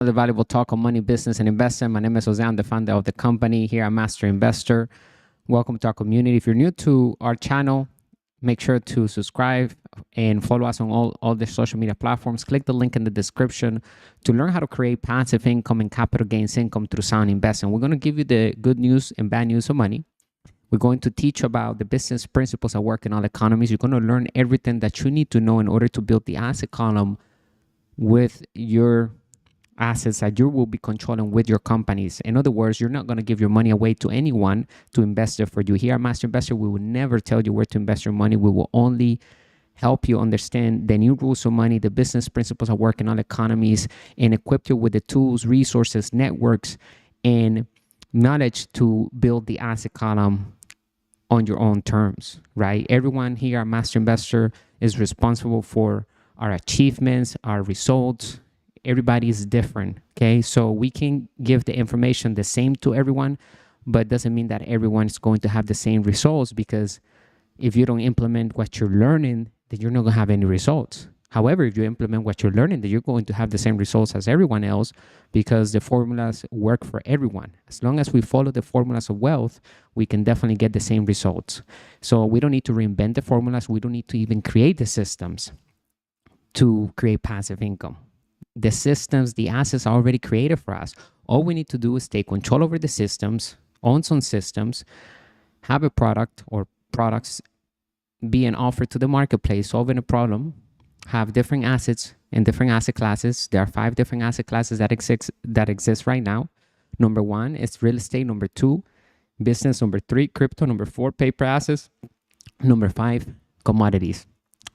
The valuable talk on money, business, and investment. My name is Jose. I'm the founder of the company here at Master Investor. Welcome to our community. If you're new to our channel, make sure to subscribe and follow us on all the social media platforms. Click the link in the description to learn how to create passive income and capital gains income through sound investing. We're going to give you the good news and bad news of money. We're going to teach about the business principles that work in all economies. You're going to learn everything that you need to know in order to build the asset column with your assets that you will be controlling with your companies. In other words, you're not going to give your money away to anyone to invest it for you. Here at Master Investor, we will never tell you where to invest your money. We will only help you understand the new rules of money, the business principles that work in all economies, and equip you with the tools, resources, networks, and knowledge to build the asset column on your own terms, right? Everyone here at Master Investor is responsible for our achievements, our results. Everybody is different, okay? So we can give the information the same to everyone, but doesn't mean that everyone is going to have the same results, because if you don't implement what you're learning, then you're not going to have any results. However, if you implement what you're learning, then you're going to have the same results as everyone else, because the formulas work for everyone. As long as we follow the formulas of wealth, we can definitely get the same results. So we don't need to reinvent the formulas. We don't need to even create the systems to create passive income. The systems, the assets are already created for us. All we need to do is take control over the systems, own some systems, have a product or products being offered to the marketplace, solving a problem, have different assets in different asset classes. There are 5 different asset classes that exist right now. Number 1 is real estate. Number 2, business. Number 3, crypto. Number 4, paper assets. Number 5, commodities.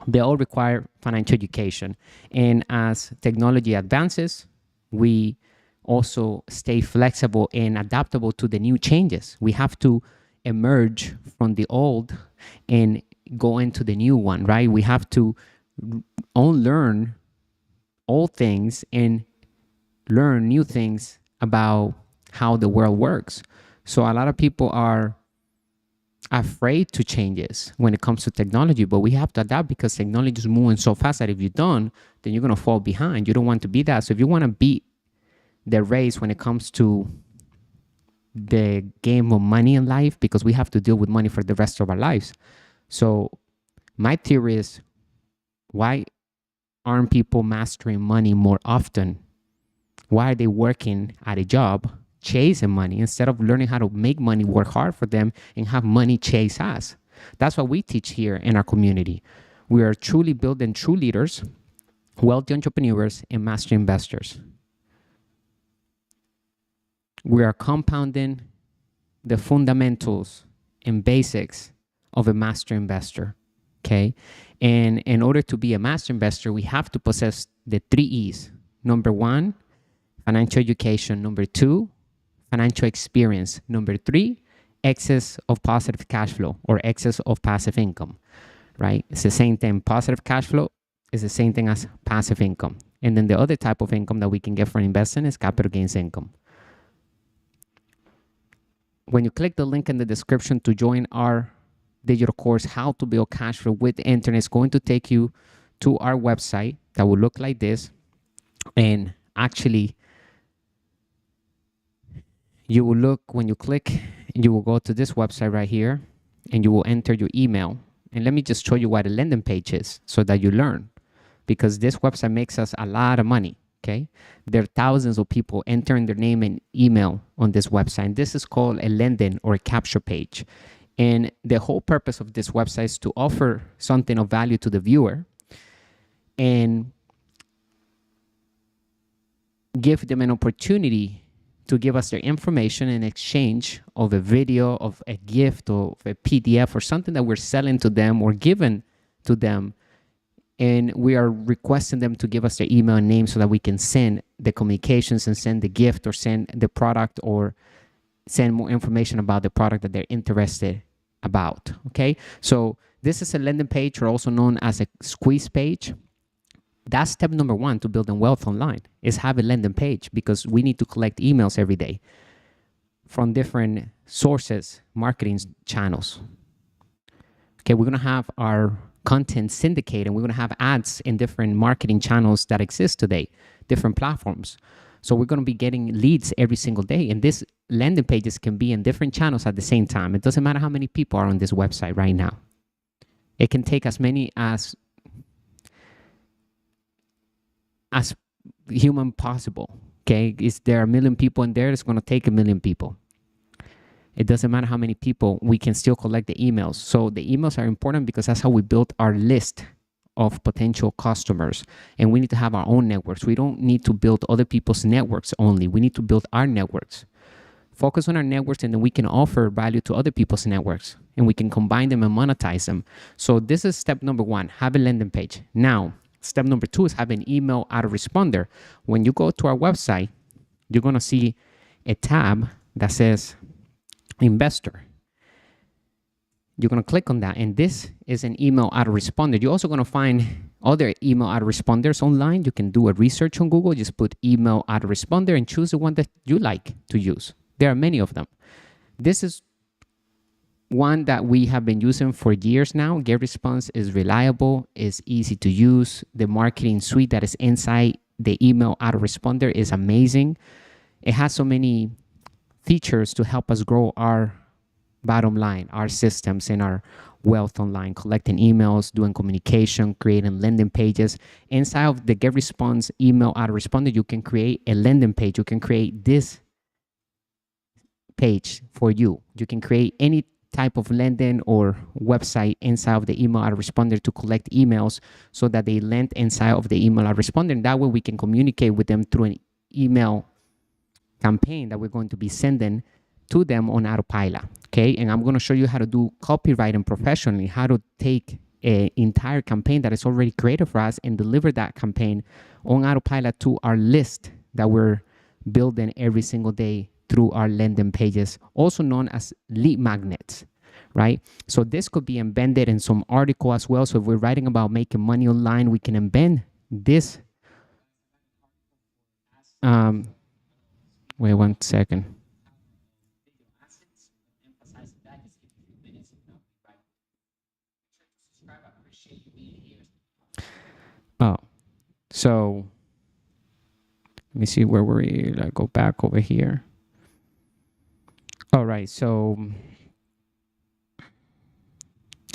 They all require financial education. And as technology advances, we also stay flexible and adaptable to the new changes. We have to emerge from the old and go into the new one, right? We have to unlearn old things and learn new things about how the world works. So a lot of people are afraid to changes when it comes to technology, but we have to adapt, because technology is moving so fast that if you don't, then you're going to fall behind. You don't want to be that. So if you want to beat the race when it comes to the game of money in life, because we have to deal with money for the rest of our lives. So my theory is, why aren't people mastering money more often? Why are they working at a job chasing money instead of learning how to make money work hard for them and have money chase us? That's what we teach here in our community. We are truly building true leaders, wealthy entrepreneurs, and master investors. We are compounding the fundamentals and basics of a master investor, okay? And in order to be a master investor, we have to possess the 3 E's. Number 1, financial education. Number 2, financial experience. Number 3, excess of positive cash flow or excess of passive income, right? It's the same thing. Positive cash flow is the same thing as passive income. And then the other type of income that we can get from investing is capital gains income. When you click the link in the description to join our digital course, How to Build Cash Flow with the Internet, is going to take you to our website that will look like this. And actually, you will look, when you click, you will go to this website right here, and you will enter your email. And let me just show you what a landing page is so that you learn, because this website makes us a lot of money, okay? There are thousands of people entering their name and email on this website. And this is called a landing or a capture page. And the whole purpose of this website is to offer something of value to the viewer and give them an opportunity to give us their information in exchange of a video, of a gift, or a PDF, or something that we're selling to them or giving to them. And we are requesting them to give us their email and name so that we can send the communications and send the gift or send the product or send more information about the product that they're interested about, okay? So this is a landing page, or also known as a squeeze page. That's step number 1 to building wealth online, is have a landing page, because we need to collect emails every day from different sources, marketing channels. Okay, we're going to have our content syndicated, and we're going to have ads in different marketing channels that exist today, different platforms. So we're going to be getting leads every single day. And these landing pages can be in different channels at the same time. It doesn't matter how many people are on this website right now. It can take as many as human possible. Okay, is there a million people in there? It's going to take a million people. It doesn't matter how many people, we can still collect the emails. So the emails are important because that's how we build our list of potential customers. And we need to have our own networks. We don't need to build other people's networks only. We need to build our networks. Focus on our networks, and then we can offer value to other people's networks, and we can combine them and monetize them. So this is step number one, have a landing page. Now, step number two is have an email autoresponder. When you go to our website, you're going to see a tab that says investor. You're going to click on that, and this is an email autoresponder. You're also going to find other email autoresponders online. You can do a research on Google, just put email autoresponder and choose the one that you like to use. There are many of them. This is one that we have been using for years now. GetResponse is reliable, is easy to use. The marketing suite that is inside the email autoresponder is amazing. It has so many features to help us grow our bottom line, our systems, and our wealth online, collecting emails, doing communication, creating landing pages. Inside of the GetResponse email autoresponder, you can create a landing page. You can create this page for you. You can create any type of landing or website inside of the email autoresponder to collect emails so that they land inside of the email autoresponder. And that way we can communicate with them through an email campaign that we're going to be sending to them on autopilot. Okay, and I'm going to show you how to do copywriting professionally, how to take an entire campaign that is already created for us and deliver that campaign on autopilot to our list that we're building every single day through our landing pages, also known as lead magnets, right? So this could be embedded in some article as well. So if we're writing about making money online, we can embed this. Wait 1 second. Oh, so let me see where we go back over here. All right, so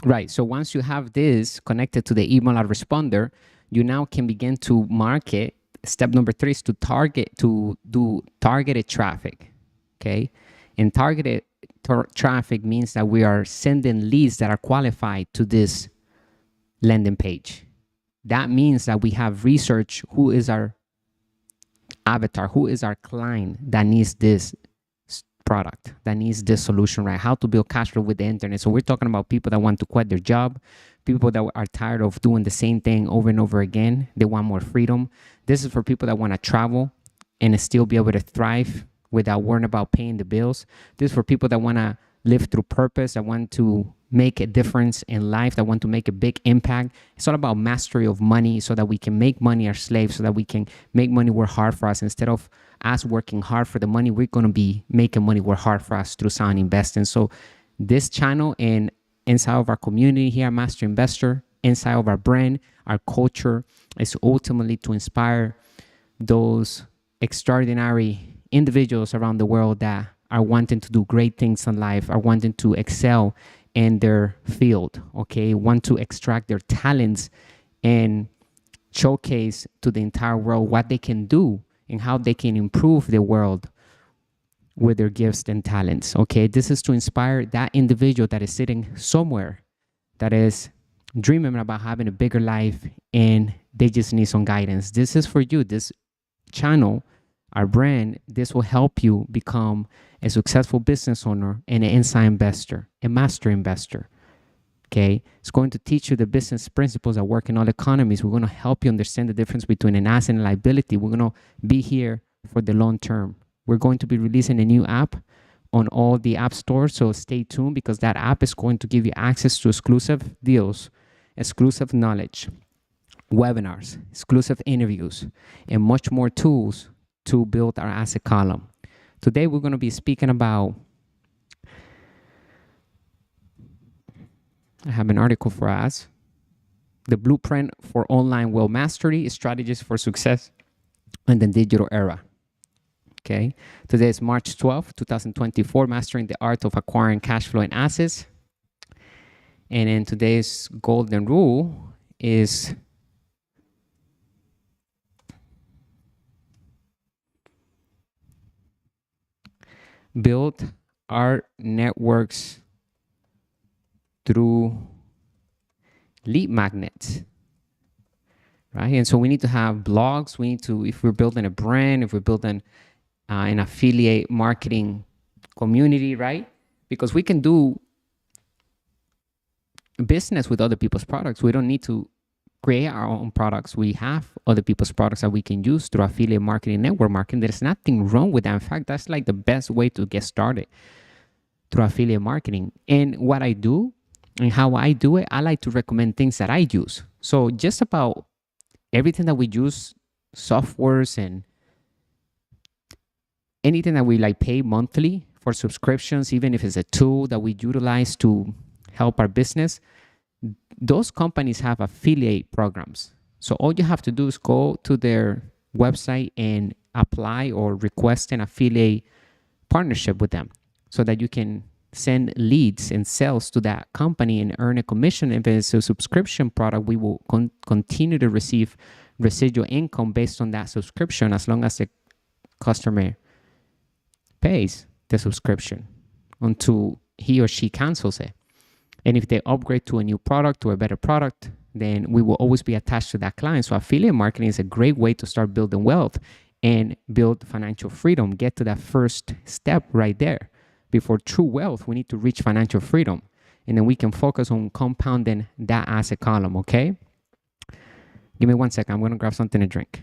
once you have this connected to the email autoresponder, you now can begin to market. Step number 3 is to do targeted traffic. Okay, and targeted traffic means that we are sending leads that are qualified to this landing page. That means that we have researched who is our avatar, who is our client that needs this product, that needs this solution, right? How to build cash flow with the internet. So we're talking about people that want to quit their job, people that are tired of doing the same thing over and over again. They want more freedom. This is for people that want to travel and still be able to thrive without worrying about paying the bills. This is for people that want to live through purpose, that want to make a difference in life, that want to make a big impact. It's all about mastery of money so that we can make money our slaves, so that we can make money work hard for us. Instead of us working hard for the money, we're going to be making money work hard for us through sound investing. So this channel and inside of our community here at Master Investor, inside of our brand, our culture, is ultimately to inspire those extraordinary individuals around the world that are wanting to do great things in life, are wanting to excel in their field, okay, want to extract their talents and showcase to the entire world what they can do and how they can improve the world with their gifts and talents, okay? This is to inspire that individual that is sitting somewhere that is dreaming about having a bigger life and they just need some guidance. This is for you. This channel, our brand, this will help you become a successful business owner and an inside investor, a master investor. Okay, it's going to teach you the business principles that work in all economies. We're going to help you understand the difference between an asset and liability. We're going to be here for the long term. We're going to be releasing a new app on all the app stores, so stay tuned because that app is going to give you access to exclusive deals, exclusive knowledge, webinars, exclusive interviews, and much more tools to build our asset column. Today, we're going to be speaking about, I have an article for us, the blueprint for online wealth mastery, strategies for success in the digital era. Okay. Today is March 12th, 2024, Mastering the Art of Acquiring Cash Flow and Assets. And then today's golden rule is build our networks through lead magnets, right? And so we need to have blogs. We need to, if we're building a brand, if we're building an affiliate marketing community, right? Because we can do business with other people's products. We don't need to create our own products. We have other people's products that we can use through affiliate marketing, network marketing. There's nothing wrong with that. In fact, that's like the best way to get started through affiliate marketing. And what I do and how I do it, I like to recommend things that I use. So just about everything that we use, softwares and anything that we like pay monthly for subscriptions, even if it's a tool that we utilize to help our business, those companies have affiliate programs. So all you have to do is go to their website and apply or request an affiliate partnership with them so that you can send leads and sales to that company and earn a commission. If it's a subscription product, we will continue to receive residual income based on that subscription as long as the customer pays the subscription until he or she cancels it. And if they upgrade to a new product, to a better product, then we will always be attached to that client. So affiliate marketing is a great way to start building wealth and build financial freedom. Get to that first step right there. Before true wealth, we need to reach financial freedom. And then we can focus on compounding that asset column, okay? Give me 1 second. I'm going to grab something to drink.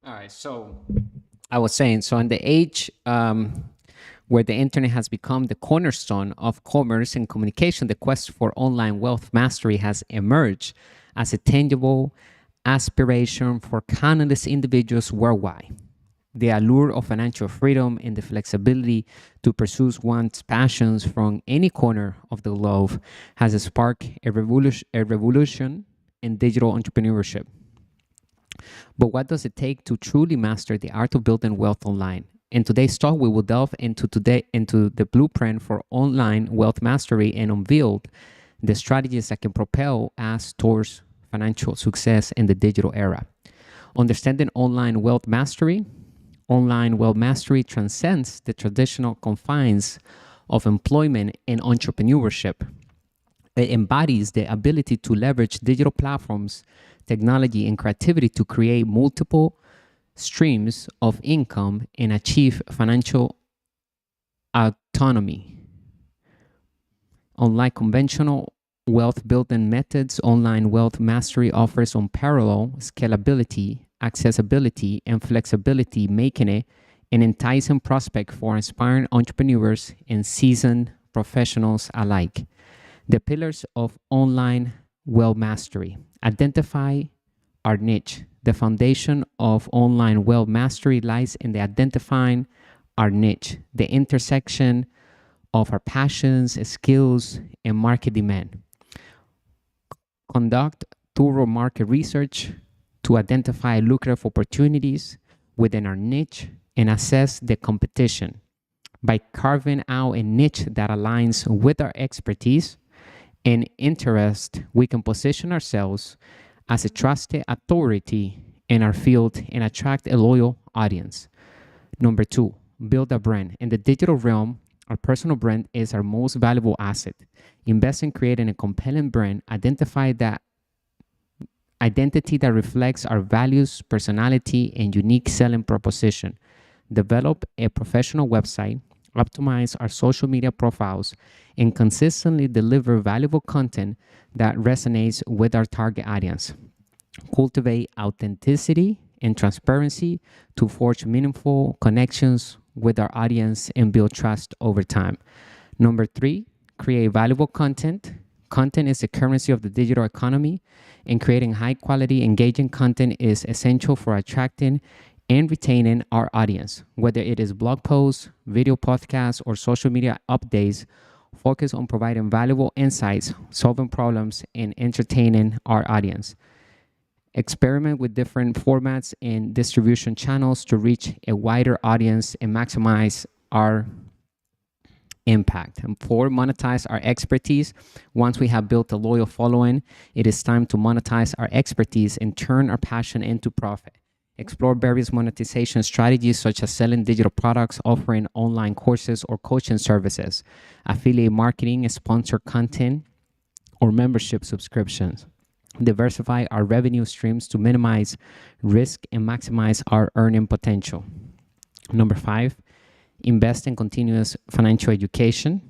All right, so I was saying, so in the age where the internet has become the cornerstone of commerce and communication, the quest for online wealth mastery has emerged as a tangible aspiration for countless individuals worldwide. The allure of financial freedom and the flexibility to pursue one's passions from any corner of the globe has sparked a revolution in digital entrepreneurship. But what does it take to truly master the art of building wealth online? In today's talk, we will delve into the blueprint for online wealth mastery and unveil the strategies that can propel us towards financial success in the digital era. Understanding online wealth mastery transcends the traditional confines of employment and entrepreneurship. It embodies the ability to leverage digital platforms, technology, and creativity to create multiple streams of income and achieve financial autonomy. Unlike conventional wealth building methods, online wealth mastery offers unparalleled scalability, accessibility, and flexibility, making it an enticing prospect for aspiring entrepreneurs and seasoned professionals alike. The pillars of online wealth mastery. Identify our niche. The foundation of online wealth mastery lies in the identifying our niche, the intersection of our passions, skills, and market demand. Conduct thorough market research to identify lucrative opportunities within our niche and assess the competition. By carving out a niche that aligns with our expertise and interest, we can position ourselves as a trusted authority in our field and attract a loyal audience. Number two, build a brand. In the digital realm, our personal brand is our most valuable asset. Invest in creating a compelling brand, identify that identity that reflects our values, personality, and unique selling proposition. Develop a professional website, optimize our social media profiles, and consistently deliver valuable content that resonates with our target audience. Cultivate authenticity and transparency to forge meaningful connections with our audience and build trust over time. Number three, create valuable content. Content is the currency of the digital economy, and creating high quality, engaging content is essential for attracting and retaining our audience. Whether it is blog posts, video podcasts, or social media updates, focus on providing valuable insights, solving problems, and entertaining our audience. Experiment with different formats and distribution channels to reach a wider audience and maximize our impact. And four, monetize our expertise. Once we have built a loyal following, it is time to monetize our expertise and turn our passion into profit. Explore various monetization strategies such as selling digital products, offering online courses or coaching services, affiliate marketing, sponsored content, or membership subscriptions. Diversify our revenue streams to minimize risk and maximize our earning potential. Number five, invest in continuous financial education,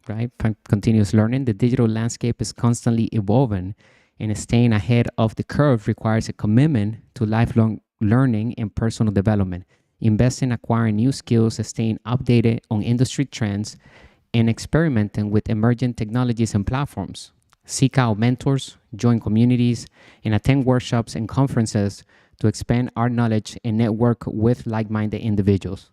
right? Continuous learning. The digital landscape is constantly evolving, and staying ahead of the curve requires a commitment to lifelong learning and personal development. Invest in acquiring new skills, staying updated on industry trends, and experimenting with emerging technologies and platforms. Seek out mentors, join communities, and attend workshops and conferences to expand our knowledge and network with like-minded individuals.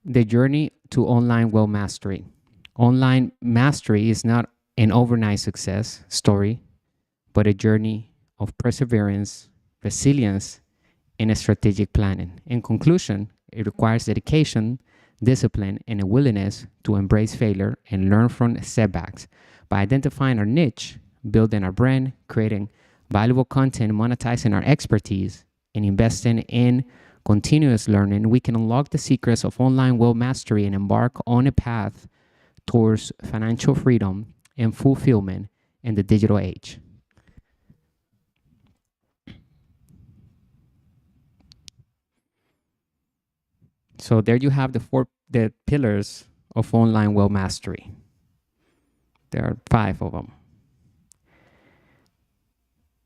The journey to online wealth mastery. Online mastery is not an overnight success story, but a journey of perseverance, resilience, and a strategic planning. In conclusion, it requires dedication, discipline, and a willingness to embrace failure and learn from setbacks. By identifying our niche, building our brand, creating valuable content, monetizing our expertise, and investing in continuous learning, we can unlock the secrets of online wealth mastery and embark on a path towards financial freedom and fulfillment in the digital age. So there you have the pillars of online wealth mastery. There are 5 of them.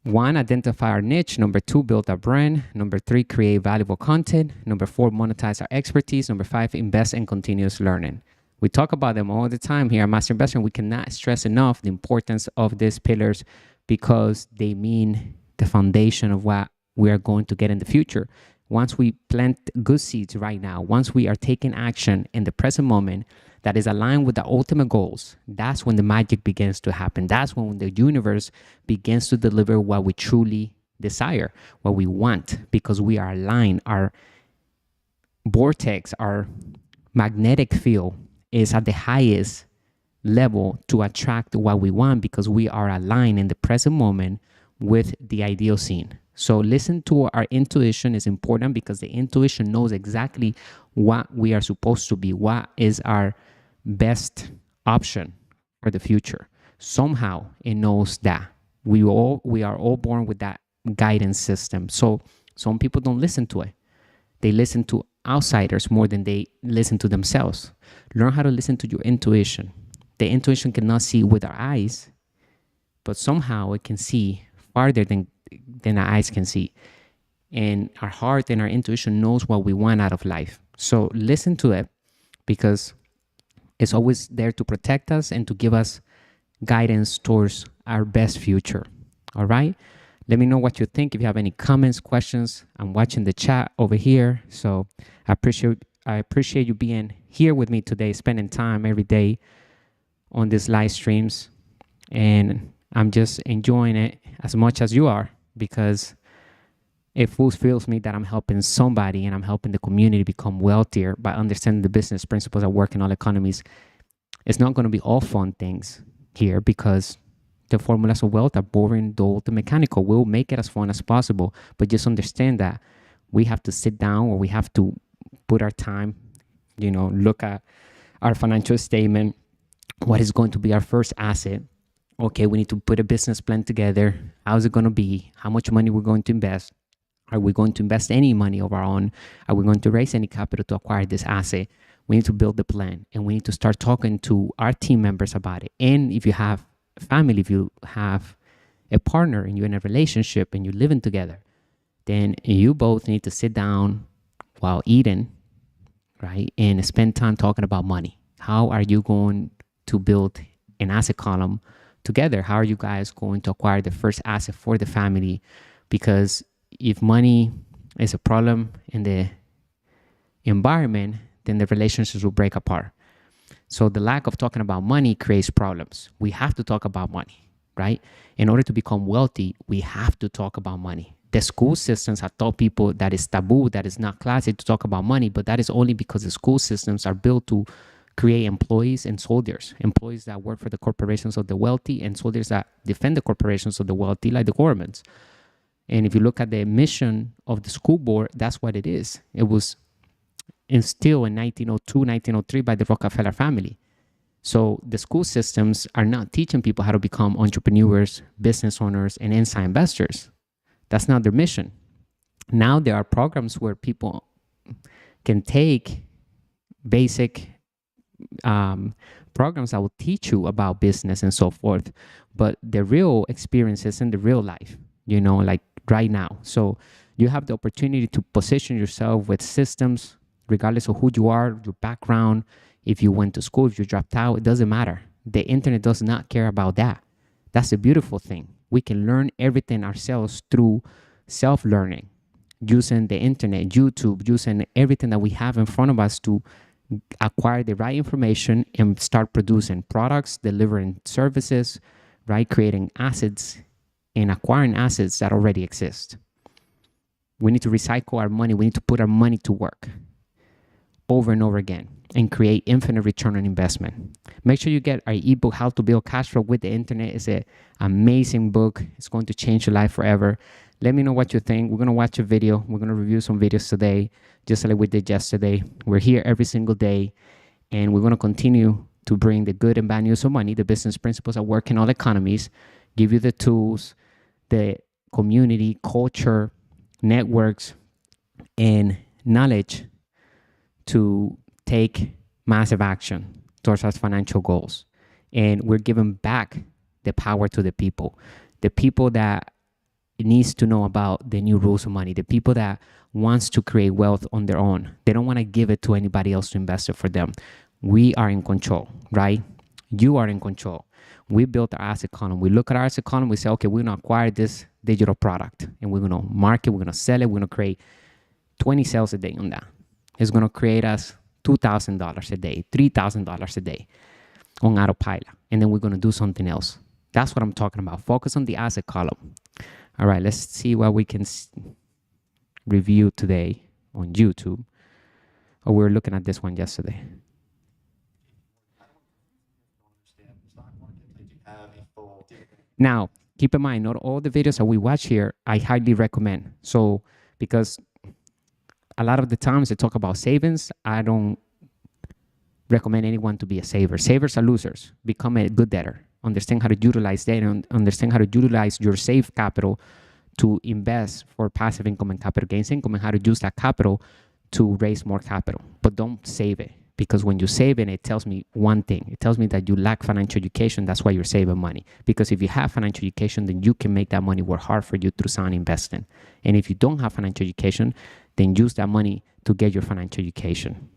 1, identify our niche. Number 2, build our brand. Number 3, create valuable content. Number 4, monetize our expertise. Number 5, invest in continuous learning. We talk about them all the time here at Master Investor. We cannot stress enough the importance of these pillars because they mean the foundation of what we are going to get in the future. Once we plant good seeds right now, once we are taking action in the present moment that is aligned with the ultimate goals, that's when the magic begins to happen. That's when the universe begins to deliver what we truly desire, what we want, because we are aligned. Our vortex, our magnetic field is at the highest level to attract what we want because we are aligned in the present moment with the ideal scene. So listen to our intuition is important because the intuition knows exactly what we are supposed to be, what is our best option for the future. Somehow it knows that we are all born with that guidance system. So some people don't listen to it. They listen to outsiders more than they listen to themselves. Learn how to listen to your intuition. The intuition cannot see with our eyes, but somehow it can see farther than our eyes can see. And our heart and our intuition knows what we want out of life. So listen to it because it's always there to protect us and to give us guidance towards our best future. All right. Let me know what you think. If you have any comments, questions, I'm watching the chat over here. So I appreciate you being here with me today, spending time every day on these live streams. And I'm just enjoying it as much as you are, because it fulfills me that I'm helping somebody and I'm helping the community become wealthier by understanding the business principles that work in all economies. It's not going to be all fun things here, because the formulas of wealth are boring, dull, and mechanical. We'll make it as fun as possible, but just understand that we have to sit down, or we have to put our time, look at our financial statement. What is going to be our first asset? Okay, we need to put a business plan together. How's it going to be? How much money we're going to invest? Are we going to invest any money of our own? Are we going to raise any capital to acquire this asset? We need to build the plan, and we need to start talking to our team members about it. And if you have family, if you have a partner and you're in a relationship and you're living together, then you both need to sit down while eating, right? And spend time talking about money. How are you going to build an asset column together? How are you guys going to acquire the first asset for the family? Because if money is a problem in the environment, then the relationships will break apart. So the lack of talking about money creates problems. We have to talk about money, right? In order to become wealthy, we have to talk about money. The school systems have taught people that it's taboo, that it's not classy to talk about money, but that is only because the school systems are built to create employees and soldiers, employees that work for the corporations of the wealthy and soldiers that defend the corporations of the wealthy, like the governments. And if you look at the mission of the school board, that's what it is. It was instilled in 1902, 1903 by the Rockefeller family. So the school systems are not teaching people how to become entrepreneurs, business owners, and inside investors. That's not their mission. Now there are programs where people can take basic programs that will teach you about business and so forth, but the real experience is in the real life, like right now. So you have the opportunity to position yourself with systems, regardless of who you are, your background, if you went to school, if you dropped out, it doesn't matter. The internet does not care about that. That's a beautiful thing. We can learn everything ourselves through self-learning, using the internet, YouTube, using everything that we have in front of us to acquire the right information and start producing products, delivering services, right? Creating assets and acquiring assets that already exist. We need to recycle our money. We need to put our money to work over and over again and create infinite return on investment. Make sure you get our ebook, How to Build Cash Flow with the Internet. It's an amazing book. It's going to change your life forever. Let me know what you think. We're going to watch a video. We're going to review some videos today, just like we did yesterday. We're here every single day, and we're going to continue to bring the good and bad news of money, the business principles that work in all economies, give you the tools, the community, culture, networks, and knowledge to take massive action towards our financial goals. And we're giving back the power to the people that needs to know about the new rules of money, the people that wants to create wealth on their own. They don't want to give it to anybody else to invest it for them. We are in control, right? You are in control. We built our asset column. We look at our asset column. We say, okay, we're going to acquire this digital product, and we're going to market, we're going to sell it. We're going to create 20 sales a day on that. It's going to create us $2,000 a day, $3,000 a day on autopilot. And then we're going to do something else. That's what I'm talking about. Focus on the asset column. All right, let's see what we can review today on YouTube. Oh, we were looking at this one yesterday. Now, keep in mind, not all the videos that we watch here, I highly recommend. So, because a lot of the times they talk about savings, I don't recommend anyone to be a saver. Savers are losers. Become a good debtor. Understand how to utilize that, and understand how to utilize your saved capital to invest for passive income and capital gains income, and how to use that capital to raise more capital. But don't save it, because when you save it tells me one thing. It tells me that you lack financial education. That's why you're saving money. Because if you have financial education, then you can make that money work hard for you through sound investing. And if you don't have financial education, then use that money to get your financial education.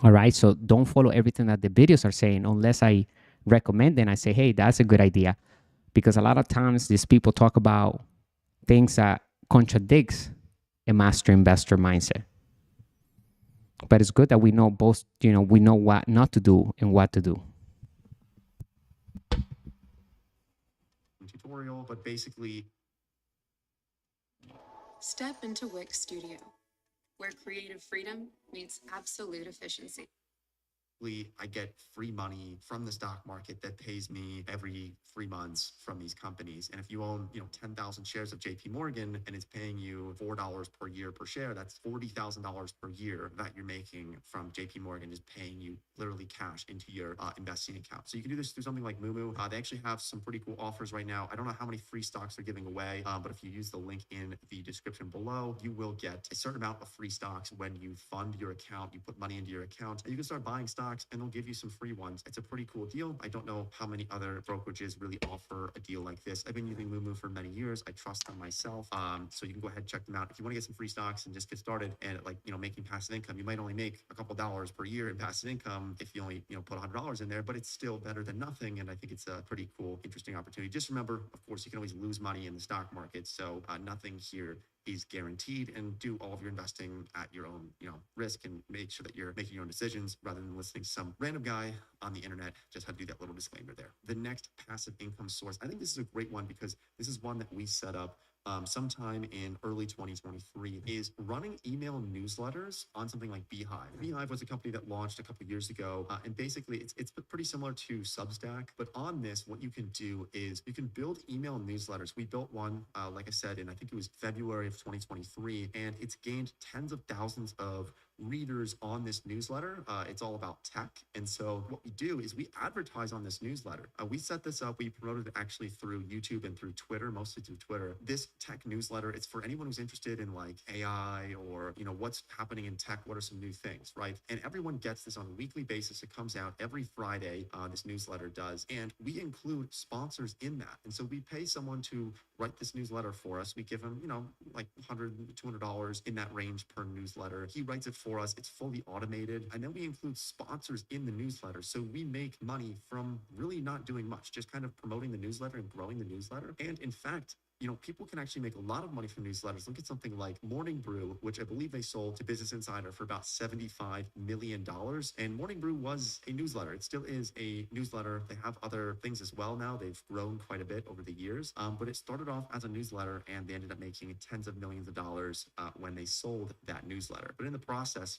All right, so don't follow everything that the videos are saying unless I recommend it and I say, hey, that's a good idea. Because a lot of times these people talk about things that contradicts a master investor mindset. But it's good that we know both, we know what not to do and what to do. Tutorial, but basically step into Wix Studio, where creative freedom meets absolute efficiency. I get free money from the stock market that pays me every 3 months from these companies. And if you own, 10,000 shares of JP Morgan and it's paying you $4 per year per share, that's $40,000 per year that you're making from JP Morgan is paying you literally cash into your investing account. So you can do this through something like Moomoo. They actually have some pretty cool offers right now. I don't know how many free stocks they're giving away, but if you use the link in the description below, you will get a certain amount of free stocks when you fund your account. You put money into your account and you can start buying stocks and they'll give you some free ones. It's a pretty cool deal. I don't know how many other brokerages really offer a deal like this. I've been using Moomoo for many years. I trust them myself. So you can go ahead and check them out. If you want to get some free stocks and just get started and making passive income, you might only make a couple dollars per year in passive income if you only, put $100 in there, but it's still better than nothing. And I think it's a pretty cool, interesting opportunity. Just remember, of course, you can always lose money in the stock market. So nothing here is guaranteed, and do all of your investing at your own, risk, and make sure that you're making your own decisions rather than listening to some random guy on the internet. Just had to do that little disclaimer there. The next passive income source, I think this is a great one because this is one that we set up sometime in early 2023, is running email newsletters on something like Beehive. Beehive was a company that launched a couple of years ago, and basically it's pretty similar to Substack. But on this, what you can do is you can build email newsletters. We built one, like I said, in I think it was February of 2023, and it's gained tens of thousands of readers on this newsletter. It's all about tech. And so what we do is we advertise on this newsletter. We set this up. We promoted it actually through YouTube and through Twitter, mostly through Twitter. This tech newsletter, it's for anyone who's interested in like AI or, what's happening in tech. What are some new things, right? And everyone gets this on a weekly basis. It comes out every Friday. This newsletter does. And we include sponsors in that. And so we pay someone to write this newsletter for us. We give him, like $100, $200 in that range per newsletter. He writes it for us. It's fully automated. And then we include sponsors in the newsletter. So we make money from really not doing much, just kind of promoting the newsletter and growing the newsletter. And in fact, people can actually make a lot of money from newsletters. Look at something like Morning Brew, which I believe they sold to Business Insider for about $75 million. And Morning Brew was a newsletter. It still is a newsletter. They have other things as well now. They've grown quite a bit over the years. But it started off as a newsletter, and they ended up making tens of millions of dollars when they sold that newsletter. But in the process,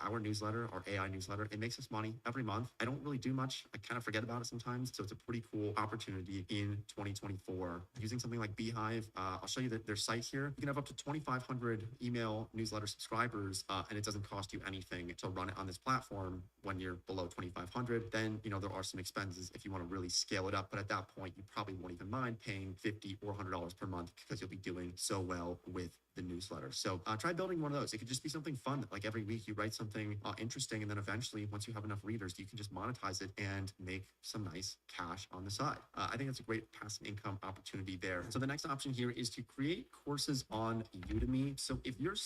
our newsletter, our AI newsletter, it makes us money every month. I don't really do much. I kind of forget about it sometimes. So it's a pretty cool opportunity in 2024 using something like Beehive. I'll show you their site here. You can have up to 2,500 email newsletter subscribers, and it doesn't cost you anything to run it on this platform when you're below 2,500. Then, there are some expenses if you want to really scale it up. But at that point, you probably won't even mind paying $50 or $100 per month because you'll be doing so well with the newsletter. So try building one of those. It could just be something fun that like every week you write something interesting, and then eventually once you have enough readers, you can just monetize it and make some nice cash on the side. I think that's a great passive income opportunity there. So the next option here is to create courses on Udemy. So if you're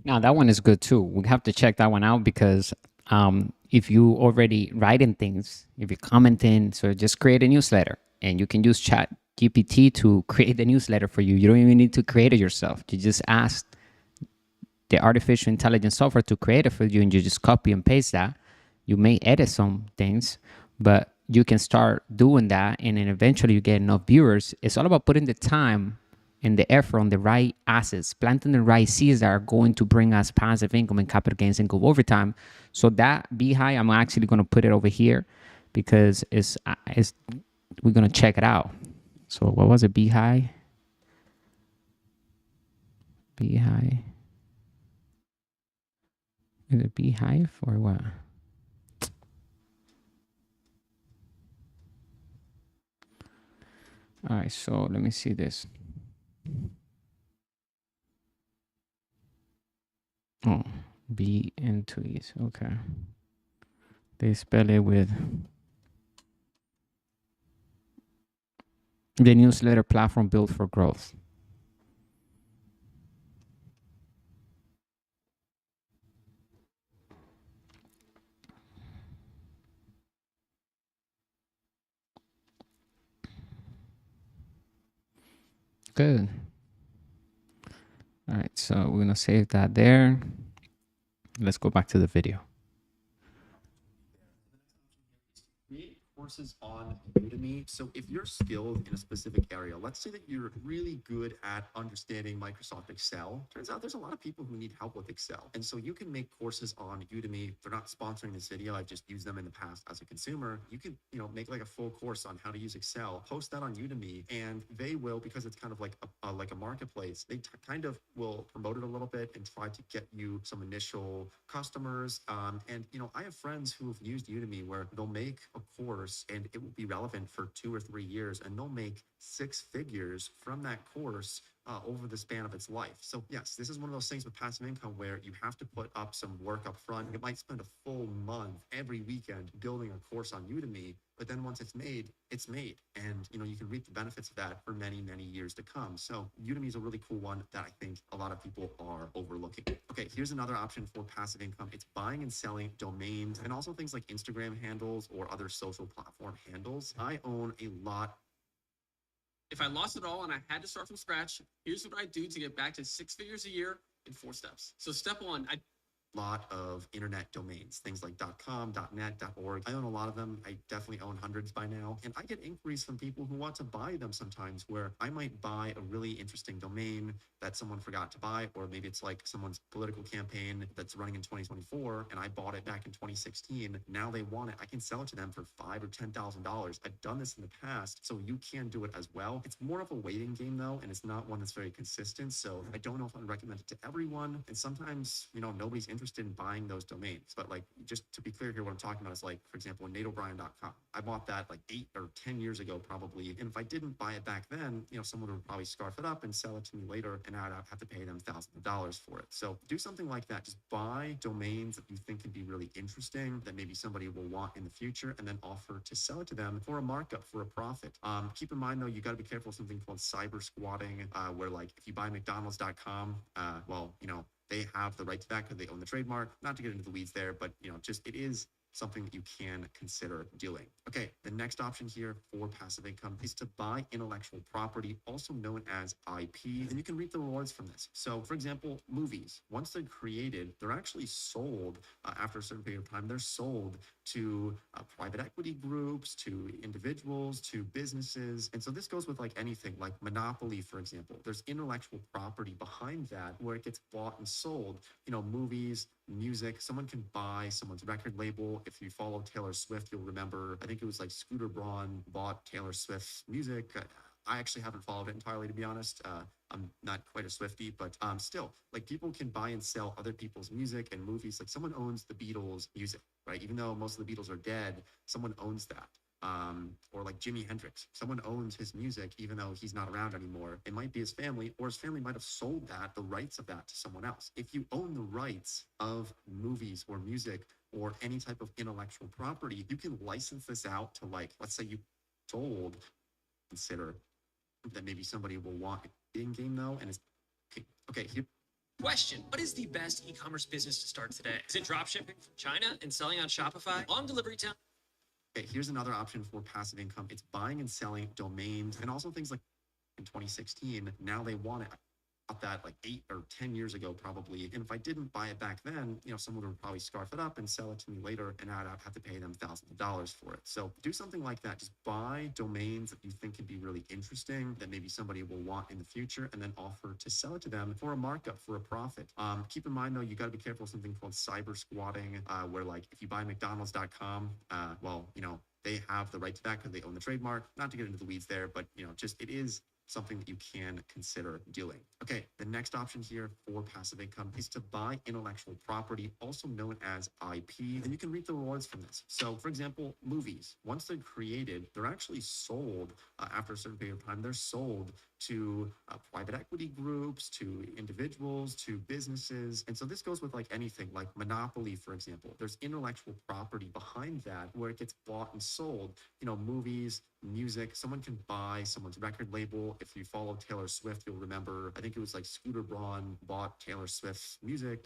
Now that one is good too. We have to check that one out because if you already writing things, if you're commenting, so just create a newsletter and you can use Chat GPT to create the newsletter for you. You don't even need to create it yourself. You just ask the artificial intelligence software to create it for you, and you just copy and paste that. You may edit some things, but you can start doing that, and then eventually you get enough viewers. It's all about putting the time and the effort on the right assets, planting the right seeds that are going to bring us passive income and capital gains and go over time. So that Beehive, I'm actually going to put it over here because we're going to check it out. So what was it? Beehive? Beehive. Is it Beehive or what? All right, so let me see this. Oh, B and two E's. Okay. They spell it with the newsletter platform built for growth. Good. All right, so we're gonna save that there. Let's go back to the video. Create courses on Udemy. So if you're skilled in a specific area, let's say that you're really good at understanding Microsoft Excel. Turns out there's a lot of people who need help with Excel. And so you can make courses on Udemy. They're not sponsoring this video. I've just used them in the past as a consumer. You could, make like a full course on how to use Excel, post that on Udemy, and they will, because it's kind of like a marketplace, they kind of will promote it a little bit and try to get you some initial customers. And I have friends who have used Udemy where they'll make a course and it will be relevant for 2 or 3 years, and they'll make 6 figures from that course over the span of its life. So yes, this is one of those things with passive income where you have to put up some work up front. You might spend a full month every weekend building a course on Udemy, but then once it's made, it's made. And you can reap the benefits of that for many, many years to come. So Udemy is a really cool one that I think a lot of people are overlooking. Okay, here's another option for passive income. It's buying and selling domains and also things like Instagram handles or other social platform handles. I own a lot. If I lost it all and I had to start from scratch, here's what I do to get back to 6 figures a year in 4 steps. So step one, lot of internet domains, things like .com, .net, .org. I own a lot of them. I definitely own hundreds by now. And I get inquiries from people who want to buy them sometimes, where I might buy a really interesting domain that someone forgot to buy, or maybe it's like someone's political campaign that's running in 2024 and I bought it back in 2016. Now they want it. I can sell it to them for $5,000 or $10,000. I've done this in the past, so you can do it as well. It's more of a waiting game though, and it's not one that's very consistent. So I don't know if I'd recommend it to everyone. And sometimes, nobody's interested in buying those domains. But like, just to be clear here, what I'm talking about is like, for example, nateobrien.com. I bought that like 8 or 10 years ago, probably. And if I didn't buy it back then, someone would probably scarf it up and sell it to me later, and I'd have to pay them thousands of dollars for it. So do something like that. Just buy domains that you think can be really interesting, that maybe somebody will want in the future, and then offer to sell it to them for a markup, for a profit. Keep in mind though, you got to be careful of something called cyber squatting, where like if you buy McDonald's.com, they have the right to that because they own the trademark. Not to get into the weeds there, but it is something that you can consider doing. Okay, the next option here for passive income is to buy intellectual property, also known as IP, and you can reap the rewards from this. So for example, movies, once they're created, they're actually sold after a certain period of time. They're sold to private equity groups, to individuals, to businesses. And so this goes with like anything like Monopoly, for example. There's intellectual property behind that where it gets bought and sold. Movies, music, someone can buy someone's record label. If you follow Taylor Swift, you'll remember, I think it was like Scooter Braun bought Taylor Swift's music. I actually haven't followed it entirely, to be honest. I'm not quite a Swiftie, but still, like, people can buy and sell other people's music and movies. Like, someone owns the Beatles' music, right? Even though most of the Beatles are dead, someone owns that. Or like Jimi Hendrix, someone owns his music even though he's not around anymore. It might be his family, or his family might have sold the rights of that to someone else. If you own the rights of movies or music or any type of intellectual property, you can license this out to, like, let's say you sold, consider that maybe somebody will want in game though, and it's okay. question, what is the best e-commerce business to start today? Is it dropshipping from China and selling on Shopify? On delivery time? Okay, here's another option for passive income. It's buying and selling domains and also things like in 2016. Now they want it. Bought that like 8 or 10 years ago, probably. And if I didn't buy it back then, someone would probably scarf it up and sell it to me later, and I'd have to pay them thousands of dollars for it. So do something like that. Just buy domains that you think can be really interesting, that maybe somebody will want in the future, and then offer to sell it to them for a markup, for a profit. Keep in mind though, you got to be careful of something called cyber squatting, where like if you buy McDonald's.com, they have the right to that because they own the trademark. Not to get into the weeds there, but it is something that you can consider doing. Okay, the next option here for passive income is to buy intellectual property, also known as IP, and you can reap the rewards from this. So for example, movies, once they're created, they're actually sold after a certain period of time. They're sold to private equity groups, to individuals, to businesses. And so this goes with like anything like Monopoly, for example. There's intellectual property behind that where it gets bought and sold. Movies, music, someone can buy someone's record label. If you follow Taylor Swift, you'll remember, I think it was like Scooter Braun bought Taylor Swift's music.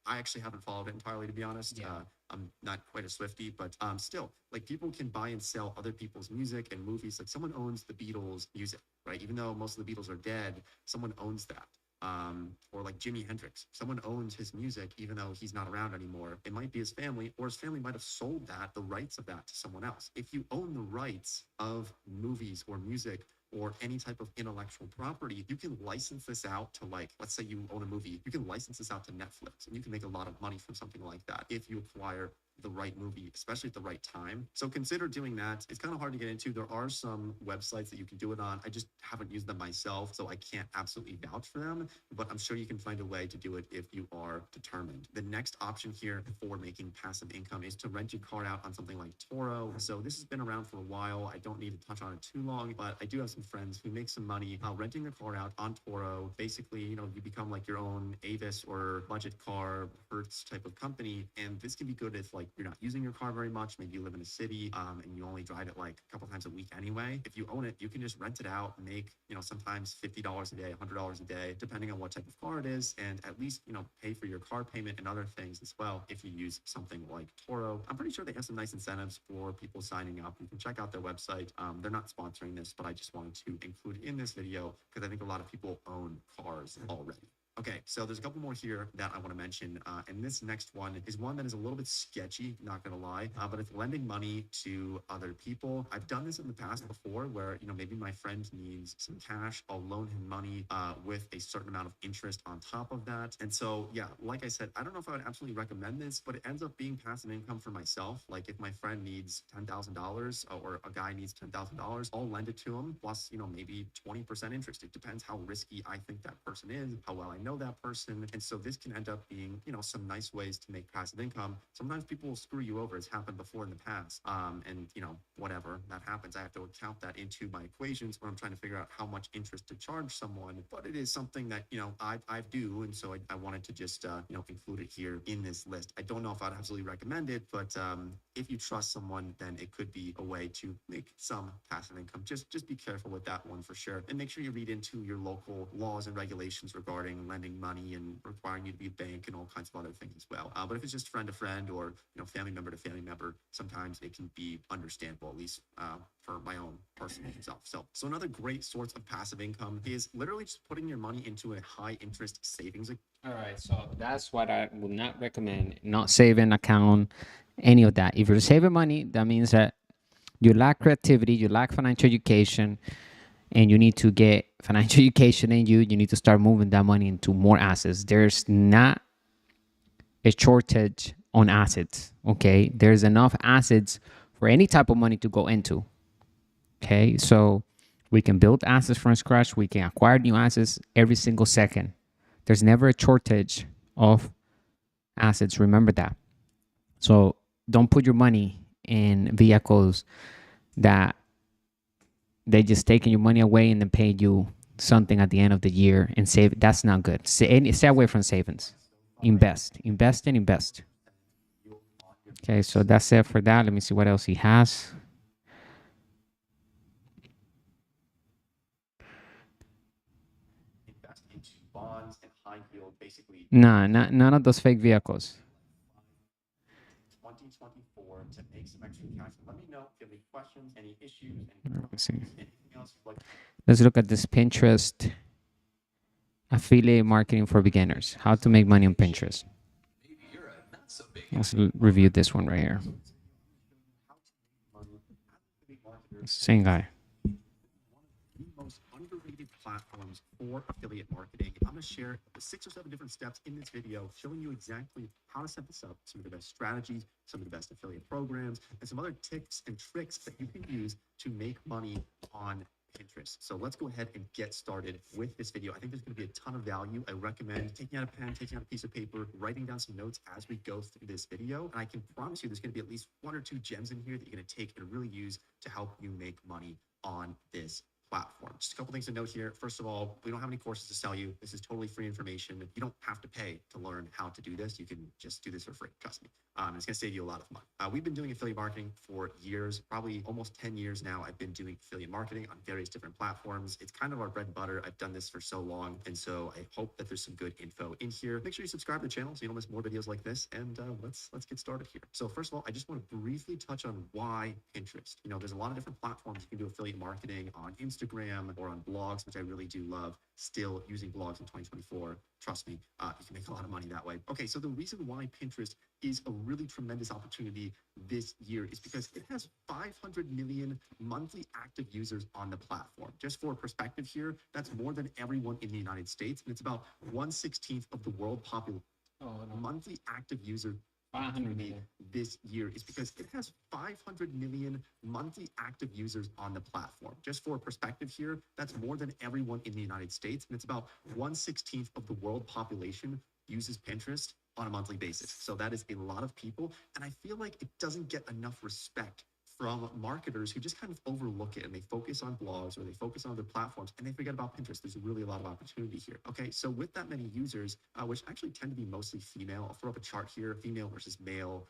I actually haven't followed it entirely, to be honest. Yeah. I'm not quite a Swiftie, but still, like, people can buy and sell other people's music and movies. Like, someone owns the Beatles' music, right? Even though most of the Beatles are dead, someone owns that. Or like Jimi Hendrix, someone owns his music even though he's not around anymore. It might be his family, or his family might have sold the rights of that to someone else. If you own the rights of movies or music or any type of intellectual property, you can license this out to, like, let's say you own a movie, you can license this out to Netflix, and you can make a lot of money from something like that if you acquire the right movie, especially at the right time. So consider doing that. It's kind of hard to get into. There are some websites that you can do it on. I just haven't used them myself, so I can't absolutely vouch for them, but I'm sure you can find a way to do it if you are determined. The next option here for making passive income is to rent your car out on something like Toro. So this has been around for a while. I don't need to touch on it too long, but I do have some friends who make some money renting their car out on Toro. Basically, you become like your own Avis or budget car, Hertz type of company. And this can be good if, like, you're not using your car very much. Maybe you live in a city and you only drive it like a couple times a week anyway. If you own it, you can just rent it out, make, sometimes $50 a day, $100 a day, depending on what type of car it is, and at least, pay for your car payment and other things as well if you use something like Toro. I'm pretty sure they have some nice incentives for people signing up. You can check out their website. They're not sponsoring this, but I just wanted to include in this video because I think a lot of people own cars already. Okay, so there's a couple more here that I want to mention. And this next one is one that is a little bit sketchy, not going to lie, but it's lending money to other people. I've done this in the past before where, maybe my friend needs some cash. I'll loan him money with a certain amount of interest on top of that. And so, yeah, like I said, I don't know if I would absolutely recommend this, but it ends up being passive income for myself. Like if my friend needs $10,000 or a guy needs $10,000, I'll lend it to him plus, maybe 20% interest. It depends how risky I think that person is, how well I know that person. And so this can end up being, some nice ways to make passive income. Sometimes people will screw you over. It's happened before in the past. And, whatever that happens, I have to count that into my equations when I'm trying to figure out how much interest to charge someone. But it is something that, I do. And so I wanted to just, include it here in this list. I don't know if I'd absolutely recommend it, but if you trust someone, then it could be a way to make some passive income. Just be careful with that one for sure. And make sure you read into your local laws and regulations regarding lending money and requiring you to be a bank and all kinds of other things as well. But if it's just friend to friend or, family member to family member, sometimes it can be understandable, at least for my own personal self. So another great source of passive income is literally just putting your money into a high interest savings account. All right, so that's what I would not recommend. Not saving account, any of that. If you're saving money, that means that you lack creativity, you lack financial education, and you need to get financial education in you. You need to start moving that money into more assets. There's not a shortage on assets, okay? There's enough assets for any type of money to go into, okay? So we can build assets from scratch. We can acquire new assets every single second. There's never a shortage of assets. Remember that. So don't put your money in vehicles that they just taking your money away and then paying you something at the end of the year and save. That's not good. Stay away from savings. Invest. Okay, so that's it for that. Let me see what else he has. Invest into bonds and high yield, basically. None of those fake vehicles. 2024 to make some extra cash. Let me know if you have any questions, any issues, Let's see. anything else you'd like. Let's look at this Pinterest affiliate marketing for beginners. How to make money on Pinterest. Let's review this one right here. Same guy. The most underrated platforms for affiliate marketing. I'm going to share the 6 or 7 different steps in this video showing you exactly how to set this up, some of the best strategies, some of the best affiliate programs, and some other tips and tricks that you can use to make money on Pinterest. So let's go ahead and get started with this video. I think there's going to be a ton of value. I recommend taking out a pen, taking out a piece of paper, writing down some notes as we go through this video. And I can promise you there's going to be at least 1 or 2 gems in here that you're going to take and really use to help you make money on this platform. Just a couple things to note here. First of all, we don't have any courses to sell you. This is totally free information. You don't have to pay to learn how to do this. You can just do this for free. Trust me. It's going to save you a lot of money. We've been doing affiliate marketing for years, probably almost 10 years now. I've been doing affiliate marketing on various different platforms. It's kind of our bread and butter. I've done this for so long. And so I hope that there's some good info in here. Make sure you subscribe to the channel so you don't miss more videos like this. And let's get started here. So first of all, I just want to briefly touch on why Pinterest. There's a lot of different platforms you can do affiliate marketing on. Instagram, Instagram or on blogs, which I really do love, still using blogs in 2024. Trust me, you can make a lot of money that way. Okay, so the reason why Pinterest is a really tremendous opportunity this year is because it has 500 million monthly active users on the platform. Just for perspective here, that's more than everyone in the United States, and it's about 1/16 of the world population. Monthly active user opportunity this year is because it has 500 million monthly active users on the platform. Just for perspective here, that's more than everyone in the United States, and it's about 1/16 of the world population uses Pinterest on a monthly basis. So that is a lot of people, and I feel like it doesn't get enough respect from marketers who just kind of overlook it and they focus on blogs or they focus on other platforms and they forget about Pinterest. There's really a lot of opportunity here. Okay, so with that many users, which actually tend to be mostly female, I'll throw up a chart here, female versus male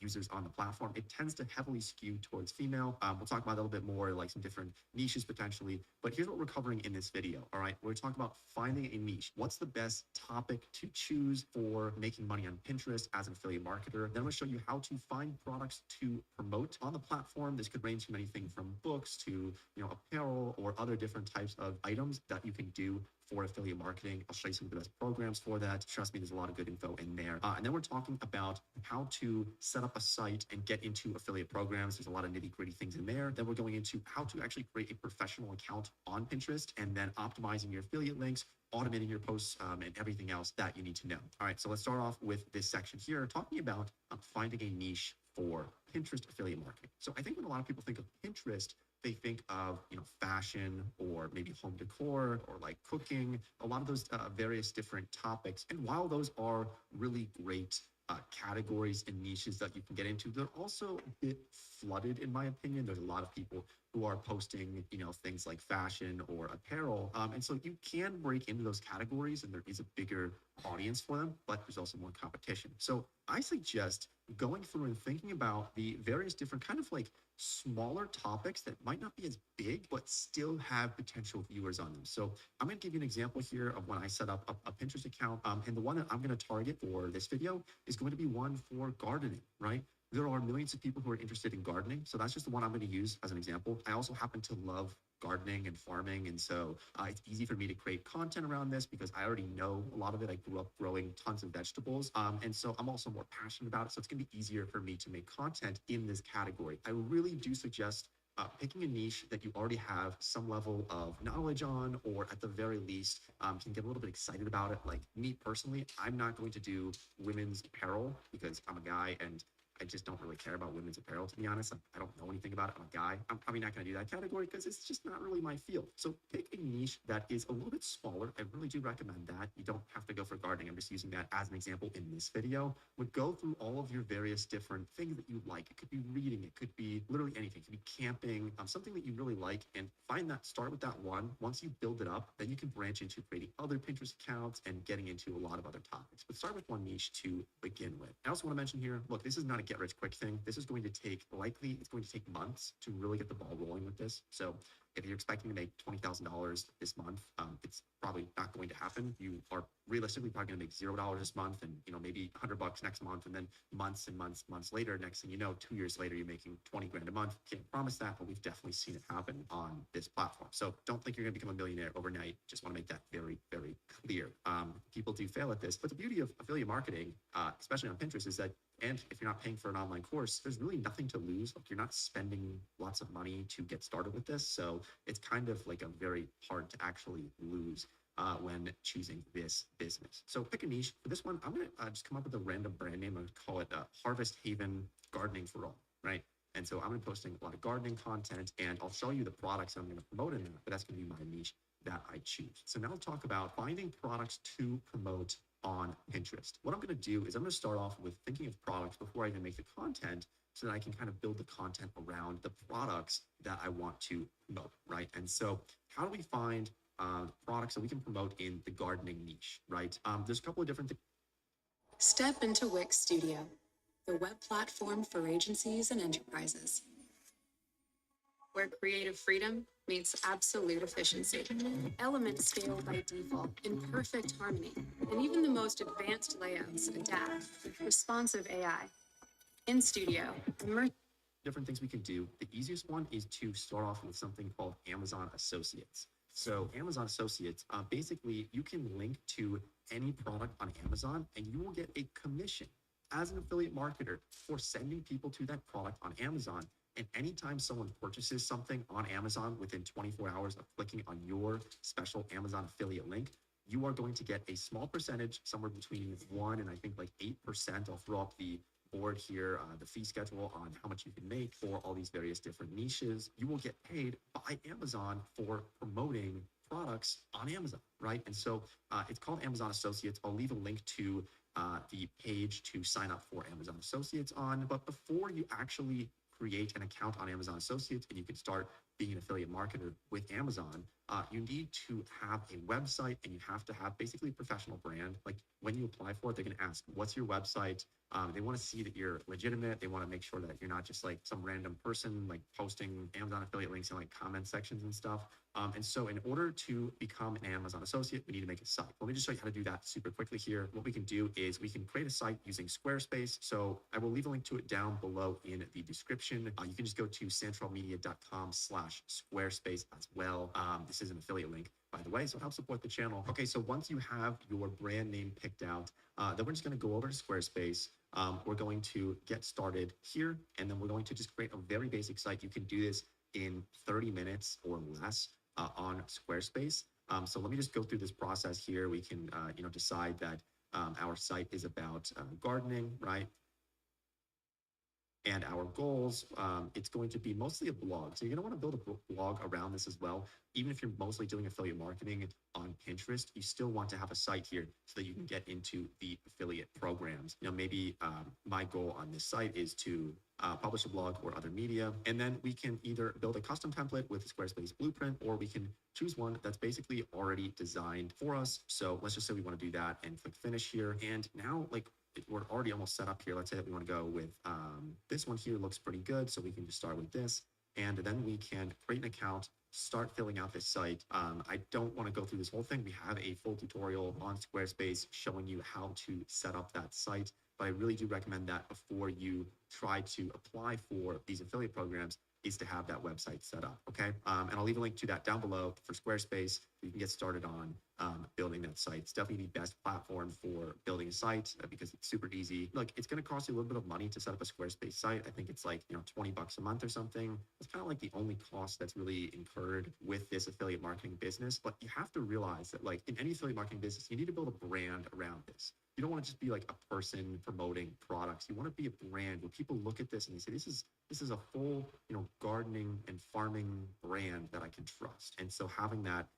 users on the platform. It tends to heavily skew towards female. We'll talk about that a little bit more, like some different niches potentially, but here's what we're covering in this video. All right, we're talking about finding a niche. What's the best topic to choose for making money on Pinterest as an affiliate marketer? Then I'm gonna show you how to find products to promote on the platform. This could range from anything from books to, apparel or other different types of items that you can do for affiliate marketing. I'll show you some of the best programs for that. Trust me, there's a lot of good info in there. And then we're talking about how to set up a site and get into affiliate programs. There's a lot of nitty gritty things in there. Then we're going into how to actually create a professional account on Pinterest and then optimizing your affiliate links, automating your posts, and everything else that you need to know. All right, so let's start off with this section here, talking about finding a niche for Pinterest affiliate marketing. So I think when a lot of people think of Pinterest, they think of, fashion or maybe home decor or like cooking, a lot of those various different topics. And while those are really great categories and niches that you can get into, they're also a bit flooded, in my opinion. There's a lot of people who are posting, things like fashion or apparel. And so you can break into those categories and there is a bigger audience for them, but there's also more competition. So I suggest going through and thinking about the various different kind of like smaller topics that might not be as big, but still have potential viewers on them. So I'm going to give you an example here of when I set up a Pinterest account. And the one that I'm going to target for this video is going to be one for gardening, right? There are millions of people who are interested in gardening. So that's just the one I'm going to use as an example. I also happen to love gardening and farming. And so it's easy for me to create content around this because I already know a lot of it. I grew up growing tons of vegetables. And so I'm also more passionate about it. So it's going to be easier for me to make content in this category. I really do suggest picking a niche that you already have some level of knowledge on, or at the very least, can get a little bit excited about it. Like me personally, I'm not going to do women's apparel because I'm a guy and I just don't really care about women's apparel, to be honest. I don't know anything about it. I'm a guy. I'm probably not going to do that category because it's just not really my field. So pick a niche that is a little bit smaller. I really do recommend that. You don't have to go for gardening. I'm just using that as an example in this video. Would go through all of your various different things that you like. It could be reading. It could be literally anything. It could be camping, something that you really like, and find that. Start with that one. Once you build it up, then you can branch into creating other Pinterest accounts and getting into a lot of other topics. But start with one niche to begin with. I also want to mention here, look, this is not a get rich quick thing. This is going to take, it's going to take months to really get the ball rolling with this. So if you're expecting to make $20,000 this month, it's probably not going to happen. You are realistically probably going to make $0 this month and, maybe $100 next month. And then months and months later, next thing you know, 2 years later, you're making 20 grand a month. Can't promise that, but we've definitely seen it happen on this platform. So don't think you're going to become a millionaire overnight. Just want to make that very, very clear. People do fail at this, but the beauty of affiliate marketing, especially on Pinterest, is that, and if you're not paying for an online course, there's really nothing to lose. Like, you're not spending lots of money to get started with this. So it's kind of like a very hard to actually lose when choosing this business. So pick a niche. For this one, I'm going to just come up with a random brand name. I'm going to call it Harvest Haven Gardening for All, right? And so I'm going to be posting a lot of gardening content, and I'll show you the products I'm going to promote in that, but that's going to be my niche that I choose. So now I'll talk about finding products to promote on Pinterest. What I'm going to do is I'm going to start off with thinking of products before I even make the content, so that I can kind of build the content around the products that I want to promote, right? And so how do we find products that we can promote in the gardening niche, right? There's a couple of different things. Step into Wix Studio, the web platform for agencies and enterprises, where creative freedom meets absolute efficiency. Elements scale by default in perfect harmony, and even the most advanced layouts adapt with responsive AI. In Studio, different things we can do. The easiest one is to start off with something called Amazon Associates. So Amazon Associates, basically you can link to any product on Amazon and you will get a commission as an affiliate marketer for sending people to that product on Amazon. And anytime someone purchases something on Amazon within 24 hours of clicking on your special Amazon affiliate link, you are going to get a small percentage, somewhere between 1 and I think like 8%. I'll throw up the board here, the fee schedule on how much you can make for all these various different niches. You will get paid by Amazon for promoting products on Amazon, right? And so it's called Amazon Associates. I'll leave a link to the page to sign up for Amazon Associates on. But before you actually create an account on Amazon Associates and you can start being an affiliate marketer with Amazon, you need to have a website and you have to have basically a professional brand. Like when you apply for it, they're going to ask, what's your website? They want to see that you're legitimate. They want to make sure that you're not just like some random person like posting Amazon affiliate links in like comment sections and stuff. And so in order to become an Amazon associate, we need to make a site. Let me just show you how to do that super quickly here. What we can do is we can create a site using Squarespace. So I will leave a link to it down below in the description. You can just go to centralmedia.com/Squarespace as well. This is an affiliate link, by the way, so help support the channel. Okay, so once you have your brand name picked out, then we're just going to go over to Squarespace. We're going to get started here, and then we're going to just create a very basic site. You can do this in 30 minutes or less on Squarespace. So let me just go through this process here. We can, decide that our site is about gardening, right? And our goals, it's going to be mostly a blog. So you're going to want to build a blog around this as well. Even if you're mostly doing affiliate marketing on Pinterest, you still want to have a site here so that you can get into the affiliate programs. Maybe my goal on this site is to publish a blog or other media. And then we can either build a custom template with a Squarespace blueprint, or we can choose one that's basically already designed for us. So let's just say we want to do that and click finish here. And now we're already almost set up here. Let's say that we want to go with this one here, looks pretty good. So we can just start with this. And then we can create an account, start filling out this site. I don't want to go through this whole thing. We have a full tutorial on Squarespace showing you how to set up that site. But I really do recommend that before you try to apply for these affiliate programs is to have that website set up, okay? And I'll leave a link to that down below for Squarespace. You can get started on building that site. It's definitely the best platform for building a site because it's super easy. Like, it's going to cost you a little bit of money to set up a Squarespace site. I think it's like, $20 a month or something. It's kind of like the only cost that's really incurred with this affiliate marketing business. But you have to realize that, like, in any affiliate marketing business, you need to build a brand around this. You don't want to just be like a person promoting products. You want to be a brand where people look at this and they say, this is a full, gardening and farming brand that I can trust. And so having that,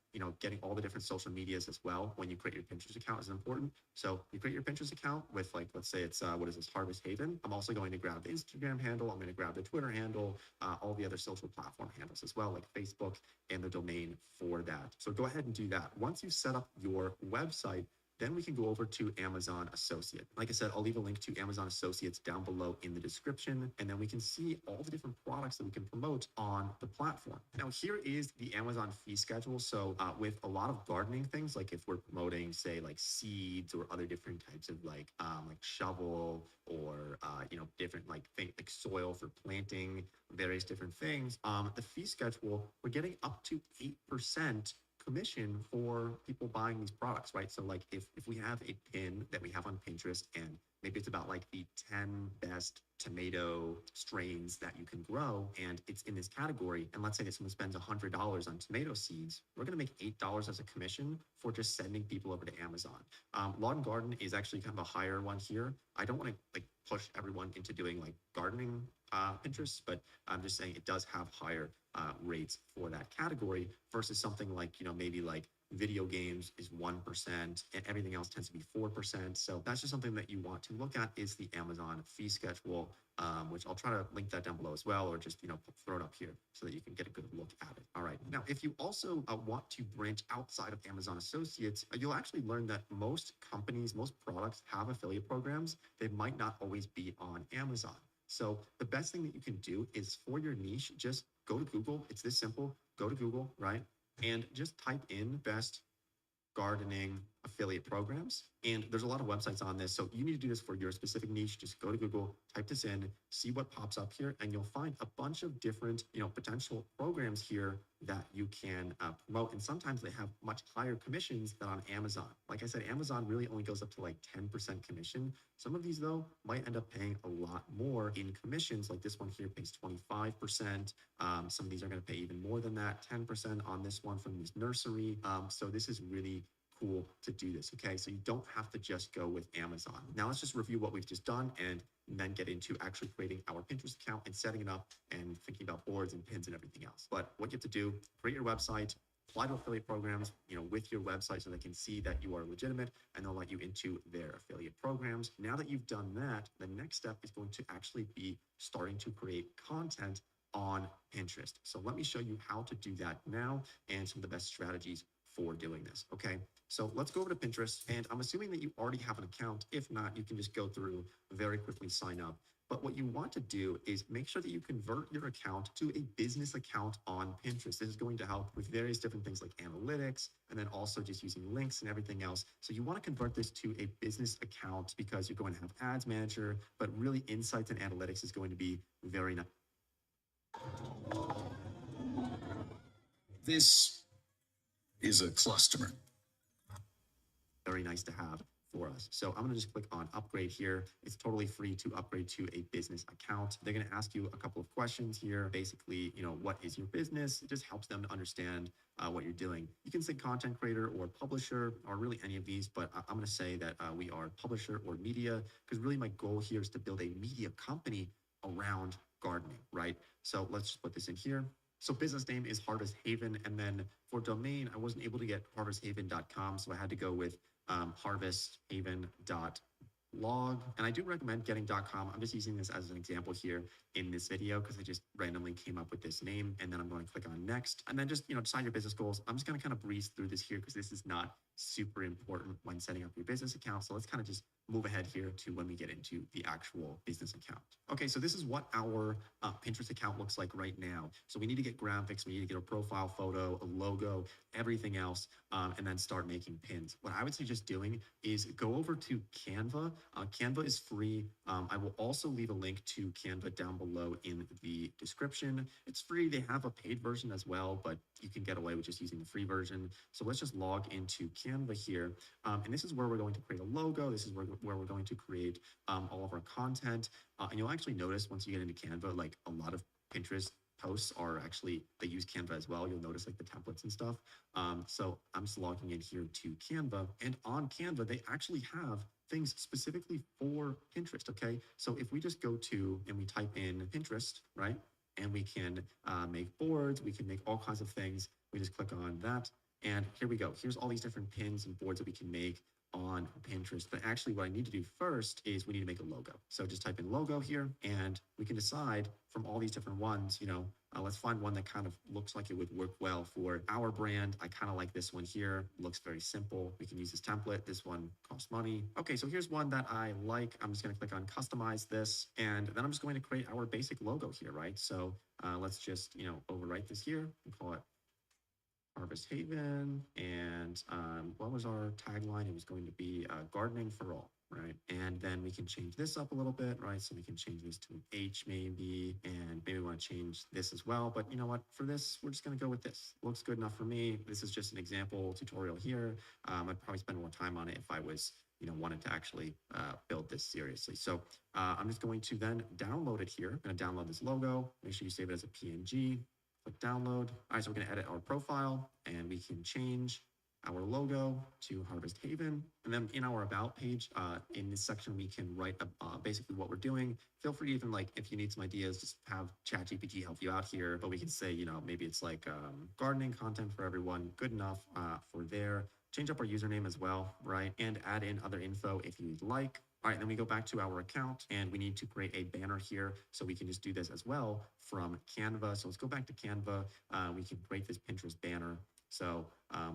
getting all the different social medias as well when you create your Pinterest account is important. So you create your Pinterest account with, like, let's say it's, what is this, Harvest Haven. I'm also going to grab the Instagram handle. I'm going to grab the Twitter handle, all the other social platform handles as well, like Facebook and the domain for that. So go ahead and do that. Once you set up your website, then we can go over to Amazon Associate. Like I said, I'll leave a link to Amazon Associates down below in the description, and then we can see all the different products that we can promote on the platform. Now, here is the Amazon fee schedule. So with a lot of gardening things, like if we're promoting, say, like seeds or other different types of like shovel or, different like soil for planting various different things, the fee schedule, we're getting up to 8% commission for people buying these products, right? So like if we have a pin that we have on Pinterest and maybe it's about like the 10 best tomato strains that you can grow and it's in this category, and let's say that someone spends $100 on tomato seeds, we're going to make $8 as a commission for just sending people over to Amazon. Lawn and garden is actually kind of a higher one here. I don't want to like push everyone into doing like gardening Pinterest, but I'm just saying it does have higher rates for that category versus something like, maybe like video games is 1% and everything else tends to be 4%. So that's just something that you want to look at is the Amazon fee schedule, which I'll try to link that down below as well, or just, throw it up here so that you can get a good look at it. All right. Now, if you also want to branch outside of Amazon Associates, you'll actually learn that most companies, most products have affiliate programs. They might not always be on Amazon. So the best thing that you can do is for your niche, just go to Google. It's this simple. Go to Google, right? And just type in best gardening affiliate programs. And there's a lot of websites on this. So you need to do this for your specific niche. Just go to Google, type this in, see what pops up here, and you'll find a bunch of different, potential programs here that you can promote. And sometimes they have much higher commissions than on Amazon. Like I said, Amazon really only goes up to like 10% commission. Some of these though might end up paying a lot more in commissions. Like this one here pays 25%. Some of these are going to pay even more than that, 10% on this one from this nursery. So this is really cool to do this. Okay, so you don't have to just go with Amazon. Now let's just review what we've just done and then get into actually creating our Pinterest account and setting it up and thinking about boards and pins and everything else. But what you have to do, create your website, apply to affiliate programs, with your website so they can see that you are legitimate and they'll let you into their affiliate programs. Now that you've done that, the next step is going to actually be starting to create content on Pinterest. So let me show you how to do that now and some of the best strategies for doing this. Okay, so let's go over to Pinterest, and I'm assuming that you already have an account. If not, you can just go through, very quickly sign up. But what you want to do is make sure that you convert your account to a business account on Pinterest. This is going to help with various different things like analytics, and then also just using links and everything else. So you want to convert this to a business account because you're going to have ads manager, but really insights and analytics is going to be very nice. This is a cluster. Very nice to have for us. So I'm going to just click on upgrade here. It's totally free to upgrade to a business account. They're going to ask you a couple of questions here. Basically, what is your business? It just helps them to understand what you're doing. You can say content creator or publisher or really any of these, but I'm going to say that we are publisher or media, because really my goal here is to build a media company around gardening, right? So let's just put this in here. So business name is Harvest Haven. And then for domain, I wasn't able to get harvesthaven.com. So I had to go with harvesthaven.blog. And I do recommend getting .com. I'm just using this as an example here in this video because I just randomly came up with this name. And then I'm going to click on next. And then just, decide your business goals. I'm just going to kind of breeze through this here because this is not super important when setting up your business account. So let's kind of just move ahead here to when we get into the actual business account. Okay, so this is what our Pinterest account looks like right now. So we need to get graphics, we need to get a profile photo, a logo, everything else, and then start making pins. What I would suggest doing is go over to Canva. Canva is free. I will also leave a link to Canva down below in the description. It's free. They have a paid version as well, but you can get away with just using the free version. So let's just log into Canva here. And this is where we're going to create a logo. This is where we're going to create all of our content. And you'll actually notice once you get into Canva, like a lot of Pinterest posts are actually, they use Canva as well. You'll notice like the templates and stuff. So I'm just logging in here to Canva, and on Canva, they actually have things specifically for Pinterest. Okay. So if we just go to and we type in Pinterest, right? And we can make boards, we can make all kinds of things. We just click on that. And here we go. Here's all these different pins and boards that we can make on Pinterest. But actually what I need to do first is we need to make a logo. So just type in logo here, and we can decide from all these different ones, let's find one that kind of looks like it would work well for our brand. I kind of like this one here. It looks very simple. We can use this template. This one costs money. Okay, so here's one that I like. I'm just going to click on customize this, and then I'm just going to create our basic logo here, right? So let's just, overwrite this here and call it Harvest Haven. And what was our tagline? It was going to be gardening for all, right? And then we can change this up a little bit, right? So we can change this to an H maybe, and maybe we want to change this as well. But you know what? For this, we're just going to go with this. Looks good enough for me. This is just an example tutorial here. I'd probably spend more time on it if I was, wanted to actually build this seriously. So I'm just going to then download it here. I'm going to download this logo. Make sure you save it as a PNG. Click download. All right, so we're going to edit our profile, and we can change our logo to Harvest Haven. And then in our about page, in this section, we can write basically what we're doing. Feel free to even, like, if you need some ideas, just have ChatGPT help you out here. But we can say, maybe it's like gardening content for everyone. Good enough for there. Change up our username as well, right? And add in other info if you'd like. All right, then we go back to our account, and we need to create a banner here. So we can just do this as well from Canva. So let's go back to Canva. We can create this Pinterest banner. So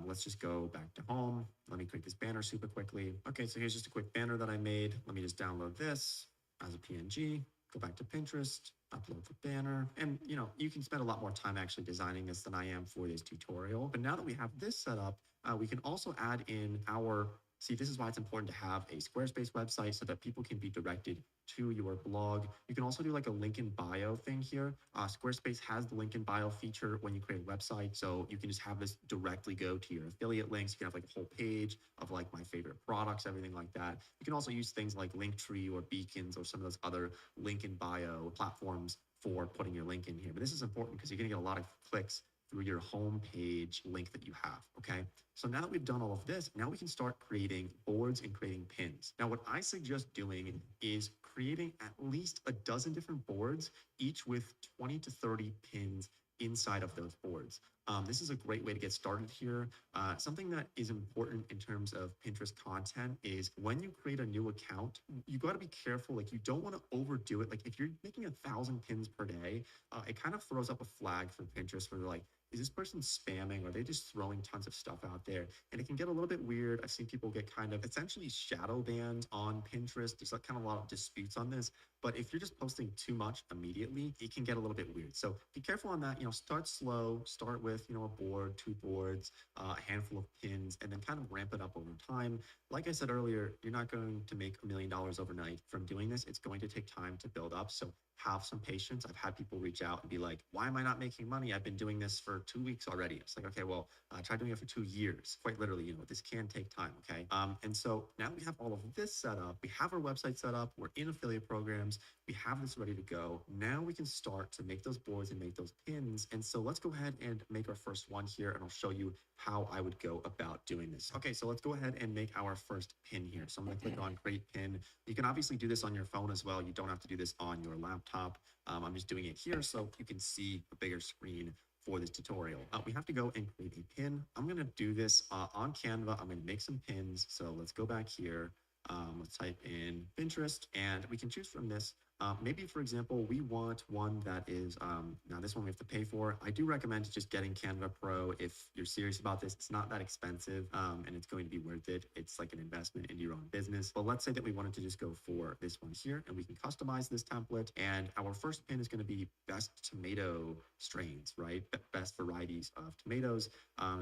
let's just go back to home. Let me create this banner super quickly. Okay, so here's just a quick banner that I made. Let me just download this as a PNG, go back to Pinterest, upload the banner. And you can spend a lot more time actually designing this than I am for this tutorial. But now that we have this set up, We can also add in our, see, this is why it's important to have a Squarespace website so that people can be directed to your blog. You can also do like a link in bio thing here. Squarespace has the link in bio feature when you create a website. So you can just have this directly go to your affiliate links. You can have like a whole page of like my favorite products, everything like that. You can also use things like Linktree or Beacons or some of those other link in bio platforms for putting your link in here. But this is important because you're going to get a lot of clicks through your home page link that you have. Okay. So now that we've done all of this, now we can start creating boards and creating pins. Now, what I suggest doing is creating at least a dozen different boards, each with 20 to 30 pins inside of those boards. This is a great way to get started here. Something that is important in terms of Pinterest content is when you create a new account, you got to be careful. Like, you don't want to overdo it. Like, if you're making 1,000 pins per day, it kind of throws up a flag for Pinterest where they're like, is this person spamming? Are they just throwing tons of stuff out there? And it can get a little bit weird. I've seen people get kind of essentially shadow banned on Pinterest. There's like kind of a lot of disputes on this. But if you're just posting too much immediately, it can get a little bit weird. So be careful on that. Start slow, start with, a board, 2 boards, a handful of pins, and then kind of ramp it up over time. Like I said earlier, you're not going to make $1 million overnight from doing this. It's going to take time to build up. So have some patience. I've had people reach out and be like, why am I not making money? I've been doing this for 2 weeks already. It's like, okay, well, try doing it for 2 years. Quite literally, this can take time. Okay. And so now we have all of this set up. We have our website set up. We're in affiliate programs. We have this ready to go. Now we can start to make those boards and make those pins. And so let's go ahead and make our first one here, and I'll show you how I would go about doing this. Okay, so let's go ahead and make our first pin here. So I'm going to click on create pin. You can obviously do this on your phone as well. You don't have to do this on your laptop. I'm just doing it here so you can see a bigger screen for this tutorial. We have to go and create a pin. I'm going to do this on Canva. I'm going to make some pins. So let's go back here. Let's type in Pinterest, and we can choose from this. Maybe, for example, we want one that is, now this one we have to pay for. I do recommend just getting Canva Pro if you're serious about this. It's not that expensive, and it's going to be worth it. It's like an investment into your own business. But let's say that we wanted to just go for this one here, and we can customize this template. And our first pin is going to be best tomato strains, right? Best varieties of tomatoes.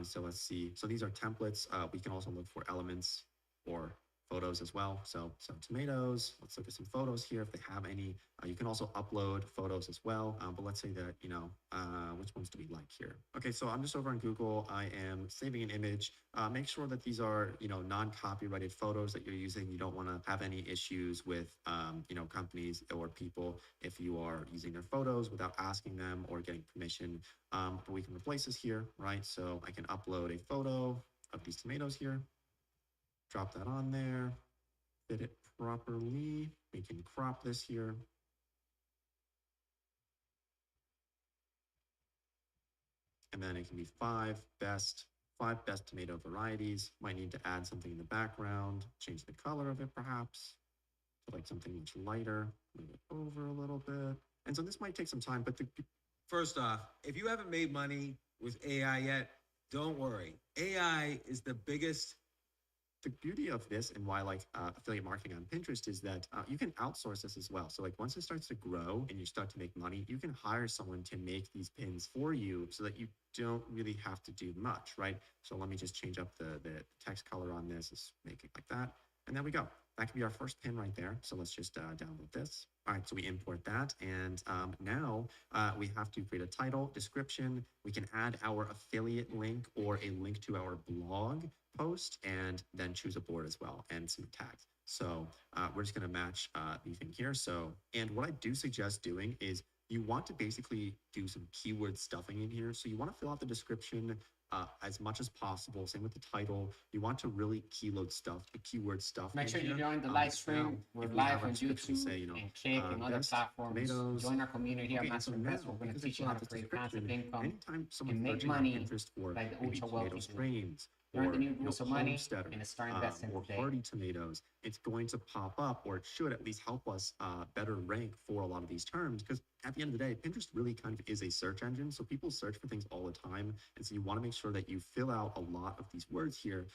So let's see. So these are templates. We can also look for elements or photos as well. So some tomatoes, let's look at some photos here if they have any. You can also upload photos as well. But let's say that, which ones do we like here? Okay, so I'm just over on Google. I am saving an image. Make sure that these are, non-copyrighted photos that you're using. You don't want to have any issues with, companies or people if you are using their photos without asking them or getting permission. But we can replace this here, right? So I can upload a photo of these tomatoes here. Drop that on there, fit it properly. We can crop this here. And then it can be five best tomato varieties. Might need to add something in the background, change the color of it perhaps, to like something much lighter, move it over a little bit. And so this might take some time, but First off, if you haven't made money with AI yet, don't worry. AI is the biggest. The beauty of this and why I like affiliate marketing on Pinterest is that you can outsource this as well. So like once it starts to grow and you start to make money, you can hire someone to make these pins for you so that you don't really have to do much, right? So let me just change up the text color on this. Let's make it like that. And there we go. That could be our first pin right there. So let's just download this. All right, so we import that. And now we have to create a title, description. We can add our affiliate link or a link to our blog post, and then choose a board as well and some tags. So we're just going to match the thing here. So, and what I do suggest doing is you want to basically do some keyword stuffing in here. So you want to fill out the description as much as possible. Same with the title. You want to really keyword stuff. Make sure you join the live stream. We're live on YouTube and Kick and other platforms. Join our community here at Master Invest. We're going to teach you how to create passive income and make money like the ultra wealthy do. Learn the new rules of money and start investing today. Hardy tomatoes, it's going to pop up, or it should at least help us better rank for a lot of these terms, because at the end of the day, Pinterest really kind of is a search engine. So people search for things all the time. And so you want to make sure that you fill out a lot of these words here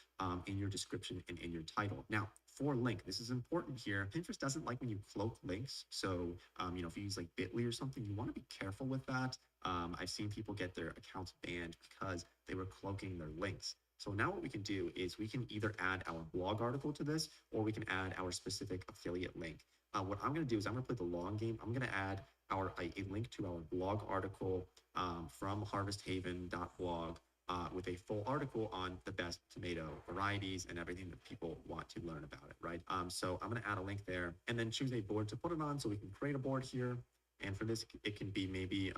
in your description and in your title. Now, for link, this is important here. Pinterest doesn't like when you cloak links. So, if you use like Bitly or something, you want to be careful with that. I've seen people get their accounts banned because they were cloaking their links. So now what we can do is we can either add our blog article to this, or we can add our specific affiliate link. What I'm going to do is I'm going to play the long game. I'm going to add a link to our blog article from harvesthaven.blog with a full article on the best tomato varieties and everything that people want to learn about it, right? So I'm going to add a link there and then choose a board to put it on. So we can create a board here. And for this, it can be maybe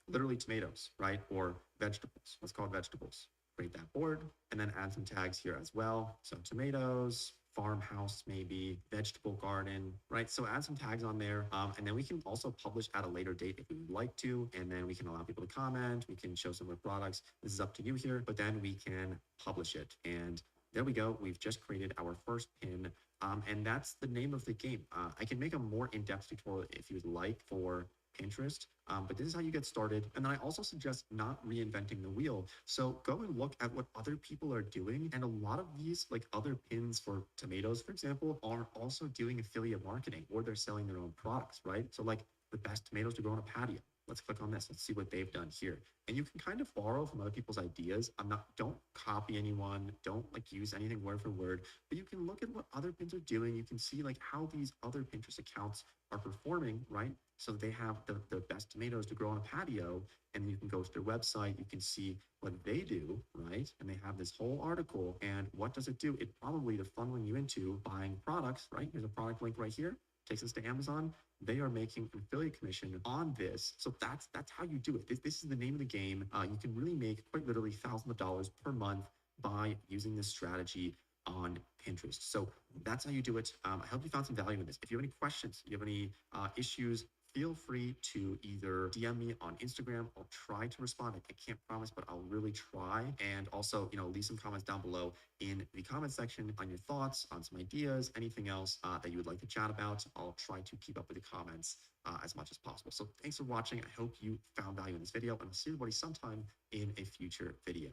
literally tomatoes, right? Or vegetables. Let's call it vegetables. Create that board and then add some tags here as well. So tomatoes, farmhouse, maybe vegetable garden, right? So add some tags on there. And then we can also publish at a later date if we would like to. And then we can allow people to comment. We can show some of our products. This is up to you here, but then we can publish it. And there we go. We've just created our first pin. And that's the name of the game. I can make a more in-depth tutorial if you'd like for Pinterest, but this is how you get started. And then I also suggest not reinventing the wheel. So go and look at what other people are doing. And a lot of these, like other pins for tomatoes, for example, are also doing affiliate marketing, or they're selling their own products, right? So like the best tomatoes to grow on a patio. Let's click on this. Let's see what they've done here. And you can kind of borrow from other people's ideas. Don't copy anyone. Don't like use anything word for word, but you can look at what other pins are doing. You can see like how these other Pinterest accounts are performing, right? So they have the best tomatoes to grow on a patio, and you can go to their website. You can see what they do, right? And they have this whole article. And what does it do? It probably is funneling you into buying products, right? Here's a product link right here. Takes us to Amazon. They are making an affiliate commission on this. So that's how you do it. This is the name of the game. You can really make quite literally thousands of dollars per month by using this strategy on Pinterest. So that's how you do it. I hope you found some value in this. If you have any questions, you have any issues, feel free to either DM me on Instagram. I'll try to respond. I can't promise, but I'll really try. And also, leave some comments down below in the comment section on your thoughts, on some ideas, anything else that you would like to chat about. I'll try to keep up with the comments as much as possible. So thanks for watching. I hope you found value in this video, and I'll see everybody sometime in a future video.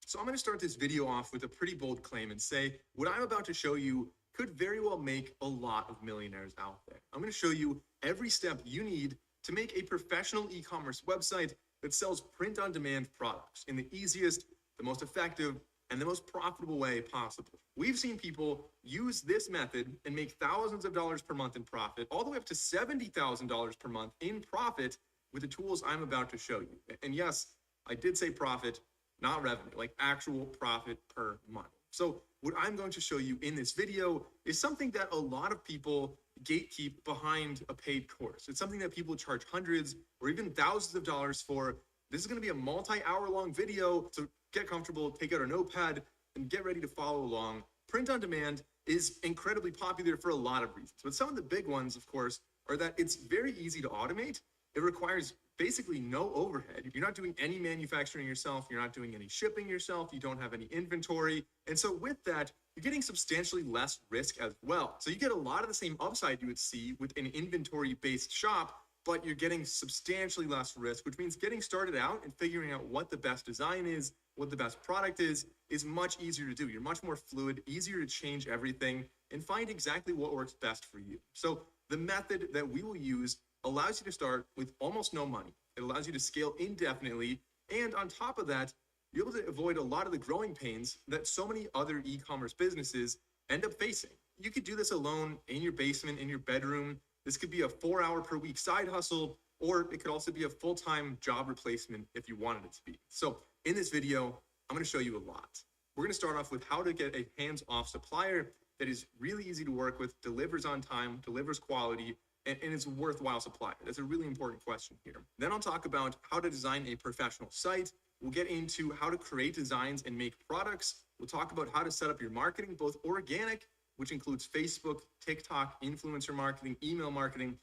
So I'm going to start this video off with a pretty bold claim and say what I'm about to show you could very well make a lot of millionaires out there. I'm going to show you every step you need to make a professional e-commerce website that sells print-on-demand products in the easiest, the most effective, and the most profitable way possible. We've seen people use this method and make thousands of dollars per month in profit, all the way up to $70,000 per month in profit with the tools I'm about to show you. And yes, I did say profit, not revenue, like actual profit per month. So what I'm going to show you in this video is something that a lot of people gatekeep behind a paid course. It's something that people charge hundreds or even thousands of dollars for. This is going to be a multi-hour long video, so get comfortable, take out a notepad, and get ready to follow along. Print on demand is incredibly popular for a lot of reasons, but some of the big ones, of course, are that it's very easy to automate. It requires basically no overhead. You're not doing any manufacturing yourself. You're not doing any shipping yourself. You don't have any inventory. And so with that, you're getting substantially less risk as well. So you get a lot of the same upside you would see with an inventory-based shop, but you're getting substantially less risk, which means getting started out and figuring out what the best design is, what the best product is much easier to do. You're much more fluid, easier to change everything, and find exactly what works best for you. So the method that we will use allows you to start with almost no money. It allows you to scale indefinitely. And on top of that, you're able to avoid a lot of the growing pains that so many other e-commerce businesses end up facing. You could do this alone in your basement, in your bedroom. This could be a 4-hour per week side hustle, or it could also be a full-time job replacement if you wanted it to be. So in this video, I'm going to show you a lot. We're going to start off with how to get a hands-off supplier that is really easy to work with, delivers on time, delivers quality, and it's a worthwhile supplier. That's a really important question here. Then I'll talk about how to design a professional site. We'll get into how to create designs and make products. We'll talk about how to set up your marketing, both organic, which includes Facebook, TikTok, influencer marketing, email marketing,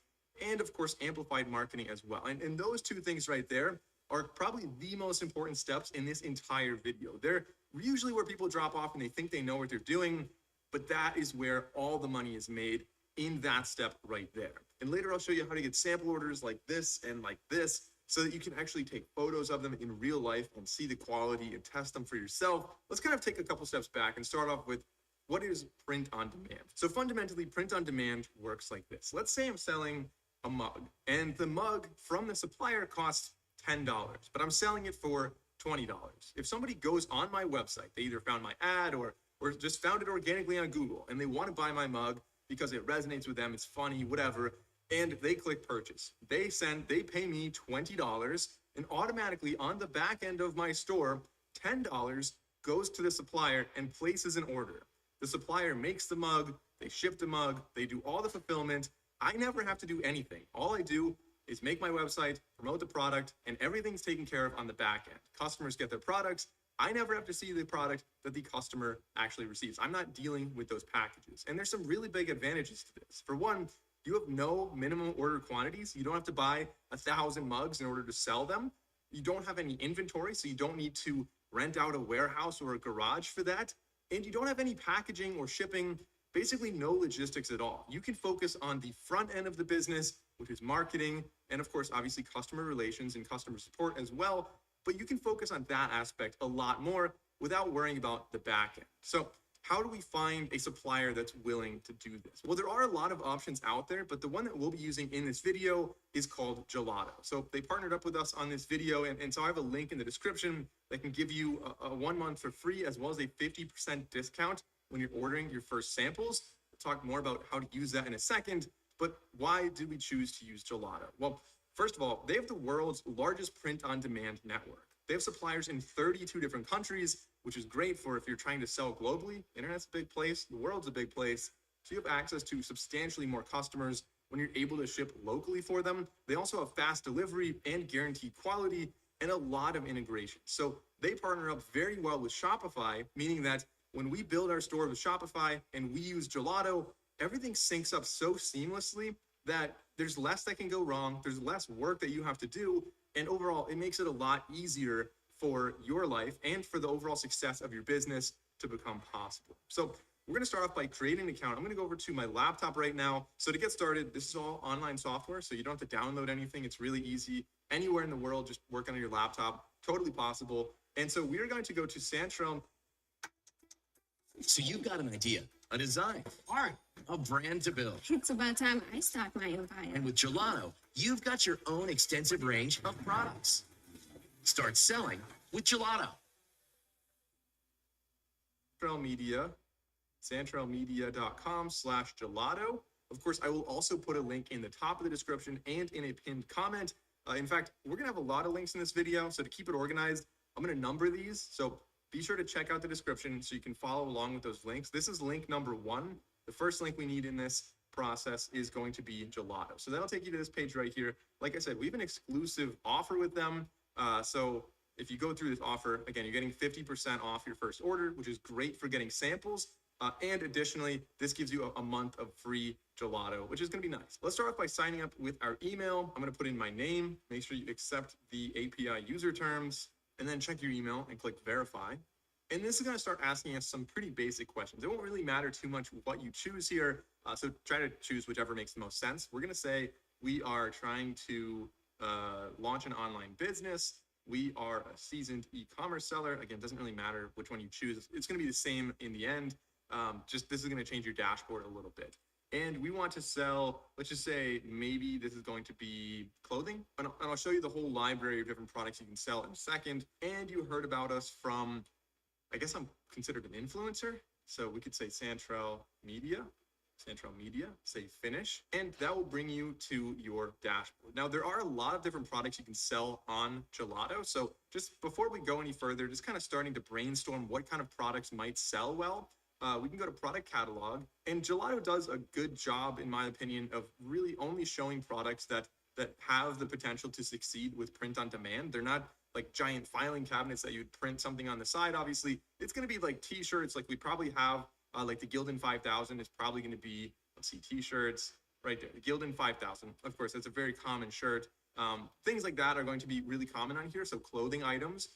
and of course, amplified marketing as well. And those two things right there are probably the most important steps in this entire video. They're usually where people drop off and they think they know what they're doing, but that is where all the money is made, in that step right there. And later I'll show you how to get sample orders like this and like this. so that you can actually take photos of them in real life and see the quality and test them for yourself. Let's kind of take a couple steps back and start off with what is print on demand. So fundamentally, print on demand works like this. Let's say I'm selling a mug, and the mug from the supplier costs $10, but I'm selling it for $20. If somebody goes on my website, they either found my ad or just found it organically on Google, and they want to buy my mug because it resonates with them, it's funny, whatever, and they click purchase. They pay me $20, and automatically on the back end of my store, $10 goes to the supplier and places an order. The supplier makes the mug, they ship the mug, they do all the fulfillment. I never have to do anything. All I do is make my website, promote the product, and everything's taken care of on the back end. Customers get their products. I never have to see the product that the customer actually receives. I'm not dealing with those packages. And there's some really big advantages to this. For one, you have no minimum order quantities. You don't have to buy 1,000 mugs in order to sell them. You don't have any inventory, so you don't need to rent out a warehouse or a garage for that. And you don't have any packaging or shipping, basically no logistics at all. You can focus on the front end of the business, which is marketing, and of course, obviously customer relations and customer support as well. But you can focus on that aspect a lot more without worrying about the back end. So how do we find a supplier that's willing to do this? Well, there are a lot of options out there, but the one that we'll be using in this video is called Gelato. So they partnered up with us on this video, and so I have a link in the description that can give you a 1 month for free, as well as a 50% discount when you're ordering your first samples. We'll talk more about how to use that in a second, but why did we choose to use Gelato? Well, first of all, they have the world's largest print-on-demand network. They have suppliers in 32 different countries, which is great for if you're trying to sell globally. Internet's a big place, the world's a big place. So you have access to substantially more customers when you're able to ship locally for them. They also have fast delivery and guaranteed quality and a lot of integration. So they partner up very well with Shopify, meaning that when we build our store with Shopify and we use Gelato, everything syncs up so seamlessly that there's less that can go wrong. There's less work that you have to do. And overall, it makes it a lot easier for your life and for the overall success of your business to become possible. So we're going to start off by creating an account. I'm going to go over to my laptop right now. So to get started, this is all online software, so you don't have to download anything. It's really easy. Anywhere in the world, just work on your laptop. Totally possible. And so we're going to go to Santrel. So you've got an idea, a design, art, a brand to build. It's about time I start my empire. And with Gelato, you've got your own extensive range of products. Start selling with Gelato. Santrelmedia.com/gelato. Of course, I will also put a link in the top of the description and in a pinned comment. In fact, we're going to have a lot of links in this video. So to keep it organized, I'm going to number these. So be sure to check out the description so you can follow along with those links. This is link number 1. The first link we need in this process is going to be Gelato. So that'll take you to this page right here. Like I said, we have an exclusive offer with them. So if you go through this offer, again, you're getting 50% off your first order, which is great for getting samples. And additionally, this gives you a month of free Gelato, which is going to be nice. Let's start off by signing up with our email. I'm going to put in my name. Make sure you accept the API user terms, and then check your email and click verify. And this is going to start asking us some pretty basic questions. It won't really matter too much what you choose here. So try to choose whichever makes the most sense. We're going to say we are trying to launch an online business. We are a seasoned e-commerce seller. Again, it doesn't really matter which one you choose. It's going to be the same in the end. Just this is going to change your dashboard a little bit. And we want to sell, let's just say maybe this is going to be clothing. And I'll show you the whole library of different products you can sell in a second. And you heard about us from, I guess I'm considered an influencer. So we could say Santrel Media, say finish, and that will bring you to your dashboard. Now, there are a lot of different products you can sell on Gelato. So just before we go any further, just kind of starting to brainstorm what kind of products might sell well. We can go to product catalog, and Gelato does a good job, in my opinion, of really only showing products that have the potential to succeed with print on demand. They're not like giant filing cabinets that you'd print something on the side. Obviously, it's going to be like t-shirts. Like we probably have like the Gildan 5000 is probably going to be, let's see, t-shirts right there. The Gildan 5000, of course, that's a very common shirt. Things like that are going to be really common on here. So clothing items,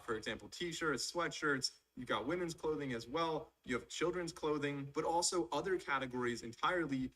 for example, t-shirts, sweatshirts, You've got women's clothing as well. You have children's clothing, but also other categories entirely.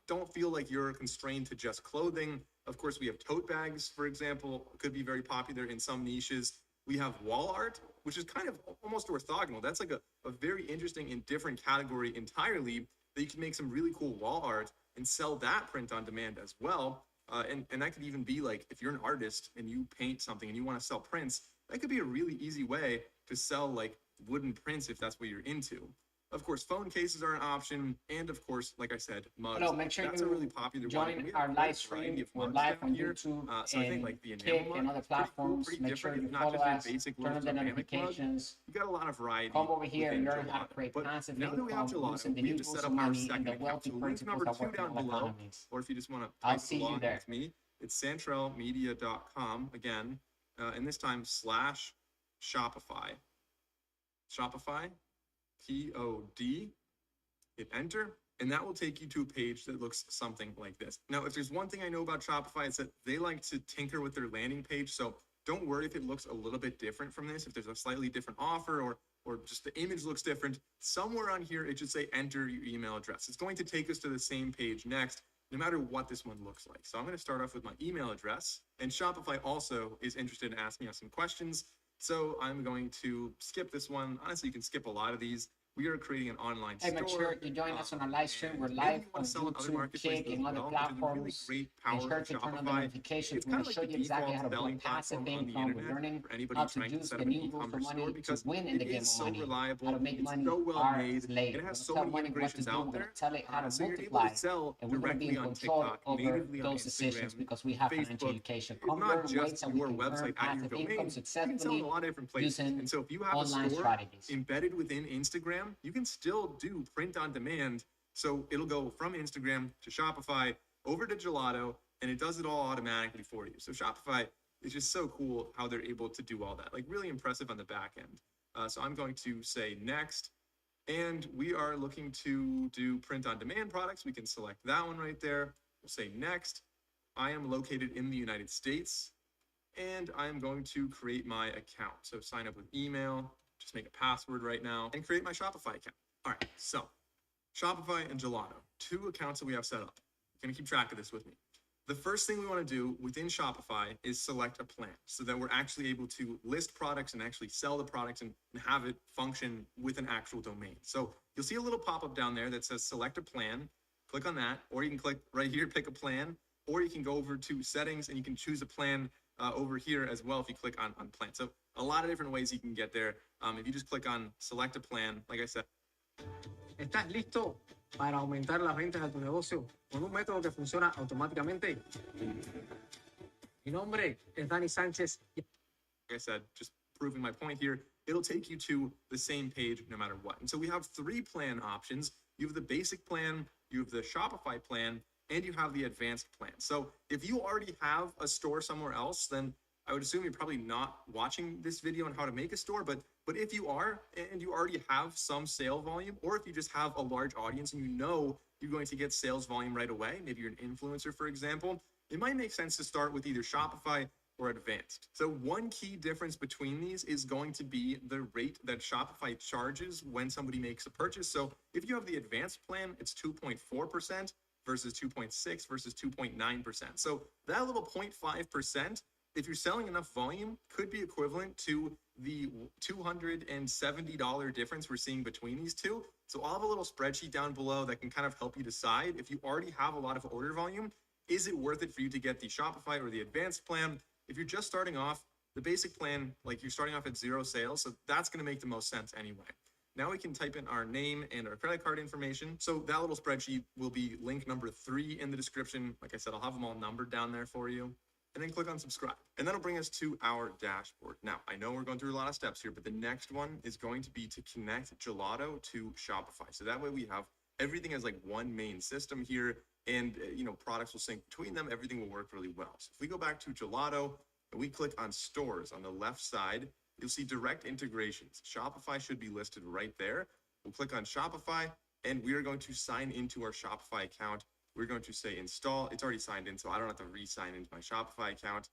Don't feel like you're constrained to just clothing. Of course, we have tote bags, for example, could be very popular in some niches. We have wall art, which is kind of almost orthogonal. That's like a very interesting and different category entirely that you can make some really cool wall art and sell that print on demand as well. And that could even be like, if you're an artist and you paint something and you want to sell prints, that could be a really easy way to sell like wooden prints if that's what you're into. Of course, phone cases are an option, and of course, like I said, mugs. Hello, make sure That's you a really popular join one. our live stream. We're live on YouTube So I think like the and enamel Kick mug, and other pretty cool, platforms. pretty Make sure different. you It's not follow just us, a basic turn on little the ceramic mug. notifications. You got a lot of variety. Come over here and within learn how to Gelato. create But passive now that we have income using Gelato, the we new have to tools set of up our money and second the account. wealthy So link principles number that 2 work in down all below, economies. or if you just want to I'll type see you along there. with me, it's santralmedia.com again, and this time / Shopify. Shopify, POD, hit enter, and that will take you to a page that looks something like this. Now, if there's one thing I know about Shopify, it's that they like to tinker with their landing page. So don't worry if it looks a little bit different from this, if there's a slightly different offer or just the image looks different. Somewhere on here, it should say enter your email address. It's going to take us to the same page next, no matter what this one looks like. So I'm going to start off with my email address, and Shopify also is interested in asking us some questions. So I'm going to skip this one. Honestly, you can skip a lot of these. We are creating an online Hey, store. make sure you join us on our live stream. We're Maybe live you on want to sell on other YouTube, marketplaces Kick, as and other well, which is a really platforms. great Make power sure of to turn on the Shopify. notifications. It's We're kind going of to show like you the exactly how default to selling build passive platform on the income. We're internet learning for anybody how to trying to use set the up an new rules for e-commerce store money to because win in the it game is of so money. reliable. How to make It's money so well our made. slave. It We're has going so to tell many money what to integrations do. We're out going to there. tell it how to So you're able multiply. to sell And we're going to be directly in on control TikTok, over natively on those decisions Instagram, because we have financial Facebook. education. It's Come not learn ways just that we your can earn website at your passive income domain. You can sell in a successfully lot of different places. using And so if you have a online store strategies. embedded within Instagram, you can still do print on demand. So it'll go from Instagram to Shopify over to Gelato, and it does it all automatically for you. So Shopify is just so cool how they're able to do all that. Like really impressive on the back end. So I'm going to say next, and we are looking to do print on demand products. We can select that one right there. We'll say next. I am located in the United States, and I'm going to create my account. So sign up with email, just make a password right now, and create my Shopify account. All right, so Shopify and Gelato, 2 accounts that we have set up. You're gonna keep track of this with me. The first thing we want to do within Shopify is select a plan so that we're actually able to list products and actually sell the products and have it function with an actual domain. So you'll see a little pop-up down there that says select a plan. Click on that, or you can click right here, pick a plan, or you can go over to settings and you can choose a plan over here as well if you click on plan. So a lot of different ways you can get there. If you just click on select a plan, like I said. ¿Estás listo para aumentar las ventas de tu negocio con un método que funciona automáticamente? Mi nombre es Dani Sánchez. Like I said, just proving my point here, it'll take you to the same page no matter what. And so we have 3 plan options. You have the basic plan, you have the Shopify plan, and you have the advanced plan. So if you already have a store somewhere else, then I would assume you're probably not watching this video on how to make a store, but if you are, and you already have some sale volume, or if you just have a large audience and you know you're going to get sales volume right away, maybe you're an influencer, for example, it might make sense to start with either Shopify or advanced. So one key difference between these is going to be the rate that Shopify charges when somebody makes a purchase. So if you have the advanced plan, it's 2.4% versus 2.6 versus 2.9%. So that little 0.5%, if you're selling enough volume, could be equivalent to the $270 difference we're seeing between these two. So I'll have a little spreadsheet down below that can kind of help you decide if you already have a lot of order volume, is it worth it for you to get the Shopify or the advanced plan? If you're just starting off, the basic plan, like you're starting off at 0 sales, so that's going to make the most sense anyway. Now we can type in our name and our credit card information. So that little spreadsheet will be link number 3 in the description. Like I said, I'll have them all numbered down there for you. And then click on subscribe. And that'll bring us to our dashboard. Now, I know we're going through a lot of steps here, but the next one is going to be to connect Gelato to Shopify. So that way we have everything as like one main system here, and products will sync between them. Everything will work really well. So if we go back to Gelato and we click on stores on the left side, you'll see direct integrations. Shopify should be listed right there. We'll click on Shopify and we are going to sign into our Shopify account. We're going to say install. It's already signed in, so I don't have to re-sign into my Shopify account.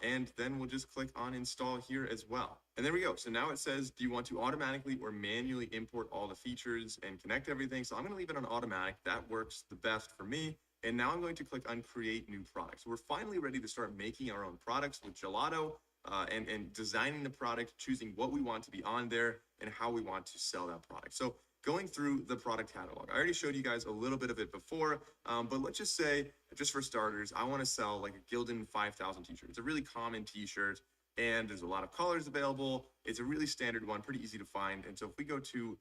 And then we'll just click on install here as well. And there we go. So now it says, do you want to automatically or manually import all the features and connect everything? So I'm going to leave it on automatic. That works the best for me. And now I'm going to click on create new products. So we're finally ready to start making our own products with Gelato and designing the product, choosing what we want to be on there and how we want to sell that product. So going through the product catalog, I already showed you guys a little bit of it before, but let's just say, just for starters, I want to sell like a Gildan 5000 t-shirt. It's a really common t-shirt and there's a lot of colors available. It's a really standard one, pretty easy to find. And so if we go to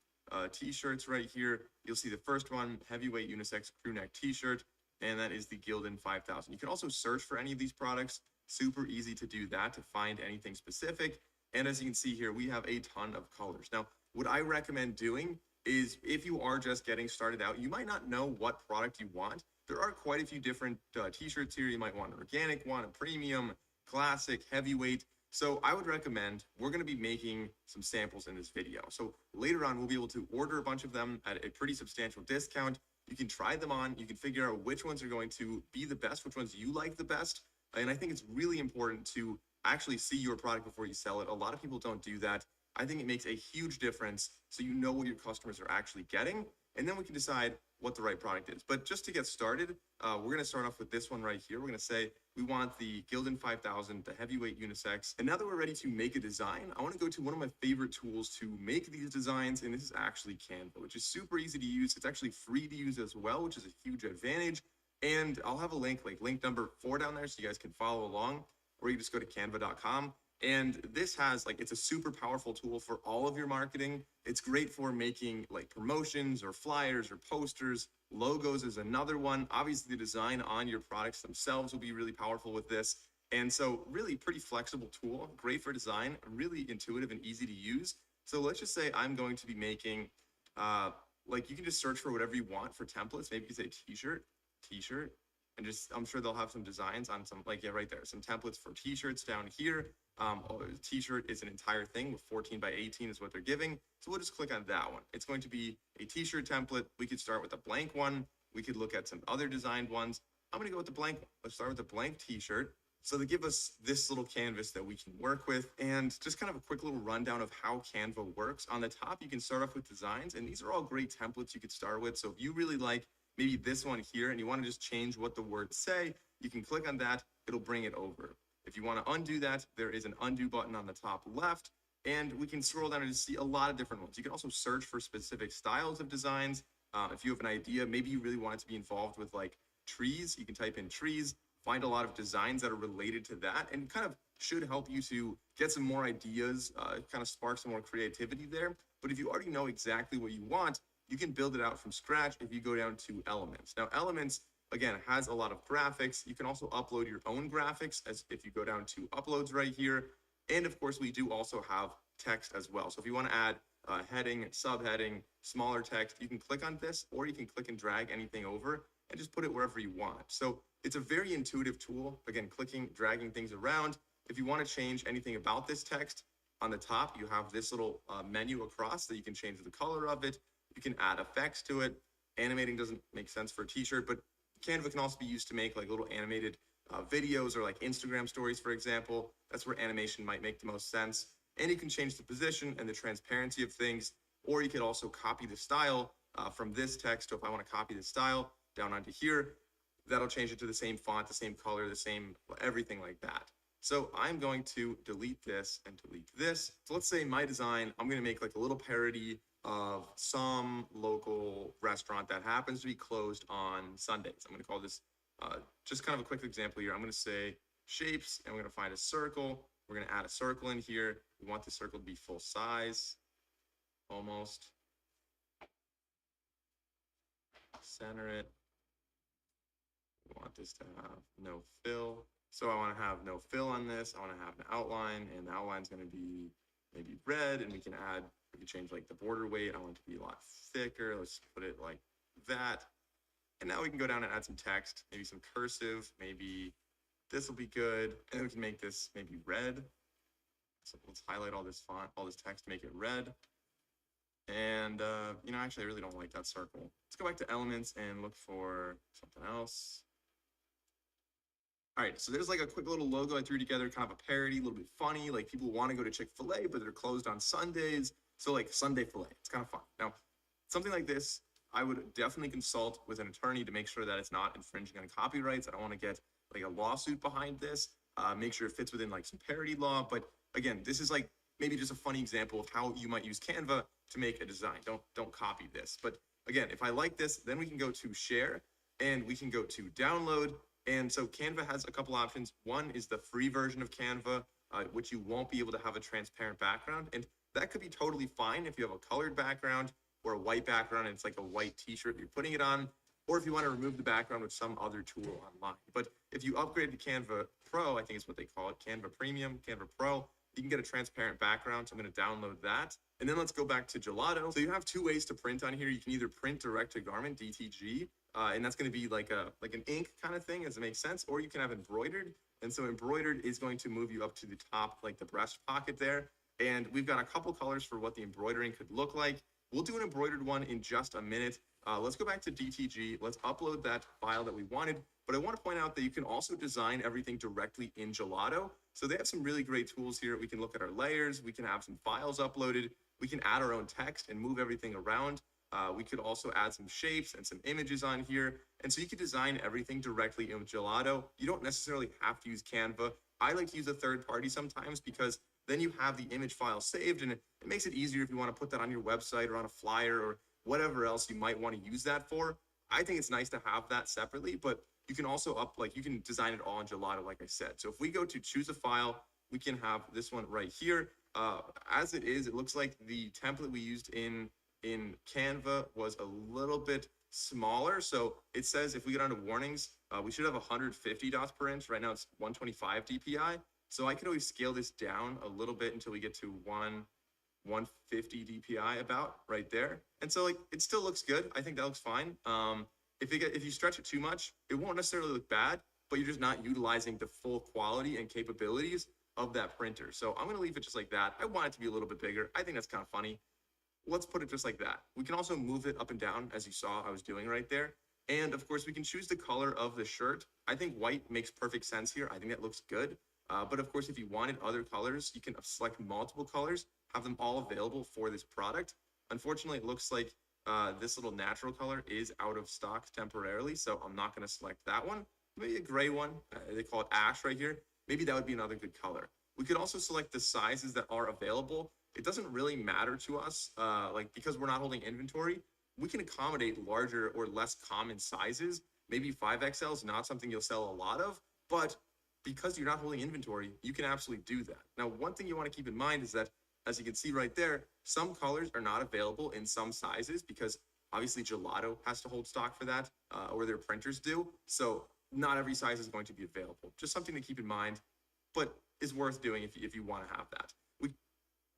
t-shirts right here, you'll see the first one, heavyweight unisex crew neck t-shirt, and that is the Gildan 5000. You can also search for any of these products. Super easy to do that, to find anything specific. And as you can see here, we have a ton of colors. Now, what I recommend doing is if you are just getting started out, you might not know what product you want. There are quite a few different t-shirts here. You might want an organic one, a premium, classic, heavyweight. So I would recommend, we're going to be making some samples in this video. So later on, we'll be able to order a bunch of them at a pretty substantial discount. You can try them on. You can figure out which ones are going to be the best, which ones you like the best. And I think it's really important to actually see your product before you sell it. A lot of people don't do that. I think it makes a huge difference so you know what your customers are actually getting, and then we can decide what the right product is. But just to get started, we're going to start off with this one right here. We're going to say we want the Gildan 5000, the heavyweight unisex. And now that we're ready to make a design, I want to go to one of my favorite tools to make these designs, and this is actually Canva, which is super easy to use. It's actually free to use as well, which is a huge advantage. And I'll have a link, like link number 4 down there, so you guys can follow along, or you can just go to canva.com. And this has it's a super powerful tool for all of your marketing. It's great for making like promotions or flyers or posters. Logos is another one. Obviously, the design on your products themselves will be really powerful with this. And so really pretty flexible tool, great for design, really intuitive and easy to use. So let's just say I'm going to be making, you can just search for whatever you want for templates. Maybe you say t-shirt, and just, I'm sure they'll have some designs on some, right there, some templates for t-shirts down here. T-shirt is an entire thing with 14 by 18 is what they're giving. So we'll just click on that one. It's going to be a t-shirt template. We could start with a blank one. We could look at some other designed ones. I'm going to go with the blank one. Let's start with a blank t-shirt. So they give us this little canvas that we can work with, and just kind of a quick little rundown of how Canva works. On the top, you can start off with designs, and these are all great templates you could start with. So if you really like maybe this one here and you want to just change what the words say, you can click on that. It'll bring it over. If you want to undo that, there is an undo button on the top left, and we can scroll down and just see a lot of different ones. You can also search for specific styles of designs. If you have an idea, maybe you really want it to be involved with like trees, you can type in trees, find a lot of designs that are related to that, and kind of should help you to get some more ideas, kind of spark some more creativity there. But if you already know exactly what you want, you can build it out from scratch if you go down to Elements. Now, Elements, again, has a lot of graphics. You can also upload your own graphics as if you go down to uploads right here. And of course, we do also have text as well. So if you want to add heading, subheading, smaller text, you can click on this, or you can click and drag anything over and just put it wherever you want. So it's a very intuitive tool. Again, clicking, dragging things around. If you want to change anything about this text, on the top, you have this little menu across that you can change the color of it. You can add effects to it. Animating doesn't make sense for a t-shirt, but Canva can also be used to make like little animated videos or like Instagram stories, for example. That's where animation might make the most sense. And you can change the position and the transparency of things, or you could also copy the style from this text. So if I want to copy the style down onto here, that'll change it to the same font, the same color, the same everything like that. So I'm going to delete this and delete this. So let's say my design, I'm going to make like a little parody of some local restaurant that happens to be closed on Sundays. I'm going to call this just kind of a quick example here. I'm going to say shapes, and we're going to find a circle. We're going to add a circle in here. We want the circle to be full size, almost. Center it. We want this to have no fill. So I want to have no fill on this. I want to have an outline, and the outline is going to be maybe red, and we can change like the border weight. I want it to be a lot thicker. Let's put it like that. And now we can go down and add some text, maybe some cursive, maybe this will be good. And then we can make this maybe red. So let's highlight all this font, all this text, make it red. And, actually I really don't like that circle. Let's go back to Elements and look for something else. All right, so there's like a quick little logo I threw together, kind of a parody, a little bit funny. Like people want to go to Chick-fil-A, but they're closed on Sundays. So like Sunday filet, it's kind of fun. Now, something like this, I would definitely consult with an attorney to make sure that it's not infringing on copyrights. I don't want to get like a lawsuit behind this. Make sure it fits within like some parody law. But again, this is like maybe just a funny example of how you might use Canva to make a design. Don't copy this. But again, if I like this, then we can go to share and we can go to download. And so Canva has a couple options. One is the free version of Canva, which you won't be able to have a transparent background. And that could be totally fine if you have a colored background or a white background and it's like a white t-shirt you're putting it on, or if you want to remove the background with some other tool online. But if you upgrade to Canva Pro, I think is what they call it, Canva Premium, Canva Pro, you can get a transparent background. So I'm going to download that. And then let's go back to Gelato. So you have two ways to print on here. You can either print direct to garment, DTG, and that's going to be like an ink kind of thing, as it makes sense, or you can have embroidered. And so embroidered is going to move you up to the top, like the breast pocket there. And we've got a couple colors for what the embroidering could look like. We'll do an embroidered one in just a minute. Let's go back to DTG. Let's upload that file that we wanted. But I want to point out that you can also design everything directly in Gelato. So they have some really great tools here. We can look at our layers. We can have some files uploaded. We can add our own text and move everything around. We could also add some shapes and some images on here. And so you could design everything directly in Gelato. You don't necessarily have to use Canva. I like to use a third party sometimes because then you have the image file saved and it makes it easier if you want to put that on your website or on a flyer or whatever else you might want to use that for. I think it's nice to have that separately, but you can also you can design it all in Gelato, like I said. So if we go to choose a file, we can have this one right here. As it is, it looks like the template we used in Canva was a little bit smaller. So it says if we get onto warnings, we should have 150 dots per inch. Right now it's 125 DPI. So I could always scale this down a little bit until we get to 150 DPI about right there. And so like it still looks good. I think that looks fine. If you stretch it too much, it won't necessarily look bad, but you're just not utilizing the full quality and capabilities of that printer. So I'm going to leave it just like that. I want it to be a little bit bigger. I think that's kind of funny. Let's put it just like that. We can also move it up and down, as you saw I was doing right there. And of course, we can choose the color of the shirt. I think white makes perfect sense here. I think that looks good. But of course, if you wanted other colors, you can select multiple colors, have them all available for this product. Unfortunately, it looks like this little natural color is out of stock temporarily, so I'm not going to select that one. Maybe a gray one. They call it ash right here. Maybe that would be another good color. We could also select the sizes that are available. It doesn't really matter to us, because we're not holding inventory. We can accommodate larger or less common sizes. Maybe 5XL is not something you'll sell a lot of, but because you're not holding inventory, you can absolutely do that. Now, one thing you want to keep in mind is that, as you can see right there, some colors are not available in some sizes because obviously Gelato has to hold stock for that, or their printers do. So not every size is going to be available. Just something to keep in mind, but is worth doing if you want to have that.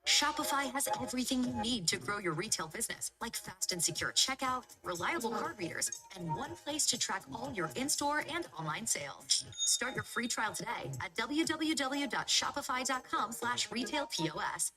Shopify has everything you need to grow your retail business, like fast and secure checkout, reliable card readers, and one place to track all your in-store and online sales. Start your free trial today at www.shopify.com/retailpos.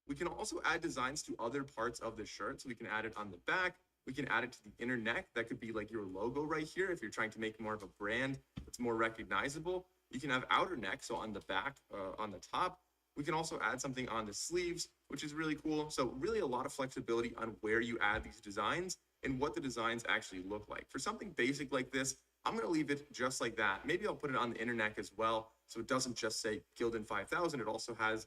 We can also add designs to other parts of the shirt. So we can add it on the back. We can add it to the inner neck. That could be like your logo right here. If you're trying to make more of a brand that's more recognizable, you can have outer neck. So on the back, on the top, we can also add something on the sleeves, which is really cool. So really a lot of flexibility on where you add these designs and what the designs actually look like. For something basic like this, I'm going to leave it just like that. Maybe I'll put it on the inner neck as well. So it doesn't just say Gildan 5000. It also has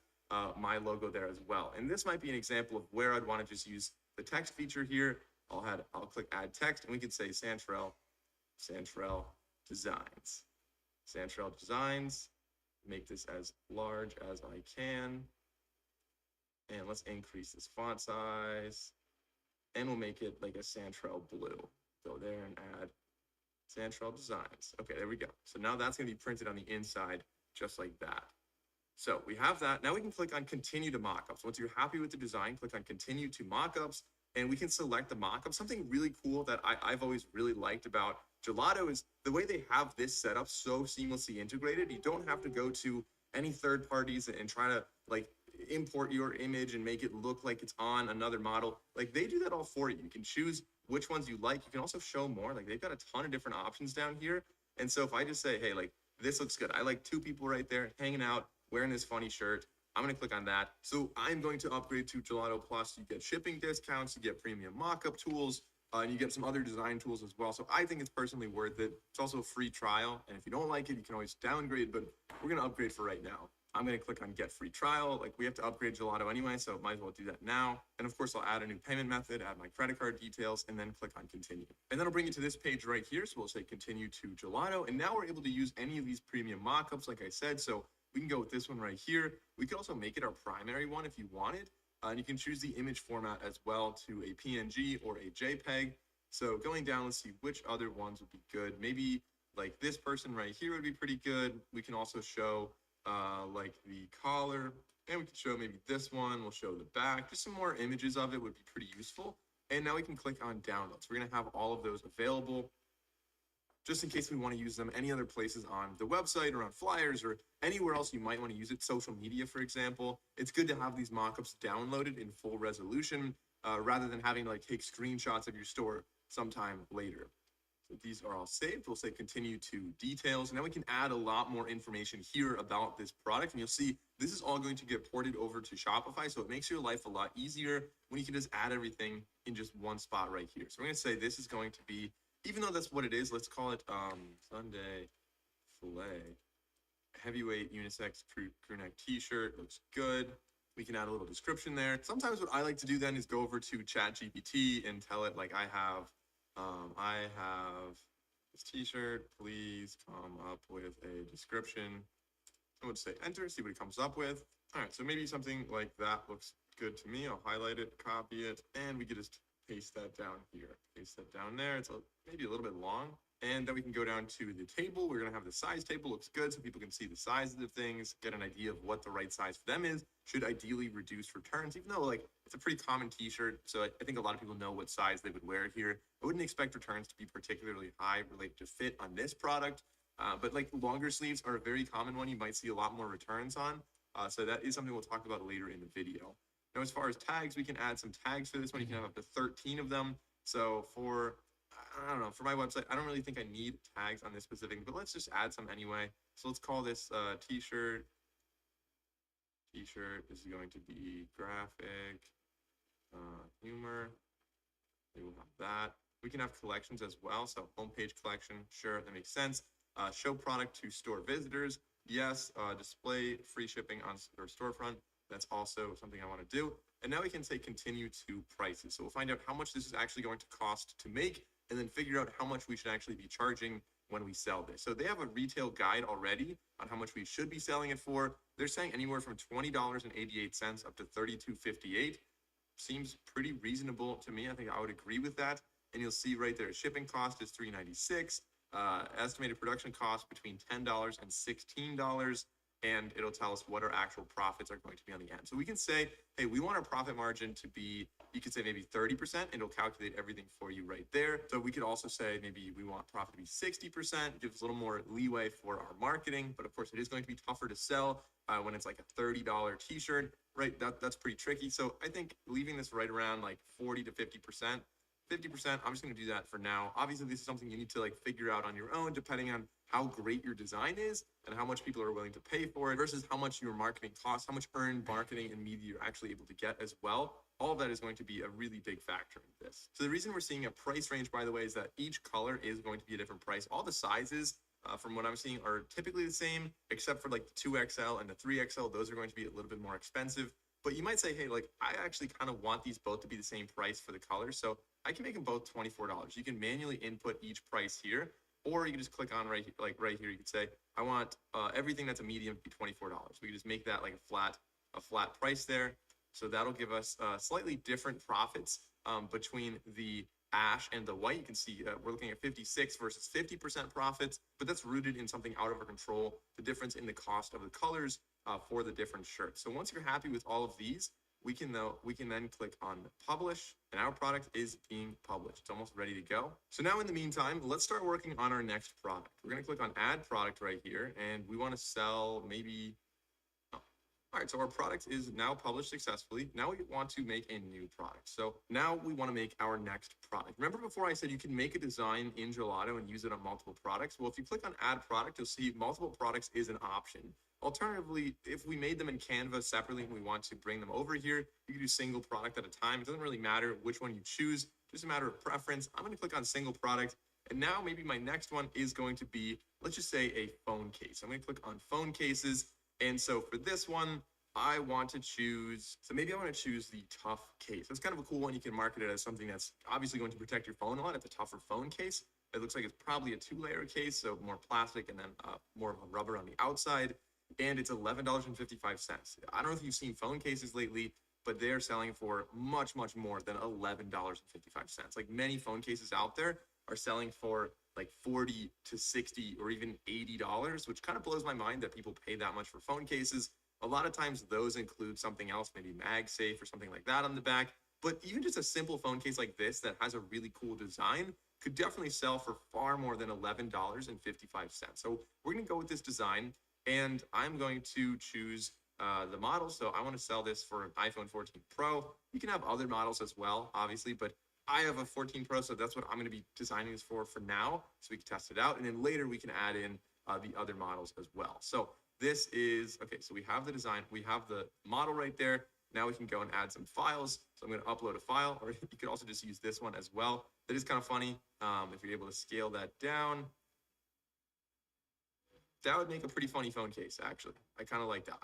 my logo there as well. And this might be an example of where I'd want to just use the text feature here. I'll click add text and we can say Santrell Designs. Santrell Designs. make this as large as I can. And let's increase this font size. And we'll make it like a Santrel blue. Go there and add Santrel Designs. Okay, there we go. So now that's going to be printed on the inside just like that. So we have that. Now we can click on continue to mockups. Once you're happy with the design, click on continue to mockups, and we can select the mockup. Something really cool that I've always really liked about Gelato is the way they have this setup so seamlessly integrated. You don't have to go to any third parties and try to like import your image and make it look like it's on another model. Like they do that all for you. You can choose which ones you like. You can also show more. Like they've got a ton of different options down here. And so if I just say, hey, like this looks good. I like two people right there hanging out, wearing this funny shirt. I'm going to click on that. So I'm going to upgrade to Gelato Plus. You get shipping discounts, you get premium mockup tools, and you get some other design tools as well. So I think it's personally worth it. It's also a free trial. And if you don't like it, you can always downgrade, but we're going to upgrade for right now. I'm going to click on get free trial. Like we have to upgrade Gelato anyway, so might as well do that now. And of course, I'll add a new payment method, add my credit card details, and then click on continue. And that'll bring you to this page right here. So we'll say continue to Gelato. And now we're able to use any of these premium mockups, like I said. So we can go with this one right here. We could also make it our primary one if you wanted. And you can choose the image format as well to a PNG or a JPEG. So going down, let's see which other ones would be good. Maybe like this person right here would be pretty good. We can also show like the collar, and we can show maybe this one. We'll show the back. Just some more images of it would be pretty useful. And now we can click on downloads. We're going to have all of those available just in case we want to use them any other places on the website or on flyers or anywhere else you might want to use it, social media, for example. It's good to have these mockups downloaded in full resolution rather than having to like take screenshots of your store sometime later. So these are all saved. We'll say continue to details. And now we can add a lot more information here about this product. And you'll see this is all going to get ported over to Shopify. So it makes your life a lot easier when you can just add everything in just one spot right here. So we're going to say this is going to be, even though that's what it is, let's call it Sunday Filet. Heavyweight unisex crew neck t-shirt. Looks good. We can add a little description there. Sometimes what I like to do then is go over to ChatGPT and tell it like I have this t-shirt, please come up with a description. I would say enter, see what it comes up with. All right, so maybe something like that looks good to me. I'll highlight it, copy it, and we can just paste that down here. Paste that down there. It's maybe a little bit long. And then we can go down to the table. We're going to have the size table. Looks good so people can see the sizes of things, get an idea of what the right size for them is. Should ideally reduce returns, even though like it's a pretty common t-shirt. So I think a lot of people know what size they would wear here. I wouldn't expect returns to be particularly high related to fit on this product. But like longer sleeves are a very common one. You might see a lot more returns on. So that is something we'll talk about later in the video. Now, as far as tags, we can add some tags for this one. You can have up to 13 of them. So for, I don't know, for my website, I don't really think I need tags on this specific, but let's just add some anyway. So let's call this t-shirt. T-shirt is going to be graphic, humor. We will have that. We can have collections as well. So homepage collection, sure, that makes sense. Show product to store visitors. Yes, display free shipping on your storefront. That's also something I want to do. And now we can say continue to prices. So we'll find out how much this is actually going to cost to make and then figure out how much we should actually be charging when we sell this. So they have a retail guide already on how much we should be selling it for. They're saying anywhere from $20.88 up to $32.58. Seems pretty reasonable to me. I think I would agree with that. And you'll see right there, shipping cost is $3.96. Estimated production cost between $10 and $16. And it'll tell us what our actual profits are going to be on the end. So we can say, hey, we want our profit margin to be, you could say maybe 30%, and it'll calculate everything for you right there. So we could also say maybe we want profit to be 60%, gives a little more leeway for our marketing. But of course, it is going to be tougher to sell when it's like a $30 t-shirt, right? That's pretty tricky. So I think leaving this right around like 40 to 50%. 50%, I'm just going to do that for now. Obviously, this is something you need to like figure out on your own, depending on how great your design is and how much people are willing to pay for it versus how much your marketing costs, how much earned marketing and media you're actually able to get as well. All of that is going to be a really big factor in this. So the reason we're seeing a price range, by the way, is that each color is going to be a different price. All the sizes, from what I'm seeing, are typically the same, except for like the 2XL and the 3XL. Those are going to be a little bit more expensive. But you might say, hey, like I actually kind of want these both to be the same price for the colors. So I can make them both $24. You can manually input each price here. Or you can just click on right here. You could say, I want everything that's a medium to be $24. We can just make that like a flat price there. So that'll give us slightly different profits between the ash and the white. You can see we're looking at 56 versus 50% profits, but that's rooted in something out of our control, the difference in the cost of the colors for the different shirts. So once you're happy with all of these, we can then click on publish, and our product is being published. It's almost ready to go. So now in the meantime, let's start working on our next product. We're going to click on add product right here, and we want to sell maybe, all right, so our product is now published successfully. Now we want to make a new product. So now we want to make our next product. Remember before I said you can make a design in Gelato and use it on multiple products? Well, if you click on add product, you'll see multiple products is an option. Alternatively, if we made them in Canva separately and we want to bring them over here, you can do single product at a time. It doesn't really matter which one you choose, just a matter of preference. I'm going to click on single product. And now maybe my next one is going to be, let's just say a phone case. I'm going to click on phone cases. And so for this one, I want to choose, so maybe I want to choose the tough case. It's kind of a cool one. You can market it as something that's obviously going to protect your phone a lot. It's a tougher phone case. It looks like it's probably a 2-layer case, so more plastic and then more of a rubber on the outside. And it's $11.55. I don't know if you've seen phone cases lately, but they're selling for much, much more than $11.55. Like many phone cases out there are selling for like $40 to $60 or even $80, which kind of blows my mind that people pay that much for phone cases. A lot of times those include something else, maybe MagSafe or something like that on the back. But even just a simple phone case like this that has a really cool design could definitely sell for far more than $11.55. So we're going to go with this design, and I'm going to choose the model. So I want to sell this for an iPhone 14 Pro. You can have other models as well, obviously, but I have a 14 Pro, so that's what I'm going to be designing this for now, so we can test it out. And then later we can add in the other models as well. So this is, okay, so we have the design, we have the model right there. Now we can go and add some files. So I'm going to upload a file, or you could also just use this one as well. That is kind of funny. If you're able to scale that down, that would make a pretty funny phone case, actually. I kind of like that.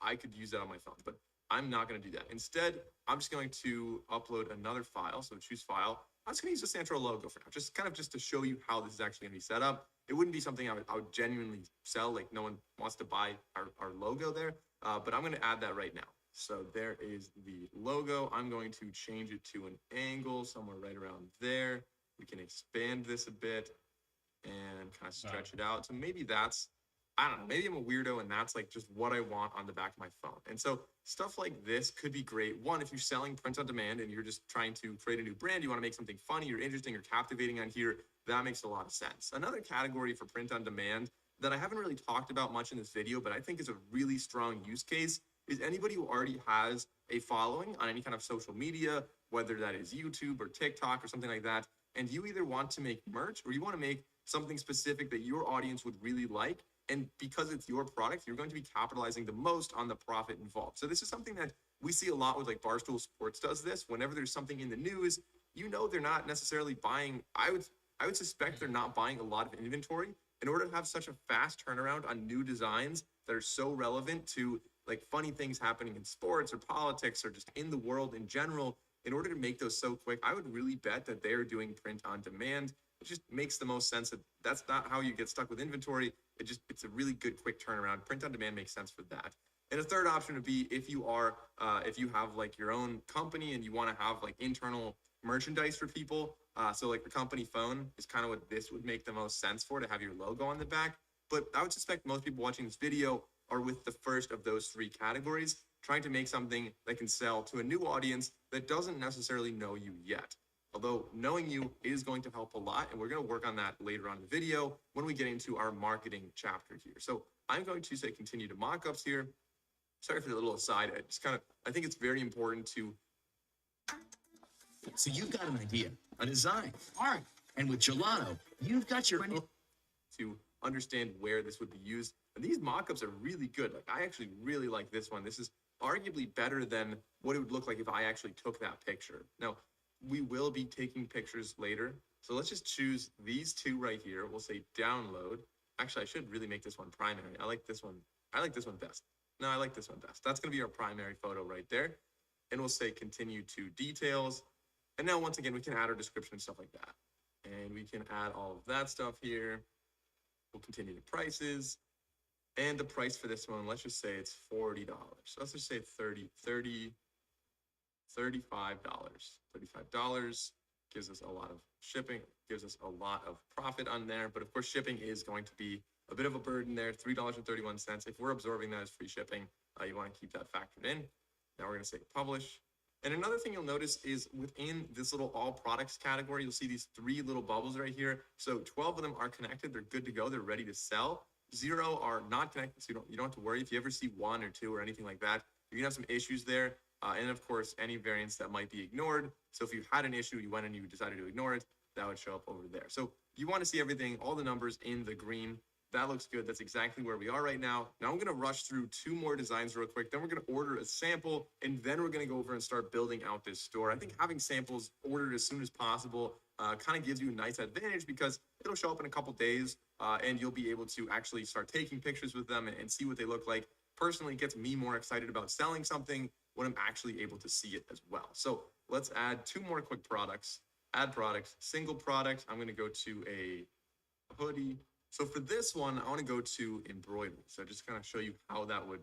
I could use that on my phone, but I'm not going to do that. Instead, I'm just going to upload another file. So choose file. I'm just going to use the Santro logo for now, just to show you how this is actually going to be set up. It wouldn't be something I would genuinely sell. Like no one wants to buy our logo there, but I'm going to add that right now. So there is the logo. I'm going to change it to an angle somewhere right around there. We can expand this a bit and kind of stretch it out. So maybe that's, I don't know, maybe I'm a weirdo and that's like just what I want on the back of my phone. And so stuff like this could be great. One, if you're selling print on demand and you're just trying to create a new brand, you want to make something funny or interesting or captivating on here, that makes a lot of sense. Another category for print on demand that I haven't really talked about much in this video, but I think is a really strong use case, is anybody who already has a following on any kind of social media, whether that is YouTube or TikTok or something like that, and you either want to make merch or you want to make something specific that your audience would really like. And because it's your product, you're going to be capitalizing the most on the profit involved. So this is something that we see a lot with like Barstool Sports does this. Whenever there's something in the news, you know, they're not necessarily buying. I would suspect they're not buying a lot of inventory in order to have such a fast turnaround on new designs that are so relevant to like funny things happening in sports or politics or just in the world in general. In order to make those so quick, I would really bet that they're doing print on demand. It just makes the most sense that that's not how you get stuck with inventory. It's a really good quick turnaround. Print on demand makes sense for that. And a third option would be if you have like your own company and you want to have like internal merchandise for people. So like the company phone is kind of what this would make the most sense for, to have your logo on the back. But I would suspect most people watching this video are with the first of those three categories, trying to make something that can sell to a new audience that doesn't necessarily know you yet. Although knowing you is going to help a lot, and we're going to work on that later on in the video when we get into our marketing chapter here. So I'm going to say continue to mockups here. Sorry for the little aside. I think it's very important to. So you've got an idea, a design. All right. And with Gelato, you've got your own. To understand where this would be used. And these mockups are really good. Like I actually really like this one. This is arguably better than what it would look like if I actually took that picture. Now, we will be taking pictures later. So let's just choose these two right here. We'll say download. Actually, I should really make this one primary. I like this one. I like this one best. No, I like this one best. That's going to be our primary photo right there. And we'll say continue to details. And now once again, we can add our description and stuff like that. And we can add all of that stuff here. We'll continue the prices. And the price for this one, let's just say it's $40. So let's just say $35. $35 gives us a lot of shipping, gives us a lot of profit on there. But of course, shipping is going to be a bit of a burden there, $3.31. If we're absorbing that as free shipping, you want to keep that factored in. Now we're going to say publish. And another thing you'll notice is within this little all products category, you'll see these 3 little bubbles right here. So 12 of them are connected. They're good to go. They're ready to sell. 0 are not connected. So you don't have to worry. If you ever see 1 or 2 or anything like that, you're going to have some issues there. And of course, any variants that might be ignored. So if you had an issue, you went and you decided to ignore it, that would show up over there. So you want to see everything, all the numbers in the green. That looks good. That's exactly where we are right now. Now I'm going to rush through 2 more designs real quick. Then we're going to order a sample, and then we're going to go over and start building out this store. I think having samples ordered as soon as possible kind of gives you a nice advantage because it'll show up in a couple days, and you'll be able to actually start taking pictures with them and see what they look like. Personally, it gets me more excited about selling something when I'm actually able to see it as well. So let's add 2 more quick products. Add products, single product. I'm going to go to a hoodie. So for this one, I want to go to embroidery. So just kind of show you how that would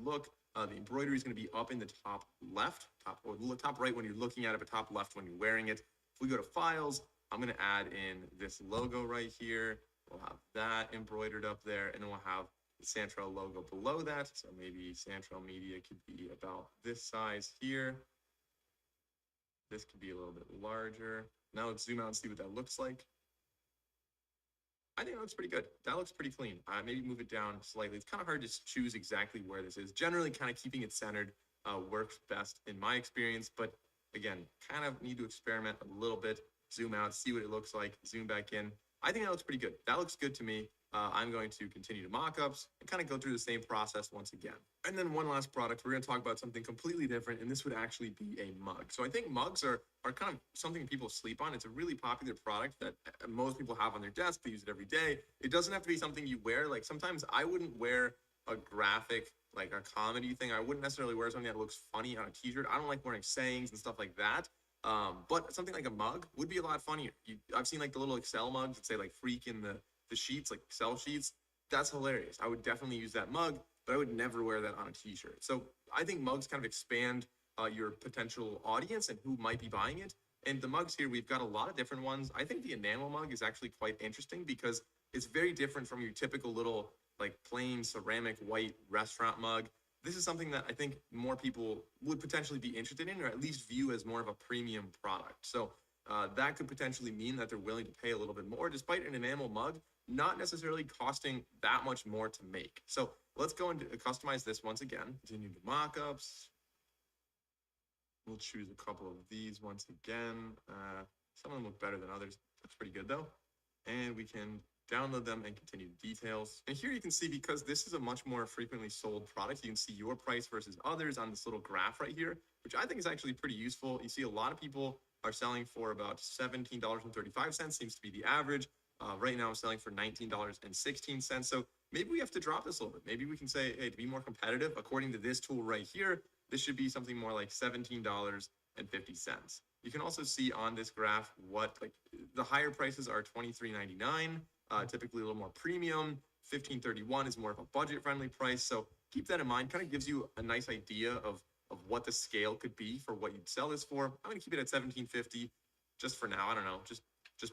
look. The embroidery is going to be up in the top left, top right when you're looking at it, but top left when you're wearing it. If we go to files, I'm going to add in this logo right here. We'll have that embroidered up there, and then we'll have the Santrel logo below that. So maybe Santrel Media could be about this size here. This could be a little bit larger. Now let's zoom out and see what that looks like. I think that looks pretty good. That looks pretty clean. Maybe move it down slightly. It's kind of hard to choose exactly where this is. Generally, kind of keeping it centered works best in my experience. But again, kind of need to experiment a little bit. Zoom out, see what it looks like. Zoom back in. I think that looks pretty good. That looks good to me. I'm going to continue to mock-ups and kind of go through the same process once again. And then one last product, we're going to talk about something completely different, and this would actually be a mug. So I think mugs are kind of something people sleep on. It's a really popular product that most people have on their desk. They use it every day. It doesn't have to be something you wear. Like sometimes I wouldn't wear a graphic, like a comedy thing. I wouldn't necessarily wear something that looks funny on a t-shirt. I don't like wearing sayings and stuff like that. But something like a mug would be a lot funnier. I've seen like the little Excel mugs that say like freak in the sheets, like Excel sheets. That's hilarious. I would definitely use that mug, but I would never wear that on a t-shirt. So I think mugs kind of expand your potential audience and who might be buying it. And the mugs here, we've got a lot of different ones. I think the enamel mug is actually quite interesting because it's very different from your typical little like plain ceramic white restaurant mug. This is something that I think more people would potentially be interested in, or at least view as more of a premium product. So that could potentially mean that they're willing to pay a little bit more, despite an enamel mug not necessarily costing that much more to make. So let's go and customize this once again. Continue to mock-ups. We'll choose a couple of these once again. Some of them look better than others. That's pretty good though. And we can download them and continue details. And here you can see, because this is a much more frequently sold product, you can see your price versus others on this little graph right here, which I think is actually pretty useful. You see a lot of people are selling for about $17.35, seems to be the average. Right now I'm selling for $19.16. So maybe we have to drop this a little bit. Maybe we can say, hey, to be more competitive, according to this tool right here, this should be something more like $17.50. You can also see on this graph what, like, the higher prices are $23.99, typically a little more premium. $15.31 is more of a budget-friendly price. So keep that in mind. Kind of gives you a nice idea of what the scale could be for what you'd sell this for. I'm going to keep it at $17.50 just for now. I don't know, just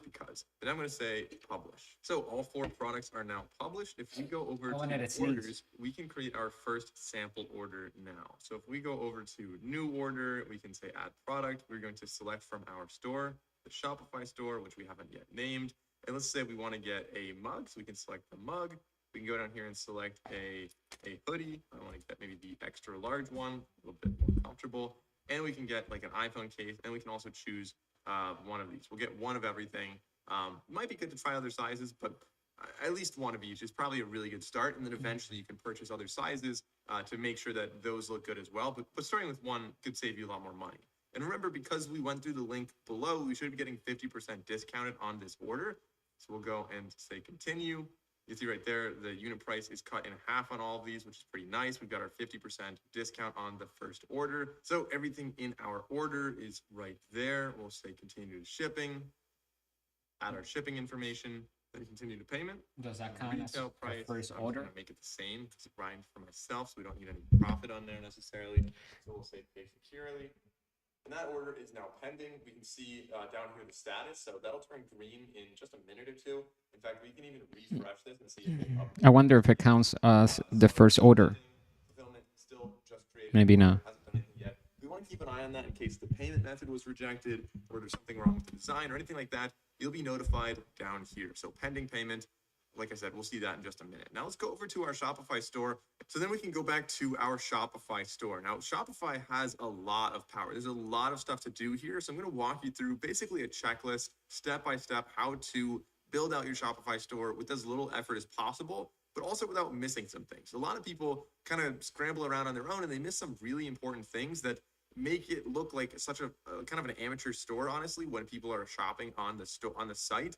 because. And I'm going to say publish. So all 4 products are now published. If we go over to orders, we can create our first sample order now. So if we go over to new order, we can say add product. We're going to select from our store, the Shopify store, which we haven't yet named. And let's say we want to get a mug. So we can select the mug. We can go down here and select a hoodie. I want to get maybe the extra large one, a little bit more comfortable. And we can get like an iPhone case, and we can also choose one of these. We'll get one of everything. Might be good to try other sizes, but at least one of each is probably a really good start. And then eventually you can purchase other sizes to make sure that those look good as well. But starting with one could save you a lot more money. And remember, because we went through the link below, we should be getting 50% discounted on this order. So we'll go and say continue. You see right there, the unit price is cut in half on all of these, which is pretty nice. We've got our 50% discount on the first order. So everything in our order is right there. We'll say continue to shipping. add our shipping information, then continue to payment. Does that count as Retail price, first I'm order? gonna make it the same because it's grind for myself, so we don't need any profit on there necessarily. So we'll say pay securely. And that order is now pending. We can see down here the status, so that'll turn green in just a minute or two. In fact, we can even refresh this and see if it updates. I wonder if it counts as the first order. Fulfillment still just created. Maybe not. Hasn't done anything yet. We want to keep an eye on that in case the payment method was rejected or there's something wrong with the design or anything like that. You'll be notified down here. So pending payment. Like I said, we'll see that in just a minute. Now let's go over to our Shopify store. So then we can go back to our Shopify store. Now Shopify has a lot of power. There's a lot of stuff to do here. So I'm going to walk you through basically a checklist, step by step, how to build out your Shopify store with as little effort as possible, but also without missing some things. A lot of people kind of scramble around on their own and they miss some really important things that make it look like such a kind of an amateur store, honestly, when people are shopping on the store on the site.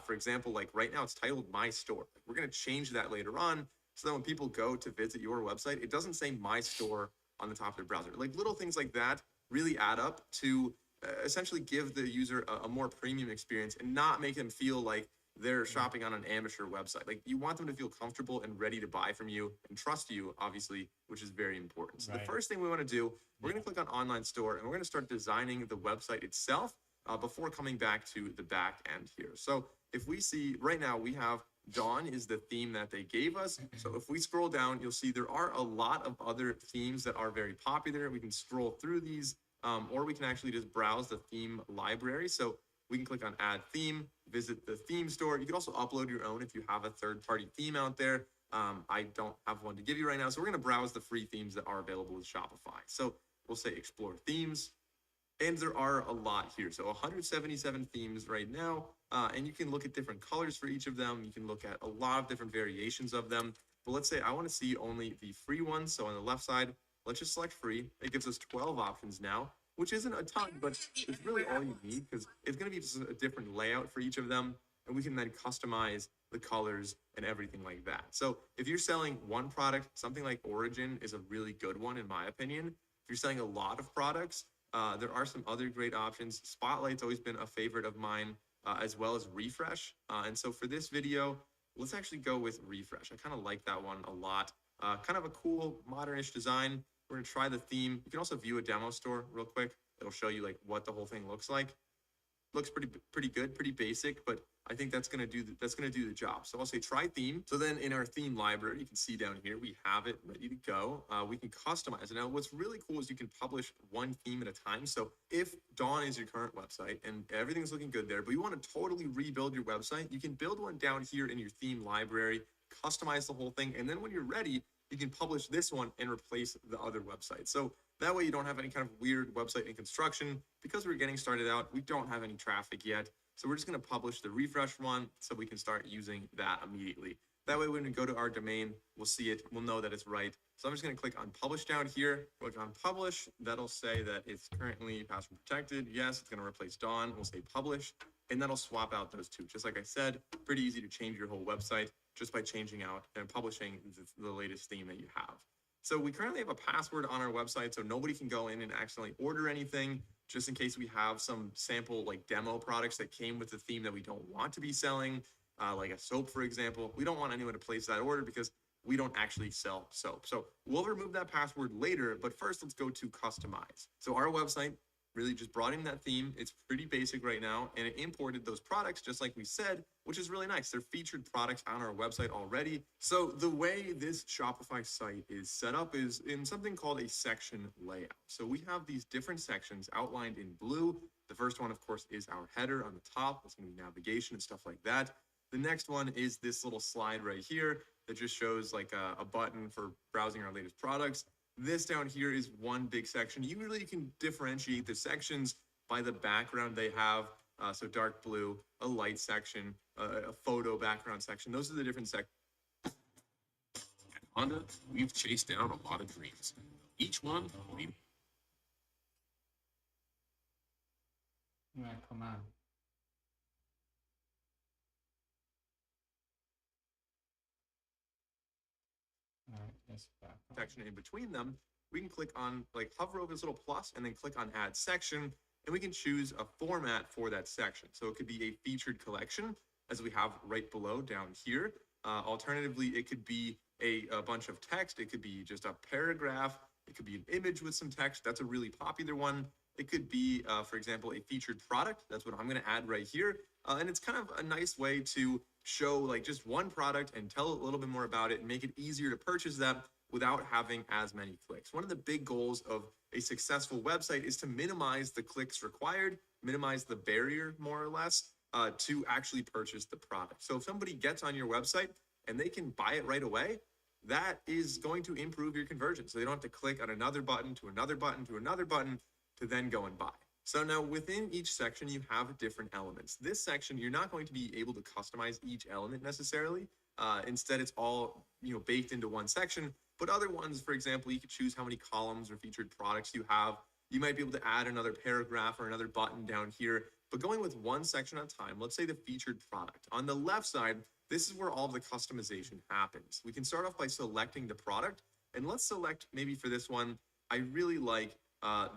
For example, like right now it's titled My Store. We're going to change that later on so that when people go to visit your website, it doesn't say My Store on the top of their browser. Like little things like that really add up to essentially give the user a more premium experience and not make them feel like they're shopping on an amateur website. Like you want them to feel comfortable and ready to buy from you and trust you, obviously, which is very important. So the first thing we want to do, we're going to click on Online Store and we're going to start designing the website itself. Before coming back to the back end here. So if we see right now, we have Dawn is the theme that they gave us. So if we scroll down, you'll see there are a lot of other themes that are very popular. We can scroll through these, or we can actually just browse the theme library. So we can click on add theme, visit the theme store. You can also upload your own if you have a third-party theme out there. I don't have one to give you right now. So we're going to browse the free themes that are available with Shopify. So we'll say explore themes. And there are a lot here. So 177 themes right now. And you can look at different colors for each of them. You can look at a lot of different variations of them. But let's say I want to see only the free ones. So on the left side, let's just select free. It gives us 12 options now, which isn't a ton, but it's really all you need because it's going to be just a different layout for each of them. And we can then customize the colors and everything like that. So if you're selling one product, something like Origin is a really good one, in my opinion. If you're selling a lot of products, there are some other great options. Spotlight's always been a favorite of mine, as well as Refresh. And so for this video, let's actually go with Refresh. I kind of like that one a lot. Kind of a cool, modernish design. We're gonna try the theme. You can also view a demo store real quick. It'll show you like what the whole thing looks like. Looks pretty good, pretty basic, but I think that's gonna do the job. So I'll say try theme. So then in our theme library, you can see down here we have it ready to go. We can customize it. Now what's really cool is you can publish one theme at a time. So if Dawn is your current website and everything's looking good there, but you want to totally rebuild your website, you can build one down here in your theme library, customize the whole thing, and then when you're ready, you can publish this one and replace the other website. So that way you don't have any kind of weird website in construction. Because we're getting started out, we don't have any traffic yet. So we're just going to publish the refresh one so we can start using that immediately. That way when we go to our domain, we'll see it, we'll know that it's right. So I'm just going to click on publish down here, click on publish. That'll say that it's currently password protected. Yes, it's going to replace Dawn. We'll say publish, and that'll swap out those two. Just like I said, pretty easy to change your whole website just by changing out and publishing the latest theme that you have. So we currently have a password on our website, so nobody can go in and accidentally order anything, just in case we have some sample like demo products that came with the theme that we don't want to be selling, like a soap, for example. We don't want anyone to place that order because we don't actually sell soap. So we'll remove that password later, but first let's go to customize. So our website really just brought in that theme. It's pretty basic right now, and it imported those products just like we said, which is really nice. They're featured products on our website already. So the way this Shopify site is set up is in something called a section layout. So we have these different sections outlined in blue. The first one, of course, is our header on the top. It's going to be navigation and stuff like that. The next one is this little slide right here that just shows like a button for browsing our latest products. This down here is one big section. You really can differentiate the sections by the background they have. So dark blue, a light section, a photo background section. Those are the different sections. At Honda, we've chased down a lot of dreams. Each one we come on. All right, that's back. Section in between them, we can click on, like, hover over this little plus and then click on add section. and we can choose a format for that section. So it could be a featured collection, as we have right below down here. Alternatively, it could be a bunch of text. It could be just a paragraph. It could be an image with some text. That's a really popular one. It could be, for example, a featured product. That's what I'm going to add right here. And it's kind of a nice way to show like just one product and tell a little bit more about it and make it easier to purchase that without having as many clicks. One of the big goals of a successful website is to minimize the clicks required, minimize the barrier more or less to actually purchase the product. So if somebody gets on your website and they can buy it right away, that is going to improve your conversion. So they don't have to click on another button to another button to another button to then go and buy. So now within each section, you have different elements. This section, you're not going to be able to customize each element necessarily. Instead, it's all baked into one section. But other ones, for example, you could choose how many columns or featured products you have. You might be able to add another paragraph or another button down here. But going with one section at a time, let's say the featured product. On the left side, this is where all of the customization happens. We can start off by selecting the product. And let's select, maybe for this one, I really like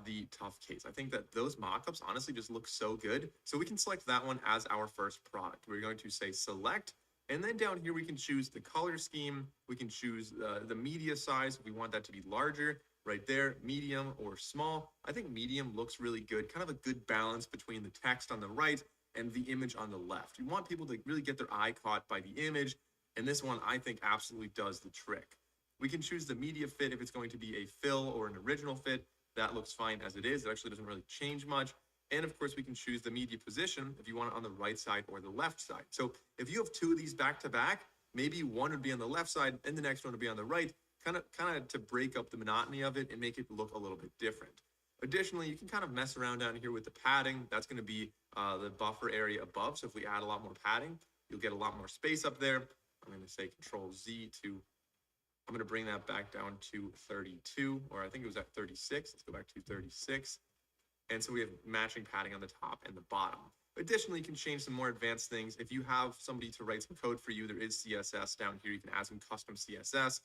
the tough case. I think that those mockups honestly just look so good. So we can select that one as our first product. We're going to say select. And then down here, we can choose the color scheme. We can choose the media size. If we want that to be larger, right there, medium or small. I think medium looks really good, kind of a good balance between the text on the right and the image on the left. You want people to really get their eye caught by the image. And this one, I think, absolutely does the trick. We can choose the media fit if it's going to be a fill or an original fit. That looks fine as it is. It actually doesn't really change much. And of course, we can choose the media position if you want it on the right side or the left side. So if you have two of these back to back, maybe one would be on the left side and the next one would be on the right, kind of to break up the monotony of it and make it look a little bit different. Additionally, you can kind of mess around down here with the padding. That's going to be the buffer area above. So if we add a lot more padding, you'll get a lot more space up there. I'm going to say Control Z to, I'm going to bring that back down to 32, or I think it was at 36. Let's go back to 36. And so we have matching padding on the top and the bottom. Additionally, you can change some more advanced things. If you have somebody to write some code for you, there is CSS down here. You can add some custom CSS.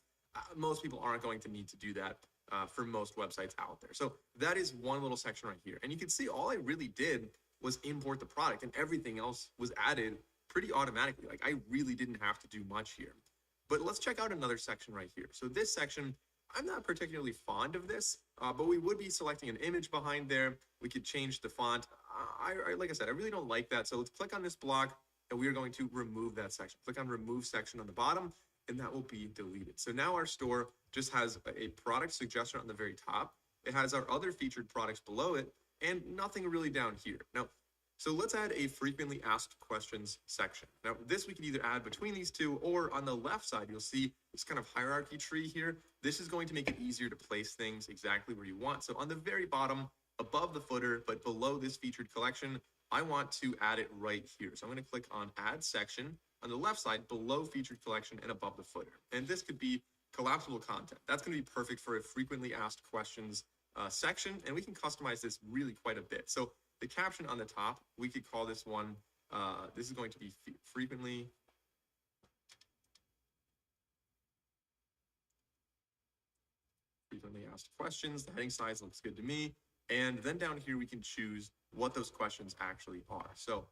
Most people aren't going to need to do that for most websites out there. So that is one little section right here. And you can see all I really did was import the product and everything else was added pretty automatically. Like I really didn't have to do much here. But let's check out another section right here. So this section, I'm not particularly fond of this, but we would be selecting an image behind there. We could change the font. Like I said, I really don't like that. So let's click on this block and we are going to remove that section. Click on remove section on the bottom and that will be deleted. So now our store just has a product suggestion on the very top. It has our other featured products below it and nothing really down here. Now, so let's add a frequently asked questions section. Now, this we can either add between these two or on the left side, you'll see this kind of hierarchy tree here. This is going to make it easier to place things exactly where you want. So on the very bottom, above the footer, but below this featured collection, I want to add it right here. So I'm going to click on add section on the left side below featured collection and above the footer. And this could be collapsible content. That's going to be perfect for a frequently asked questions section. And we can customize this really quite a bit. So the caption on the top, we could call this one, this is going to be frequently asked questions. The heading size looks good to me. And then down here, we can choose what those questions actually are. So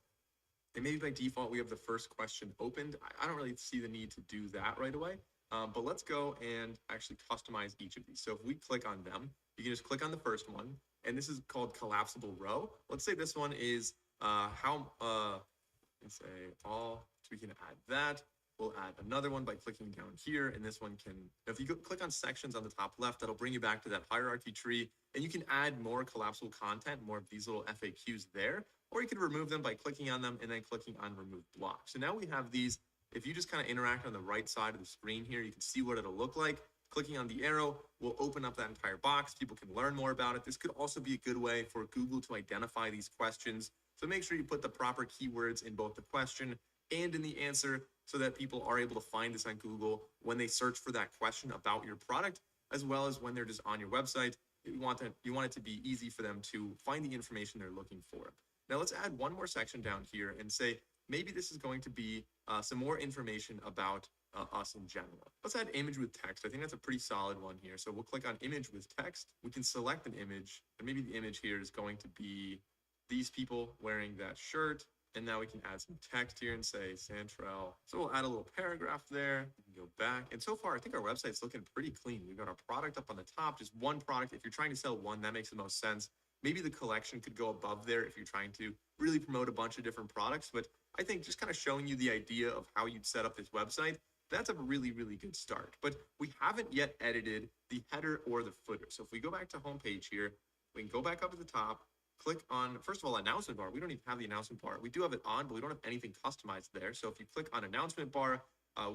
and maybe by default, we have the first question opened. I don't really see the need to do that right away. But let's go and actually customize each of these. So if we click on them, you can just click on the first one. And this is called collapsible row. Let's say this one is let's say all, so we can add that. We'll add another one by clicking down here. And this one can, if you click on sections on the top left, that'll bring you back to that hierarchy tree. And you can add more collapsible content, more of these little FAQs there. Or you could remove them by clicking on them and then clicking on remove block. So now we have these. If you just kind of interact on the right side of the screen here, you can see what it'll look like. Clicking on the arrow will open up that entire box. People can learn more about it. This could also be a good way for Google to identify these questions. So make sure you put the proper keywords in both the question and in the answer so that people are able to find this on Google when they search for that question about your product, as well as when they're just on your website. You want it to be easy for them to find the information they're looking for. Now let's add one more section down here and say, maybe this is going to be some more information about us in general. Let's add image with text. I think that's a pretty solid one here. So we'll click on image with text. We can select an image, and maybe the image here is going to be, these people wearing that shirt. And now we can add some text here and say Santrel. So we'll add a little paragraph there. We can go back. And so far, I think our website's looking pretty clean. We've got our product up on the top, just one product. If you're trying to sell one, that makes the most sense. Maybe the collection could go above there if you're trying to really promote a bunch of different products. But I think just kind of showing you the idea of how you'd set up this website, that's a really, really good start. But we haven't yet edited the header or the footer. So if we go back to homepage here, we can go back up to the top, click on, first of all, announcement bar. We don't even have the announcement bar. We do have it on, but we don't have anything customized there. So if you click on announcement bar,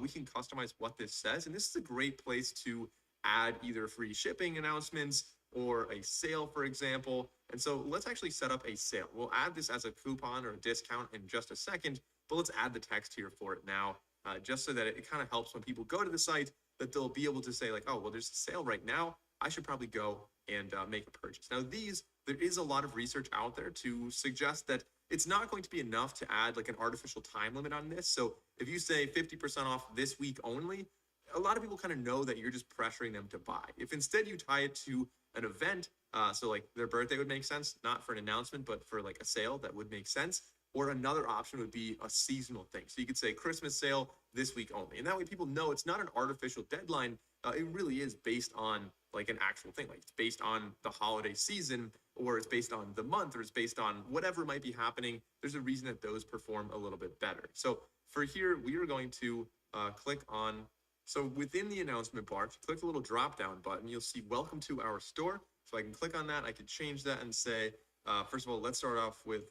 we can customize what this says. And this is a great place to add either free shipping announcements or a sale, for example. And so let's actually set up a sale. We'll add this as a coupon or a discount in just a second, but let's add the text here for it now, just so that it kind of helps when people go to the site that they'll be able to say like, oh, well, there's a sale right now. I should probably go and make a purchase. Now there is a lot of research out there to suggest that it's not going to be enough to add like an artificial time limit on this. So if you say 50% off this week only, a lot of people kind of know that you're just pressuring them to buy. If instead you tie it to an event, so like their birthday would make sense, not for an announcement, but for like a sale, that would make sense. Or another option would be a seasonal thing. So you could say Christmas sale this week only. And that way people know it's not an artificial deadline. It really is based on like an actual thing. Like it's based on the holiday season, or it's based on the month, or it's based on whatever might be happening. There's a reason that those perform a little bit better. So for here, we are going to click on, so within the announcement bar, if you click the little drop down button, you'll see welcome to our store. So I can click on that. I can change that and say, first of all, let's start off with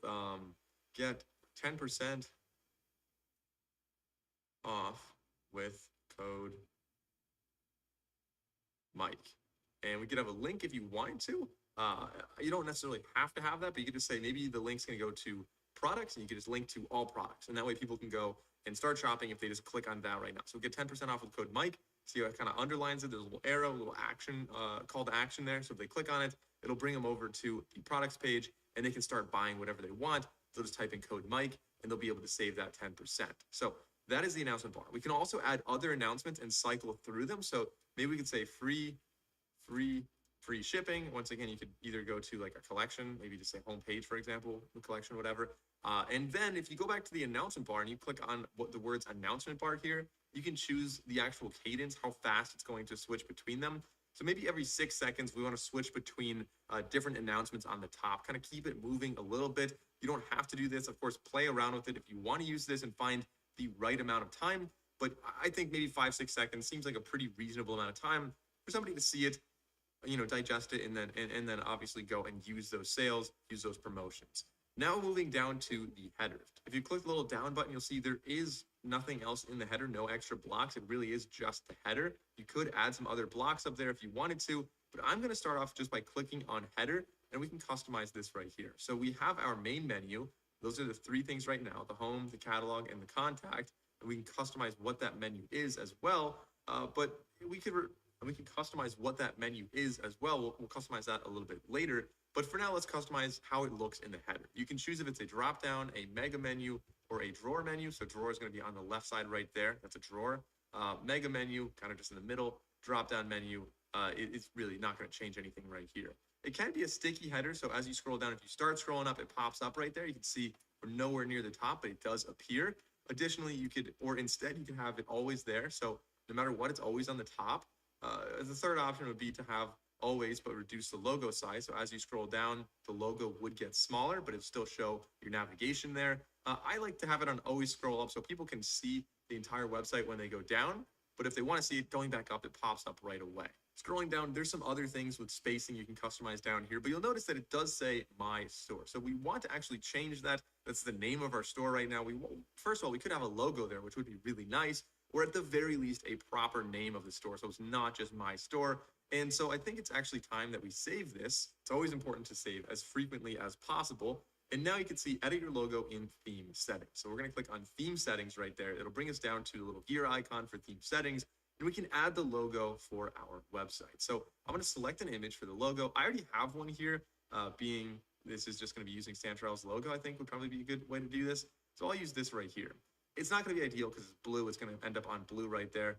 get 10% off with code Mike. And we could have a link if you wanted to. You don't necessarily have to have that, but you could just say maybe the link's going to go to products, and you can just link to all products. And that way people can go and start shopping if they just click on that right now. So get 10% off with code Mike. See how it kind of underlines it. There's a little arrow, a little action, call to action there. So if they click on it, it'll bring them over to the products page, and they can start buying whatever they want. They'll just type in code Mike, and they'll be able to save that 10%. So that is the announcement bar. We can also add other announcements and cycle through them. So maybe we could say free shipping. Once again, you could either go to like a collection, maybe just say homepage, for example, the collection, whatever. And then if you go back to the announcement bar and you click on what the words announcement bar here, you can choose the actual cadence, how fast it's going to switch between them. So maybe every 6 seconds, we want to switch between different announcements on the top, kind of keep it moving a little bit. You don't have to do this. Of course, play around with it if you want to use this and find the right amount of time. But I think maybe 5-6 seconds seems like a pretty reasonable amount of time for somebody to see it, digest it, and then obviously go and use those sales, use those promotions. Now moving down to the header. If you click the little down button, you'll see there is nothing else in the header, no extra blocks. It really is just the header. You could add some other blocks up there if you wanted to, but I'm going to start off just by clicking on header, and we can customize this right here. So we have our main menu. Those are the 3 things right now: the home, the catalog, and the contact. And we can customize what that menu is as well. But we can customize what that menu is as well. We'll customize that a little bit later. But for now, let's customize how it looks in the header. You can choose if it's a drop down, a mega menu, or a drawer menu. So drawer is going to be on the left side right there. That's a drawer. Mega menu, kind of just in the middle. Drop down menu, it's really not going to change anything right here. It can be a sticky header. So as you scroll down, if you start scrolling up, it pops up right there. You can see we're nowhere near the top, but it does appear. Additionally, you could have it always there. So no matter what, it's always on the top. The third option would be to have always, but reduce the logo size. So as you scroll down, the logo would get smaller, but it'll still show your navigation there. I like to have it on always scroll up so people can see the entire website when they go down. But if they want to see it going back up, it pops up right away. Scrolling down, there's some other things with spacing you can customize down here, but you'll notice that it does say my store. So we want to actually change that. That's the name of our store right now. First of all, we could have a logo there, which would be really nice, or at the very least, a proper name of the store. So it's not just my store. And so I think it's actually time that we save this. It's always important to save as frequently as possible. And now you can see edit your logo in theme settings. So we're going to click on theme settings right there. It'll bring us down to the little gear icon for theme settings, and we can add the logo for our website. So I'm going to select an image for the logo. I already have one here, being this is just going to be using Santrel's logo, I think would probably be a good way to do this. So I'll use this right here. It's not going to be ideal because it's blue. It's going to end up on blue right there.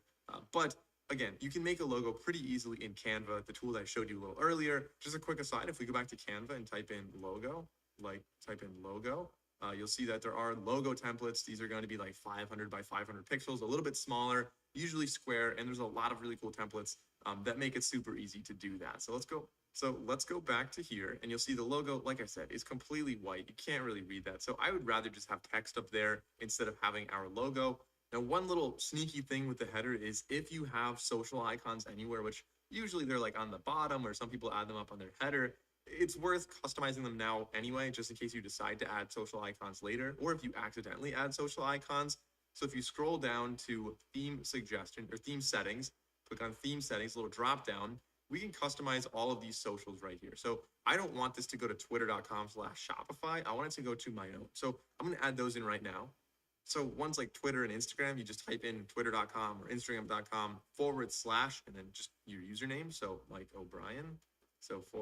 But again, you can make a logo pretty easily in Canva, the tool that I showed you a little earlier. Just a quick aside, if we go back to Canva and type in logo, like type in logo, you'll see that there are logo templates. These are going to be like 500 by 500 pixels, a little bit smaller, usually square. And there's a lot of really cool templates that make it super easy to do that. So let's go back to here, and you'll see the logo, like I said, is completely white. You can't really read that. So I would rather just have text up there instead of having our logo. Now, one little sneaky thing with the header is if you have social icons anywhere, which usually they're like on the bottom, or some people add them up on their header, it's worth customizing them now anyway, just in case you decide to add social icons later, or if you accidentally add social icons. So if you scroll down to theme suggestion or theme settings, click on theme settings, little drop down, we can customize all of these socials right here. So I don't want this to go to twitter.com/Shopify. I want it to go to my own. So I'm going to add those in right now. So ones like Twitter and Instagram, you just type in twitter.com or instagram.com / and then just your username. So Mike O'Brien. So /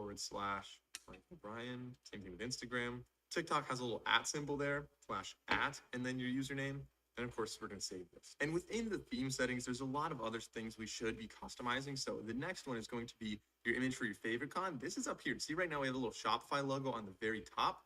Mike O'Brien. Same thing with Instagram. TikTok has a little @ symbol there, /@ and then your username. And of course, we're going to save this. And within the theme settings, there's a lot of other things we should be customizing. So the next one is going to be your image for your favorite con. This is up here. See, right now we have a little Shopify logo on the very top.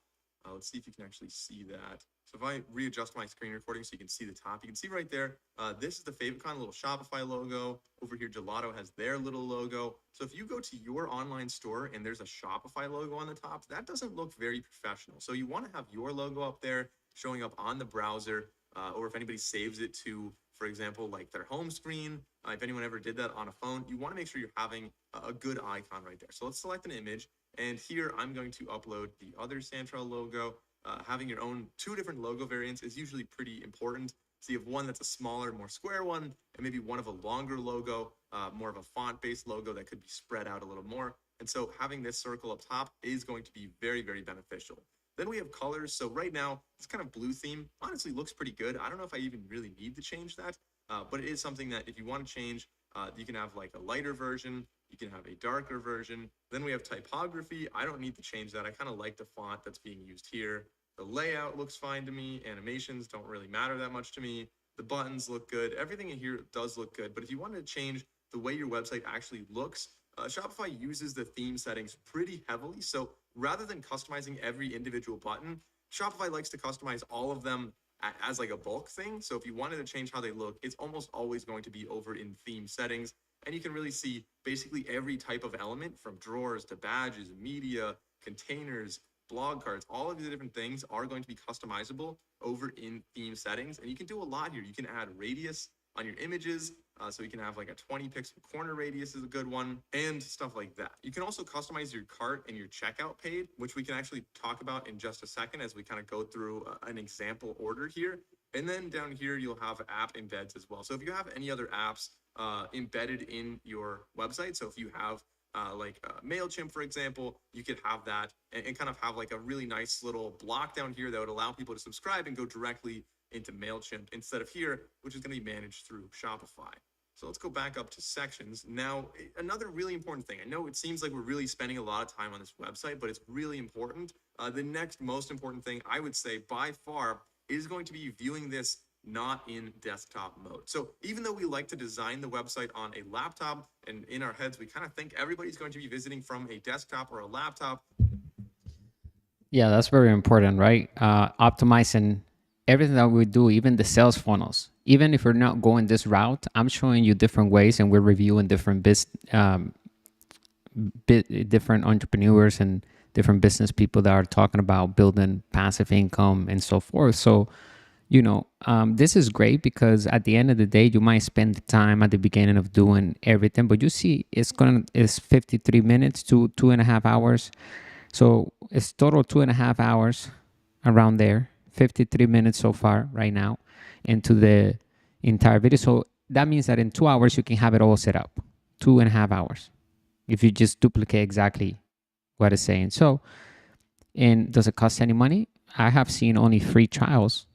Let's see if you can actually see that. So if I readjust my screen recording so you can see the top, you can see right there, this is the favicon, little Shopify logo. Over here, Gelato has their little logo. So if you go to your online store and there's a Shopify logo on the top, that doesn't look very professional. So you want to have your logo up there showing up on the browser, or if anybody saves it to, for example, like their home screen, if anyone ever did that on a phone, you want to make sure you're having a good icon right there. So let's select an image. And here I'm going to upload the other Santrel logo. Having your own 2 different logo variants is usually pretty important. So you have one that's a smaller, more square one, and maybe one of a longer logo, more of a font-based logo that could be spread out a little more. And so having this circle up top is going to be very, very beneficial. Then we have colors. So right now, this kind of blue theme honestly looks pretty good. I don't know if I even really need to change that, but it is something that if you want to change, you can have like a lighter version, you can have a darker version. Then we have typography. I don't need to change that. I kind of like the font that's being used here. The layout looks fine to me. Animations don't really matter that much to me. The buttons look good. Everything in here does look good. But if you want to change the way your website actually looks, Shopify uses the theme settings pretty heavily. So rather than customizing every individual button, Shopify likes to customize all of them as like a bulk thing. So if you wanted to change how they look, it's almost always going to be over in theme settings. And you can really see basically every type of element, from drawers to badges, media, containers, blog cards. All of the different things are going to be customizable over in theme settings. And you can do a lot here. You can add radius on your images. So you can have like a 20 pixel corner radius is a good one, and stuff like that. You can also customize your cart and your checkout page, which we can actually talk about in just a second as we kind of go through an example order here. And then down here, you'll have app embeds as well. So if you have any other apps embedded in your website, so if you have like MailChimp, for example, you could have that and kind of have like a really nice little block down here that would allow people to subscribe and go directly into MailChimp instead of here, which is going to be managed through Shopify. So let's go back up to sections. Now, another really important thing. I know it seems like we're really spending a lot of time on this website, but it's really important. The next most important thing I would say by far is going to be viewing this not in desktop mode. So even though we like to design the website on a laptop, and in our heads, we kind of think everybody's going to be visiting from a desktop or a laptop. Yeah, that's very important, right? Optimizing everything that we do, even the sales funnels. Even if we're not going this route, I'm showing you different ways, and we're reviewing different different entrepreneurs and different business people that are talking about building passive income and so forth. So, this is great because at the end of the day, you might spend the time at the beginning of doing everything, but you see it's 53 minutes to 2.5 hours. So it's total 2.5 hours around there, 53 minutes so far right now into the entire video. So that means that in 2 hours, you can have it all set up, 2.5 hours, if you just duplicate exactly what it's saying. So, and does it cost any money? I have seen only free trials.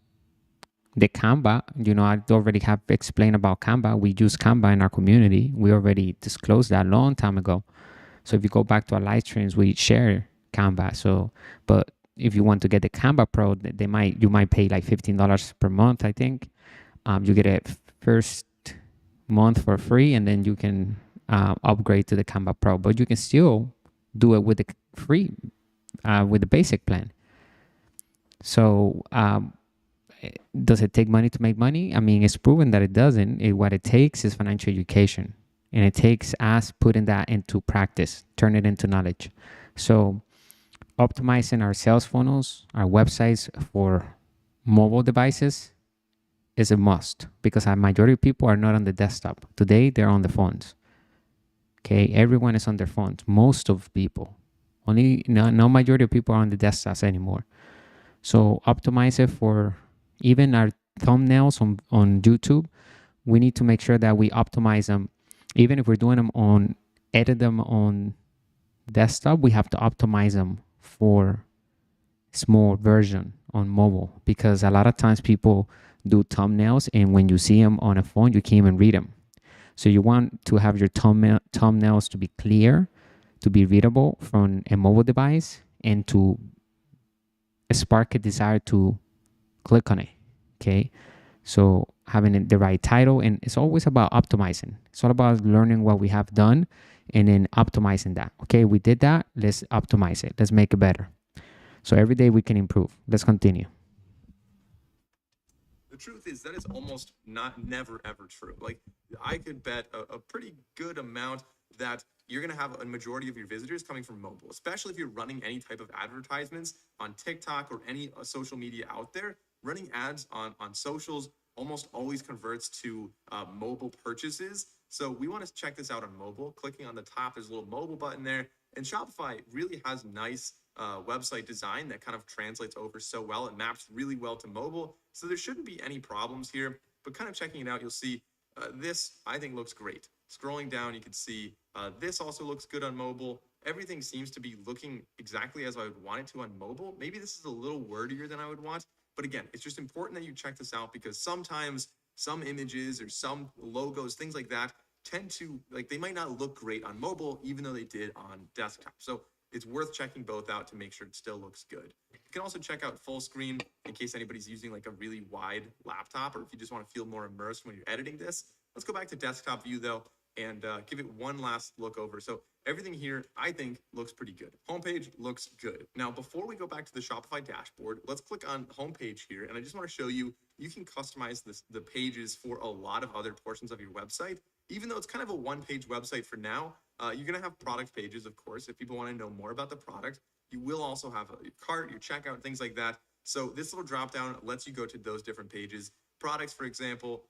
The Canva, I already have explained about Canva. We use Canva in our community. We already disclosed that a long time ago. So if you go back to our live streams, we share Canva. So, but if you want to get the Canva Pro, you might pay like $15 per month, I think. You get a first month for free, and then you can upgrade to the Canva Pro. But you can still do it with the free, with the basic plan. So does it take money to make money? I mean, it's proven that it doesn't. What it takes is financial education, and it takes us putting that into practice, turn it into knowledge. So optimizing our sales funnels, our websites for mobile devices is a must, because a majority of people are not on the desktop. Today, they're on the phones. Okay, everyone is on their phones. Most of people, only no majority of people are on the desktops anymore. So optimize it for even our thumbnails on YouTube. We need to make sure that we optimize them. Even if we're doing them on, edit them on desktop, we have to optimize them for small version on mobile, because a lot of times people do thumbnails, and when you see them on a phone, you can't even read them. So you want to have your thumbnails to be clear, to be readable from a mobile device, and to spark a desire to click on it. Okay, so having the right title, and it's always about optimizing. It's all about learning what we have done and then optimizing that. Okay, we did that, let's optimize it, let's make it better. So every day we can improve. Let's continue. The truth is that is almost never ever true. Like, I could bet a pretty good amount that you're going to have a majority of your visitors coming from mobile, especially if you're running any type of advertisements on TikTok or any social media out there. Running ads on socials almost always converts to mobile purchases. So we want to check this out on mobile. Clicking on the top, there's a little mobile button there. And Shopify really has nice website design that kind of translates over so well. It maps really well to mobile. So there shouldn't be any problems here. But kind of checking it out, you'll see this, I think, looks great. Scrolling down, you can see this also looks good on mobile. Everything seems to be looking exactly as I would want it to on mobile. Maybe this is a little wordier than I would want. But again, it's just important that you check this out, because sometimes some images or some logos, things like that, tend to, like, they might not look great on mobile, even though they did on desktop. So it's worth checking both out to make sure it still looks good. You can also check out full screen in case anybody's using like a really wide laptop, or if you just want to feel more immersed when you're editing this. Let's go back to desktop view though, and give it one last look over. So everything here, I think, looks pretty good. Homepage looks good. Now, before we go back to the Shopify dashboard, let's click on homepage here. And I just want to show you, you can customize the pages for a lot of other portions of your website. Even though it's kind of a one-page website for now, you're going to have product pages, of course, if people want to know more about the product. You will also have your cart, your checkout, things like that. So this little drop-down lets you go to those different pages. Products, for example,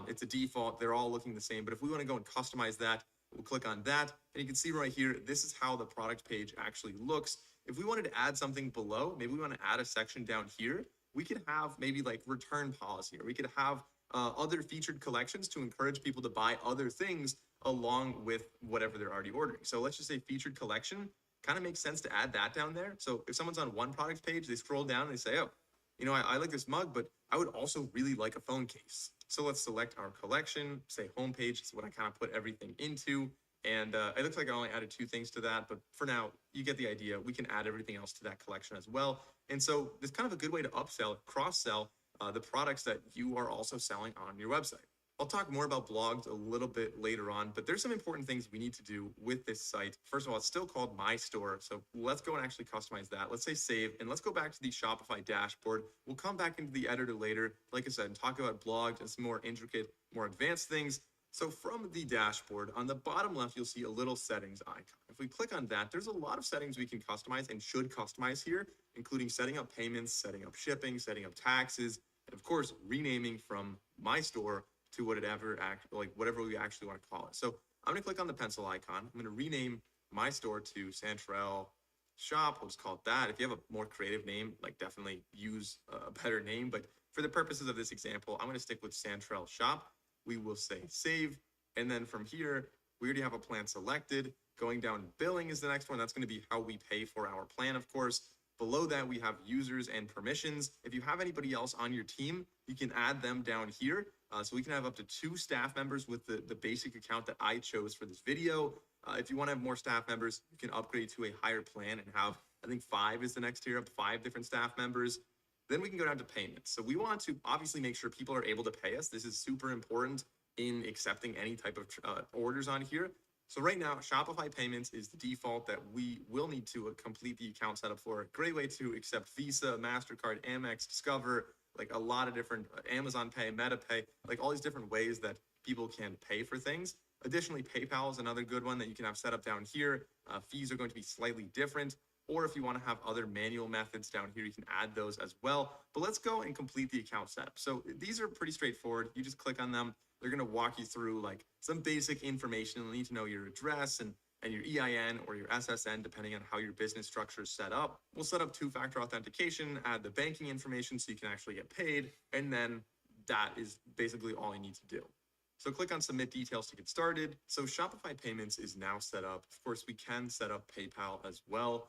it's a default. They're all looking the same. But if we want to go and customize that, we'll click on that. And you can see right here, this is how the product page actually looks. If we wanted to add something below, maybe we want to add a section down here, we could have maybe like return policy, or we could have other featured collections to encourage people to buy other things along with whatever they're already ordering. So let's just say featured collection, kind of makes sense to add that down there. So if someone's on one product page, they scroll down and they say, oh, you know, I like this mug, but I would also really like a phone case. So let's select our collection, say homepage is what I kind of put everything into. And it looks like I only added 2 things to that, but for now, you get the idea. We can add everything else to that collection as well. And so this is kind of a good way to upsell, cross-sell the products that you are also selling on your website. I'll talk more about blogs a little bit later on, but there's some important things we need to do with this site. First of all, it's still called My Store. So let's go and actually customize that. Let's say save, and let's go back to the Shopify dashboard. We'll come back into the editor later, like I said, and talk about blogs and some more intricate, more advanced things. So from the dashboard, on the bottom left, you'll see a little settings icon. If we click on that, there's a lot of settings we can customize and should customize here, including setting up payments, setting up shipping, setting up taxes, and of course, renaming from My Store to whatever we actually want to call it. So I'm going to click on the pencil icon. I'm going to rename My Store to Santrell Shop. We'll just call it that. If you have a more creative name, like, definitely use a better name. But for the purposes of this example, I'm going to stick with Santrell Shop. We will say save. And then from here, we already have a plan selected. Going down, billing is the next one. That's going to be how we pay for our plan, of course. Below that, we have users and permissions. If you have anybody else on your team, you can add them down here. So we can have up to 2 staff members with the basic account that I chose for this video. If you want to have more staff members, you can upgrade to a higher plan and have, I think 5 is the next tier, up to 5 different staff members. Then we can go down to payments. So we want to obviously make sure people are able to pay us. This is super important in accepting any type of orders on here. So right now, Shopify Payments is the default that we will need to complete the account setup for. Great way to accept Visa, MasterCard, Amex, Discover, like a lot of different Amazon Pay, MetaPay, like all these different ways that people can pay for things. Additionally, PayPal is another good one that you can have set up down here. Fees are going to be slightly different. Or if you want to have other manual methods down here, you can add those as well. But let's go and complete the account setup. So these are pretty straightforward. You just click on them. They're going to walk you through like some basic information. You'll need to know your address and your EIN or your SSN, depending on how your business structure is set up. We'll set up two-factor authentication, add the banking information so you can actually get paid. And then that is basically all you need to do. So click on submit details to get started. So Shopify Payments is now set up. Of course, we can set up PayPal as well.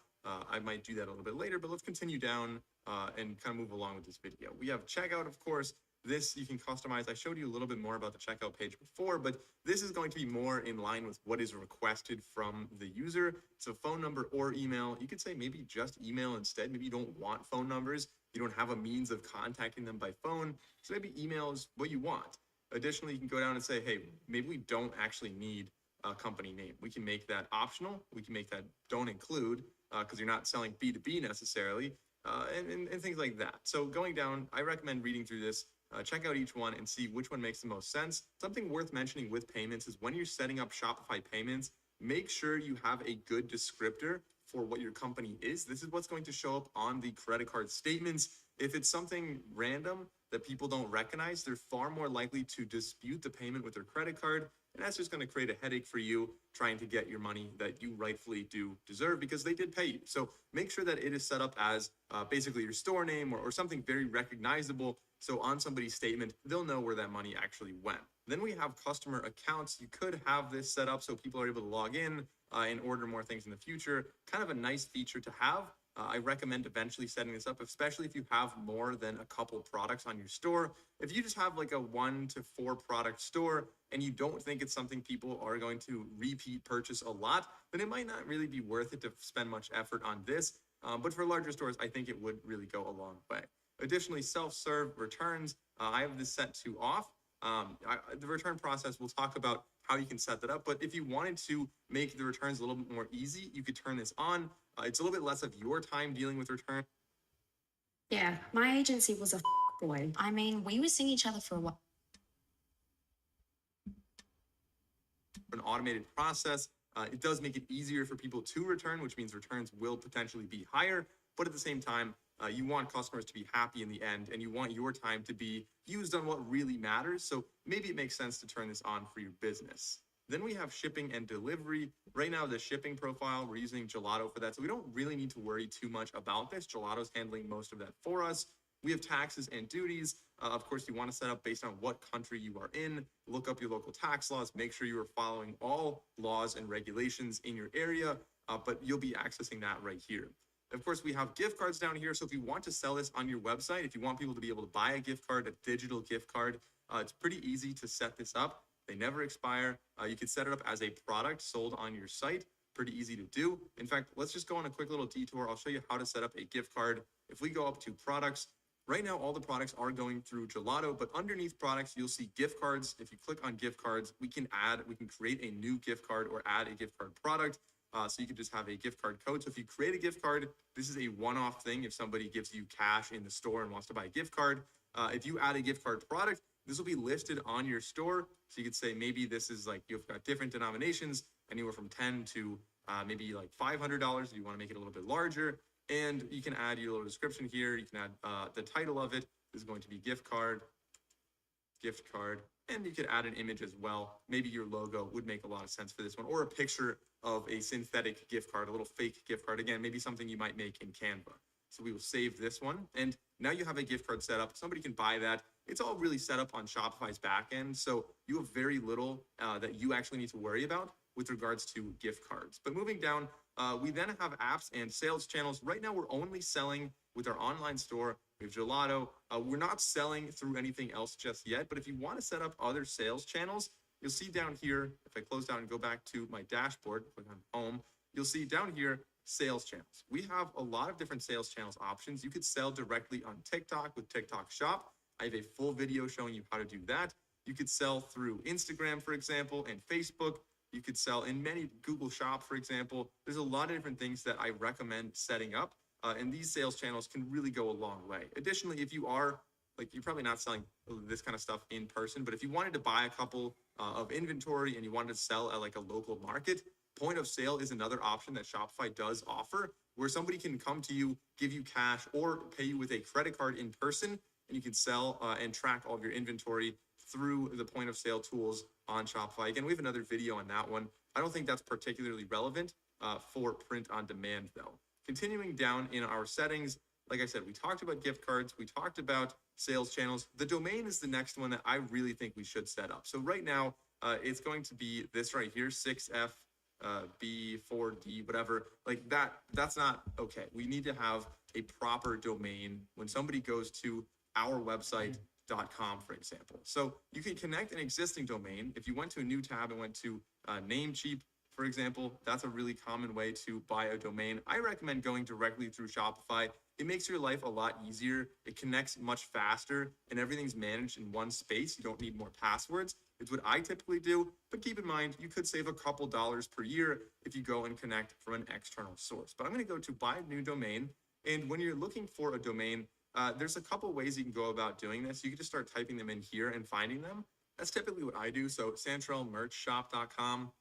I might do that a little bit later, but let's continue down and kind of move along with this video. We have checkout, of course. This you can customize. I showed you a little bit more about the checkout page before, but this is going to be more in line with what is requested from the user. So phone number or email. You could say maybe just email instead. Maybe you don't want phone numbers. You don't have a means of contacting them by phone. So maybe email is what you want. Additionally, you can go down and say, hey, maybe we don't actually need a company name. We can make that optional. We can make that don't include because you're not selling B2B necessarily and things like that. So going down, I recommend reading through this. Check out each one and see which one makes the most sense. Something worth mentioning with payments is when you're setting up Shopify Payments, make sure you have a good descriptor for what your company is. This is what's going to show up on the credit card statements. If it's something random that people don't recognize, they're far more likely to dispute the payment with their credit card. And that's just going to create a headache for you trying to get your money that you rightfully do deserve because they did pay you. So make sure that it is set up as basically your store name or something very recognizable. So on somebody's statement, they'll know where that money actually went. Then we have customer accounts. You could have this set up so people are able to log in and order more things in the future. Kind of a nice feature to have. I recommend eventually setting this up, especially if you have more than a couple products on your store. If you just have like a 1 to 4 product store and you don't think it's something people are going to repeat purchase a lot, then it might not really be worth it to spend much effort on this. But for larger stores, I think it would really go a long way. Additionally, self-serve returns, I have this set to off. The return process, we'll talk about how you can set that up. But if you wanted to make the returns a little bit more easy, you could turn this on. It's a little bit less of your time dealing with return. Yeah, my agency was a boy. I mean, we were seeing each other for a while. An automated process. It does make it easier for people to return, which means returns will potentially be higher. But at the same time, you want customers to be happy in the end, and you want your time to be used on what really matters. So maybe it makes sense to turn this on for your business. Then we have shipping and delivery. Right now, the shipping profile, we're using Gelato for that. So we don't really need to worry too much about this. Gelato's handling most of that for us. We have taxes and duties. Of course, you want to set up based on what country you are in. Look up your local tax laws. Make sure you are following all laws and regulations in your area, but you'll be accessing that right here. Of course, we have gift cards down here. So if you want to sell this on your website, if you want people to be able to buy a gift card, a digital gift card, it's pretty easy to set this up. They never expire. You could set it up as a product sold on your site. Pretty easy to do. In fact, let's just go on a quick little detour. I'll show you how to set up a gift card. If we go up to products, right now, all the products are going through Gelato, but underneath products, you'll see gift cards. If you click on gift cards, we can create a new gift card or add a gift card product. So you could just have a gift card code. So if you create a gift card, this is a one-off thing. If somebody gives you cash in the store and wants to buy a gift card, if you add a gift card product, this will be listed on your store. So you could say maybe this is like you've got different denominations, anywhere from 10 to maybe like $500 if you want to make it a little bit larger. And you can add your little description here. You can add the title of it is going to be gift card, and you could add an image as well. Maybe your logo would make a lot of sense for this one, or a picture of a synthetic gift card, a little fake gift card. Again, maybe something you might make in Canva. So we will save this one. And now you have a gift card set up. Somebody can buy that. It's all really set up on Shopify's backend. So you have very little that you actually need to worry about with regards to gift cards. But moving down, we then have apps and sales channels. Right now, we're only selling with our online store. We have Gelato. We're not selling through anything else just yet. But if you want to set up other sales channels, you'll see down here, if I close down and go back to my dashboard, click on home, you'll see down here, sales channels. We have a lot of different sales channels options. You could sell directly on TikTok with TikTok Shop. I have a full video showing you how to do that. You could sell through Instagram, for example, and Facebook. You could sell in many Google Shop, for example. There's a lot of different things that I recommend setting up. And these sales channels can really go a long way. Additionally, if you are you're probably not selling this kind of stuff in person, but if you wanted to buy a couple of inventory and you wanted to sell at like a local market, point of sale is another option that Shopify does offer, where somebody can come to you, give you cash, or pay you with a credit card in person, and you can sell and track all of your inventory through the point of sale tools on Shopify. Again, we have another video on that one. I don't think that's particularly relevant for print on demand though. Continuing down in our settings, like I said, we talked about gift cards, we talked about sales channels. The domain is the next one that I really think we should set up. So right now, it's going to be this right here, 6F, B4D, whatever. Like that's not okay. We need to have a proper domain when somebody goes to our website.com, for example. So you can connect an existing domain. If you went to a new tab and went to Namecheap, for example, that's a really common way to buy a domain. I recommend going directly through Shopify. It makes your life a lot easier. It connects much faster and everything's managed in one space. You don't need more passwords. It's what I typically do, but keep in mind, you could save a couple dollars per year if you go and connect from an external source. But I'm going to go to buy a new domain. And when you're looking for a domain, there's a couple ways you can go about doing this. You can just start typing them in here and finding them. That's typically what I do. So santrellmerchshop.com.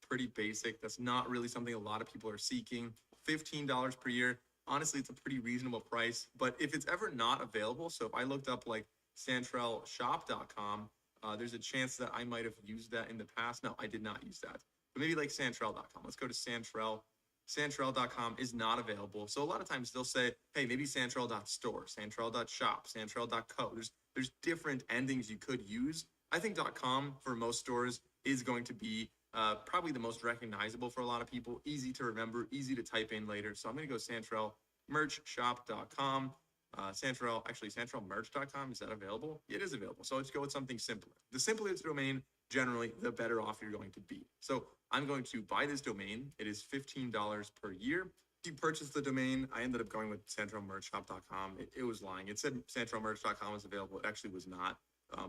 Pretty basic. That's not really something a lot of people are seeking. $15 per year. Honestly, it's a pretty reasonable price. But if it's ever not available, so if I looked up like santrellshop.com, there's a chance that I might have used that in the past. No, I did not use that. But maybe like santrell.com. Let's go to Santrell. Santrell.com is not available. So a lot of times they'll say, hey, maybe santrell.store, santrell.shop, santrell.co. There's different endings you could use. I think .com for most stores is going to be probably the most recognizable for a lot of people, easy to remember, easy to type in later. So I'm going to go santrellmerchshop.com. Santrellmerch.com, is that available? It is available. So let's go with something simpler. The simpler the domain, generally, the better off you're going to be. So I'm going to buy this domain. It is $15 per year. You purchase the domain. I ended up going with santrellmerchshop.com. It was lying. It said santrellmerch.com was available. It actually was not.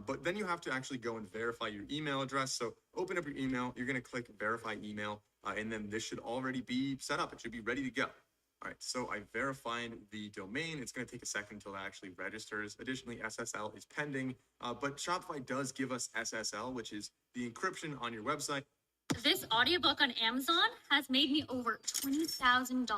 But then you have to actually go and verify your email address. So open up your email. You're going to click verify email. And then this should already be set up. It should be ready to go. All right, so I verified the domain. It's going to take a second until it actually registers. Additionally, SSL is pending, but Shopify does give us SSL, which is the encryption on your website. This audiobook on Amazon has made me over $20,000, and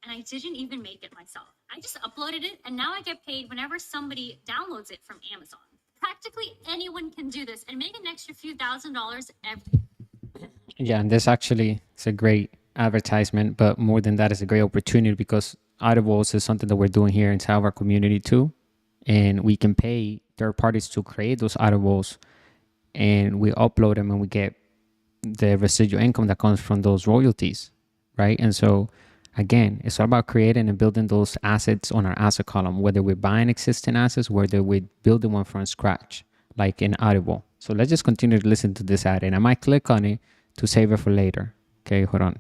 I didn't even make it myself. I just uploaded it, and now I get paid whenever somebody downloads it from Amazon. Practically anyone can do this and make an extra few $1,000s every. Yeah, and this actually is a great advertisement, but more than that, it's a great opportunity because Audibles is something that we're doing here inside of our community too, and we can pay third parties to create those Audibles, and we upload them and we get the residual income that comes from those royalties, right? And so again, it's all about creating and building those assets on our asset column, whether we're buying existing assets, whether we're building one from scratch, like in Audible. So let's just continue to listen to this ad, and I might click on it to save it for later. Okay, hold on.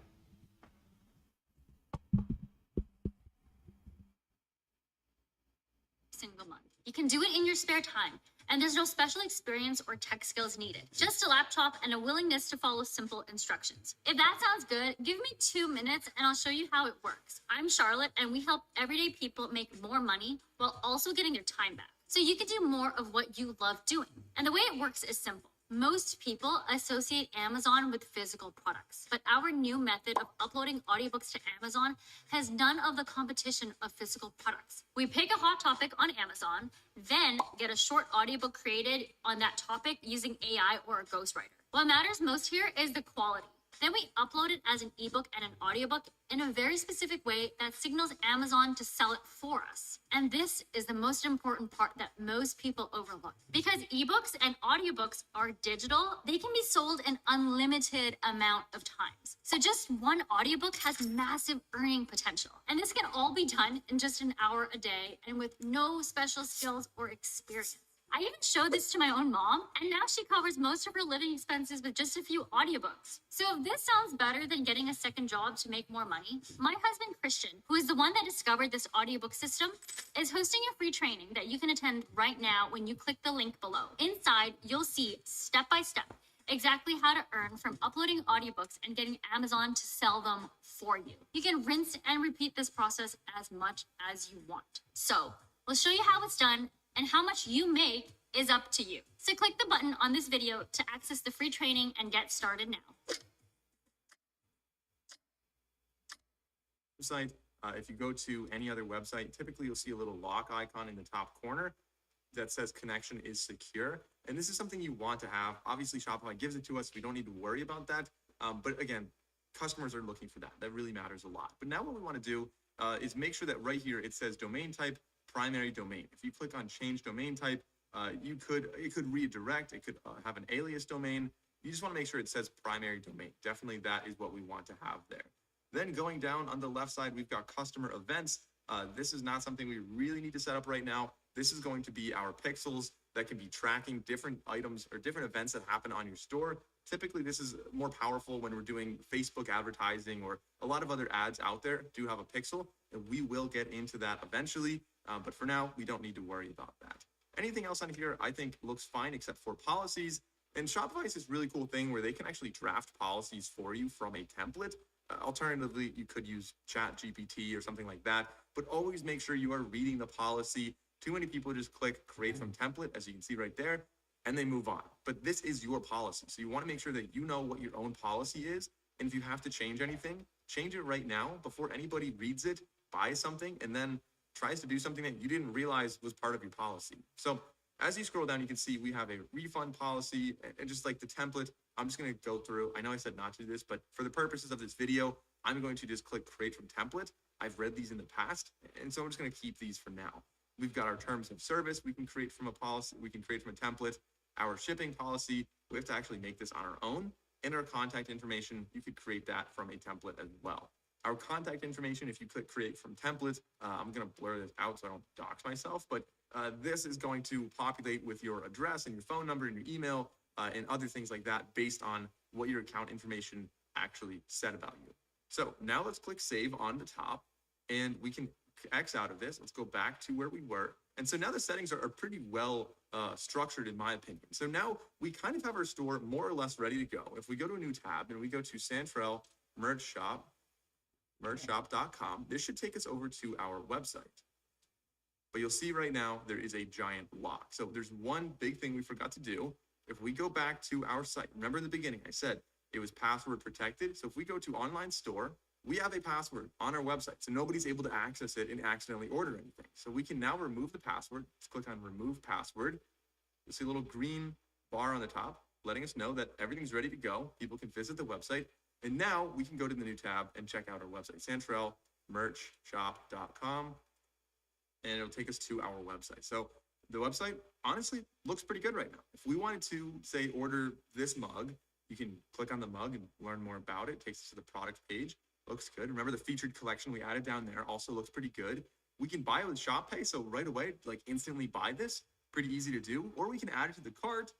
Single month. You can do it in your spare time, and there's no special experience or tech skills needed. Just a laptop and a willingness to follow simple instructions. If that sounds good, give me 2 minutes and I'll show you how it works. I'm Charlotte, and we help everyday people make more money while also getting their time back, so you can do more of what you love doing. And the way it works is simple. Most people associate Amazon with physical products, but our new method of uploading audiobooks to Amazon has none of the competition of physical products. We pick a hot topic on Amazon, then get a short audiobook created on that topic using AI or a ghostwriter. What matters most here is the quality. Then we upload it as an ebook and an audiobook in a very specific way that signals Amazon to sell it for us. And this is the most important part that most people overlook. Because ebooks and audiobooks are digital, they can be sold an unlimited amount of times. So just one audiobook has massive earning potential. And this can all be done in just an hour a day and with no special skills or experience. I even showed this to my own mom, and now she covers most of her living expenses with just a few audiobooks. So if this sounds better than getting a second job to make more money, my husband Christian, who is the one that discovered this audiobook system, is hosting a free training that you can attend right now when you click the link below. Inside, you'll see step by step exactly how to earn from uploading audiobooks and getting Amazon to sell them for you. You can rinse and repeat this process as much as you want. So let's show you how it's done, and how much you make is up to you. So click the button on this video to access the free training and get started now. Website. If you go to any other website, typically you'll see a little lock icon in the top corner that says connection is secure. And this is something you want to have. Obviously, Shopify gives it to us. We don't need to worry about that. But again, customers are looking for that. That really matters a lot. But now what we want to do is make sure that right here it says domain type, primary domain. If you click on change domain type, it could redirect. It could have an alias domain. You just want to make sure it says primary domain. Definitely that is what we want to have there. Then going down on the left side, we've got customer events. This is not something we really need to set up right now. This is going to be our pixels that can be tracking different items or different events that happen on your store. Typically, this is more powerful when we're doing Facebook advertising, or a lot of other ads out there do have a pixel, and we will get into that eventually. But for now, we don't need to worry about that. Anything else on here, I think looks fine except for policies. And Shopify is this really cool thing where they can actually draft policies for you from a template. Alternatively, you could use ChatGPT or something like that, but always make sure you are reading the policy. Too many people just click create from template, as you can see right there, and they move on. But this is your policy. So you want to make sure that you know what your own policy is. And if you have to change anything, change it right now before anybody reads it, buys something, and then tries to do something that you didn't realize was part of your policy. So as you scroll down, you can see we have a refund policy, and just like the template, I'm just going to go through. I know I said not to do this, but for the purposes of this video, I'm going to just click create from template. I've read these in the past, and so I'm just going to keep these for now. We've got our terms of service. We can create from a policy. We can create from a template. Our shipping policy, we have to actually make this on our own. And our contact information, you could create that from a template as well. Our contact information, if you click create from template, I'm going to blur this out so I don't dox myself, but this is going to populate with your address and your phone number and your email and other things like that based on what your account information actually said about you. So now let's click save on the top, and we can X out of this. Let's go back to where we were. And so now the settings are pretty well structured, in my opinion. So now we kind of have our store more or less ready to go. If we go to a new tab and we go to Santrell Merch Shop, merchshop.com, this should take us over to our website. But you'll see right now there is a giant lock. So there's one big thing we forgot to do. If we go back to our site, remember in the beginning I said it was password protected. So if we go to online store, we have a password on our website, so nobody's able to access it and accidentally order anything. So we can now remove the password. Let's click on remove password. You'll see a little green bar on the top letting us know that everything's ready to go. People can visit the website. And now we can go to the new tab and check out our website, santrellmerchshop.com, and it'll take us to our website. So the website honestly looks pretty good right now. If we wanted to say order this mug, you can click on the mug and learn more about it. It takes us to the product page. Looks good. Remember the featured collection we added down there also looks pretty good. We can buy it with Shop Pay, so right away, like instantly buy this. Pretty easy to do. Or we can add it to the cart.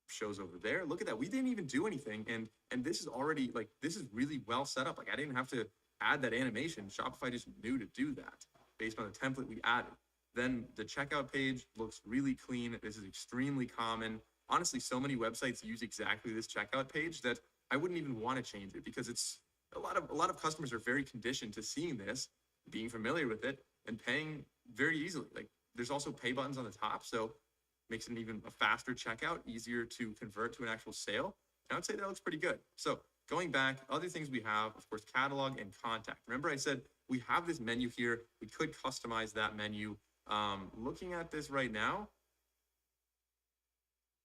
Shows over there. Look at that. We didn't even do anything, and this is already like, this is really well set up. Like I didn't have to add that animation. Shopify just knew to do that based on the template we added. Then the checkout page looks really clean. This is extremely common. Honestly, so many websites use exactly this checkout page that I wouldn't even want to change it, because it's a lot of customers are very conditioned to seeing this, being familiar with it, and paying very easily. Like there's also pay buttons on the top, so makes it even a faster checkout, easier to convert to an actual sale. And I would say that looks pretty good. So going back, other things we have, of course, catalog and contact. Remember I said we have this menu here. We could customize that menu. Looking at this right now,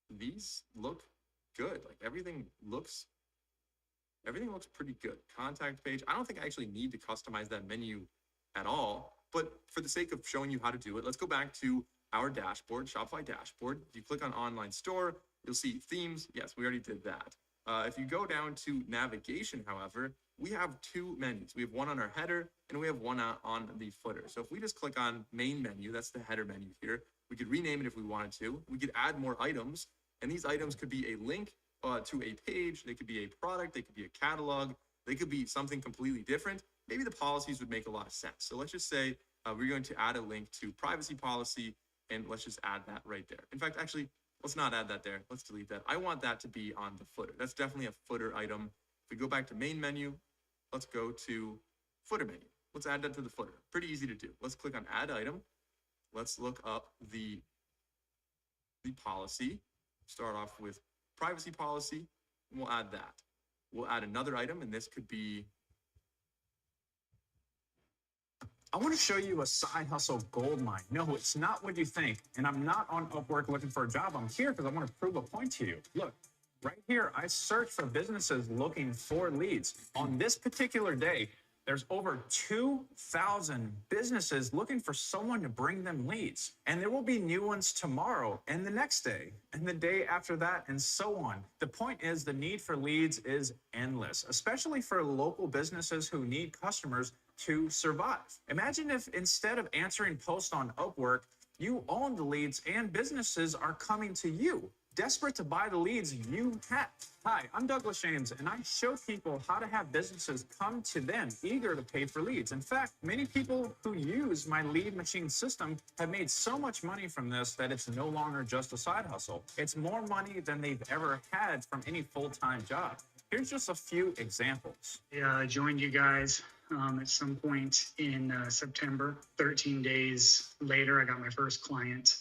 these look good. Like everything looks pretty good. Contact page. I don't think I actually need to customize that menu at all, but for the sake of showing you how to do it, let's go back to our dashboard, Shopify dashboard. If you click on online store, you'll see themes. Yes, we already did that. If you go down to navigation, however, we have two menus. We have one on our header and we have one on the footer. So if we just click on main menu, that's the header menu here. We could rename it if we wanted to. We could add more items, and these items could be a link to a page. They could be a product. They could be a catalog. They could be something completely different. Maybe the policies would make a lot of sense. So let's just say we're going to add a link to privacy policy, and let's just add that right there. In fact, actually, Let's not add that there. Let's delete that. I want that to be on the footer. That's definitely a footer item. If we go back to main menu, let's go to footer menu. Let's add that to the footer. Pretty easy to do. Let's click on add item. Let's look up the policy. Start off with privacy policy, and we'll add that. We'll add another item, and this could be, I want to show you a side hustle gold mine. No, it's not what you think. And I'm not on Upwork looking for a job. I'm here because I want to prove a point to you. Look, right here, I search for businesses looking for leads. On this particular day, there's over 2,000 businesses looking for someone to bring them leads. And there will be new ones tomorrow and the next day and the day after that and so on. The point is the need for leads is endless, especially for local businesses who need customers to survive. Imagine if instead of answering posts on Upwork, you own the leads and businesses are coming to you, desperate to buy the leads you have. Hi, I'm Douglas James, and I show people how to have businesses come to them eager to pay for leads. In fact, many people who use my lead machine system have made so much money from this that it's no longer just a side hustle. It's more money than they've ever had from any full-time job. Here's just a few examples. Yeah, I joined you guys at some point in September. 13 days later, I got my first client.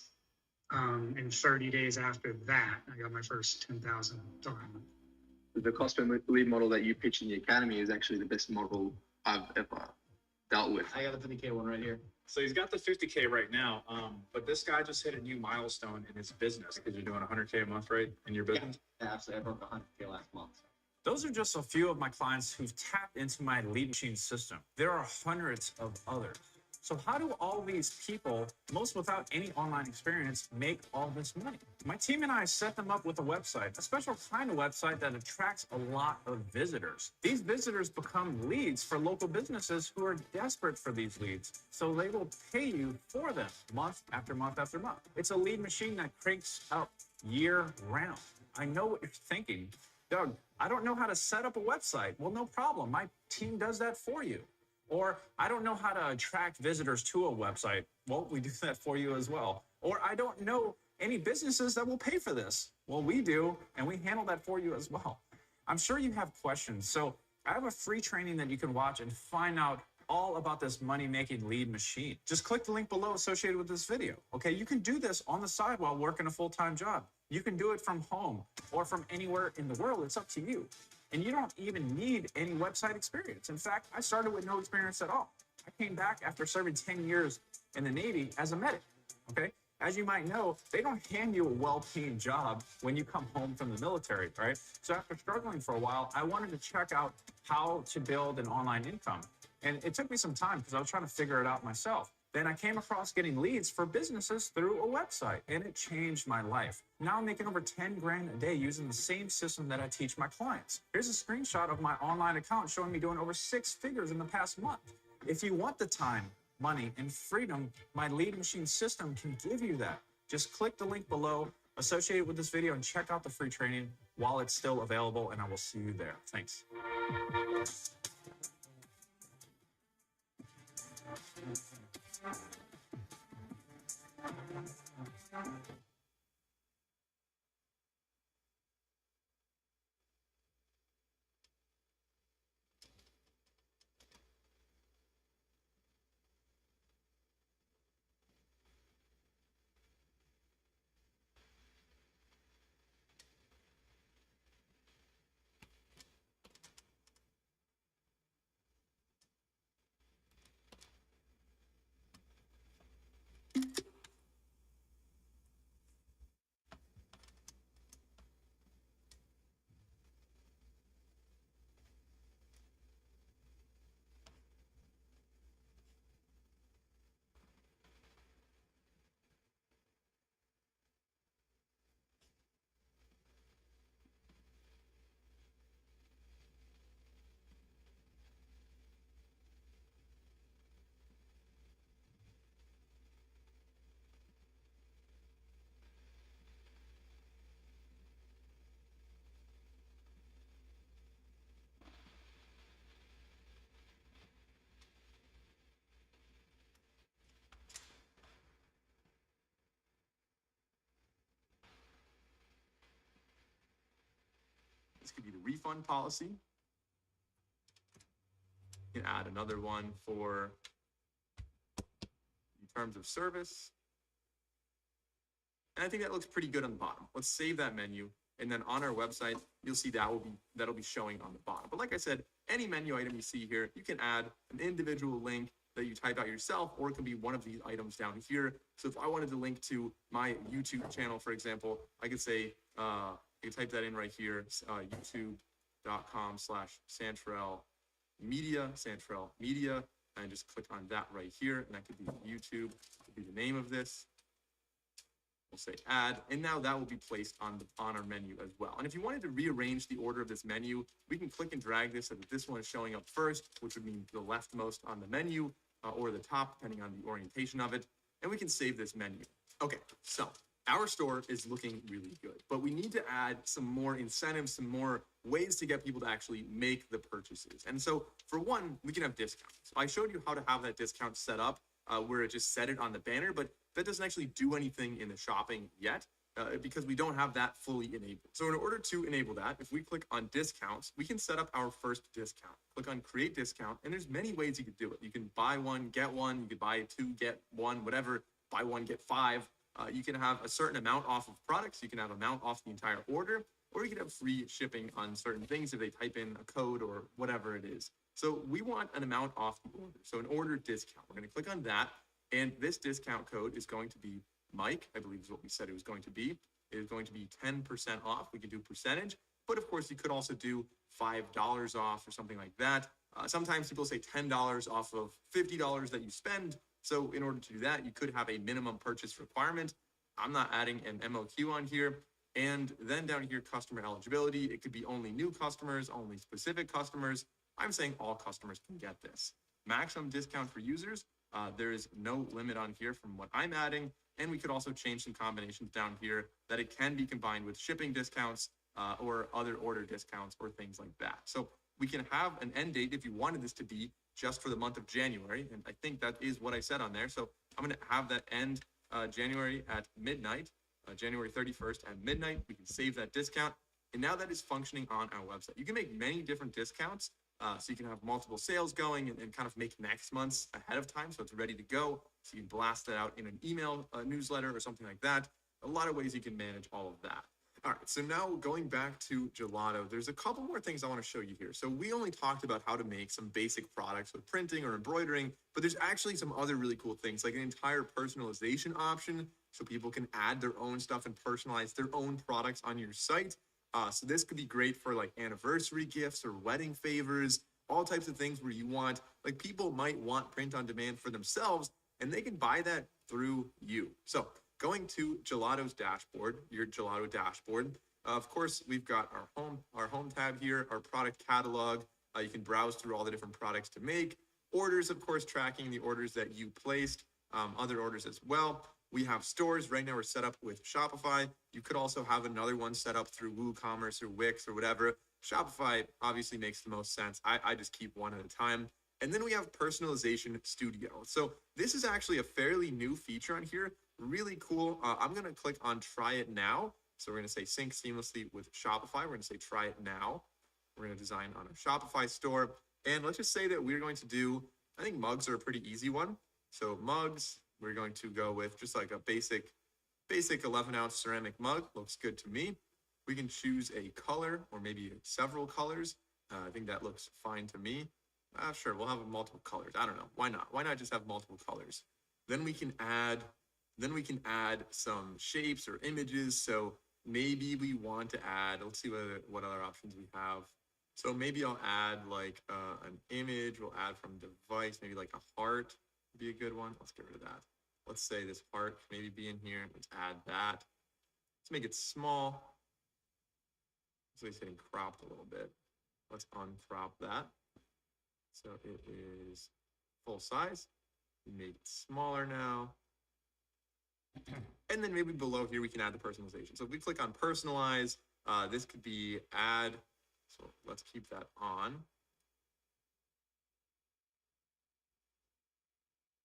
And 30 days after that, I got my first $10,000. The cost per lead model that you pitch in the academy is actually the best model I've ever dealt with. I got the 50K one right here. So he's got the 50K right now, but this guy just hit a new milestone in his business because you're doing 100K a month, right, in your business? Yeah, absolutely. I broke 100K last month. Those are just a few of my clients who've tapped into my lead machine system. There are hundreds of others. So how do all these people, most without any online experience, make all this money? My team and I set them up with a website, a special kind of website that attracts a lot of visitors. These visitors become leads for local businesses who are desperate for these leads. So they will pay you for them month after month after month. It's a lead machine that cranks up year round. I know what you're thinking. Doug, I don't know how to set up a website. Well, no problem. My team does that for you. Or I don't know how to attract visitors to a website. Well, we do that for you as well. Or I don't know any businesses that will pay for this. Well, we do, and we handle that for you as well. I'm sure you have questions. So I have a free training that you can watch and find out all about this money-making lead machine. Just click the link below associated with this video. Okay, you can do this on the side while working a full-time job. You can do it from home or from anywhere in the world. It's up to you. And you don't even need any website experience. In fact, I started with no experience at all. I came back after serving 10 years in the Navy as a medic, okay? As you might know, they don't hand you a well-paying job when you come home from the military, right? So after struggling for a while, I wanted to check out how to build an online income. And it took me some time because I was trying to figure it out myself. Then I came across getting leads for businesses through a website, and it changed my life. Now I'm making over 10 grand a day using the same system that I teach my clients. Here's a screenshot of my online account showing me doing over 6 figures in the past month. If you want the time, money, and freedom, my lead machine system can give you that. Just click the link below, associate it with this video, and check out the free training while it's still available, and I will see you there. Thanks. This could be the refund policy. You can add another one for terms of service. And I think that looks pretty good on the bottom. Let's save that menu. And then on our website, you'll see that'll be showing on the bottom. But like I said, any menu item you see here, you can add an individual link that you type out yourself, or it can be one of these items down here. So if I wanted to link to my YouTube channel, for example, I could say, I could type that in right here, youtube.com/Santrell Media, and just click on that right here. And that could be YouTube, could be the name of this. We'll say add, and now that will be placed on our menu as well. And if you wanted to rearrange the order of this menu, we can click and drag this so that this one is showing up first, which would mean the leftmost on the menu, or the top, depending on the orientation of it. And we can save this menu. Okay, so our store is looking really good, but we need to add some more incentives, some more ways to get people to actually make the purchases. And so for one, we can have discounts. I showed you how to have that discount set up, where it just set it on the banner, but that doesn't actually do anything in the shopping yet, because we don't have that fully enabled. So in order to enable that, if we click on discounts, we can set up our first discount. Click on create discount, and there's many ways you could do it. You can buy one, get one, you could buy two, get one, whatever, buy one, get five. You can have a certain amount off of products, you can have amount off the entire order, or you can have free shipping on certain things if they type in a code or whatever it is. So we want an amount off the order. So an order discount, we're gonna click on that. And this discount code is going to be Mike, I believe is what we said it was going to be. It is going to be 10% off. We can do percentage, but of course you could also do $5 off or something like that. Sometimes people say $10 off of $50 that you spend. So in order to do that, you could have a minimum purchase requirement. I'm not adding an MOQ on here. And then down here, customer eligibility. It could be only new customers, only specific customers. I'm saying all customers can get this. Maximum discount for users. There is no limit on here from what I'm adding, and we could also change some combinations down here that it can be combined with shipping discounts, or other order discounts or things like that. So we can have an end date if you wanted this to be just for the month of January, and I think that is what I said on there. So I'm going to have that end January at midnight, January 31st at midnight. We can save that discount, and now that is functioning on our website. You can make many different discounts. So you can have multiple sales going and kind of make next month's ahead of time, so it's ready to go. So you can blast that out in an email newsletter or something like that. A lot of ways you can manage all of that. All right, so now going back to Gelato, there's a couple more things I want to show you here. So we only talked about how to make some basic products with printing or embroidering, but there's actually some other really cool things, like an entire personalization option, so people can add their own stuff and personalize their own products on your site. So this could be great for like anniversary gifts or wedding favors, all types of things where you want, like people might want print on demand for themselves, and they can buy that through you. So going to Gelato's dashboard, your Gelato dashboard, of course, we've got our home tab here, our product catalog. You can browse through all the different products to make. Orders, of course, tracking the orders that you placed, other orders as well. We have stores. Right now we're set up with Shopify. You could also have another one set up through WooCommerce or Wix or whatever. Shopify obviously makes the most sense. I just keep one at a time. And then we have Personalization Studio. So this is actually a fairly new feature on here. Really cool. I'm going to click on Try It Now. So we're going to say sync seamlessly with Shopify. We're going to say Try It Now. We're going to design on a Shopify store. And let's just say that we're going to do, I think mugs are a pretty easy one. So mugs, we're going to go with just like a basic 11-ounce ceramic mug. Looks good to me. We can choose a color or maybe several colors. I think that looks fine to me. Sure, we'll have multiple colors. I don't know. Why not? Why not just have multiple colors? Then we can add some shapes or images. So maybe we want to add, let's see what other options we have. So maybe I'll add like an image. We'll add from device, maybe like a heart would be a good one. Let's get rid of that. Let's say this heart can maybe be in here. Let's add that. Let's make it small. So it's getting cropped a little bit. Let's uncrop that. So it is full size. We made it smaller now. And then maybe below here, we can add the personalization. So if we click on personalize, this could be add. So let's keep that on.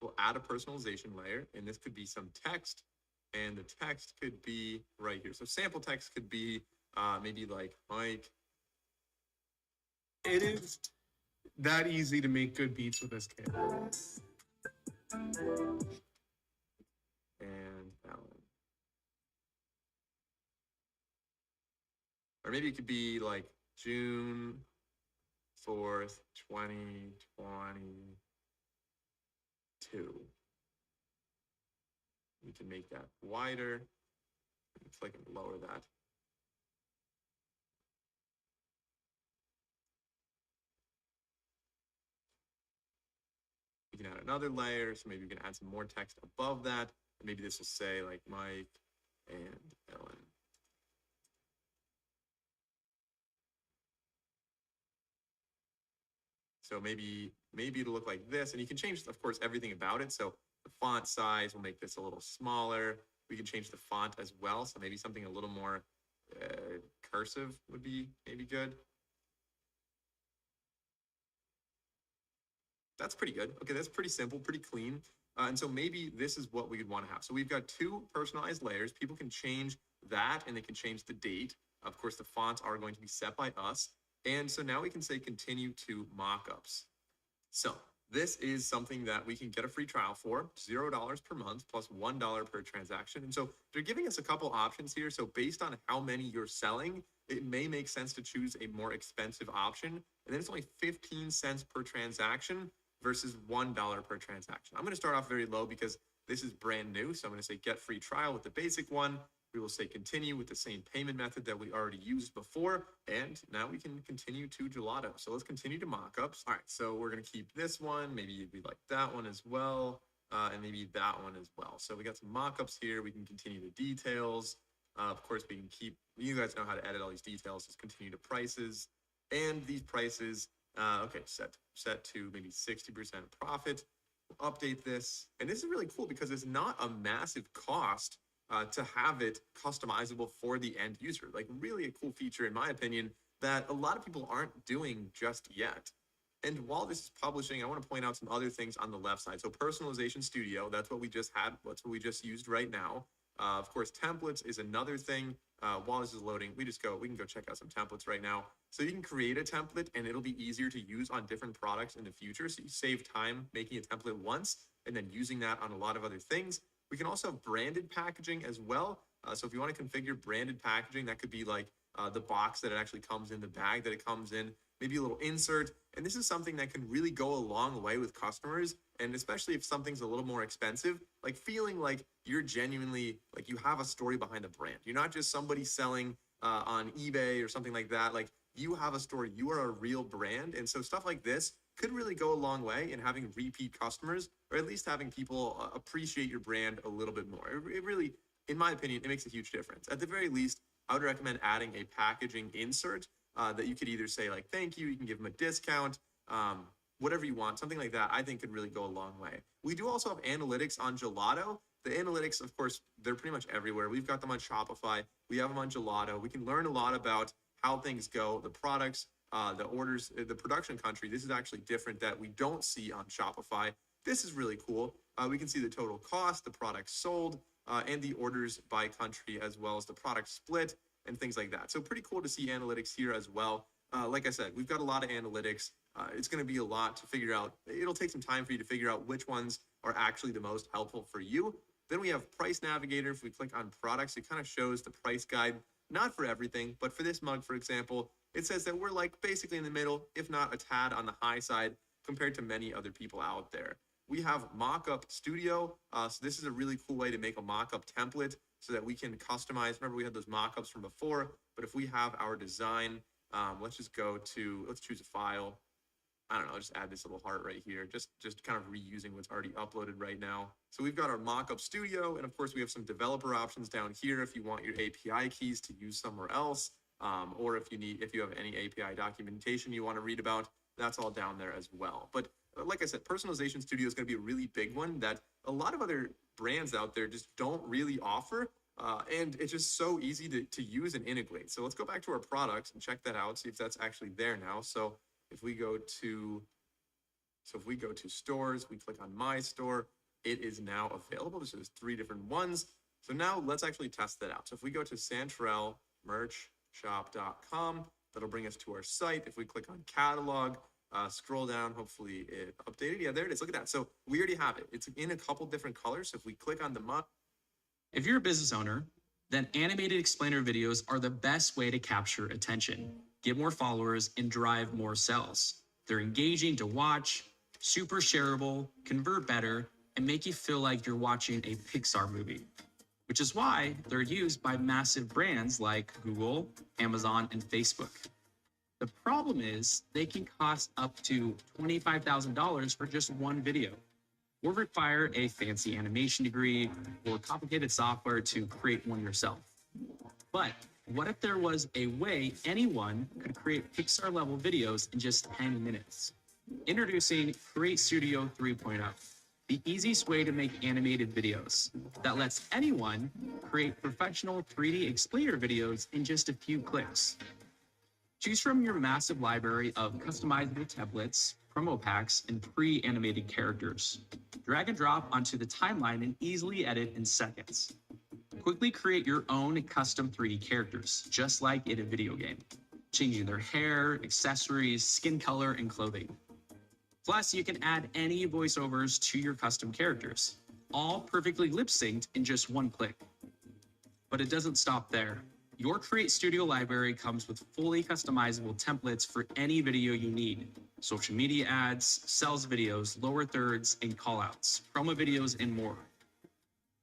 We'll add a personalization layer, and this could be some text, and the text could be right here. So sample text could be maybe like Mike, It is that easy to make good beats with this kit. And that one. Or maybe it could be like June 4th, 2022. We can make that wider. Click and lower that. We can add another layer, so maybe we can add some more text above that. Maybe this will say like Mike and Ellen. So maybe it'll look like this, and you can change, of course, everything about it. So the font size will make this a little smaller. We can change the font as well, so maybe something a little more cursive would be maybe good. That's pretty good. Okay, that's pretty simple, pretty clean. And so maybe this is what we would want to have. So we've got 2 personalized layers. People can change that, and they can change the date. Of course, the fonts are going to be set by us. And so now we can say continue to mockups. So this is something that we can get a free trial for, $0 per month plus $1 per transaction. And so they're giving us a couple options here. So based on how many you're selling, it may make sense to choose a more expensive option. And then it's only 15 cents per transaction versus $1 per transaction. I'm going to start off very low because this is brand new. So I'm going to say get free trial with the basic one. We will say continue with the same payment method that we already used before. And now we can continue to gelato. So let's continue to mockups. All right, so we're going to keep this one. Maybe we like that one as well. And maybe that one as well. So we got some mockups here. We can continue the details. Of course, we can keep, you guys know how to edit all these details. Let's continue to prices. And these prices, okay, set to maybe 60% profit. We'll update this. And this is really cool because it's not a massive cost to have it customizable for the end user. Like really a cool feature, in my opinion, that a lot of people aren't doing just yet. And while this is publishing, I want to point out some other things on the left side. So personalization studio, that's what we just had. That's what we just used right now. Of course, templates is another thing. While this is loading, we can go check out some templates right now. So you can create a template and it'll be easier to use on different products in the future. So you save time making a template once and then using that on a lot of other things. We can also have branded packaging as well. So if you want to configure branded packaging, that could be like the box that it actually comes in, the bag that it comes in, maybe a little insert. And this is something that can really go a long way with customers. And especially if something's a little more expensive, like feeling like you're genuinely, like you have a story behind the brand. You're not just somebody selling on eBay or something like that. Like you have a story, you are a real brand. And so stuff like this could really go a long way in having repeat customers, or at least having people appreciate your brand a little bit more. It really, in my opinion, it makes a huge difference. At the very least, I would recommend adding a packaging insert that you could either say like, thank you, you can give them a discount, whatever you want, something like that, I think could really go a long way. We do also have analytics on Gelato. The analytics, of course, they're pretty much everywhere. We've got them on Shopify. We have them on Gelato. We can learn a lot about how things go, the products, the orders, the production country. This is actually different that we don't see on Shopify. This is really cool. We can see the total cost, the products sold, and the orders by country, as well as the product split and things like that. So pretty cool to see analytics here as well. Like I said, we've got a lot of analytics. It's going to be a lot to figure out. It'll take some time for you to figure out which ones are actually the most helpful for you. Then we have Price Navigator. If we click on products, it kind of shows the price guide, not for everything, but for this mug, for example, it says that we're like basically in the middle, if not a tad on the high side compared to many other people out there. We have Mockup Studio. So this is a really cool way to make a mockup template so that we can customize. Remember, we had those mockups from before, but if we have our design, let's choose a file. I don't know, just add this little heart right here, just kind of reusing what's already uploaded right now. So we've got our Mockup Studio, and of course we have some developer options down here if you want your API keys to use somewhere else, or if you have any API documentation you want to read about, that's all down there as well. But like I said, Personalization Studio is going to be a really big one that a lot of other brands out there just don't really offer, and it's just so easy to use and integrate. So let's go back to our products and check that out, see if that's actually there now. So if we go to stores, we click on My Store, it is now available. So there's 3 different ones. So now let's actually test that out. So if we go to Santrell merchshop.com, That'll bring us to our site. If we click on catalog, scroll down, hopefully it updated. Yeah, there it is. Look at that. So we already have it. It's in a couple different colors. So if we click on the mug. If you're a business owner, then animated explainer videos are the best way to capture attention, get more followers, and drive more sales. They're engaging to watch, super shareable, convert better, and make you feel like you're watching a Pixar movie, which is why they're used by massive brands like Google, Amazon, and Facebook. The problem is they can cost up to $25,000 for just one video, or require a fancy animation degree or complicated software to create one yourself. But what if there was a way anyone could create Pixar-level videos in just 10 minutes? Introducing Create Studio 3.0, the easiest way to make animated videos that lets anyone create professional 3D explainer videos in just a few clicks. Choose from your massive library of customizable templates, promo packs, and pre-animated characters. Drag and drop onto the timeline and easily edit in seconds. Quickly create your own custom 3D characters, just like in a video game, changing their hair, accessories, skin color, and clothing. Plus, you can add any voiceovers to your custom characters, all perfectly lip-synced in just one click. But it doesn't stop there. Your Create Studio library comes with fully customizable templates for any video you need. Social media ads, sales videos, lower thirds, and callouts, promo videos, and more.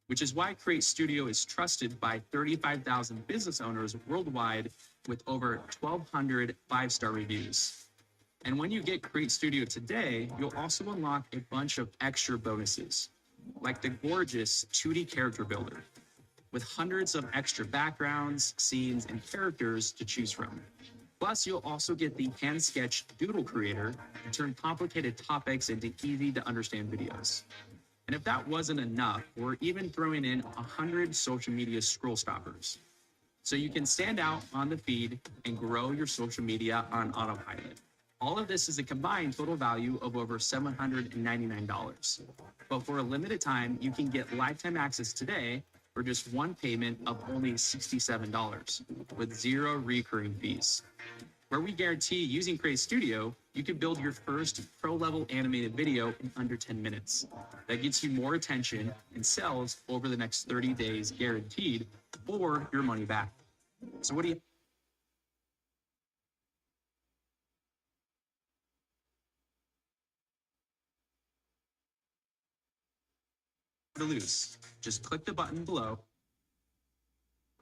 Which is why Create Studio is trusted by 35,000 business owners worldwide with over 1,200 five-star reviews. And when you get Create Studio today, you'll also unlock a bunch of extra bonuses, like the gorgeous 2D character builder, with hundreds of extra backgrounds, scenes, and characters to choose from. Plus, you'll also get the hand-sketched doodle creator to turn complicated topics into easy-to-understand videos. And if that wasn't enough, we're even throwing in 100 social media scroll stoppers, so you can stand out on the feed and grow your social media on autopilot. All of this is a combined total value of over $799. But for a limited time, you can get lifetime access today for just one payment of only $67 with 0 recurring fees. Where we guarantee using Create Studio, you can build your first pro-level animated video in under 10 minutes. That gets you more attention and sales over the next 30 days guaranteed, or your money back. So what do you to lose? Just click the button below.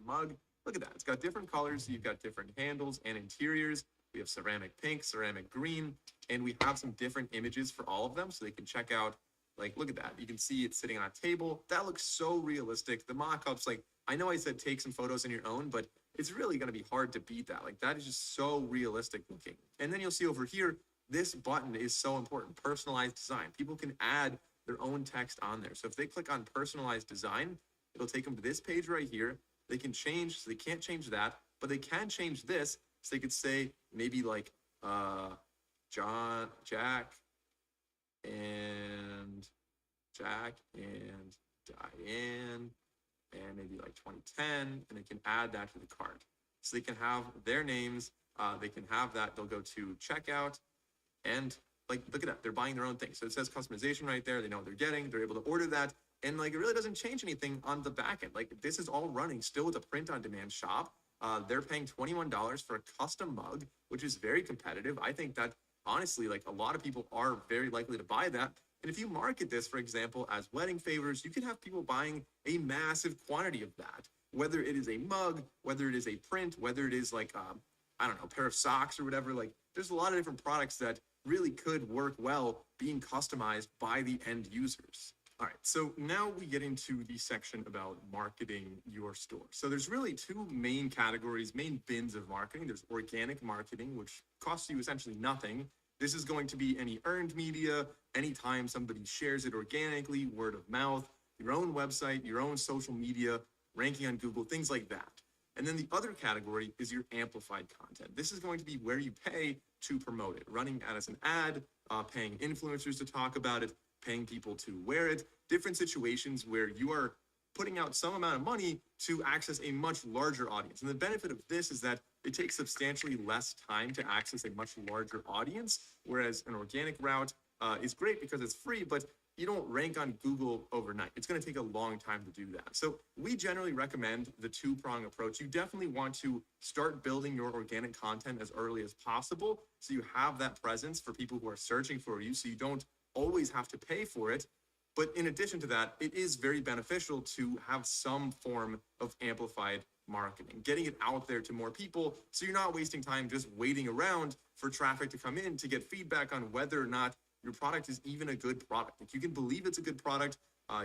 Mug, look at that. It's got different colors. You've got different handles and interiors. We have ceramic pink, ceramic green, and we have some different images for all of them so they can check out. Like, look at that. You can see it sitting on a table. That looks so realistic. The mock-ups, like, I know I said take some photos on your own, but it's really going to be hard to beat that. Like, that is just so realistic looking. And then you'll see over here, this button is so important. Personalized design. People can add their own text on there. So if they click on personalized design, it'll take them to this page right here. They can change, so they can't change that, but they can change this. So they could say maybe like Jack and Diane, and maybe like 2010, and they can add that to the cart. So they can have their names, they can have that, they'll go to checkout, and like, look at that, they're buying their own thing. So it says customization right there, they know what they're getting, they're able to order that, and like, it really doesn't change anything on the back end. Like, this is all running still with a print-on-demand shop. They're paying $21 for a custom mug, which is very competitive. I think that, honestly, like, a lot of people are very likely to buy that. And if you market this, for example, as wedding favors, you can have people buying a massive quantity of that, whether it is a mug, whether it is a print, whether it is like, I don't know, a pair of socks or whatever. Like, there's a lot of different products that really could work well being customized by the end users. All right, so now we get into the section about marketing your store. So there's really two main categories, main bins of marketing. There's organic marketing, which costs you essentially nothing. This is going to be any earned media, anytime somebody shares it organically, word of mouth, your own website, your own social media, ranking on Google, things like that. And then the other category is your amplified content. This is going to be where you pay to promote it, running it as an ad, paying influencers to talk about it, paying people to wear it, different situations where you are putting out some amount of money to access a much larger audience. And the benefit of this is that it takes substantially less time to access a much larger audience, whereas an organic route is great because it's free, but you don't rank on Google overnight. It's going to take a long time to do that. So we generally recommend the two-prong approach. You definitely want to start building your organic content as early as possible so you have that presence for people who are searching for you, so you don't always have to pay for it. But in addition to that, it is very beneficial to have some form of amplified marketing, getting it out there to more people so you're not wasting time just waiting around for traffic to come in to get feedback on whether or not your product is even a good product. Like, you can believe it's a good product,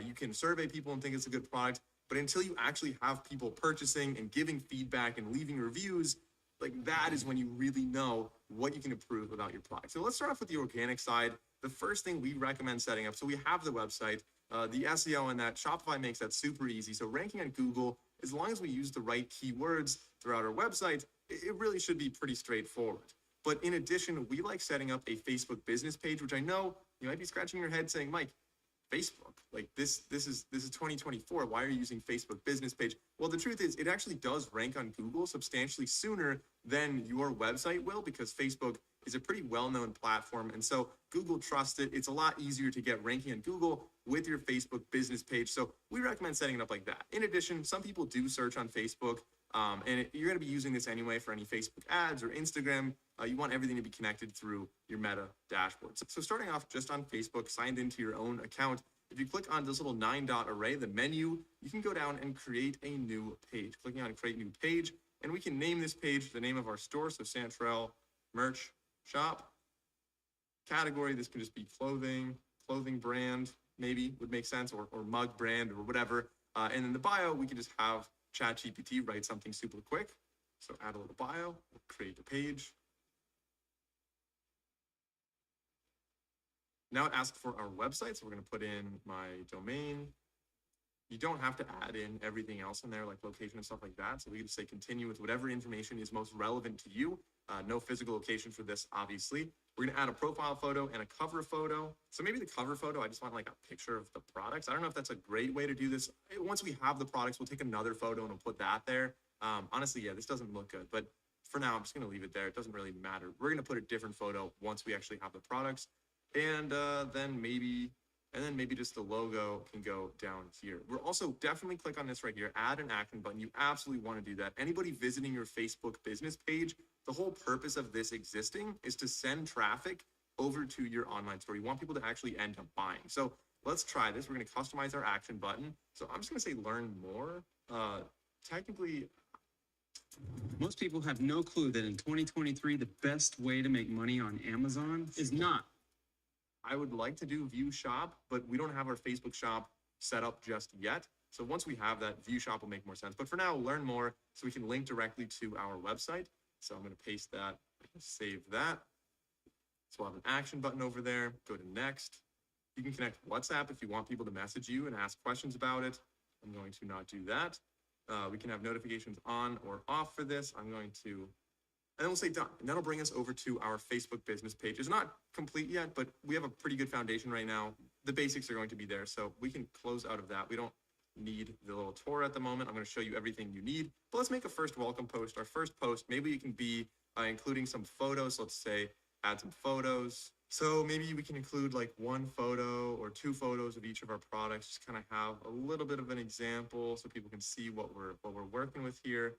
you can survey people and think it's a good product, but until you actually have people purchasing and giving feedback and leaving reviews, like, that is when you really know what you can improve about your product. So let's start off with the organic side. The first thing we recommend setting up, so we have the website, the SEO and that. Shopify makes that super easy. So ranking on Google, as long as we use the right keywords throughout our website, it really should be pretty straightforward. But in addition, we like setting up a Facebook business page, which I know you might be scratching your head saying, Mike, Facebook, like this is 2024. Why are you using Facebook business page? Well, the truth is it actually does rank on Google substantially sooner than your website will, because Facebook is a pretty well-known platform. And so Google trusts it. It's a lot easier to get ranking on Google with your Facebook business page. So we recommend setting it up like that. In addition, some people do search on Facebook, and you're going to be using this anyway for any Facebook ads or Instagram. You want everything to be connected through your Meta dashboard. So starting off just on Facebook, signed into your own account, if you click on this little 9-dot array, the menu, you can go down and create a new page. Clicking on create new page, and we can name this page the name of our store. So Santrell Merch Shop. Category, this can just be clothing brand, maybe would make sense, or mug brand or whatever. And in the bio, we can just have ChatGPT write something super quick. So add a little bio, create a page. Now it asks for our website, so we're going to put in my domain. You don't have to add in everything else in there, like location and stuff like that. So we can just say continue with whatever information is most relevant to you. No physical location for this, obviously. We're going to add a profile photo and a cover photo. So maybe the cover photo, I just want like a picture of the products. I don't know if that's a great way to do this. Once we have the products, we'll take another photo and we'll put that there. Honestly, yeah, this doesn't look good, but for now, I'm just going to leave it there. It doesn't really matter. We're going to put a different photo once we actually have the products. And then maybe just the logo can go down here. We're also definitely click on this right here, add an action button. You absolutely want to do that. Anybody visiting your Facebook business page, the whole purpose of this existing is to send traffic over to your online store. You want people to actually end up buying. So let's try this. We're going to customize our action button. So I'm just going to say learn more. Technically, Most people have no clue that in 2023, the best way to make money on Amazon is not. I would like to do view shop, but we don't have our Facebook shop set up just yet. So once we have that, view shop will make more sense. But for now, learn more so we can link directly to our website. So I'm going to paste that, save that. So we'll have an action button over there. Go to next. You can connect WhatsApp if you want people to message you and ask questions about it. I'm going to not do that. We can have notifications on or off for this. I'm going to, and then we'll say done. And that'll bring us over to our Facebook business page. It's not complete yet, but we have a pretty good foundation right now. The basics are going to be there. So we can close out of that. We don't need the little tour at the moment. I'm going to show you everything you need. But let's make a first welcome post. Our first post, maybe it can be including some photos. Let's say add some photos. So maybe we can include like one photo or two photos of each of our products. Just kind of have a little bit of an example so people can see what we're working with here.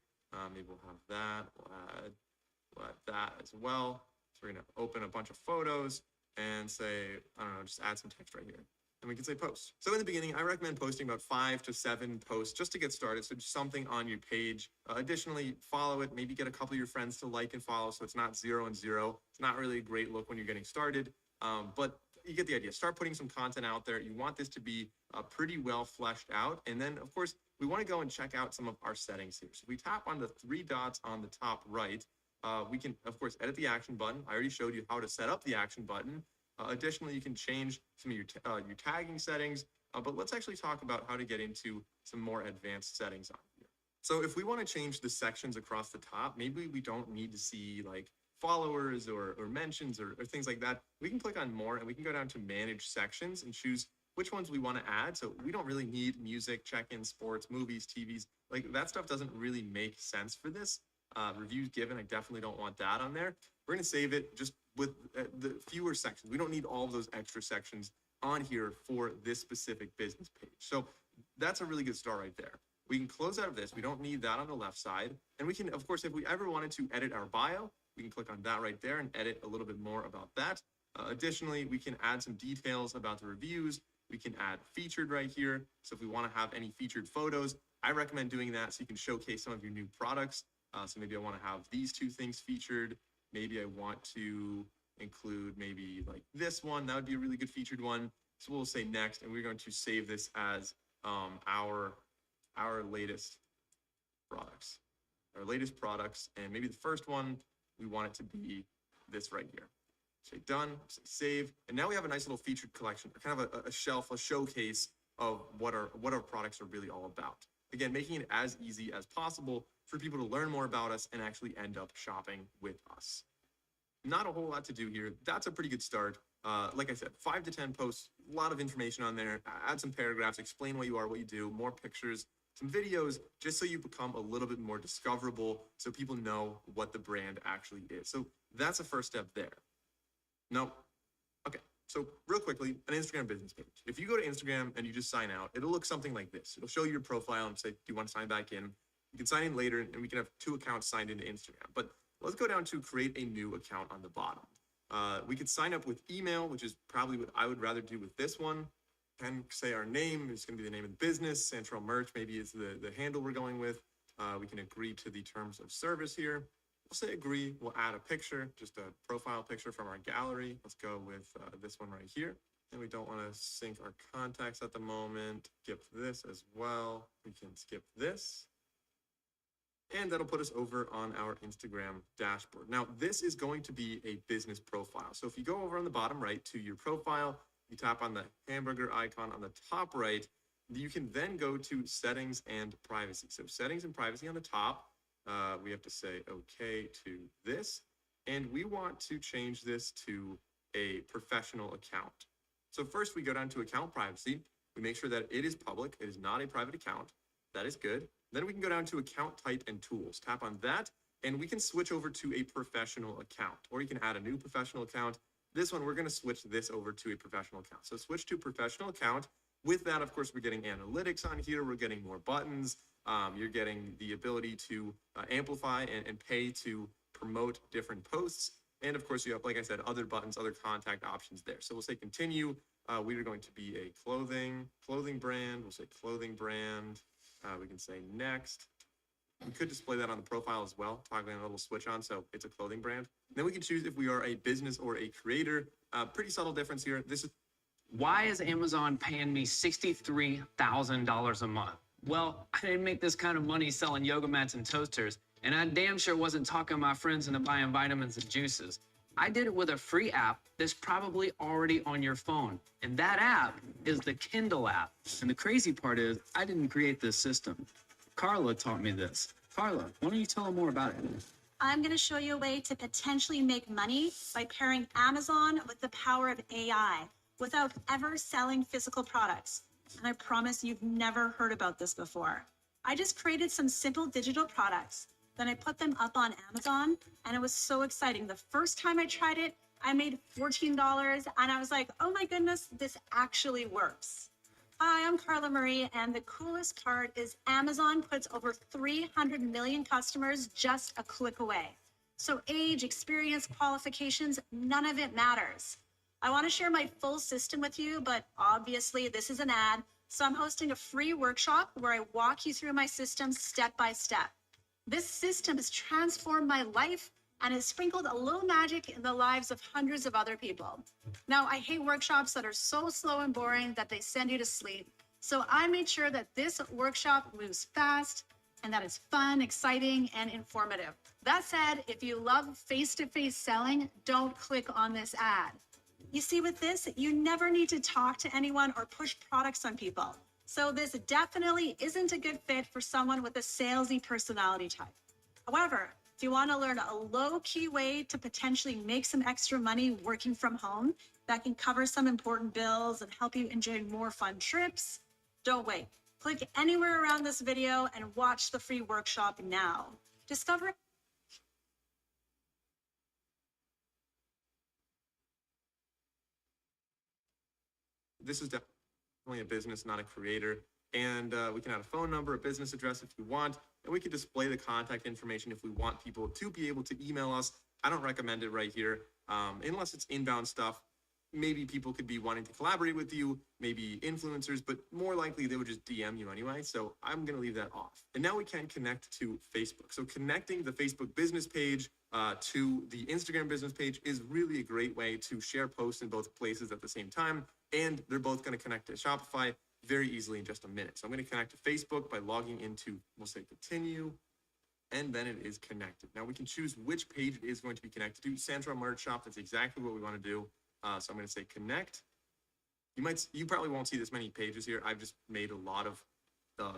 Maybe we'll have that. We'll add that as well. So we're going to open a bunch of photos and say, I don't know, just add some text right here. And we can say post. So in the beginning, I recommend posting about 5 to 7 posts just to get started. So just something on your page. Additionally, follow it. Maybe get a couple of your friends to like and follow so it's not 0 and 0. It's not really a great look when you're getting started, but you get the idea. Start putting some content out there. You want this to be pretty well fleshed out. And then, of course, we want to go and check out some of our settings here. So if we tap on the 3 dots on the top right, we can, of course, edit the action button. I already showed you how to set up the action button. Additionally, you can change some of your tagging settings, but let's actually talk about how to get into some more advanced settings on here. So if we want to change the sections across the top, maybe we don't need to see like followers or mentions or things like that. We can click on more and we can go down to manage sections and choose which ones we want to add. So we don't really need music, check-in, sports, movies, TVs. Like that stuff doesn't really make sense for this. Reviews given, I definitely don't want that on there. We're going to save it just with the fewer sections. We don't need all of those extra sections on here for this specific business page. So that's a really good start right there. We can close out of this. We don't need that on the left side. And we can, of course, if we ever wanted to edit our bio, we can click on that right there and edit a little bit more about that. Additionally, we can add some details about the reviews. We can add featured right here. So if we want to have any featured photos, I recommend doing that so you can showcase some of your new products. So maybe I want to have these two things featured. Maybe I want to include maybe like this one. That would be a really good featured one. So we'll say next, and we're going to save this as our latest products. Our latest products, and maybe the first one, we want it to be this right here. Say done, say save, and now we have a nice little featured collection, kind of a shelf, a showcase of what our products are really all about. Again, making it as easy as possible for people to learn more about us and actually end up shopping with us. Not a whole lot to do here. That's a pretty good start. Like I said, 5 to 10 posts, a lot of information on there. Add some paragraphs, explain what you are, what you do, more pictures, some videos, just so you become a little bit more discoverable so people know what the brand actually is. So that's a first step there. No. Okay. So real quickly, an Instagram business page. If you go to Instagram and you just sign out, it'll look something like this. It'll show you your profile and say, do you want to sign back in? You can sign in later and we can have 2 accounts signed into Instagram. But let's go down to create a new account on the bottom. We could sign up with email, which is probably what I would rather do with this one. And say our name is going to be the name of the business. Central Merch maybe is the handle we're going with. We can agree to the terms of service here. We'll say agree. We'll add a picture, just a profile picture from our gallery. Let's go with this one right here. And we don't want to sync our contacts at the moment. Skip this as well. We can skip this. And that'll put us over on our Instagram dashboard. Now, this is going to be a business profile. So if you go over on the bottom right to your profile, you tap on the hamburger icon on the top right, you can then go to settings and privacy. So settings and privacy on the top, we have to say okay to this. And we want to change this to a professional account. So first we go down to account privacy. We make sure that it is public. It is not a private account. That is good. Then we can go down to account type and tools. Tap on that and we can switch over to a professional account, or you can add a new professional account. This one, we're going to switch this over to a professional account. So switch to professional account. With that, of course, we're getting analytics on here. We're getting more buttons. You're getting the ability to amplify and pay to promote different posts. And of course, you have, like I said, other buttons, other contact options there. So we'll say continue. We are going to be a clothing brand. We'll say clothing brand. We can say next. We could display that on the profile as well, toggling a little switch on, so it's a clothing brand. Then we can choose if we are a business or a creator. Pretty subtle difference here. This is why is Amazon paying me $63,000 a month? Well, I didn't make this kind of money selling yoga mats and toasters, and I damn sure wasn't talking my friends into buying vitamins and juices. I did it with a free app that's probably already on your phone, and that app is the Kindle app. And the crazy part is, I didn't create this system. Carla taught me this. Carla, why don't you tell them more about it? I'm going to show you a way to potentially make money by pairing Amazon with the power of AI without ever selling physical products. And I promise you've never heard about this before. I just created some simple digital products. Then I put them up on Amazon, and it was so exciting. The first time I tried it, I made $14, and I was like, oh my goodness, this actually works. Hi, I'm Carla Marie, and the coolest part is Amazon puts over 300 million customers just a click away. So age, experience, qualifications, none of it matters. I want to share my full system with you, but obviously this is an ad. So I'm hosting a free workshop where I walk you through my system step by step. This system has transformed my life and has sprinkled a little magic in the lives of hundreds of other people. Now, I hate workshops that are so slow and boring that they send you to sleep. So I made sure that this workshop moves fast and that it's fun, exciting, and informative. That said, if you love face-to-face selling, don't click on this ad. You see, with this, you never need to talk to anyone or push products on people. So this definitely isn't a good fit for someone with a salesy personality type. However, if you want to learn a low-key way to potentially make some extra money working from home that can cover some important bills and help you enjoy more fun trips, don't wait. Click anywhere around this video and watch the free workshop now. Discover this is definitely a business, not a creator. And we can add a phone number, a business address if you want, and we can display the contact information if we want people to be able to email us. I don't recommend it right here, unless it's inbound stuff. Maybe people could be wanting to collaborate with you, maybe influencers, but more likely they would just DM you anyway. So I'm going to leave that off. And now we can connect to Facebook. So connecting the Facebook business page to the Instagram business page is really a great way to share posts in both places at the same time. And they're both going to connect to Shopify very easily in just a minute. So I'm going to connect to Facebook by logging into, we'll say continue, and then it is connected. Now we can choose which page it is going to be connected to. Central Merch Shop, that's exactly what we want to do. So I'm going to say connect. You probably won't see this many pages here. I've just made a lot of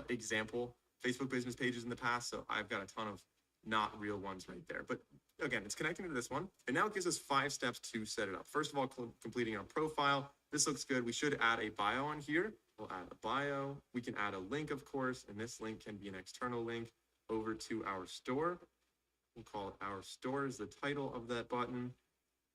example Facebook business pages in the past. So I've got a ton of not real ones right there. But again, it's connecting to this one. And now it gives us 5 steps to set it up. First of all, completing our profile. This looks good. We should add a bio on here. We'll add a bio. We can add a link, of course, and this link can be an external link over to our store. We'll call it our store is the title of that button.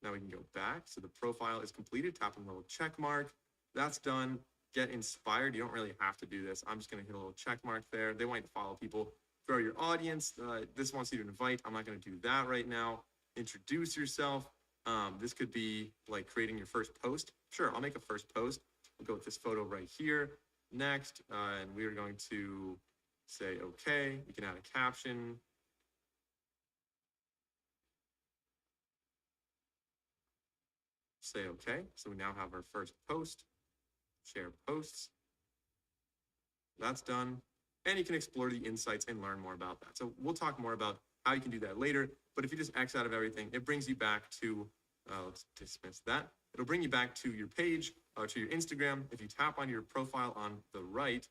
Now we can go back. So the profile is completed. Tap on the little check mark. That's done. Get inspired. You don't really have to do this. I'm just going to hit a little check mark there. They want you to follow people. Grow your audience. This wants you to invite. I'm not going to do that right now. Introduce yourself. This could be like creating your first post. Sure, I'll make a first post. We'll go with this photo right here. Next, and we are going to say, okay. We can add a caption. Say okay. So we now have our first post. Share posts. That's done. And you can explore the insights and learn more about that. So we'll talk more about how you can do that later. But if you just X out of everything, it brings you back to, let's dismiss that. It'll bring you back to your page or to your Instagram. If you tap on your profile on the right,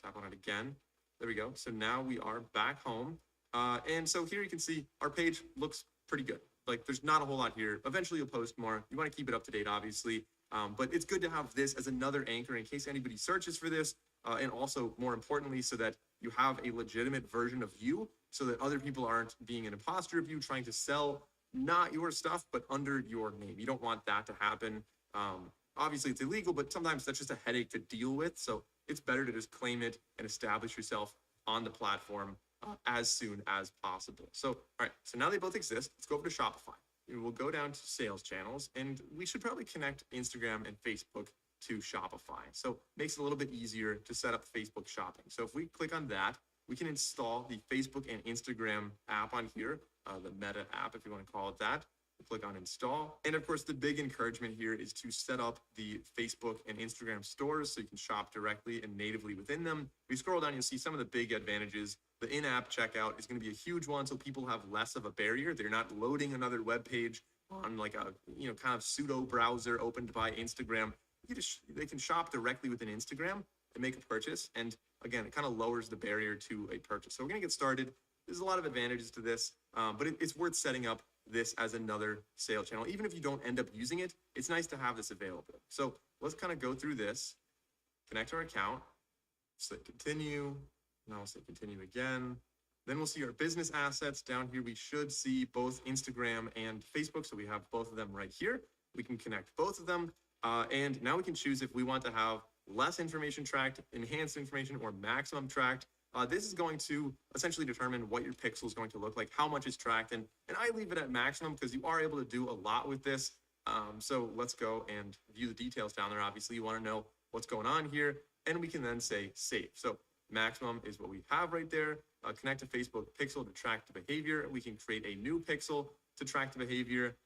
tap on it again. There we go. So now we are back home. And so here you can see our page looks pretty good. Like there's not a whole lot here. Eventually you'll post more. You want to keep it up to date, obviously. But it's good to have this as another anchor in case anybody searches for this. And also more importantly, so that you have a legitimate version of you so that other people aren't being an imposter of you, trying to sell not your stuff, but under your name. You don't want that to happen. Obviously it's illegal, but sometimes that's just a headache to deal with. So it's better to just claim it and establish yourself on the platform as soon as possible. So, all right, so now they both exist. Let's go over to Shopify. We'll go down to sales channels, and we should probably connect Instagram and Facebook to Shopify. So it makes it a little bit easier to set up Facebook shopping. So if we click on that, we can install the Facebook and Instagram app on here, the Meta app, if you want to call it that. We'll click on install. And of course, the big encouragement here is to set up the Facebook and Instagram stores so you can shop directly and natively within them. If you scroll down, you'll see some of the big advantages. The in-app checkout is going to be a huge one, so people have less of a barrier. They're not loading another web page on like a kind of pseudo browser opened by Instagram. They can shop directly within Instagram and make a purchase. And again, it kind of lowers the barrier to a purchase. So we're going to get started. There's a lot of advantages to this, but it's worth setting up this as another sale channel. Even if you don't end up using it, it's nice to have this available. So let's kind of go through this, connect our account, say continue. Now I'll say continue again. Then we'll see our business assets. Down here, we should see both Instagram and Facebook. So we have both of them right here. We can connect both of them. And now we can choose if we want to have less information tracked, enhanced information, or maximum tracked. This is going to essentially determine what your pixel is going to look like, how much is tracked. And I leave it at maximum because you are able to do a lot with this. So let's go and view the details down there. Obviously, you want to know what's going on here. And we can then say save. So maximum is what we have right there. Connect to Facebook pixel to track the behavior. We can create a new pixel to track the behavior.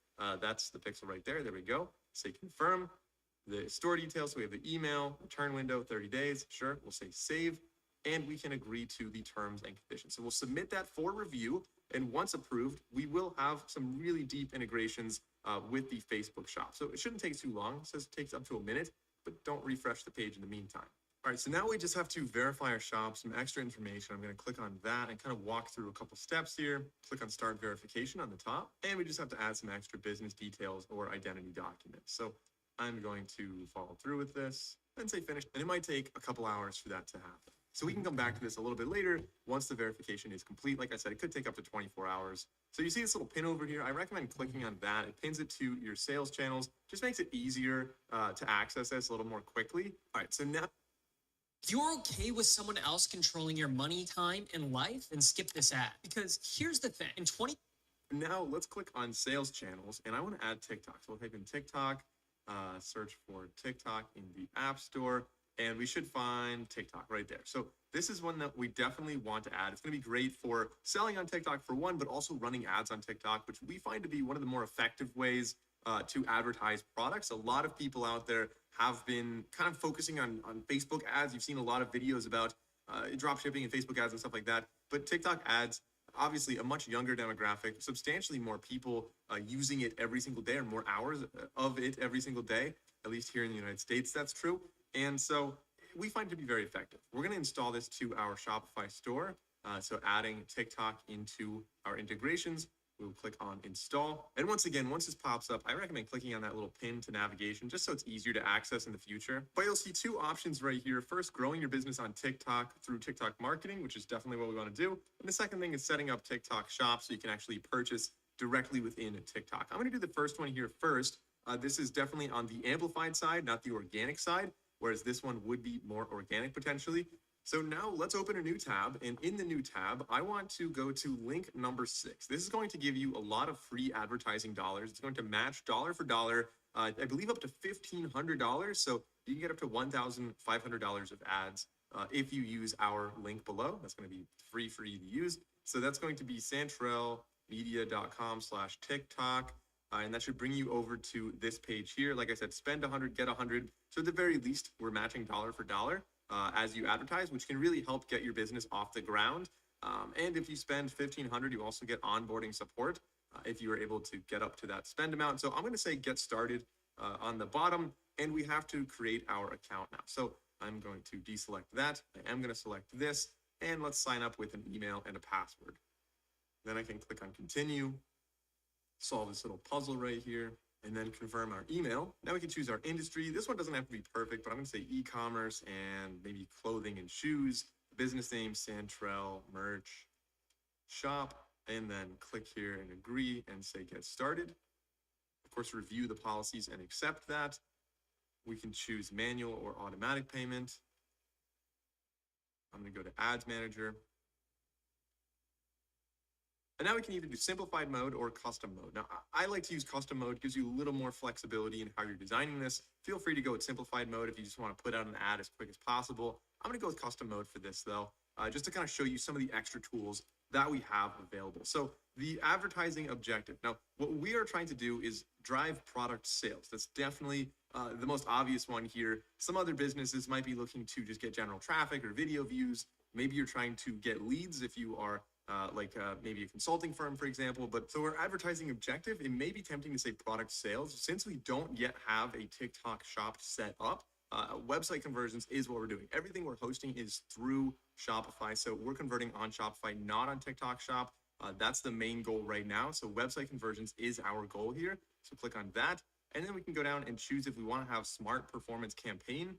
That's the pixel right there. There we go. Say confirm. The store details. So we have the email, return window, 30 days. Sure. We'll say save. And we can agree to the terms and conditions. So we'll submit that for review. And once approved, we will have some really deep integrations with the Facebook shop. So it shouldn't take too long. It says it takes up to a minute, but don't refresh the page in the meantime. All right, so now we just have to verify our shop, some extra information. I'm going to click on that and kind of walk through a couple steps here. Click on start verification on the top. And we just have to add some extra business details or identity documents. So I'm going to follow through with this and say finish. And it might take a couple hours for that to happen. So we can come back to this a little bit later once the verification is complete. Like I said, it could take up to 24 hours. So you see this little pin over here. I recommend clicking on that. It pins it to your sales channels. Just makes it easier to access this a little more quickly. All right, so now You're okay with someone else controlling your money, time, and life? Then skip this ad. Because here's the thing. Now let's click on sales channels, and I want to add TikTok. So we'll type in TikTok, search for TikTok in the App Store, and we should find TikTok right there. So this is one that we definitely want to add. It's going to be great for selling on TikTok for one, but also running ads on TikTok, which we find to be one of the more effective ways to advertise products. A lot of people out there have been kind of focusing on Facebook ads. You've seen a lot of videos about drop shipping and Facebook ads and stuff like that, but TikTok ads, obviously a much younger demographic, substantially more people using it every single day, or more hours of it every single day, at least here in the United States, that's true. And so we find it to be very effective. We're going to install this to our Shopify store. So adding TikTok into our integrations, we'll click on install. And once again, once this pops up, I recommend clicking on that little pin to navigation, just so it's easier to access in the future. But you'll see two options right here. First, growing your business on TikTok through TikTok marketing, which is definitely what we want to do. And the second thing is setting up TikTok shop so you can actually purchase directly within TikTok. I'm going to do the first one here first. This is definitely on the amplified side, not the organic side, whereas this one would be more organic potentially. So now let's open a new tab, and in the new tab, I want to go to link number 6. This is going to give you a lot of free advertising dollars. It's going to match dollar for dollar, I believe up to $1,500. So you can get up to $1,500 of ads if you use our link below. That's going to be free for you to use. So that's going to be santrellmedia.com/TikTok. And that should bring you over to this page here. Like I said, spend 100, get 100. So at the very least, we're matching dollar for dollar as you advertise, which can really help get your business off the ground. And if you spend 1,500, you also get onboarding support if you are able to get up to that spend amount. So I'm going to say get started on the bottom, and we have to create our account now. So I'm going to deselect that. I am going to select this, and let's sign up with an email and a password. Then I can click on continue, solve this little puzzle right here, and then confirm our email. Now we can choose our industry. This one doesn't have to be perfect, but I'm going to say e-commerce and maybe clothing and shoes. Business name, Santrell Merch Shop, and then click here and agree and say get started. Of course, review the policies and accept that. We can choose manual or automatic payment. I'm going to go to Ads Manager. And now we can either do simplified mode or custom mode. Now, I like to use custom mode. It gives you a little more flexibility in how you're designing this. Feel free to go with simplified mode if you just want to put out an ad as quick as possible. I'm going to go with custom mode for this, though, just to kind of show you some of the extra tools that we have available. So the advertising objective. Now, what we are trying to do is drive product sales. That's definitely the most obvious one here. Some other businesses might be looking to just get general traffic or video views. Maybe you're trying to get leads if you are maybe a consulting firm, for example. But so our advertising objective, it may be tempting to say product sales. Since we don't yet have a TikTok shop set up, website conversions is what we're doing. Everything we're hosting is through Shopify. So we're converting on Shopify, not on TikTok shop. That's the main goal right now. So website conversions is our goal here. So click on that. And then we can go down and choose if we want to have smart performance campaign.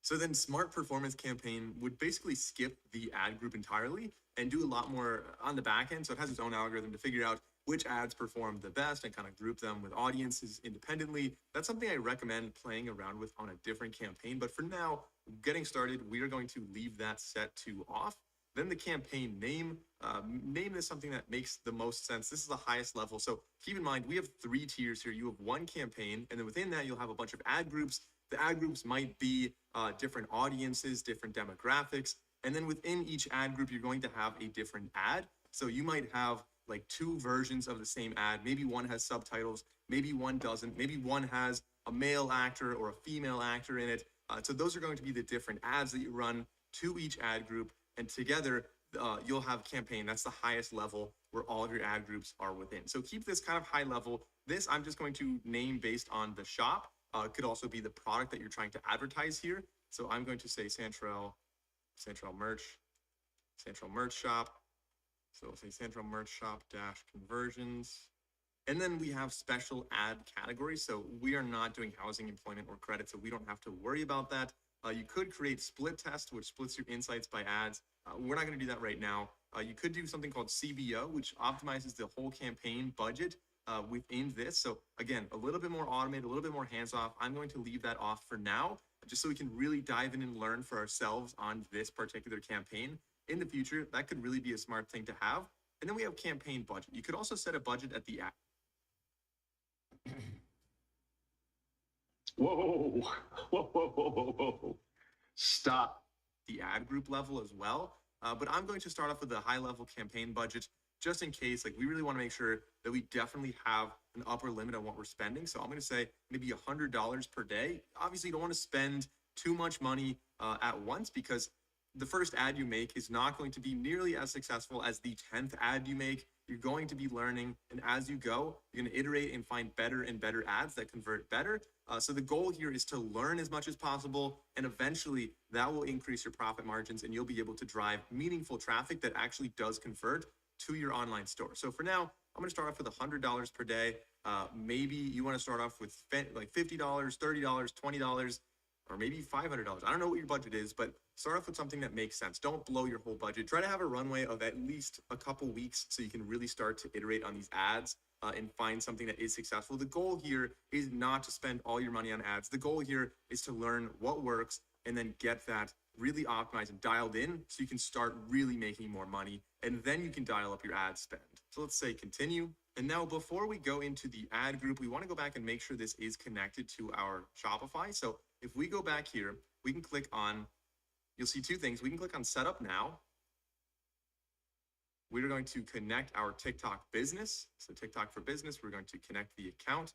So then smart performance campaign would basically skip the ad group entirely and do a lot more on the back end. So it has its own algorithm to figure out which ads perform the best and kind of group them with audiences independently. That's something I recommend playing around with on a different campaign. But for now, getting started, we are going to leave that set to off. Then the campaign name, name is something that makes the most sense. This is the highest level. So keep in mind, we have 3 tiers here. You have one campaign, and then within that, you'll have a bunch of ad groups. The ad groups might be different audiences, different demographics. And then within each ad group, you're going to have a different ad. So you might have like 2 versions of the same ad. Maybe one has subtitles, maybe one doesn't. Maybe one has a male actor or a female actor in it. So those are going to be the different ads that you run to each ad group. And together, you'll have campaign. That's the highest level where all of your ad groups are within. So keep this kind of high level. This I'm just going to name based on the shop. It could also be the product that you're trying to advertise here. So I'm going to say Santrell Merch Shop. So we'll say Santrell Merch Shop -conversions. And then we have special ad categories. So we are not doing housing, employment, or credit, so we don't have to worry about that. You could create split test, which splits your insights by ads. We're not going to do that right now. You could do something called CBO, which optimizes the whole campaign budget within this. So again, a little bit more automated, a little bit more hands-off. I'm going to leave that off for now, just so we can really dive in and learn for ourselves on this particular campaign. In the future, that could really be a smart thing to have. And then we have campaign budget. You could also set a budget at the ad. Whoa, whoa, whoa, whoa, whoa, whoa. Stop. The ad group level as well. But I'm going to start off with a high level campaign budget just in case. Like, we really want to make sure that we definitely have an upper limit on what we're spending. So I'm going to say maybe $100 per day. Obviously, you don't want to spend too much money at once, because the first ad you make is not going to be nearly as successful as the 10th ad you make. You're going to be learning, and as you go, you're going to iterate and find better and better ads that convert better. So the goal here is to learn as much as possible, and eventually that will increase your profit margins, and you'll be able to drive meaningful traffic that actually does convert to your online store. So for now, I'm going to start off with $100 per day. Maybe you want to start off with like $50, $30, $20, or maybe $500. I don't know what your budget is, but start off with something that makes sense. Don't blow your whole budget. Try to have a runway of at least a couple weeks so you can really start to iterate on these ads and find something that is successful. The goal here is not to spend all your money on ads. The goal here is to learn what works and then get that really optimized and dialed in so you can start really making more money, and then you can dial up your ad spend. So let's say continue. And now before we go into the ad group, we want to go back and make sure this is connected to our Shopify. So if we go back here, we can click on, you'll see two things. We can click on Setup Now. We're going to connect our TikTok business. So TikTok for business, we're going to connect the account.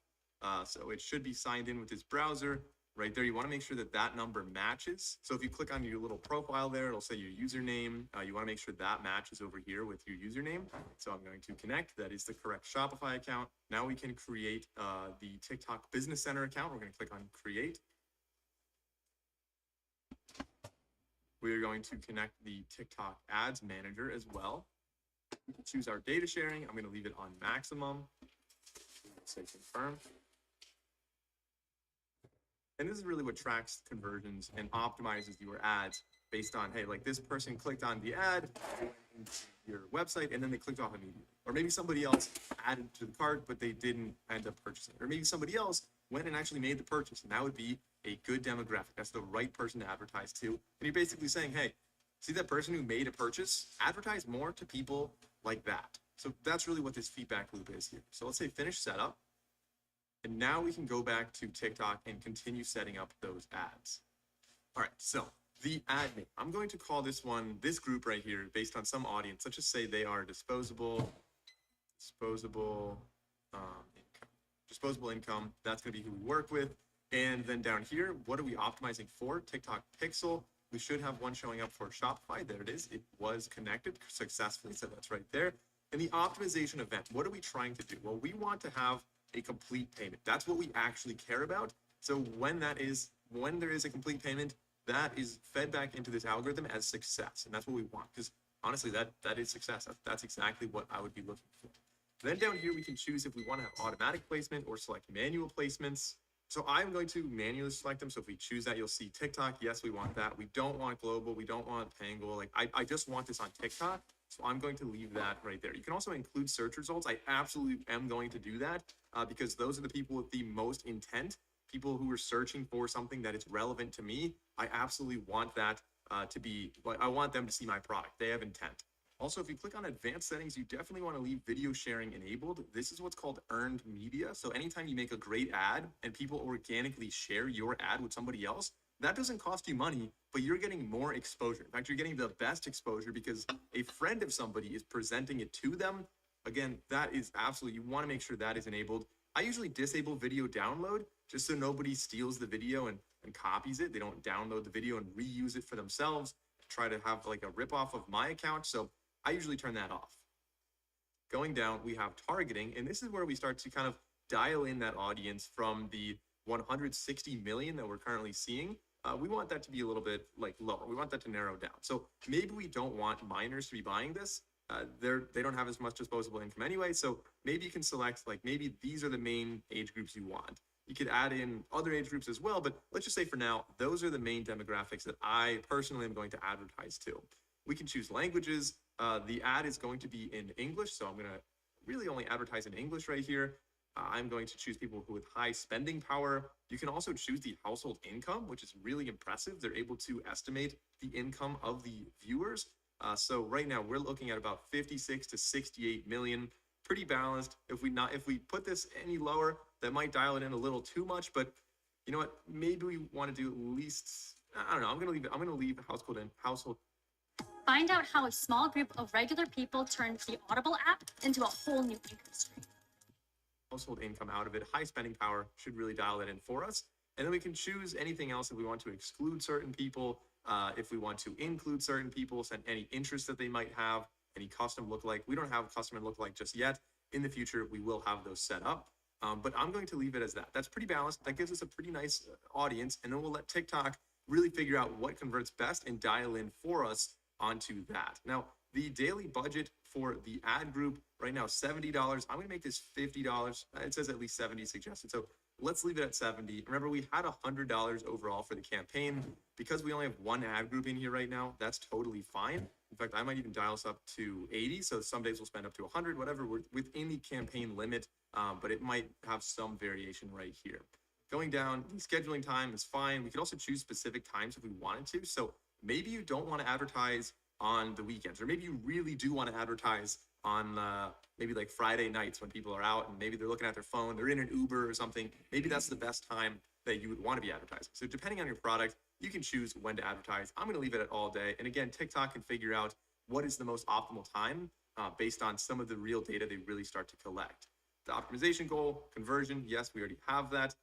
So it should be signed in with this browser. Right there, you want to make sure that that number matches. So if you click on your little profile there, it'll say your username. You want to make sure that matches over here with your username. So I'm going to connect. That is the correct Shopify account. Now we can create the TikTok Business Center account. We're going to click on Create. We are going to connect the TikTok Ads Manager as well. Choose our data sharing. I'm going to leave it on maximum. Say confirm. And this is really what tracks conversions and optimizes your ads based on, hey, like this person clicked on the ad, your website, and then they clicked off immediately. Or maybe somebody else added to the cart, but they didn't end up purchasing. Or maybe somebody else went and actually made the purchase, and that would be a good demographic. That's the right person to advertise to. And you're basically saying, hey, see that person who made a purchase? Advertise more to people like that. So that's really what this feedback loop is here. So let's say finish setup. And now we can go back to TikTok and continue setting up those ads. All right, so the ad name. I'm going to call this group right here, based on some audience. Let's just say they are disposable income. That's going to be who we work with. And then down here, what are we optimizing for? TikTok Pixel. We should have one showing up for Shopify. There it is. It was connected successfully, so that's right there. And the optimization event. What are we trying to do? Well, we want to have a complete payment. That's what we actually care about. So when there is a complete payment, that is fed back into this algorithm as success. And that's what we want, because honestly, that is success. That's exactly what I would be looking for. Then down here, we can choose if we want to have automatic placement or select manual placements. So I'm going to manually select them. So if we choose that, you'll see TikTok. Yes, we want that. We don't want global. We don't want Pangle. Like I just want this on TikTok. So I'm going to leave that right there. You can also include search results. I absolutely am going to do that because those are the people with the most intent, people who are searching for something that is relevant to me. I absolutely want that I want them to see my product. They have intent. Also, if you click on advanced settings, you definitely want to leave video sharing enabled. This is what's called earned media. So anytime you make a great ad and people organically share your ad with somebody else, that doesn't cost you money, but you're getting more exposure. In fact, you're getting the best exposure because a friend of somebody is presenting it to them. Again, that is absolutely, you want to make sure that is enabled. I usually disable video download just so nobody steals the video and copies it. They don't download the video and reuse it for themselves, try to have like a ripoff of my account. So I usually turn that off. Going down, we have targeting, and this is where we start to kind of dial in that audience from the 160 million that we're currently seeing. We want that to be a little bit like lower. We want that to narrow down. So maybe we don't want minors to be buying this. They don't have as much disposable income anyway. So maybe you can select like maybe these are the main age groups you want. You could add in other age groups as well, but let's just say for now, those are the main demographics that I personally am going to advertise to. We can choose languages. The ad is going to be in English, so I'm going to really only advertise in English right here. I'm going to choose people who with high spending power. You can also choose the household income, which is really impressive. They're able to estimate the income of the viewers. So right now we're looking at about 56 to 68 million, pretty balanced. If we put this any lower, that might dial it in a little too much, but you know what? Maybe we want to do at least, I don't know. I'm going to leave household. Find out how a small group of regular people turned the Audible app into a whole new income stream. Household income out of it. High spending power should really dial it in for us. And then we can choose anything else if we want to exclude certain people, if we want to include certain people, send any interest that they might have, any custom lookalike. We don't have a custom lookalike just yet. In the future, we will have those set up. But I'm going to leave it as that. That's pretty balanced. That gives us a pretty nice audience. And then we'll let TikTok really figure out what converts best and dial in for us onto that. Now, the daily budget for the ad group right now, $70. I'm going to make this $50. It says at least 70 suggested. So let's leave it at 70. Remember, we had $100 overall for the campaign. Because we only have one ad group in here right now, that's totally fine. In fact, I might even dial us up to 80. So some days we'll spend up to 100, whatever. We're within the campaign limit, but it might have some variation right here. Going down, the scheduling time is fine. We could also choose specific times if we wanted to. So maybe you don't want to advertise on the weekends, or maybe you really do want to advertise on maybe like Friday nights when people are out and maybe they're looking at their phone, they're in an Uber or something. Maybe that's the best time that you would want to be advertising. So depending on your product, you can choose when to advertise. I'm going to leave it at all day. And again, TikTok can figure out what is the most optimal time based on some of the real data they really start to collect. The optimization goal, conversion, yes, we already have that.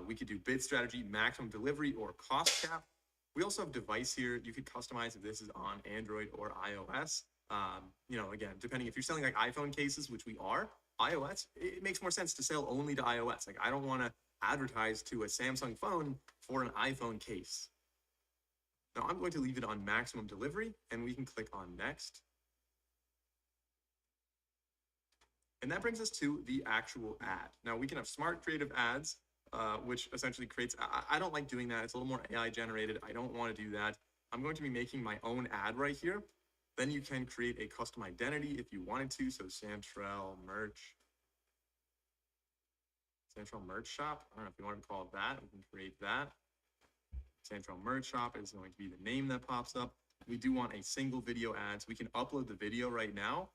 We could do bid strategy, maximum delivery, or cost cap. We also have device here. You could customize if this is on Android or iOS. You know, again, depending if you're selling like iPhone cases, which we are, iOS, it makes more sense to sell only to iOS. Like I don't want to advertise to a Samsung phone for an iPhone case. Now I'm going to leave it on maximum delivery and we can click on next. And that brings us to the actual ad. Now we can have smart creative ads, which essentially creates, I don't like doing that. It's a little more AI generated. I don't want to do that. I'm going to be making my own ad right here. Then you can create a custom identity if you wanted to. So Santrell merch shop. I don't know if you want to call it that. We can create that. Santrell merch shop is going to be the name that pops up. We do want a single video ad, so we can upload the video right now.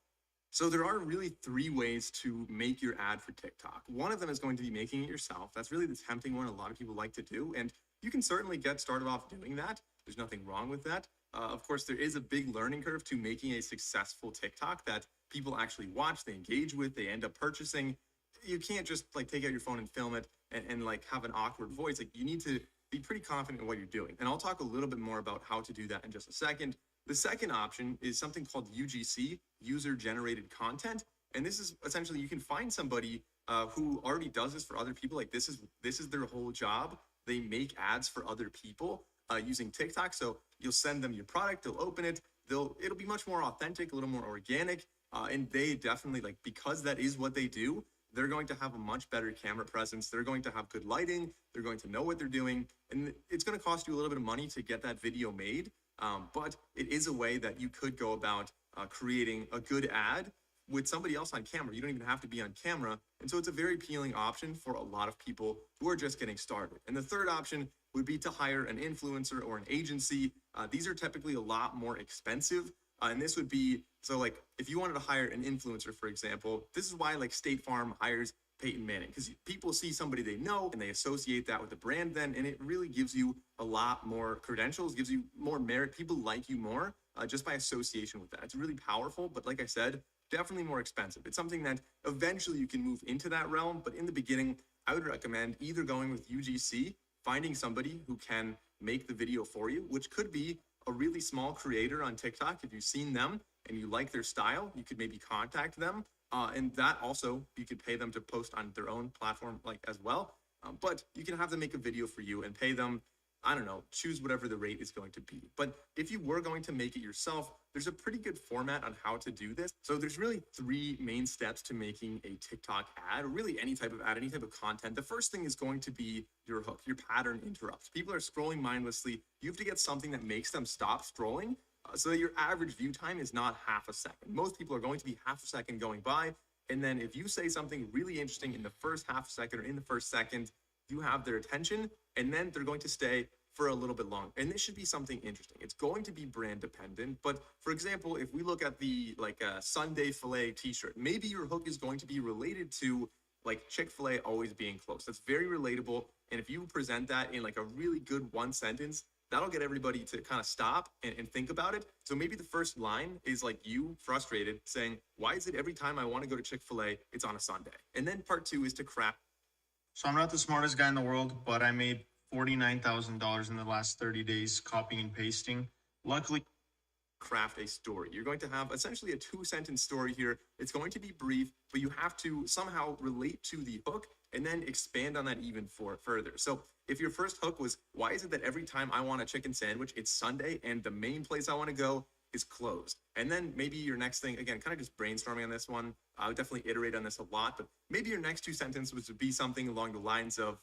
So there are really three ways to make your ad for TikTok. One of them is going to be making it yourself. That's really the tempting one a lot of people like to do. And you can certainly get started off doing that. There's nothing wrong with that. Of course, there is a big learning curve to making a successful TikTok that people actually watch, they engage with, they end up purchasing. You can't just like take out your phone and film it and like have an awkward voice. Like you need to be pretty confident in what you're doing. And I'll talk a little bit more about how to do that in just a second. The second option is something called UGC, user generated content. And this is essentially, you can find somebody who already does this for other people. Like this is their whole job. They make ads for other people using TikTok. So you'll send them your product, they'll open it. It'll be much more authentic, a little more organic. And they definitely like, because that is what they do, they're going to have a much better camera presence. They're going to have good lighting. They're going to know what they're doing. And it's going to cost you a little bit of money to get that video made. But it is a way that you could go about creating a good ad with somebody else on camera. You don't even have to be on camera. And so it's a very appealing option for a lot of people who are just getting started. And the third option would be to hire an influencer or an agency. These are typically a lot more expensive. And this would be, so like if you wanted to hire an influencer, for example, this is why like State Farm hires Peyton Manning, because people see somebody they know and they associate that with the brand then, and it really gives you a lot more credentials, gives you more merit. People like you more just by association with that. It's really powerful, but like I said, definitely more expensive. It's something that eventually you can move into that realm, but in the beginning, I would recommend either going with UGC, finding somebody who can make the video for you, which could be a really small creator on TikTok. If you've seen them and you like their style, you could maybe contact them. And that also, you could pay them to post on their own platform like as well. But you can have them make a video for you and pay them I don't know, choose whatever the rate is going to be. But if you were going to make it yourself, there's a pretty good format on how to do this. So there's really 3 main steps to making a TikTok ad, or really any type of ad, any type of content. The first thing is going to be your hook, your pattern interrupt. People are scrolling mindlessly. You have to get something that makes them stop scrolling so that your average view time is not half a second. Most people are going to be half a second going by. And then if you say something really interesting in the first half second or in the first second, you have their attention, and then they're going to stay for a little bit longer. And this should be something interesting. It's going to be brand dependent, but for example, if we look at the Sunday filet t-shirt, maybe your hook is going to be related to like Chick-fil-A always being closed. That's very relatable. And if you present that in like a really good 1 sentence, that'll get everybody to kind of stop and think about it. So maybe the first line is like you frustrated saying, why is it every time I want to go to Chick-fil-A, it's on a Sunday? And then part 2 is to craft. So I'm not the smartest guy in the world, but I made $49,000 in the last 30 days copying and pasting. Luckily, craft a story. You're going to have essentially a 2-sentence story here. It's going to be brief, but you have to somehow relate to the hook and then expand on that even further. So if your first hook was, why is it that every time I want a chicken sandwich, it's Sunday and the main place I want to go is closed? And then maybe your next thing, again, kind of just brainstorming on this one. I would definitely iterate on this a lot, but maybe your next 2 sentences would be something along the lines of,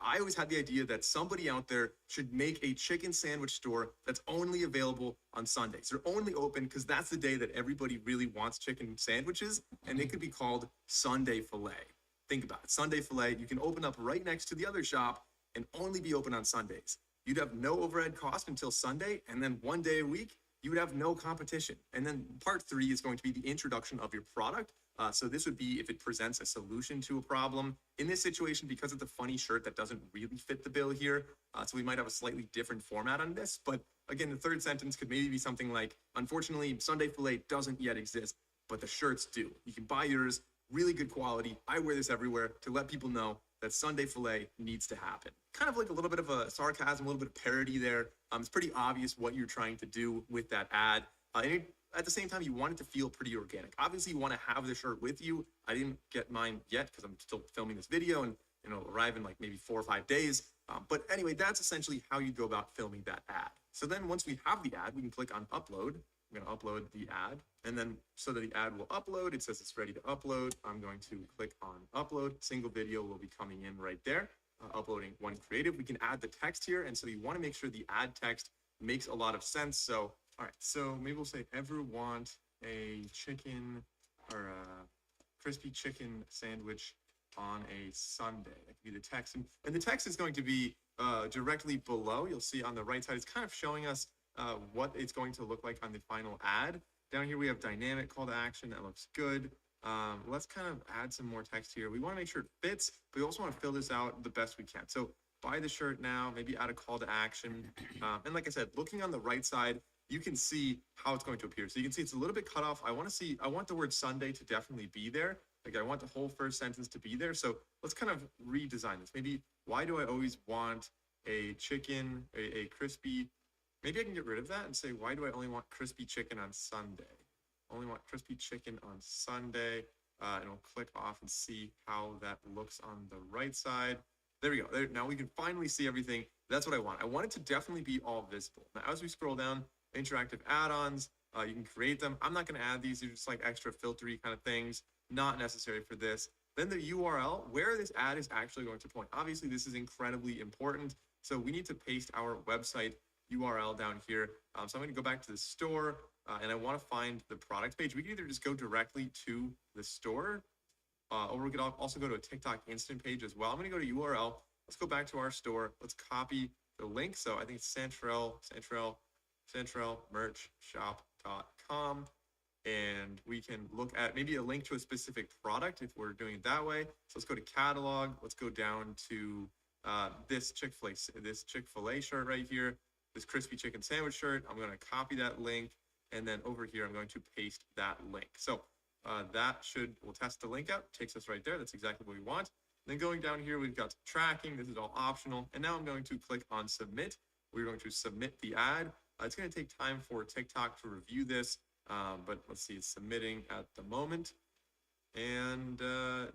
I always had the idea that somebody out there should make a chicken sandwich store that's only available on Sundays. They're only open because that's the day that everybody really wants chicken sandwiches, and it could be called Sunday Filet. Think about it. Sunday Filet, you can open up right next to the other shop and only be open on Sundays. You'd have no overhead cost until Sunday, and then 1 day a week, you would have no competition. And then part 3 is going to be the introduction of your product. So this would be if it presents a solution to a problem. In this situation, because it's a funny shirt that doesn't really fit the bill here, so we might have a slightly different format on this. But again, the third sentence could maybe be something like, unfortunately, Sunday Filet doesn't yet exist, but the shirts do. You can buy yours, really good quality. I wear this everywhere to let people know that Sunday Filet needs to happen. Kind of like a little bit of a sarcasm, a little bit of parody there. It's pretty obvious what you're trying to do with that ad. At the same time, you want it to feel pretty organic. Obviously, you want to have the shirt with you. I didn't get mine yet because I'm still filming this video and it'll arrive in like maybe 4 or 5 days. But anyway, that's essentially how you go about filming that ad. So then once we have the ad, we can click on upload. I'm going to upload the ad. And then so that the ad will upload, it says it's ready to upload. I'm going to click on upload. Single video will be coming in right there. Uploading one creative. We can add the text here. And so you want to make sure the ad text makes a lot of sense. So all right, so maybe we'll say, ever want a chicken or a crispy chicken sandwich on a Sunday? That could be the text. And the text is going to be directly below. You'll see on the right side, it's kind of showing us what it's going to look like on the final ad. Down here, we have dynamic call to action. That looks good. Let's kind of add some more text here. We want to make sure it fits, but we also want to fill this out the best we can. So buy the shirt now, maybe add a call to action. And like I said, looking on the right side, you can see how it's going to appear. So you can see it's a little bit cut off. I want the word Sunday to definitely be there. Like I want the whole first sentence to be there. So let's kind of redesign this. Maybe, why do I always want a chicken, a crispy? Maybe I can get rid of that and say, why do I only want crispy chicken on Sunday? Only want crispy chicken on Sunday. And we'll click off and see how that looks on the right side. There we go. There, now we can finally see everything. That's what I want. I want it to definitely be all visible. Now, as we scroll down, interactive add-ons, you can create them. I'm not going to add these. They're just like extra filtery kind of things, not necessary for this. Then the URL, where this ad is actually going to point. Obviously, this is incredibly important. So we need to paste our website URL down here. So I'm going to go back to the store and I want to find the product page. We can either just go directly to the store or we could also go to a TikTok instant page as well. I'm going to go to URL. Let's go back to our store. Let's copy the link. So I think it's centralmerchshop.com, and we can look at maybe a link to a specific product if we're doing it that way. So let's go to catalog. Let's go down to this Chick-fil-A shirt right here, this crispy chicken sandwich shirt. I'm going to copy that link, and then over here I'm going to paste that link. So we'll test the link out. Takes us right there. That's exactly what we want. Then going down here, we've got tracking. This is all optional. And now I'm going to click on submit. We're going to submit the ad. It's going to take time for TikTok to review this, but let's see, it's submitting at the moment. And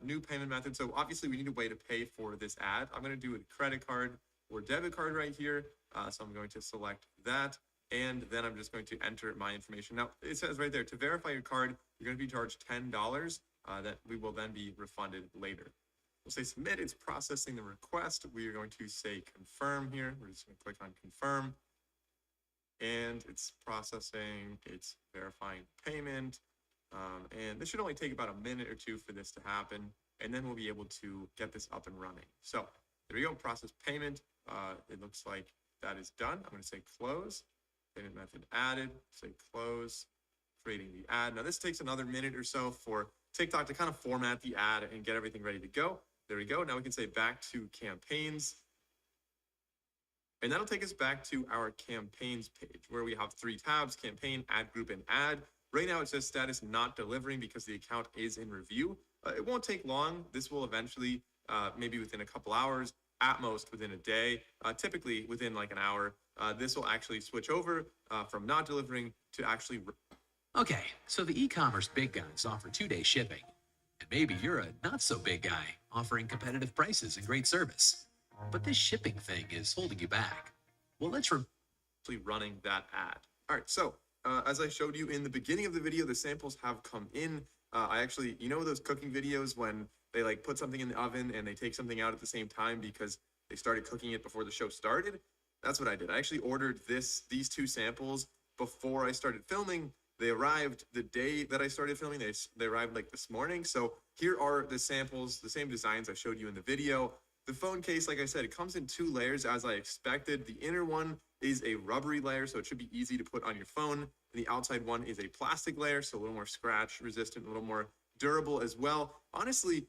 new payment method. So obviously we need a way to pay for this ad. I'm going to do a credit card. or debit card right here. So I'm going to select that. And then I'm just going to enter my information. Now, it says right there, to verify your card, you're going to be charged $10 that we will then be refunded later. We'll say submit. It's processing the request. We are going to say confirm here. We're just going to click on confirm. And it's processing. It's verifying payment. And this should only take about a minute or two for this to happen. And then we'll be able to get this up and running. So there we go. Process payment. It looks like that is done. I'm going to say close. Payment method added, say close, creating the ad. Now this takes another minute or so for TikTok to kind of format the ad and get everything ready to go. There we go. Now we can say back to campaigns. And that'll take us back to our campaigns page where we have 3 tabs, campaign, ad group, and ad. Right now it says status not delivering because the account is in review. It won't take long. This will eventually, maybe within a couple hours, at most within a day, typically within like an hour, this will actually switch over from not delivering to actually. Okay, so the e-commerce big guys offer 2-day shipping. And maybe you're a not so big guy offering competitive prices and great service. But this shipping thing is holding you back. Well, let's running that ad. All right, so as I showed you in the beginning of the video, the samples have come in. I actually, you know those cooking videos when they like put something in the oven and they take something out at the same time because they started cooking it before the show started? That's what I did. I actually ordered these 2 samples before I started filming. They arrived the day that I started filming. They arrived like this morning. So here are the samples, the same designs I showed you in the video. The phone case, like I said, it comes in 2 layers as I expected. The inner one is a rubbery layer, so it should be easy to put on your phone. And the outside one is a plastic layer, so a little more scratch resistant, a little more durable as well. Honestly,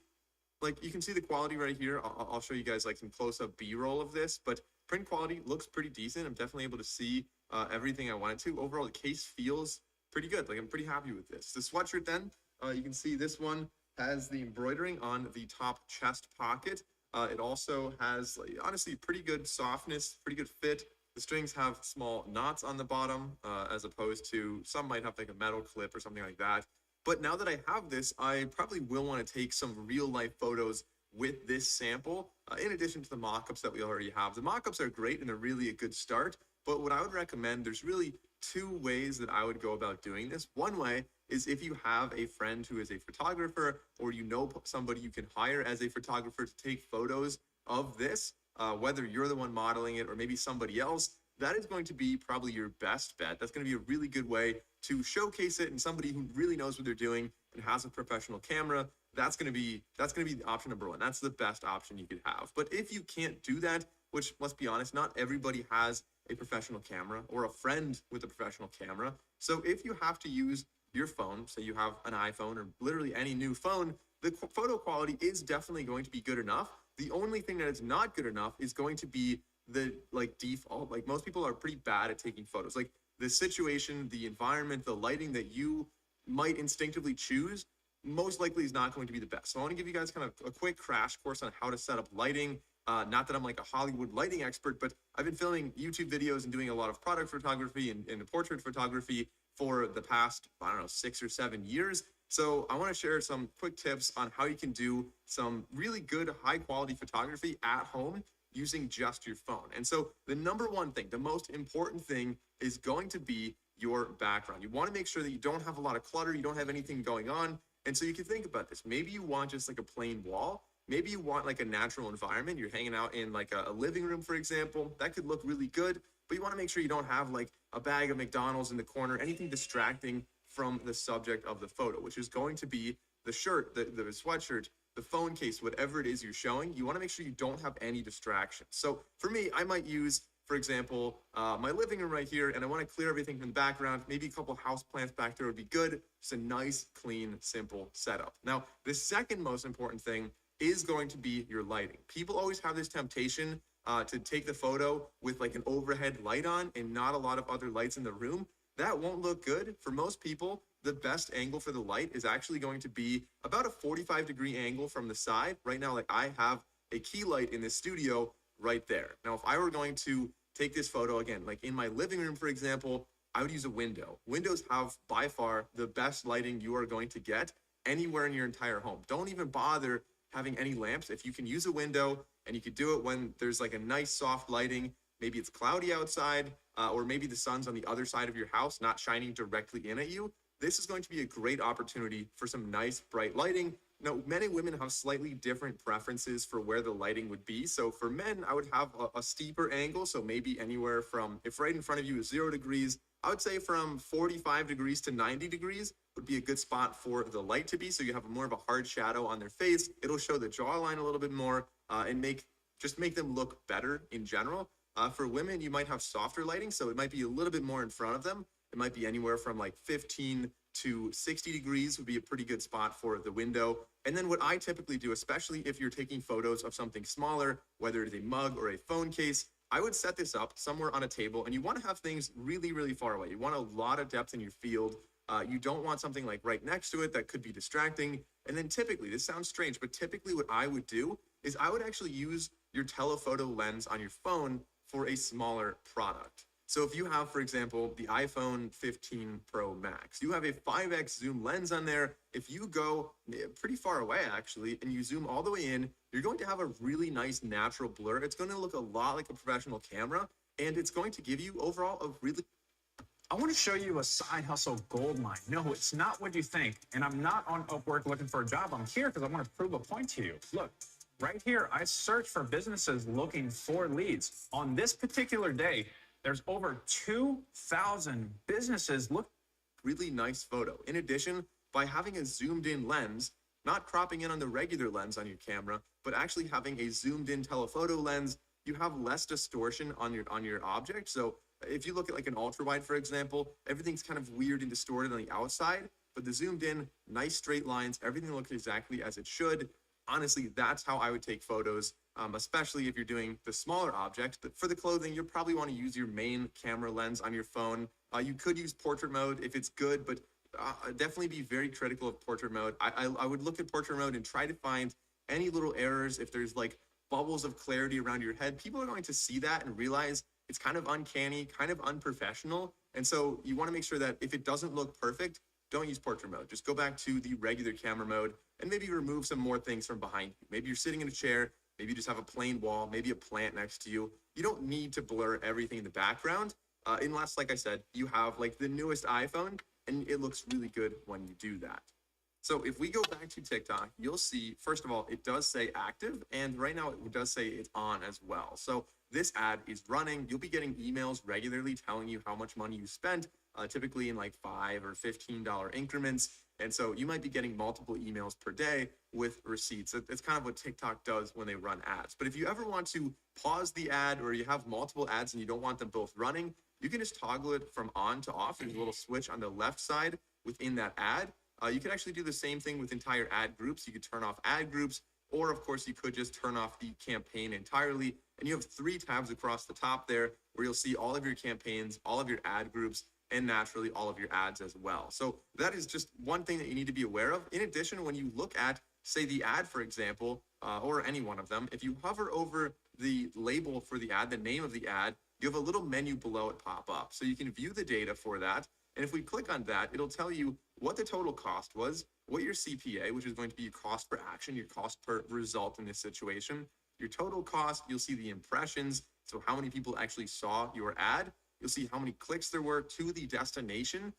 like you can see the quality right here. I'll show you guys like some close-up B-roll of this, but print quality looks pretty decent. I'm definitely able to see everything I wanted to. Overall, the case feels pretty good. Like I'm pretty happy with this. The sweatshirt then, you can see this one has the embroidering on the top chest pocket. It also has, like, honestly, pretty good softness, pretty good fit. The strings have small knots on the bottom, as opposed to some might have like a metal clip or something like that. But now that I have this, I probably will want to take some real life photos with this sample, in addition to the mock-ups that we already have. The mock-ups are great and they're really a good start, but what I would recommend, there's really 2 ways that I would go about doing this. One way is if you have a friend who is a photographer, or you know somebody you can hire as a photographer to take photos of this, whether you're the one modeling it or maybe somebody else, that is going to be probably your best bet. That's going to be a really good way to showcase it, and somebody who really knows what they're doing and has a professional camera, that's going to be option number 1. That's the best option you could have. But if you can't do that, which, let's be honest, not everybody has a professional camera or a friend with a professional camera. So if you have to use your phone, say you have an iPhone or literally any new phone, the photo quality is definitely going to be good enough. The only thing that is not good enough is going to be the like default. Like most people are pretty bad at taking photos. Like the situation, the environment, the lighting that you might instinctively choose most likely is not going to be the best. So I want to give you guys kind of a quick crash course on how to set up lighting. Not that I'm like a Hollywood lighting expert, but I've been filming YouTube videos and doing a lot of product photography and portrait photography for the past, I don't know, 6 or 7 years. So I want to share some quick tips on how you can do some really good high quality photography at home using just your phone. And so the number 1 thing, the most important thing is going to be your background. You want to make sure that you don't have a lot of clutter, you don't have anything going on. And so you can think about this. Maybe you want just like a plain wall. Maybe you want like a natural environment. You're hanging out in like a living room, for example. That could look really good, but you want to make sure you don't have like a bag of McDonald's in the corner, anything distracting from the subject of the photo, which is going to be the shirt, the sweatshirt, the phone case, whatever it is you're showing. You want to make sure you don't have any distractions. So for me, I might use, for example, my living room right here, and I want to clear everything from the background. Maybe a couple house plants back there would be good. Just a nice, clean, simple setup. Now, the second most important thing is going to be your lighting. People always have this temptation to take the photo with like an overhead light on and not a lot of other lights in the room. That won't look good. For most people, the best angle for the light is actually going to be about a 45-degree angle from the side. Right now, like I have a key light in this studio right there. Now, if I were going to take this photo again, like in my living room, for example, I would use a window. Windows have by far the best lighting you are going to get anywhere in your entire home. Don't even bother having any lamps. If you can use a window, And you could do it when there's like a nice soft lighting. Maybe it's cloudy outside, or maybe the sun's on the other side of your house, not shining directly in at you. This is going to be a great opportunity for some nice bright lighting. Now, men and women have slightly different preferences for where the lighting would be. So for men, I would have a steeper angle. So maybe anywhere from, if right in front of you is 0 degrees, I would say from 45 degrees to 90 degrees would be a good spot for the light to be. So you have more of a hard shadow on their face. It'll show the jawline a little bit more and just make them look better in general. For women, you might have softer lighting. So it might be a little bit more in front of them. It might be anywhere from like 15 to 60 degrees would be a pretty good spot for the window. And then what I typically do, especially if you're taking photos of something smaller, whether it is a mug or a phone case, I would set this up somewhere on a table, and you want to have things really, really far away. You want a lot of depth in your field. You don't want something like right next to it that could be distracting. And then typically, this sounds strange, but typically what I would do is I would actually use your telephoto lens on your phone for a smaller product. So if you have, for example, the iPhone 15 Pro Max, you have a 5x zoom lens on there. If you go pretty far away, actually, and you zoom all the way in, you're going to have a really nice natural blur. It's going to look a lot like a professional camera, and it's going to give you overall a really... I want to show you a side hustle gold mine. No, it's not what you think. And I'm not on Upwork looking for a job. I'm here because I want to prove a point to you. Look, right here, I search for businesses looking for leads. On this particular day, there's over 2,000 businesses. Look, really nice photo. In addition, by having a zoomed in lens, not cropping in on the regular lens on your camera, but actually having a zoomed in telephoto lens, you have less distortion on your object. So if you look at like an ultra wide, for example, everything's kind of weird and distorted on the outside, but the zoomed in, nice straight lines, everything looks exactly as it should. Honestly, that's how I would take photos, especially if you're doing the smaller objects. But for the clothing, you'll probably want to use your main camera lens on your phone. You could use portrait mode if it's good, but definitely be very critical of portrait mode. I would look at portrait mode and try to find any little errors. If there's like bubbles of clarity around your head, people are going to see that and realize it's kind of uncanny, kind of unprofessional. And so you want to make sure that if it doesn't look perfect, don't use portrait mode. Just go back to the regular camera mode and maybe remove some more things from behind you. Maybe you're sitting in a chair, maybe you just have a plain wall, maybe a plant next to you. You don't need to blur everything in the background, unless, like I said, you have like the newest iPhone and it looks really good when you do that. So if we go back to TikTok, you'll see, first of all, it does say active, and right now it does say it's on as well. So this ad is running. You'll be getting emails regularly telling you how much money you spent, typically in like $5 or $15 increments. And so you might be getting multiple emails per day with receipts. It's kind of what TikTok does when they run ads. But if you ever want to pause the ad, or you have multiple ads and you don't want them both running, you can just toggle it from on to off. There's a little switch on the left side within that ad. You can actually do the same thing with entire ad groups. You could turn off ad groups, or of course you could just turn off the campaign entirely. And you have 3 tabs across the top there where you'll see all of your campaigns, all of your ad groups, and naturally all of your ads as well. So that is just one thing that you need to be aware of. In addition, when you look at, say, the ad, for example, or any one of them, if you hover over the label for the ad, the name of the ad, you have a little menu below it pop up. So you can view the data for that. And if we click on that, it'll tell you what the total cost was, what your CPA, which is going to be your cost per action, your cost per result in this situation, your total cost. You'll see the impressions, so how many people actually saw your ad. You'll see how many clicks there were to the destination,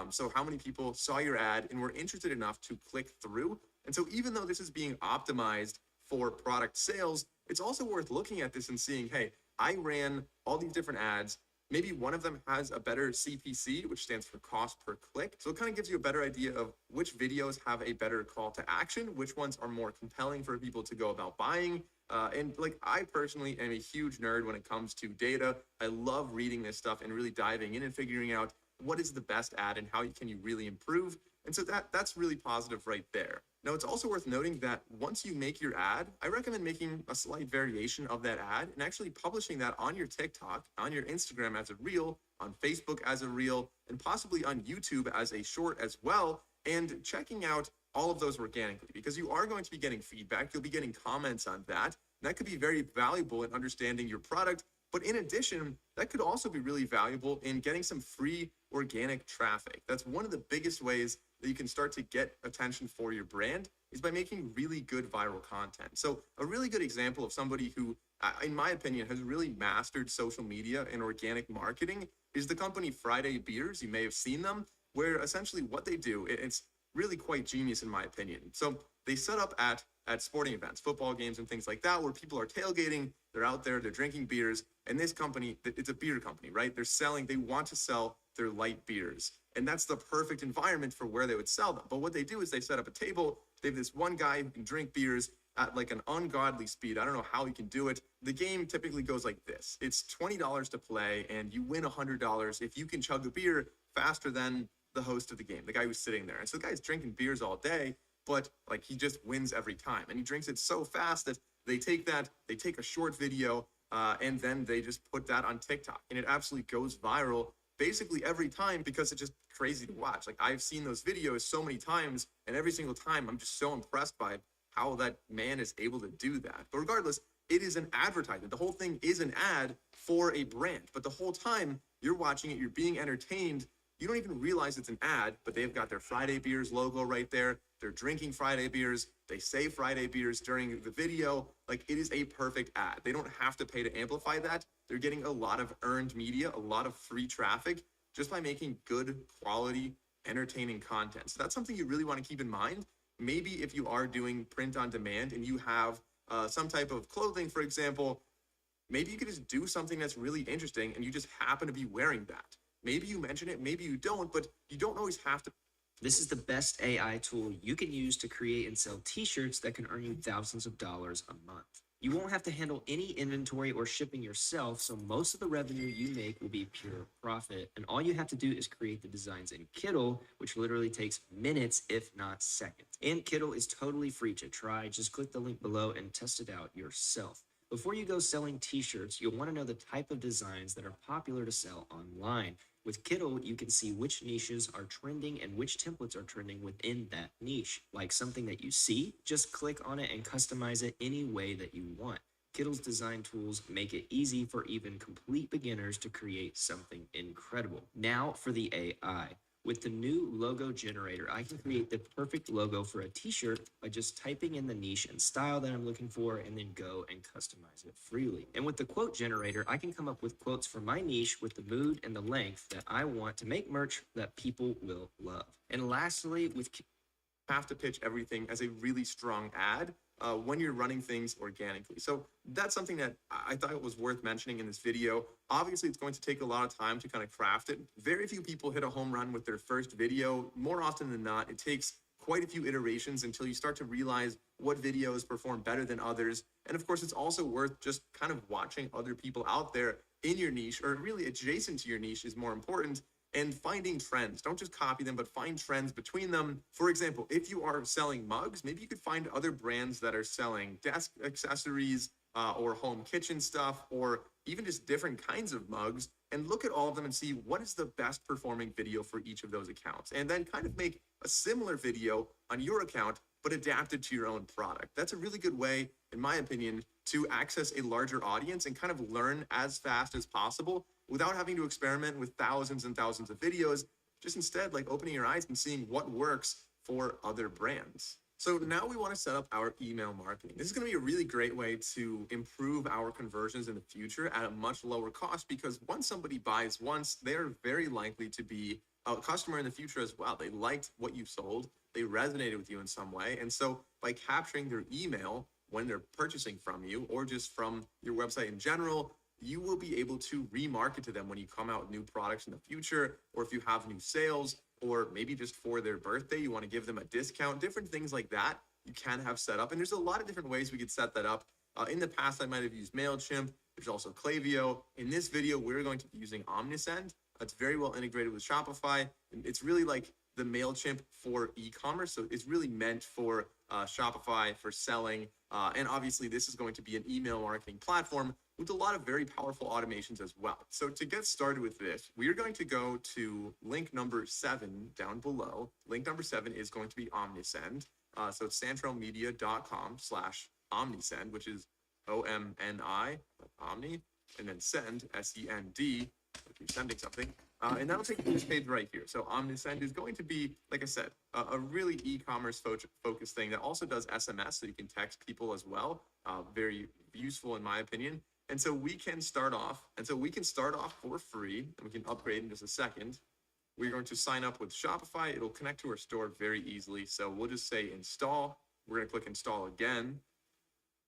so how many people saw your ad and were interested enough to click through. And so even though this is being optimized for product sales, it's also worth looking at this and seeing, hey, I ran all these different ads. Maybe one of them has a better CPC, which stands for cost per click. So it kind of gives you a better idea of which videos have a better call to action, which ones are more compelling for people to go about buying. And like, I personally am a huge nerd when it comes to data. I love reading this stuff and really diving in and figuring out what is the best ad and how can you really improve. And so that's really positive right there. Now, it's also worth noting that once you make your ad, I recommend making a slight variation of that ad and actually publishing that on your TikTok, on your Instagram as a reel, on Facebook as a reel, and possibly on YouTube as a short as well, and checking out all of those organically, because you are going to be getting feedback. You'll be getting comments on that. And that could be very valuable in understanding your product. But in addition, that could also be really valuable in getting some free organic traffic. That's one of the biggest ways that you can start to get attention for your brand, is by making really good viral content. So a really good example of somebody who, in my opinion, has really mastered social media and organic marketing is the company Friday Beers. You may have seen them, where essentially what they do, it's really quite genius in my opinion. So they set up at sporting events, football games and things like that, where people are tailgating, they're out there, they're drinking beers, and this company, it's a beer company, right? They want to sell their light beers. And that's the perfect environment for where they would sell them. But what they do is they set up a table, they have this one guy who can drink beers at like an ungodly speed. I don't know how he can do it. The game typically goes like this. It's $20 to play, and you win $100 if you can chug a beer faster than the host of the game, the guy who's sitting there. And so the guy's drinking beers all day, but like he just wins every time. And he drinks it so fast that they take a short video, and then they just put that on TikTok. And it absolutely goes viral basically every time because it's just crazy to watch. Like I've seen those videos so many times, and every single time I'm just so impressed by how that man is able to do that. But regardless, it is an advertisement. The whole thing is an ad for a brand. But the whole time you're watching it, you're being entertained. You don't even realize it's an ad, but they've got their Friday Beers logo right there. They're drinking Friday Beers. They say Friday Beers during the video. Like it is a perfect ad. They don't have to pay to amplify that. They're getting a lot of earned media, a lot of free traffic just by making good quality, entertaining content. So that's something you really want to keep in mind. Maybe if you are doing print on demand and you have some type of clothing, for example, maybe you could just do something that's really interesting and you just happen to be wearing that. Maybe you mention it, maybe you don't, but you don't always have to. This is the best AI tool you can use to create and sell t-shirts that can earn you thousands of dollars a month. You won't have to handle any inventory or shipping yourself, so most of the revenue you make will be pure profit. And all you have to do is create the designs in Kittl, which literally takes minutes, if not seconds. And Kittl is totally free to try. Just click the link below and test it out yourself. Before you go selling t-shirts, you'll want to know the type of designs that are popular to sell online. With Kittl, you can see which niches are trending and which templates are trending within that niche. Like something that you see, just click on it and customize it any way that you want. Kittl's design tools make it easy for even complete beginners to create something incredible. Now for the AI. With the new logo generator, I can create the perfect logo for a t-shirt by just typing in the niche and style that I'm looking for and then go and customize it freely. And with the quote generator, I can come up with quotes for my niche with the mood and the length that I want to make merch that people will love. And lastly, with have to pitch everything as a really strong ad when you're running things organically. So that's something that I thought was worth mentioning in this video. Obviously, it's going to take a lot of time to kind of craft it. Very few people hit a home run with their first video. More often than not, it takes quite a few iterations until you start to realize what videos perform better than others. And of course, it's also worth just kind of watching other people out there in your niche, or really adjacent to your niche is more important, and finding trends. Don't just copy them, but find trends between them. For example, if you are selling mugs, maybe you could find other brands that are selling desk accessories or home kitchen stuff, or even just different kinds of mugs, and look at all of them and see what is the best performing video for each of those accounts. And then kind of make a similar video on your account, but adapted to your own product. That's a really good way, in my opinion, to access a larger audience and kind of learn as fast as possible without having to experiment with thousands and thousands of videos, just instead like opening your eyes and seeing what works for other brands. So now we want to set up our email marketing. This is going to be a really great way to improve our conversions in the future at a much lower cost, because once somebody buys once, they're very likely to be a customer in the future as well. They liked what you sold, they resonated with you in some way. And so by capturing their email when they're purchasing from you, or just from your website in general, you will be able to remarket to them when you come out with new products in the future, or if you have new sales, or maybe just for their birthday, you want to give them a discount, different things like that you can have set up. And there's a lot of different ways we could set that up. In the past, I might have used MailChimp. There's also Klaviyo. In this video, we're going to be using Omnisend. It's very well integrated with Shopify. And it's really like the MailChimp for e-commerce. So it's really meant for Shopify, for selling. And obviously, this is going to be an email marketing platform with a lot of very powerful automations as well. So to get started with this, we are going to go to link number 7 down below. Link number 7 is going to be Omnisend. So it's santralmedia.com/Omnisend, which is OMNI, Omni, and then send, SEND, if you're sending something, And that'll take you to this page right here. So Omnisend is going to be, like I said, a really e-commerce focused thing that also does SMS, so you can text people as well. Very useful in my opinion. And so we can start off, for free, and we can upgrade in just a second. We're going to sign up with Shopify. It'll connect to our store very easily. So we'll just say install. We're going to click install again.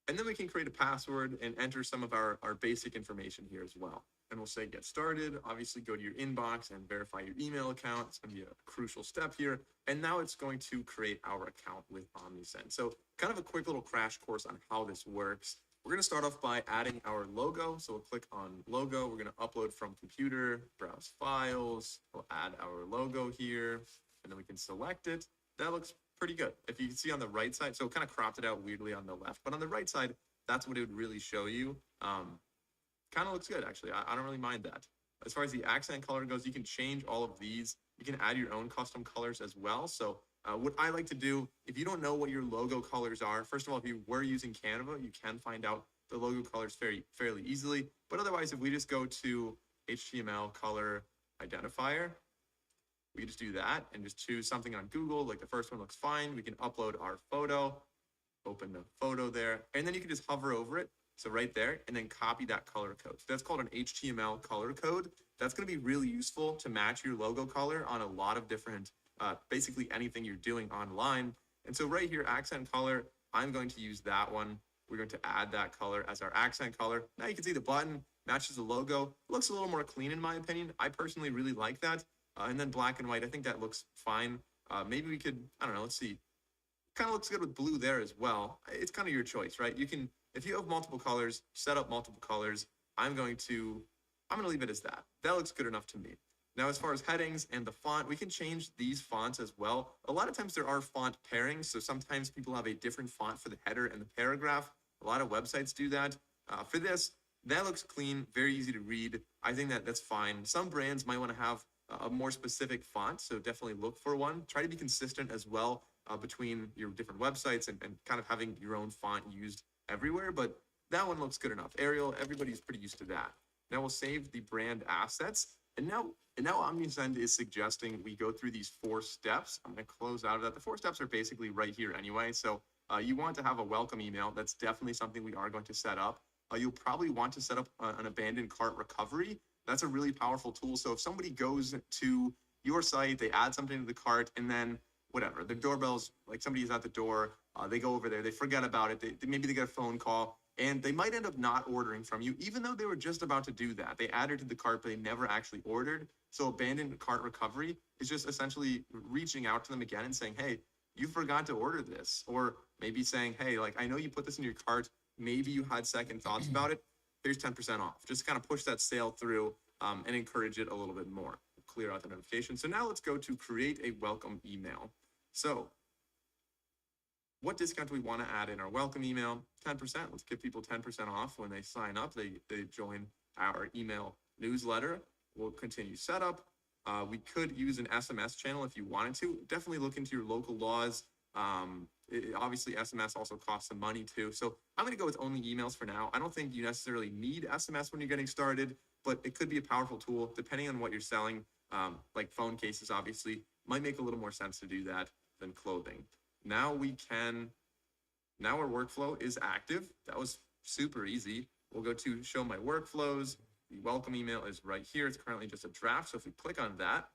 And then we can create a password and enter some of our basic information here as well. And we'll say get started. Obviously go to your inbox and verify your email account. It's going to be a crucial step here. And now it's going to create our account with Omnisend. So kind of a quick little crash course on how this works. We're going to start off by adding our logo. So we'll click on logo. We're going to upload from computer, browse files. We'll add our logo here, and then we can select it. That looks pretty good. If you can see on the right side, so it kind of cropped it out weirdly on the left, but on the right side, that's what it would really show you. Kind of looks good, actually. I don't really mind that. As far as the accent color goes, you can change all of these. You can add your own custom colors as well. So what I like to do, if you don't know what your logo colors are, first of all, if you were using Canva, you can find out the logo colors fairly easily. But otherwise, if we just go to HTML color identifier, we just do that and just choose something on Google. Like the first one looks fine. We can upload our photo, open the photo there, and then you can just hover over it. So right there, and then copy that color code. So that's called an HTML color code. That's going to be really useful to match your logo color on a lot of different, basically anything you're doing online. And so right here, accent color, I'm going to use that one. We're going to add that color as our accent color. Now you can see the button matches the logo. It looks a little more clean in my opinion. I personally really like that. And then black and white, I think that looks fine. Maybe we could, I don't know, let's see. Kind of looks good with blue there as well. It's kind of your choice, right? You can, if you have multiple colors, set up multiple colors. I'm going to leave it as that. That looks good enough to me. Now, as far as headings and the font, we can change these fonts as well. A lot of times there are font pairings. So sometimes people have a different font for the header and the paragraph. A lot of websites do that. For this, that looks clean, very easy to read. I think that's fine. Some brands might want to have a more specific font, so definitely look for one. Try to be consistent as well between your different websites and kind of having your own font used everywhere, but that one looks good enough. Arial, everybody's pretty used to that. Now we'll save the brand assets, and now Omnisend is suggesting we go through these 4 steps. I'm going to close out of that. The 4 steps are basically right here anyway, so you want to have a welcome email. That's definitely something we are going to set up. You'll probably want to set up an abandoned cart recovery. That's a really powerful tool. So if somebody goes to your site, they add something to the cart, and then whatever, the doorbell's like somebody's at the door, they go over there, they forget about it, maybe they get a phone call, and they might end up not ordering from you, even though they were just about to do that. They added to the cart, but they never actually ordered. So abandoned cart recovery is just essentially reaching out to them again and saying, hey, you forgot to order this. Or maybe saying, hey, like, I know you put this in your cart, maybe you had second thoughts about it, here's 10% off. Just kind of push that sale through and encourage it a little bit more. Clear out the notification. So now let's go to create a welcome email. So what discount do we want to add in our welcome email? 10%. Let's give people 10% off when they sign up. They join our email newsletter. We'll continue setup. We could use an SMS channel if you wanted to. Definitely look into your local laws. Obviously, SMS also costs some money too. So I'm going to go with only emails for now. I don't think you necessarily need SMS when you're getting started, but it could be a powerful tool depending on what you're selling. Like phone cases, obviously, might make a little more sense to do that than clothing. Now our workflow is active. That was super easy. We'll go to show my workflows. The welcome email is right here. It's currently just a draft. So if we click on that,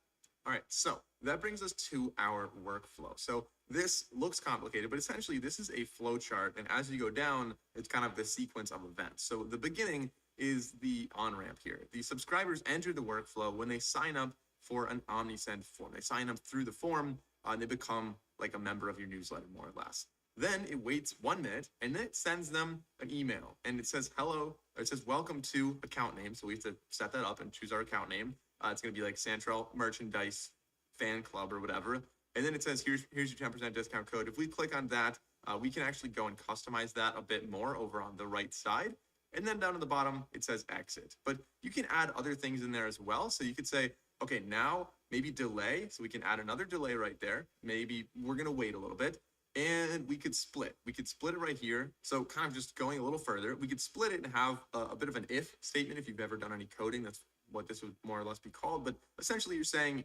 all right, so that brings us to our workflow. So this looks complicated, but essentially this is a flow chart. And as you go down, it's kind of the sequence of events. So the beginning is the on-ramp here. The subscribers enter the workflow when they sign up for an Omnisend form. They sign up through the form and they become like a member of your newsletter, more or less. Then it waits 1 minute and then it sends them an email and it says, hello, or it says, welcome to account name. So we have to set that up and choose our account name. It's going to be like Santrell Merchandise Fan Club or whatever. And then it says, here's your 10% discount code. If we click on that, we can actually go and customize that a bit more over on the right side. And then down at the bottom, it says exit. But you can add other things in there as well. So you could say, okay, now maybe delay. So we can add another delay right there. Maybe we're going to wait a little bit. And we could split. We could split it right here. So kind of just going a little further, we could split it and have a bit of an if statement. If you've ever done any coding, that's what this would more or less be called, but essentially you're saying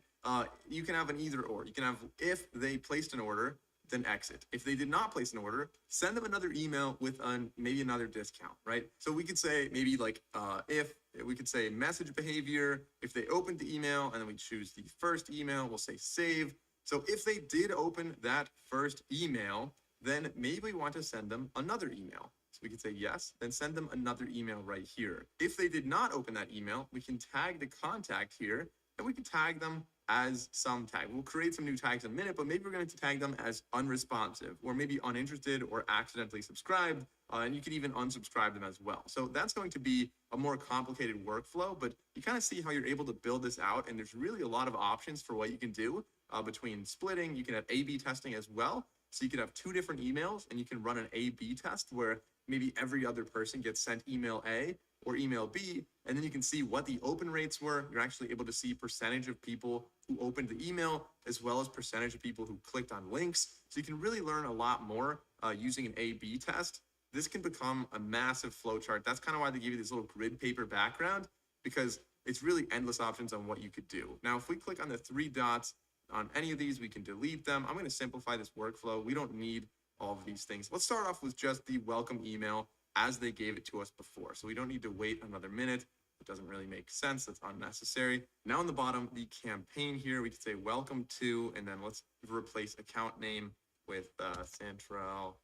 you can have an either or. You can have, if they placed an order, then exit. If they did not place an order, send them another email with maybe another discount, right? So we could say maybe like if we could say message behavior, if they opened the email, and then we choose the first email, we'll say save. So if they did open that first email, then maybe we want to send them another email. So we could say yes, then send them another email right here. If they did not open that email, we can tag the contact here, and we can tag them as some tag. We'll create some new tags in a minute, but maybe we're going to tag them as unresponsive, or maybe uninterested, or accidentally subscribed, and you can even unsubscribe them as well. So that's going to be a more complicated workflow, but you kind of see how you're able to build this out, and there's really a lot of options for what you can do between splitting. You can have A/B testing as well. So you could have two different emails, and you can run an A/B test where maybe every other person gets sent email A or email B, and then you can see what the open rates were. You're actually able to see percentage of people who opened the email, as well as percentage of people who clicked on links. So you can really learn a lot more using an A/B test. This can become a massive flowchart. That's kind of why they give you this little grid paper background, because it's really endless options on what you could do. Now, if we click on the three dots on any of these, we can delete them. I'm going to simplify this workflow. We don't need all of these things. Let's start off with just the welcome email as they gave it to us before. So we don't need to wait another minute. It doesn't really make sense. That's unnecessary. Now on the bottom, the campaign here, we could say welcome to, and then let's replace account name with Central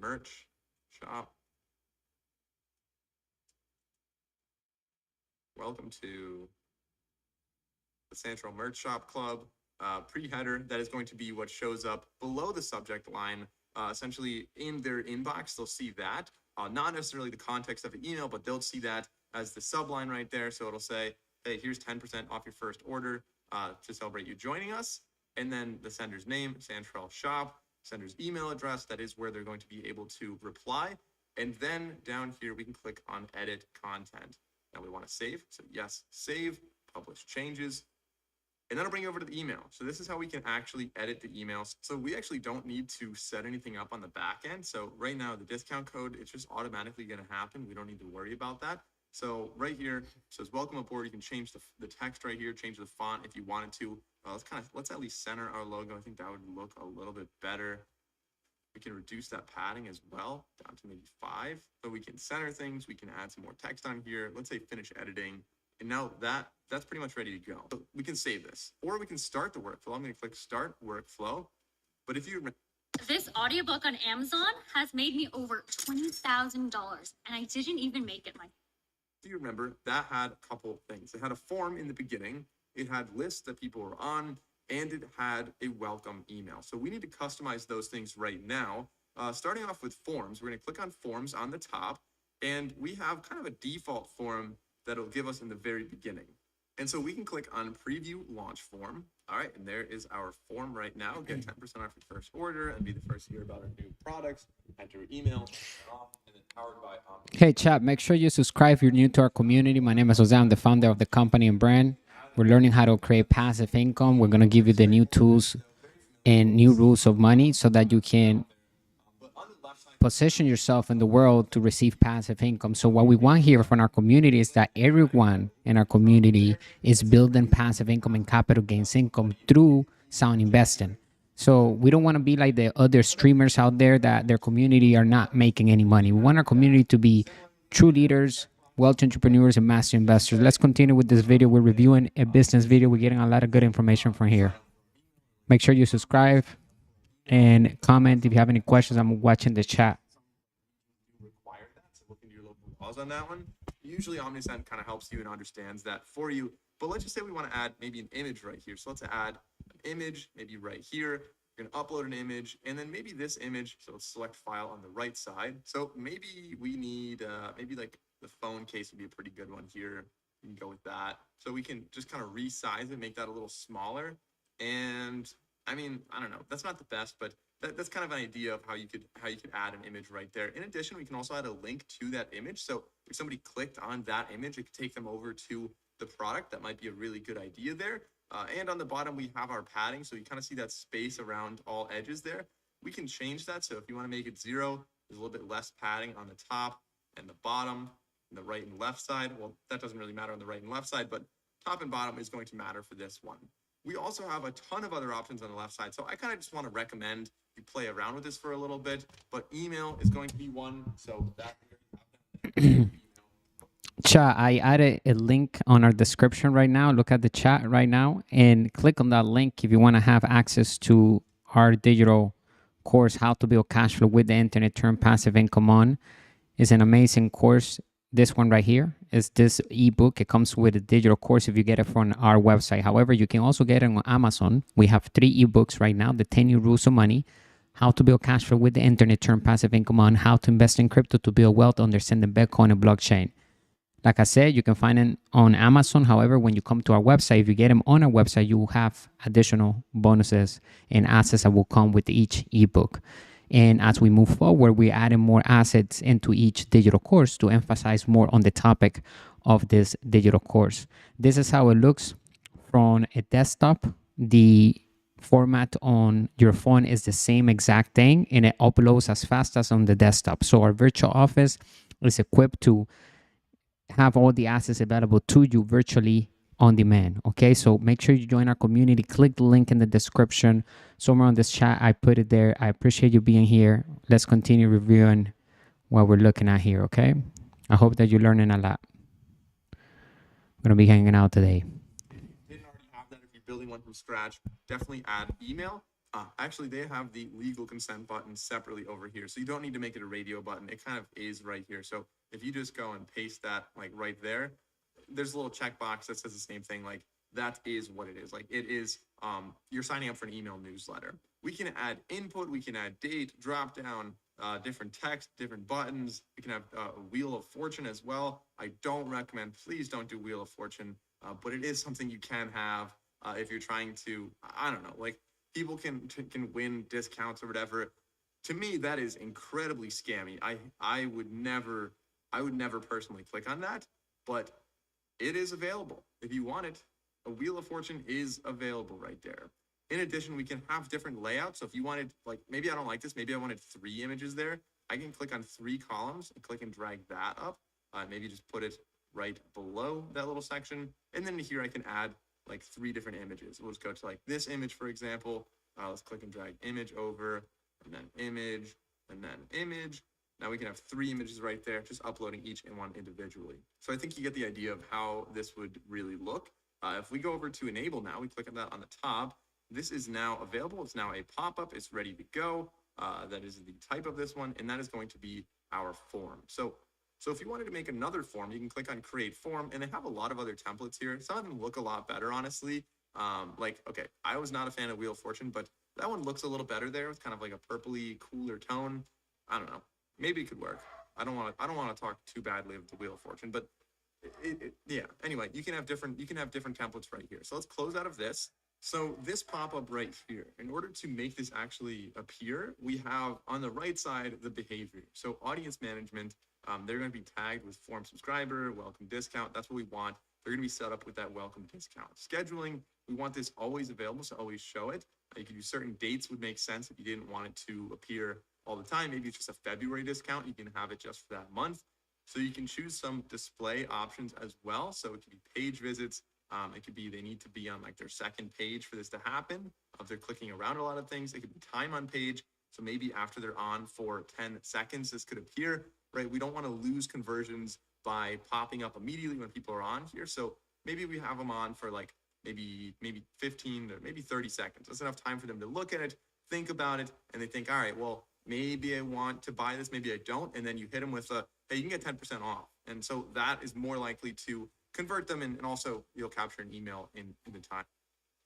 Merch Shop. Welcome to the Central Merch Shop Club. Pre-header, that is going to be what shows up below the subject line. Essentially in their inbox, they'll see that. Not necessarily the context of the email, but they'll see that as the subline right there. So it'll say, hey, here's 10% off your first order to celebrate you joining us. And then the sender's name, Central Shop, sender's email address, that is where they're going to be able to reply. And then down here, we can click on edit content. Now we want to save. So yes, save, publish changes. And that'll bring you over to the email. So this is how we can actually edit the emails. So we actually don't need to set anything up on the back end. So right now, the discount code, it's just automatically going to happen. We don't need to worry about that. So right here, it says welcome aboard. You can change the text right here, change the font if you wanted to. Let's at least center our logo. I think that would look a little bit better. We can reduce that padding as well, down to maybe 5. So we can center things. We can add some more text on here. Let's say finish editing. And now that's pretty much ready to go. So we can save this, or we can start the workflow. I'm going to click start workflow. But if you This audiobook on Amazon has made me over $20,000, and I didn't even make it my. If you remember, that had a couple of things. It had a form in the beginning. It had lists that people were on, and it had a welcome email. So we need to customize those things right now. Starting off with forms, we're going to click on forms on the top, and we have kind of a default form that'll give us in the very beginning. And so we can click on preview launch form. All right, and there is our form right now. Get 10% off your first order and be the first to hear about our new products. Enter your email, and then powered by Hey, chat, make sure you subscribe if you're new to our community. My name is Jose. I'm the founder of the company and brand. We're learning how to create passive income. We're going to give you the new tools and new rules of money so that you can position yourself in the world to receive passive income. So what we want here from our community is that everyone in our community is building passive income and capital gains income through sound investing. So we don't want to be like the other streamers out there that their community are not making any money. We want our community to be true leaders, wealth entrepreneurs, and master investors. Let's continue with this video. We're reviewing a business video. We're getting a lot of good information from here. Make sure you subscribe and comment if you have any questions. I'm watching the chat. Require that. So look into your local laws on that one. Usually Omnisend kind of helps you and understands that for you. But let's just say we want to add maybe an image right here. So let's add an image, maybe right here. You're going to upload an image, and then maybe this image. So let's select file on the right side. So maybe we need, maybe like the phone case would be a pretty good one here. You can go with that. So we can just kind of resize it, make that a little smaller. And I mean, I don't know, that's not the best, but that's kind of an idea of how you could add an image right there. In addition, we can also add a link to that image. So if somebody clicked on that image, it could take them over to the product. That might be a really good idea there. And on the bottom, we have our padding. So you kind of see that space around all edges there. We can change that. So if you want to make it 0, there's a little bit less padding on the top and the bottom. and the right and left side. Well, that doesn't really matter on the right and left side, but top and bottom is going to matter for this one. We also have a ton of other options on the left side. So I kind of just want to recommend you play around with this for a little bit, but email is going to be one. So that Chat, I added a link on our description right now. Look at the chat right now and click on that link if you want to have access to our digital course, How to Build Cash Flow with the Internet, Turn Passive Income On. It's an amazing course. This one right here is this ebook. It comes with a digital course if you get it from our website. However, you can also get it on Amazon. We have 3 ebooks right now: The 10 New Rules of Money, How to Build Cash Flow with the Internet, Turn Passive Income On, How to Invest in Crypto to Build Wealth, Understanding Bitcoin and Blockchain. Like I said, you can find it on Amazon. However, when you come to our website, if you get them on our website, you will have additional bonuses and assets that will come with each ebook. And as we move forward, we're adding more assets into each digital course to emphasize more on the topic of this digital course. This is how it looks from a desktop. The format on your phone is the same exact thing, and it uploads as fast as on the desktop. So our virtual office is equipped to have all the assets available to you virtually on demand. Okay, so make sure you join our community. Click the link in the description. Somewhere on this chat, I put it there. I appreciate you being here. Let's continue reviewing what we're looking at here. Okay, I hope that you're learning a lot. I'm gonna be hanging out today. If you didn't already have that, if you're building one from scratch, definitely add email. Actually, they have the legal consent button separately over here. So you don't need to make it a radio button. It kind of is right here. So if you just go and paste that like right there, there's a little checkbox that says the same thing. Like that is what it is. Like it is, you're signing up for an email newsletter. We can add input. We can add date, drop down, different text, different buttons. We can have a Wheel of Fortune as well. I don't recommend, please don't do Wheel of Fortune, but it is something you can have if you're trying to, I don't know, like people can win discounts or whatever. To me, that is incredibly scammy. I would never personally click on that, but it is available if you want it. A Wheel of Fortune is available right there. In addition, we can have different layouts. So if you wanted, like, maybe I don't like this, maybe I wanted 3 images there, I can click on 3 columns and click and drag that up. Maybe just put it right below that little section. And then here I can add like 3 different images. We'll just go to like this image, for example. Let's click and drag image over, and then image, and then image. Now we can have 3 images right there, just uploading each one individually. So I think you get the idea of how this would really look. If we go over to enable now, we click on that on the top. This is now available. It's now a pop-up. It's ready to go. That is the type of this one, and that is going to be our form. So if you wanted to make another form, you can click on create form, and they have a lot of other templates here. Some of them look a lot better, honestly. Like, okay, I was not a fan of Wheel of Fortune, but that one looks a little better there with kind of like a purpley, cooler tone. I don't know. Maybe it could work. I don't want to talk too badly of the Wheel of Fortune, but yeah. Anyway, you can have different templates right here. So let's close out of this. So this pop-up right here, in order to make this actually appear, we have on the right side the behavior. So audience management, they're going to be tagged with form subscriber, welcome discount. That's what we want. They're going to be set up with that welcome discount. Scheduling, we want this always available, so always show it. You can do certain dates would make sense if you didn't want it to appear all the time. Maybe it's just a February discount. You can have it just for that month. So you can choose some display options as well. So it could be page visits. It could be they need to be on like their second page for this to happen. If they're clicking around a lot of things, it could be time on page. So maybe after they're on for 10 seconds, this could appear, right? We don't want to lose conversions by popping up immediately when people are on here. So maybe we have them on for like maybe 15 to maybe 30 seconds. That's enough time for them to look at it, think about it, and they think, all right, well, maybe I want to buy this, maybe I don't. And then you hit them with a, hey, you can get 10% off. And so that is more likely to convert them, and also you'll capture an email in the time.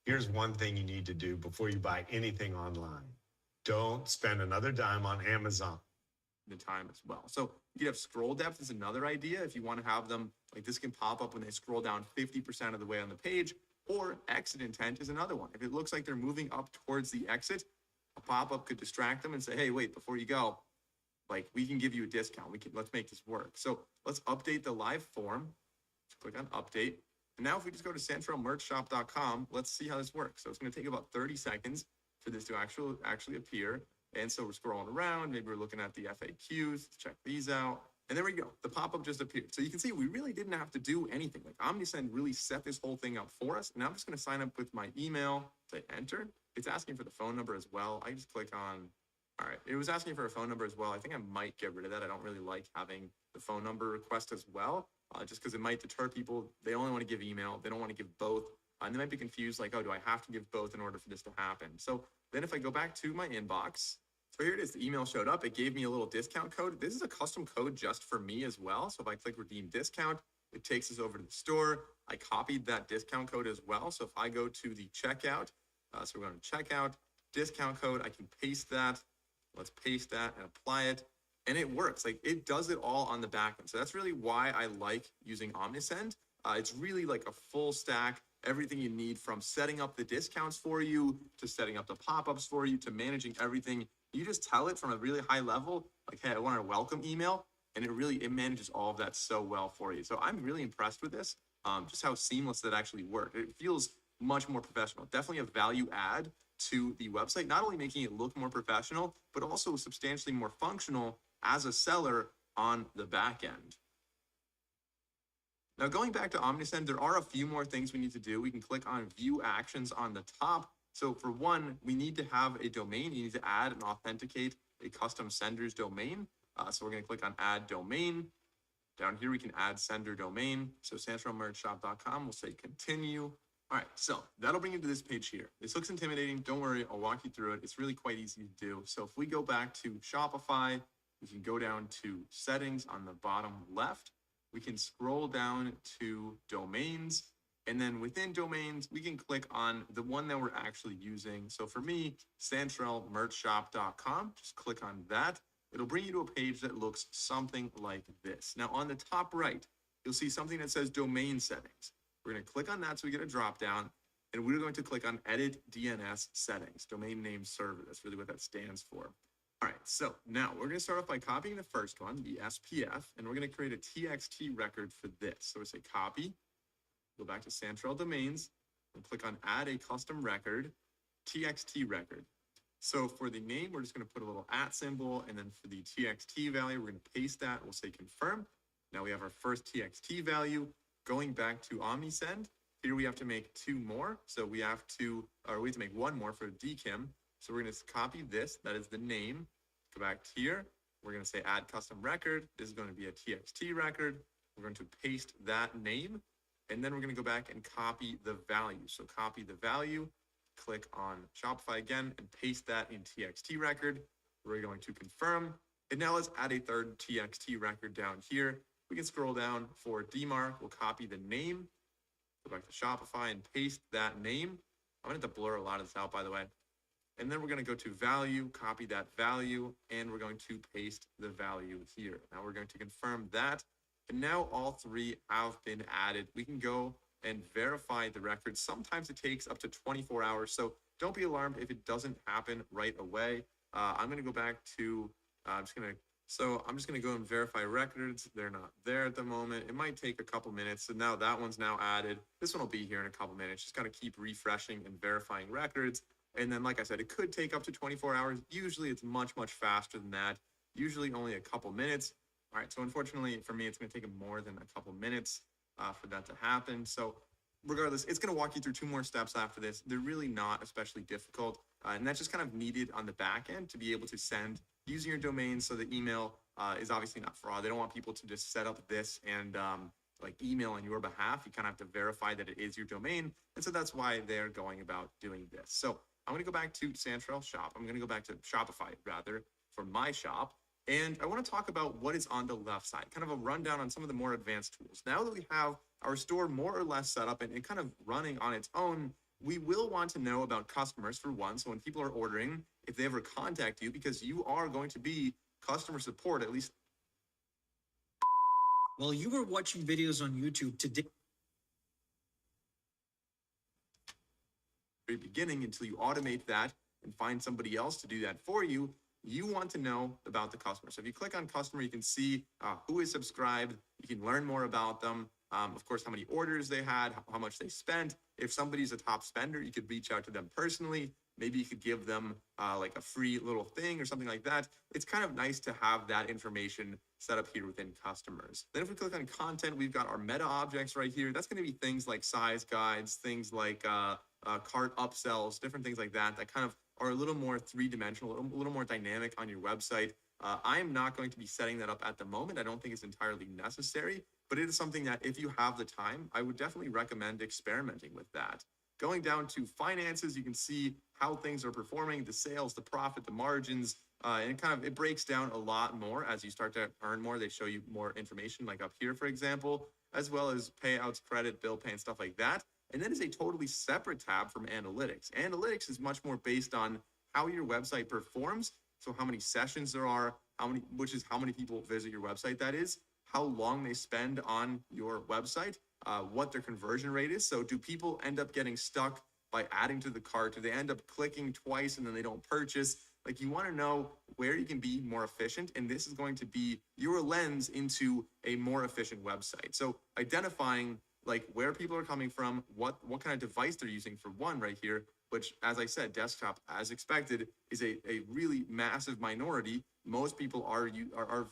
Here's one thing you need to do before you buy anything online. Don't spend another dime on Amazon. The time as well. So you have scroll depth is another idea. If you want to have them, like this can pop up when they scroll down 50% of the way on the page, or exit intent is another one. If it looks like they're moving up towards the exit, a pop-up could distract them and say, hey, wait, before you go, like we can give you a discount. Let's make this work. So let's update the live form. Just click on update. And now if we just go to centralmerchshop.com, let's see how this works. So it's going to take about 30 seconds for this to actually appear. And so we're scrolling around. Maybe we're looking at the FAQs. Let's check these out. And there we go. The pop-up just appeared. So you can see we really didn't have to do anything. Like OmniSend really set this whole thing up for us. Now I'm just going to sign up with my email, say enter. It's asking for the phone number as well. I just click on, all right, it was asking for a phone number as well. I think I might get rid of that. I don't really like having the phone number request as well, just because it might deter people. They only want to give email. They don't want to give both. And they might be confused like, oh, do I have to give both in order for this to happen? So then if I go back to my inbox, so here it is, the email showed up. It gave me a little discount code. This is a custom code just for me as well. So if I click redeem discount, it takes us over to the store. I copied that discount code as well. So if I go to the checkout, so we're going to checkout, discount code, I can paste that. Let's paste that and apply it. And it works. Like it does it all on the back end. So that's really why I like using OmniSend. It's really like a full stack, everything you need from setting up the discounts for you, to setting up the pop-ups for you, to managing everything. You just tell it from a really high level, like, hey, I want a welcome email, and it manages all of that so well for you. So I'm really impressed with this, just how seamless that actually worked. It feels much more professional. Definitely a value add to the website, not only making it look more professional, but also substantially more functional as a seller on the back end. Now, going back to OmniSend, there are a few more things we need to do. We can click on View Actions on the top. So for one, we need to have a domain. You need to add and authenticate a custom sender's domain. So we're going to click on Add Domain. Down here, we can add sender domain. So santralmerchshop.com, we'll say Continue. All right, so that'll bring you to this page here. This looks intimidating. Don't worry, I'll walk you through it. It's really quite easy to do. So if we go back to Shopify, we can go down to Settings on the bottom left. We can scroll down to Domains. And then within domains, we can click on the one that we're actually using. So for me, santralmerchshop.com, just click on that. It'll bring you to a page that looks something like this. Now on the top right, you'll see something that says domain settings. We're going to click on that so we get a drop down, and we're going to click on edit DNS settings, domain name server. That's really what that stands for. All right, so now we're going to start off by copying the first one, the SPF, and we're going to create a TXT record for this. So we say copy. Go back to Santral Domains and click on Add a Custom Record, TXT Record. So for the name, we're just going to put a little @ symbol, and then for the TXT value, we're going to paste that. We'll say confirm. Now we have our first TXT value. Going back to OmniSend, here we have to make 2 more. So we have to make 1 more for DKIM. So we're going to copy this. That is the name. Go back here. We're going to say Add Custom Record. This is going to be a TXT record. We're going to paste that name. And then we're going to go back and copy the value. So copy the value, click on Shopify again, and paste that in TXT record. We're going to confirm. And now let's add a third TXT record down here. We can scroll down for DMARC. We'll copy the name, go back to Shopify and paste that name. I'm going to have to blur a lot of this out, by the way. And then we're going to go to value, copy that value, and we're going to paste the value here. Now we're going to confirm that. And now all 3 have been added. We can go and verify the record. Sometimes it takes up to 24 hours. So don't be alarmed if it doesn't happen right away. I'm going to go back to, I'm just going to go and verify records. They're not there at the moment. It might take a couple minutes. So now that one's now added. This one will be here in a couple minutes. Just got to keep refreshing and verifying records. And then, like I said, it could take up to 24 hours. Usually it's much, much faster than that. Usually only a couple minutes. All right, so unfortunately for me, it's going to take more than a couple minutes for that to happen. So regardless, it's going to walk you through 2 more steps after this. They're really not especially difficult. And that's just kind of needed on the back end to be able to send using your domain. So the email is obviously not fraud. They don't want people to just set up this and like email on your behalf. You kind of have to verify that it is your domain. And so that's why they're going about doing this. So I'm going to go back to Santral Shop. I'm going to go back to Shopify rather for my shop. And I want to talk about what is on the left side, kind of a rundown on some of the more advanced tools. Now that we have our store more or less set up and kind of running on its own, we will want to know about customers for one. So when people are ordering, if they ever contact you, because you are going to be customer support, at least. While you were watching videos on YouTube today, very beginning, until you automate that and find somebody else to do that for you, you want to know about the customer. So if you click on customer, you can see who is subscribed. You can learn more about them. Of course, how many orders they had, how much they spent. If somebody's a top spender, you could reach out to them personally. maybe you could give them like a free little thing or something like that. It's kind of nice to have that information set up here within customers. Then if we click on content, we've got our meta objects right here. That's going to be things like size guides, things like cart upsells, different things like that kind of are a little more three-dimensional, a little more dynamic on your website. I am not going to be setting that up at the moment. I don't think it's entirely necessary, but it is something that if you have the time, I would definitely recommend experimenting with that. Going down to finances, you can see how things are performing, the sales, the profit, the margins, and it breaks down a lot more as you start to earn more. They show you more information, like up here, for example, as well as payouts, credit, bill pay, and stuff like that. And then is a totally separate tab from analytics. Analytics is much more based on how your website performs. So how many sessions there are, which is how many people visit your website, that is, how long they spend on your website, what their conversion rate is. So do people end up getting stuck by adding to the cart? Do they end up clicking twice and then they don't purchase? Like, you want to know where you can be more efficient, and this is going to be your lens into a more efficient website. So identifying like where people are coming from, what kind of device they're using for one right here, which, as I said, desktop, as expected, is a really massive minority. Most people are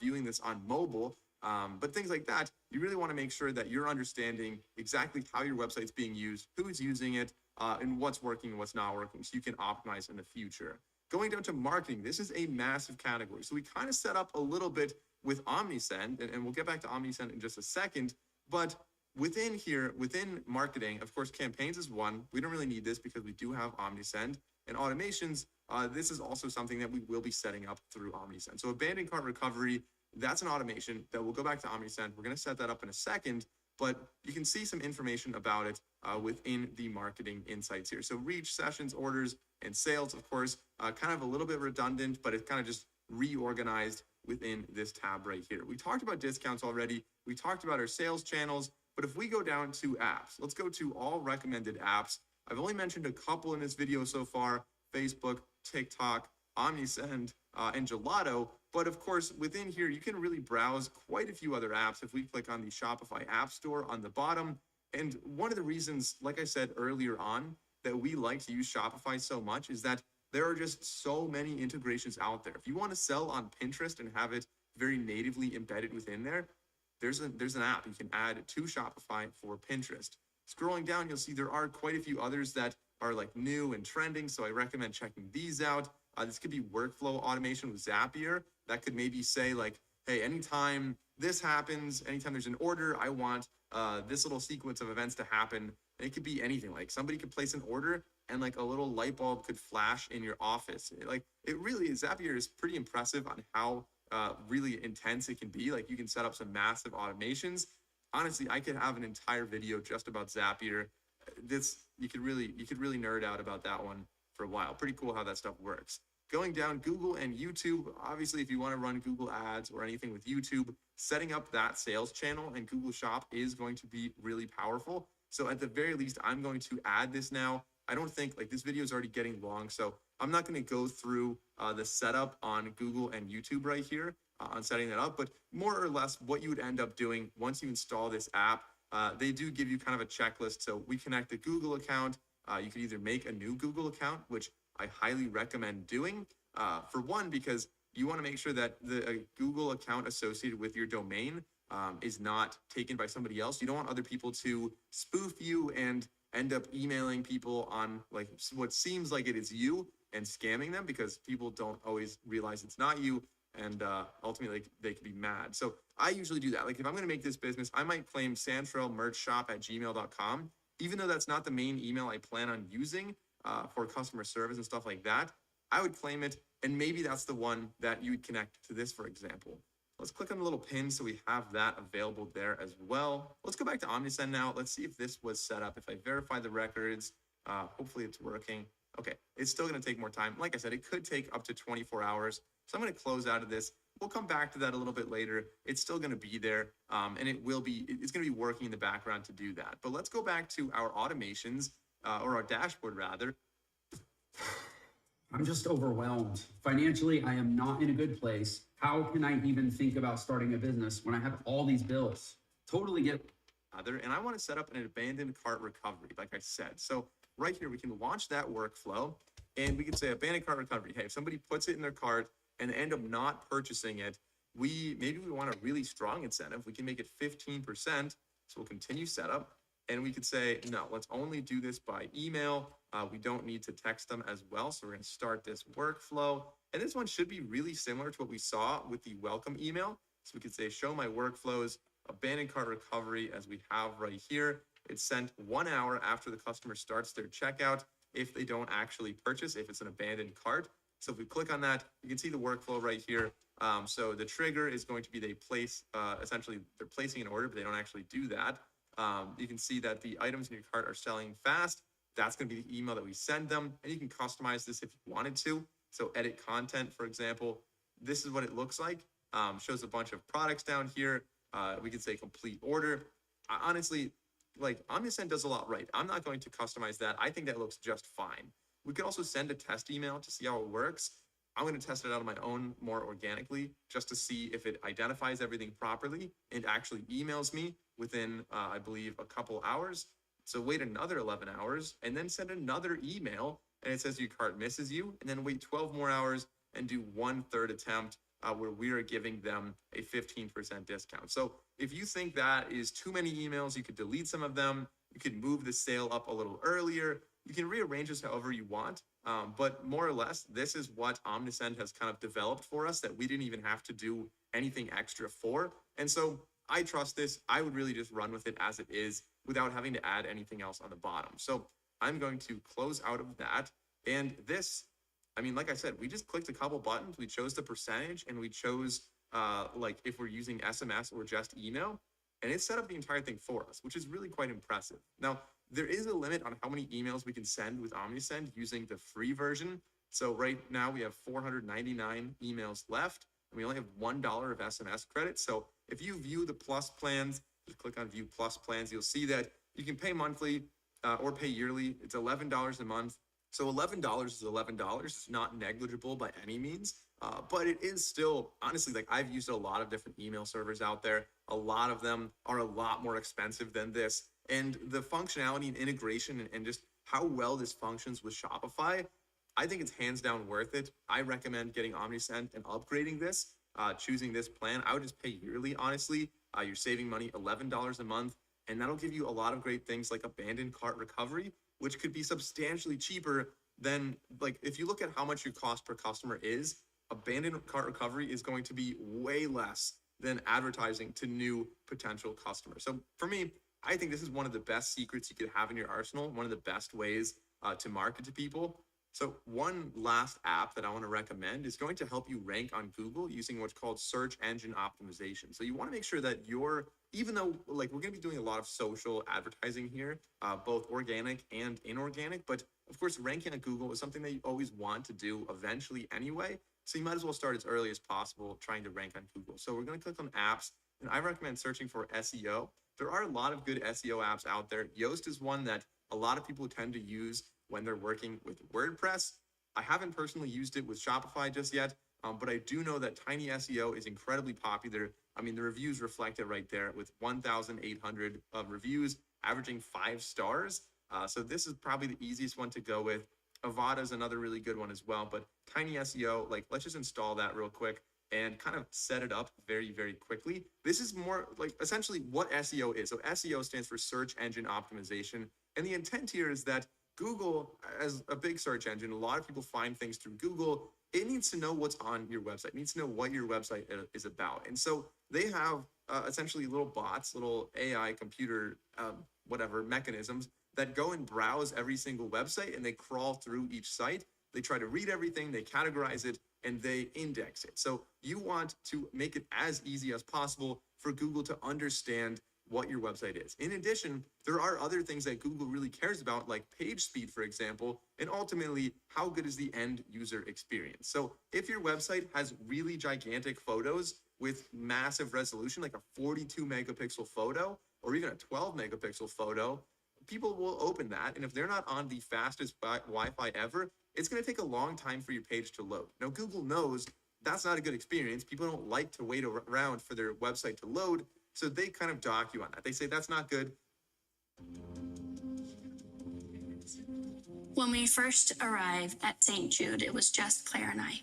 viewing this on mobile, but things like that, you really want to make sure that you're understanding exactly how your website's being used, who's using it, and what's working and what's not working, so you can optimize in the future. Going down to marketing, this is a massive category. So we kind of set up a little bit with Omnisend, and we'll get back to Omnisend in just a second, but within here, within marketing, of course, campaigns is one. We don't really need this because we do have Omnisend. And automations, this is also something that we will be setting up through Omnisend. So abandoned cart recovery, that's an automation that will go back to Omnisend. We're going to set that up in a second, but you can see some information about it within the marketing insights here. So reach, sessions, orders, and sales, of course, kind of a little bit redundant, but it's kind of just reorganized within this tab right here. We talked about discounts already. We talked about our sales channels. But if we go down to apps, let's go to all recommended apps. I've only mentioned a couple in this video so far: Facebook, TikTok, Omnisend, and Gelato. But of course, within here, you can really browse quite a few other apps. If we click on the Shopify App Store on the bottom, and one of the reasons, like I said earlier on, that we like to use Shopify so much is that there are just so many integrations out there. If you want to sell on Pinterest and have it very natively embedded within there, there's an app you can add to Shopify for Pinterest. Scrolling down, you'll see there are quite a few others that are like new and trending, so I recommend checking these out. This could be workflow automation with Zapier. That could maybe say like, hey, anytime this happens, anytime there's an order, I want this little sequence of events to happen. And it could be anything. Like somebody could place an order and like a little light bulb could flash in your office. Like it really is, Zapier is pretty impressive on how really intense it can be. Like you can set up some massive automations. Honestly, I could have an entire video just about Zapier. You could really nerd out about that one for a while. Pretty cool how that stuff works. Going down, Google and YouTube. Obviously, if you want to run Google ads or anything with YouTube, setting up that sales channel and Google Shop is going to be really powerful. So at the very least, I'm going to add this now. I don't think, like, this video is already getting long, so I'm not going to go through the setup on Google and YouTube right here on setting that up, but more or less what you would end up doing once you install this app, they do give you kind of a checklist. So we connect the Google account. You can either make a new Google account, which I highly recommend doing, for one, because you want to make sure that the Google account associated with your domain is not taken by somebody else. You don't want other people to spoof you and end up emailing people on like what seems like it is you and scamming them, because people don't always realize it's not you, and ultimately they can be mad. So I usually do that. Like if I'm going to make this business, I might claim santrellmerchshop@gmail.com, even though that's not the main email I plan on using for customer service and stuff like that. I would claim it, and maybe that's the one that you would connect to this, for example. Let's click on the little pin so we have that available there as well. Let's go back to Omnisend now. Let's see if this was set up. If I verify the records, hopefully it's working. Okay, it's still going to take more time. Like I said, it could take up to 24 hours. So I'm going to close out of this. We'll come back to that a little bit later. It's still going to be there, and it's going to be working in the background to do that. But let's go back to our automations, or our dashboard rather. I'm just overwhelmed. Financially, I am not in a good place. How can I even think about starting a business when I have all these bills? Totally get And I want to set up an abandoned cart recovery, like I said. So right here, we can launch that workflow. And we could say abandoned cart recovery. Hey, if somebody puts it in their cart and end up not purchasing it, maybe we want a really strong incentive. We can make it 15%. So we'll continue setup. And we could say, no, let's only do this by email. We don't need to text them as well. So we're going to start this workflow. And this one should be really similar to what we saw with the welcome email. So we could say, show my workflows, abandoned cart recovery, as we have right here. It's sent 1 hour after the customer starts their checkout if they don't actually purchase, if it's an abandoned cart. So if we click on that, you can see the workflow right here. So the trigger is going to be essentially they're placing an order, but they don't actually do that. You can see that the items in your cart are selling fast. That's going to be the email that we send them. And you can customize this if you wanted to. So edit content, for example, this is what it looks like. Shows a bunch of products down here. We could say complete order. Honestly, like OmniSend does a lot right. I'm not going to customize that. I think that looks just fine. We could also send a test email to see how it works. I'm going to test it out on my own more organically just to see if it identifies everything properly and actually emails me within, I believe, a couple hours. So wait another 11 hours and then send another email and it says your cart misses you, and then wait 12 more hours and do 1/3 attempt where we are giving them a 15% discount. So if you think that is too many emails, you could delete some of them. You could move the sale up a little earlier. You can rearrange this however you want. But more or less, this is what OmniSend has kind of developed for us that we didn't even have to do anything extra for. And so I trust this. I would really just run with it as it is without having to add anything else on the bottom. So I'm going to close out of that. And this, I mean, like I said, we just clicked a couple buttons. We chose the percentage and we chose like if we're using SMS or just email, and it set up the entire thing for us, which is really quite impressive. Now, there is a limit on how many emails we can send with OmniSend using the free version. So right now we have 499 emails left, and we only have $1 of SMS credit. So if you view the plus plans, just click on view plus plans, you'll see that you can pay monthly or pay yearly. It's $11 a month. So $11 is $11. It's not negligible by any means, but it is still, honestly, like I've used a lot of different email servers out there. A lot of them are a lot more expensive than this. And the functionality and integration and just how well this functions with Shopify, I think it's hands down worth it. I recommend getting OmniSend and upgrading this, choosing this plan. I would just pay yearly, honestly. You're saving money, $11 a month, and that'll give you a lot of great things like abandoned cart recovery, which could be substantially cheaper than, like, if you look at how much your cost per customer is, abandoned cart recovery is going to be way less than advertising to new potential customers. So for me, I think this is one of the best secrets you could have in your arsenal, one of the best ways to market to people. So one last app that I want to recommend is going to help you rank on Google using what's called search engine optimization. So you want to make sure that even though like we're going to be doing a lot of social advertising here, both organic and inorganic, but of course, ranking on Google is something that you always want to do eventually anyway. So you might as well start as early as possible trying to rank on Google. So we're going to click on apps, and I recommend searching for SEO. There are a lot of good SEO apps out there. Yoast is one that a lot of people tend to use when they're working with WordPress. I haven't personally used it with Shopify just yet, but I do know that Tiny SEO is incredibly popular. I mean, the reviews reflect it right there with 1,800 reviews, averaging 5 stars. So this is probably the easiest one to go with. Avada is another really good one as well, but Tiny SEO, like, let's just install that real quick and kind of set it up very, very quickly. This is more like essentially what SEO is. So SEO stands for search engine optimization. And the intent here is that Google, as a big search engine, a lot of people find things through Google. It needs to know what's on your website. It needs to know what your website is about. And so they have essentially little bots, little AI computer, whatever mechanisms that go and browse every single website, and they crawl through each site. They try to read everything, they categorize it, and they index it. So you want to make it as easy as possible for Google to understand what your website is. In addition, there are other things that Google really cares about, like page speed, for example, and ultimately, how good is the end user experience? So if your website has really gigantic photos with massive resolution, like a 42 megapixel photo, or even a 12 megapixel photo, people will open that. And if they're not on the fastest Wi-Fi ever, it's going to take a long time for your page to load. Now, Google knows that's not a good experience. People don't like to wait around for their website to load. So they kind of dock you on that. They say that's not good. When we first arrived at St. Jude, it was just Claire and I.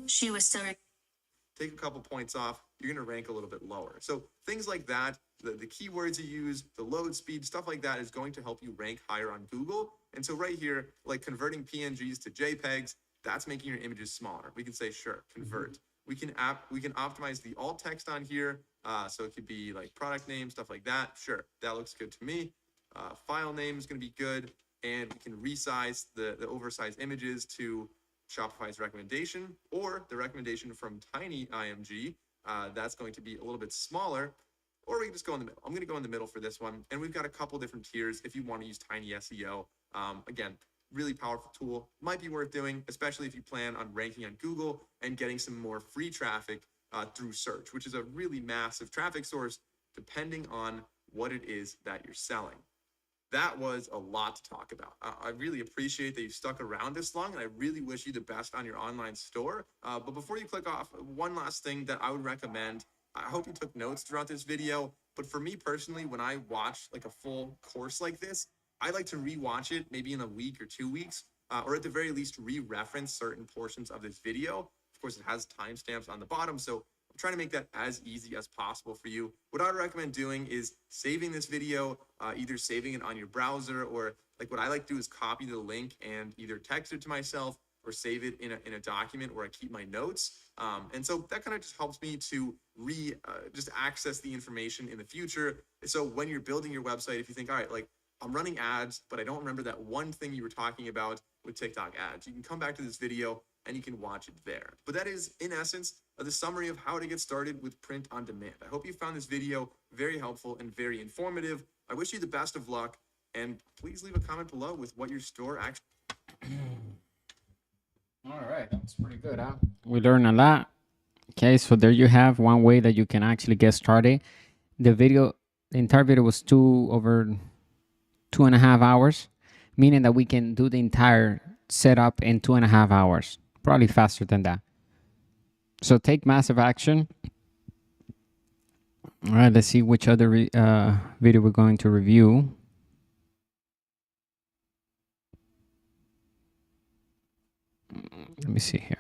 She was still. Take a couple points off, you're going to rank a little bit lower. So things like that, the keywords you use, the load speed, stuff like that is going to help you rank higher on Google. And so right here, like converting PNGs to JPEGs, that's making your images smaller. We can say, sure, convert. We can optimize the alt text on here. So it could be like product name, stuff like that. Sure, that looks good to me. File name is going to be good. And we can resize the oversized images to Shopify's recommendation or the recommendation from Tiny IMG. That's going to be a little bit smaller, or we can just go in the middle. I'm going to go in the middle for this one. And we've got a couple different tiers if you want to use Tiny SEO. Again, really powerful tool, might be worth doing, especially if you plan on ranking on Google and getting some more free traffic through search, which is a really massive traffic source depending on what it is that you're selling. That was a lot to talk about. I really appreciate that you stuck around this long, and I really wish you the best on your online store. But before you click off, one last thing that I would recommend. I hope you took notes throughout this video, but for me personally, when I watch like a full course like this, I like to rewatch it maybe in a week or 2 weeks, or at the very least re-reference certain portions of this video. Of course, it has timestamps on the bottom, so I'm trying to make that as easy as possible for you. What I would recommend doing is saving this video, either saving it on your browser, or like what I like to do is copy the link and either text it to myself or save it in a document where I keep my notes. And so that kind of just helps me to just access the information in the future. So when you're building your website, if you think, all right, like I'm running ads, but I don't remember that one thing you were talking about with TikTok ads, you can come back to this video and you can watch it there. But that is, in essence, the summary of how to get started with print on demand. I hope you found this video very helpful and very informative. I wish you the best of luck, and please leave a comment below with what your store actually... All right, that's pretty good, huh? We learned a lot. Okay, so there you have one way that you can actually get started. The entire video was over 2.5 hours, meaning that we can do the entire setup in 2.5 hours, probably faster than that. So take massive action. All right, let's see which other video we're going to review. Let me see here.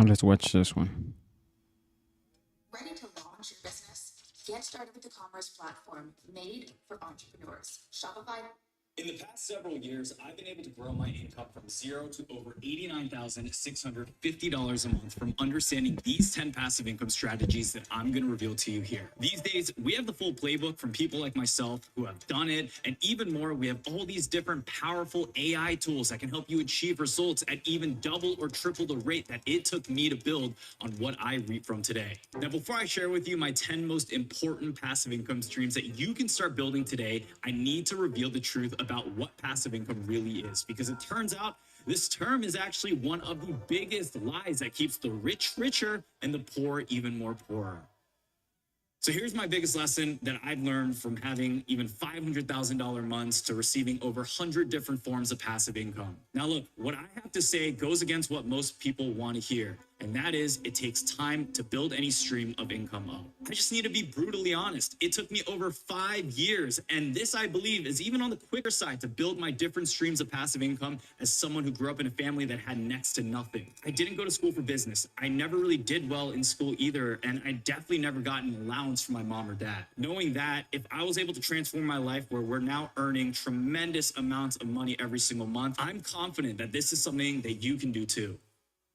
Let's watch this one. Ready to launch your business? Get started with the commerce platform made for entrepreneurs. Shopify. In the past several years, I've been able to grow my income from zero to over $89,650 a month from understanding these 10 passive income strategies that I'm going to reveal to you here. These days, we have the full playbook from people like myself who have done it, and even more, we have all these different powerful AI tools that can help you achieve results at even double or triple the rate that it took me to build on what I reap from today. Now, before I share with you my 10 most important passive income streams that you can start building today, I need to reveal the truth about what passive income really is, because it turns out this term is actually one of the biggest lies that keeps the rich richer and the poor even more poorer. So here's my biggest lesson that I've learned from having even $500,000 months to receiving over 100 different forms of passive income. Now look, what I have to say goes against what most people want to hear, and that is it takes time to build any stream of income up. I just need to be brutally honest. It took me over 5 years, and this, I believe, is even on the quicker side to build my different streams of passive income as someone who grew up in a family that had next to nothing. I didn't go to school for business. I never really did well in school either, and I definitely never got an allowance from my mom or dad. Knowing that, if I was able to transform my life where we're now earning tremendous amounts of money every single month, I'm confident that this is something that you can do too.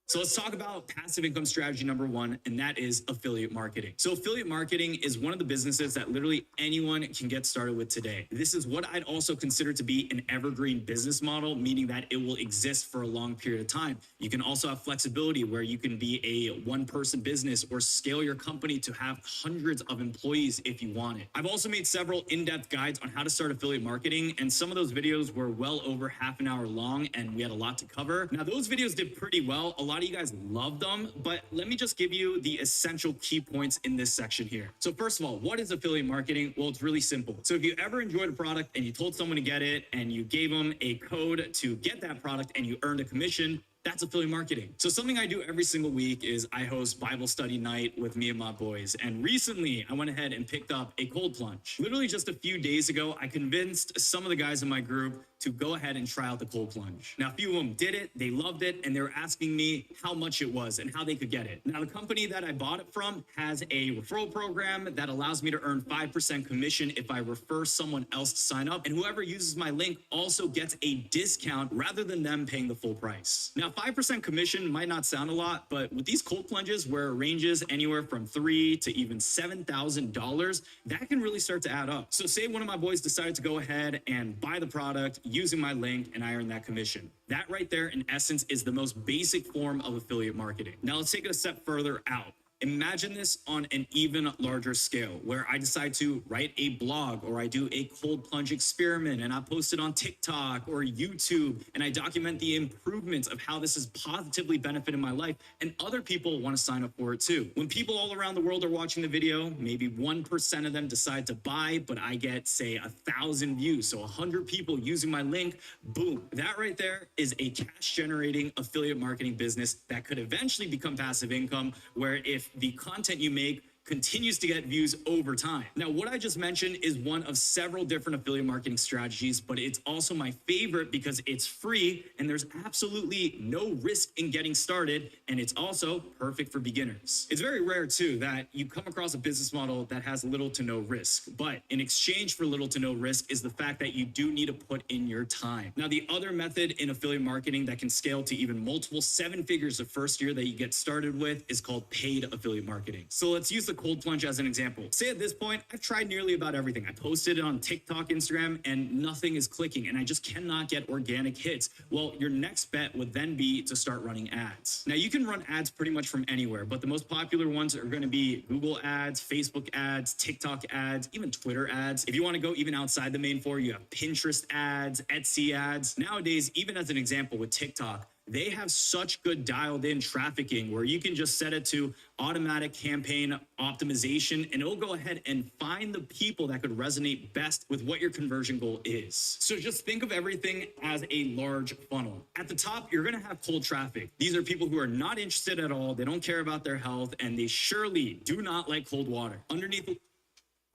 So let's talk about passive income strategy number one, and that is affiliate marketing. So affiliate marketing is one of the businesses that literally anyone can get started with today. This is what I'd also consider to be an evergreen business model, meaning that it will exist for a long period of time. You can also have flexibility where you can be a one-person business or scale your company to have hundreds of employees if you want it. I've also made several in-depth guides on how to start affiliate marketing, and some of those videos were well over half an hour long, and we had a lot to cover. Now, those videos did pretty well. A lot of you guys loved them, but let me just give you the essential key points in this section here. So first of all, what is affiliate marketing? Well, it's really simple. So if you ever enjoyed a product and you told someone to get it and you gave them a code to get that product and you earned a commission, that's affiliate marketing. So something I do every single week is I host Bible study night with me and my boys. And recently I went ahead and picked up a cold plunge. Literally just a few days ago, I convinced some of the guys in my group to go ahead and try out the cold plunge. Now, a few of them did it, they loved it, and they were asking me how much it was and how they could get it. Now, the company that I bought it from has a referral program that allows me to earn 5% commission if I refer someone else to sign up. And whoever uses my link also gets a discount rather than them paying the full price. Now, 5% commission might not sound a lot, but with these cold plunges where it ranges anywhere from $3,000 to even $7,000, that can really start to add up. So say one of my boys decided to go ahead and buy the product using my link and I earn that commission. That right there, in essence, is the most basic form of affiliate marketing. Now let's take it a step further out. Imagine this on an even larger scale where I decide to write a blog or I do a cold plunge experiment and I post it on TikTok or YouTube and I document the improvements of how this has positively benefited my life, and other people want to sign up for it too. When people all around the world are watching the video, maybe 1% of them decide to buy, but I get, say, 1,000 views. So 100 people using my link, boom. That right there is a cash generating affiliate marketing business that could eventually become passive income, where if the content you make continues to get views over time. Now, what I just mentioned is one of several different affiliate marketing strategies, but it's also my favorite because it's free and there's absolutely no risk in getting started, and it's also perfect for beginners. It's very rare too that you come across a business model that has little to no risk, but in exchange for little to no risk is the fact that you do need to put in your time. Now, the other method in affiliate marketing that can scale to even multiple 7 figures the first year that you get started with is called paid affiliate marketing. So let's use the cold plunge as an example. Say at this point, I've tried nearly about everything. I posted it on TikTok, Instagram, and nothing is clicking, and I just cannot get organic hits. Well, your next bet would then be to start running ads. Now, you can run ads pretty much from anywhere, but the most popular ones are going to be Google ads, Facebook ads, TikTok ads, even Twitter ads. If you want to go even outside the main four, you have Pinterest ads, Etsy ads. Nowadays, even as an example with TikTok, they have such good dialed in trafficking where you can just set it to automatic campaign optimization and it'll go ahead and find the people that could resonate best with what your conversion goal is. So just think of everything as a large funnel. At the top, you're going to have cold traffic. These are people who are not interested at all. They don't care about their health, and they surely do not like cold water. Underneath.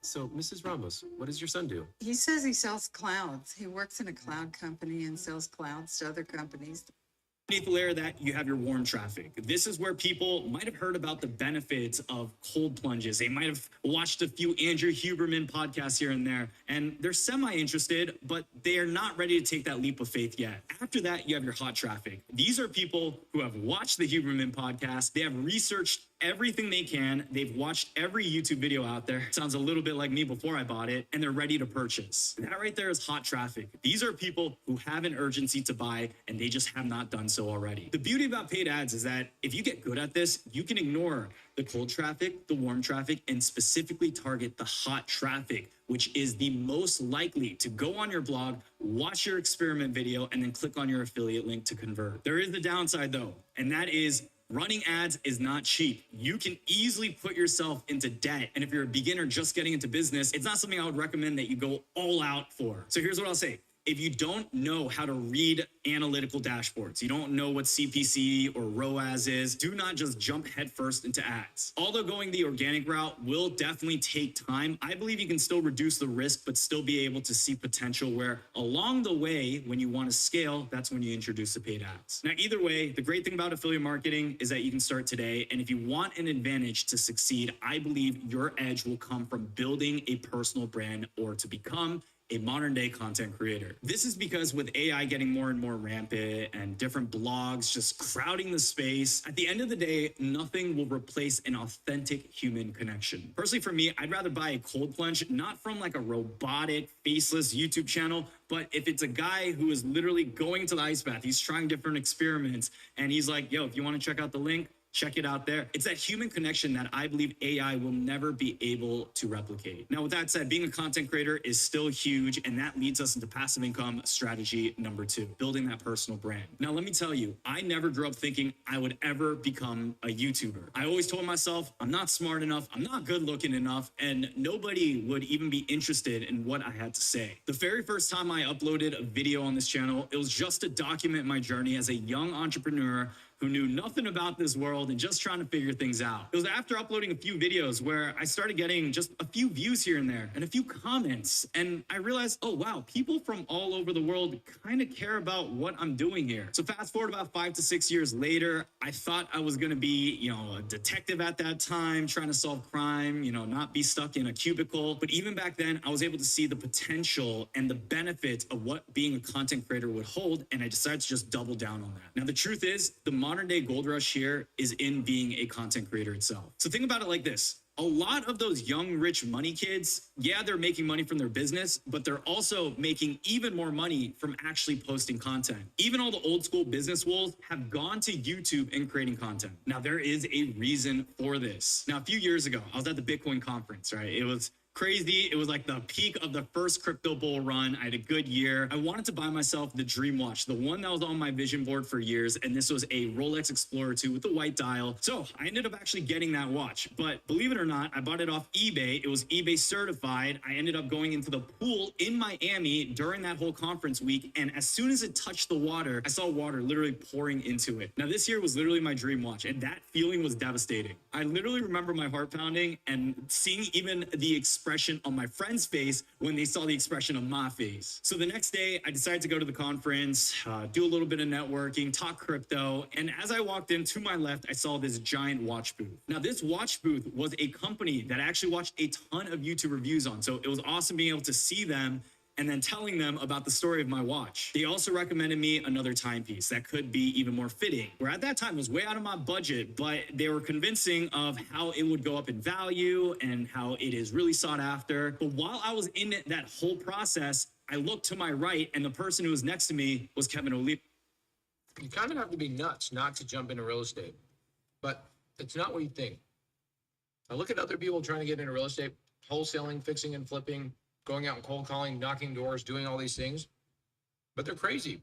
So, Mrs. Ramos, what does your son do? He says he sells clouds. He works in a cloud company and sells clouds to other companies. Underneath the layer of that, you have your warm traffic. This is where people might have heard about the benefits of cold plunges. They might have watched a few Andrew Huberman podcasts here and there, and they're semi-interested, but they are not ready to take that leap of faith yet. After that, you have your hot traffic. These are people who have watched the Huberman podcast. They have researched everything they can. They've watched every YouTube video out there. Sounds a little bit like me before I bought it, and they're ready to purchase. That right there is hot traffic. These are people who have an urgency to buy, and they just have not done so already. The beauty about paid ads is that if you get good at this, you can ignore the cold traffic, the warm traffic, and specifically target the hot traffic, which is the most likely to go on your blog, watch your experiment video, and then click on your affiliate link to convert. There is the downside though, and that is running ads is not cheap. You can easily put yourself into debt. And if you're a beginner just getting into business, it's not something I would recommend that you go all out for. So here's what I'll say. If you don't know how to read analytical dashboards, you don't know what CPC or ROAS is, do not just jump headfirst into ads. Although going the organic route will definitely take time, I believe you can still reduce the risk, but still be able to see potential where along the way, when you want to scale, that's when you introduce the paid ads. Now, either way, the great thing about affiliate marketing is that you can start today. And if you want an advantage to succeed, I believe your edge will come from building a personal brand or to become a modern day content creator. This is because with AI getting more and more rampant and different blogs just crowding the space, at the end of the day, nothing will replace an authentic human connection. Personally, for me, I'd rather buy a cold plunge, not from like a robotic, faceless YouTube channel, but if it's a guy who is literally going to the ice bath, he's trying different experiments, and he's like, yo, if you want to check out the link, check it out there. It's that human connection that I believe AI will never be able to replicate. Now, with that said, being a content creator is still huge, and that leads us into passive income strategy number 2, building that personal brand. Now, let me tell you, I never grew up thinking I would ever become a YouTuber. I always told myself I'm not smart enough, I'm not good looking enough, and nobody would even be interested in what I had to say. The very first time I uploaded a video on this channel, it was just to document my journey as a young entrepreneur who knew nothing about this world and just trying to figure things out. It was after uploading a few videos where I started getting just a few views here and there and a few comments. And I realized, oh wow, people from all over the world kind of care about what I'm doing here. So fast forward about 5 to 6 years later, I thought I was gonna be, a detective at that time, trying to solve crime, not be stuck in a cubicle. But even back then, I was able to see the potential and the benefits of what being a content creator would hold. And I decided to just double down on that. Now, the truth is, the modern day gold rush here is in being a content creator itself. So think about it like this. A lot of those young, rich money kids, yeah, they're making money from their business, but they're also making even more money from actually posting content. Even all the old school business wolves have gone to YouTube and creating content. Now, there is a reason for this. Now, a few years ago, I was at the Bitcoin conference, right? It was crazy. It was like the peak of the first crypto bull run. I had a good year. I wanted to buy myself the dream watch, the one that was on my vision board for years. And this was a Rolex Explorer 2 with the white dial. So I ended up actually getting that watch. But believe it or not, I bought it off eBay. It was eBay certified. I ended up going into the pool in Miami during that whole conference week. And as soon as it touched the water, I saw water literally pouring into it. Now, this year was literally my dream watch. And that feeling was devastating. I literally remember my heart pounding and seeing even the expression on my friend's face when they saw the expression on my face. So the next day, I decided to go to the conference, do a little bit of networking, talk crypto. And as I walked in, to my left, I saw this giant watch booth. Now, this watch booth was a company that I actually watched a ton of YouTube reviews on. So it was awesome being able to see them and then telling them about the story of my watch. They also recommended me another timepiece that could be even more fitting, where at that time was way out of my budget, but they were convincing of how it would go up in value and how it is really sought after. But while I was in that whole process, I looked to my right and the person who was next to me was Kevin O'Leary. You kind of have to be nuts not to jump into real estate, but it's not what you think. I look at other people trying to get into real estate, wholesaling, fixing and flipping, going out and cold calling, knocking doors, doing all these things, but they're crazy.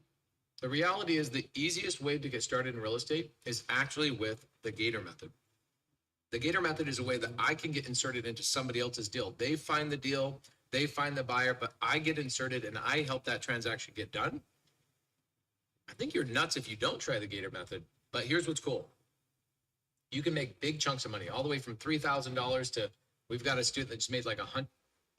The reality is the easiest way to get started in real estate is actually with the Gator method. The Gator method is a way that I can get inserted into somebody else's deal. They find the deal, they find the buyer, but I get inserted and I help that transaction get done. I think you're nuts if you don't try the Gator method, but here's what's cool. You can make big chunks of money, all the way from $3,000 to, we've got a student that just made like $100,000.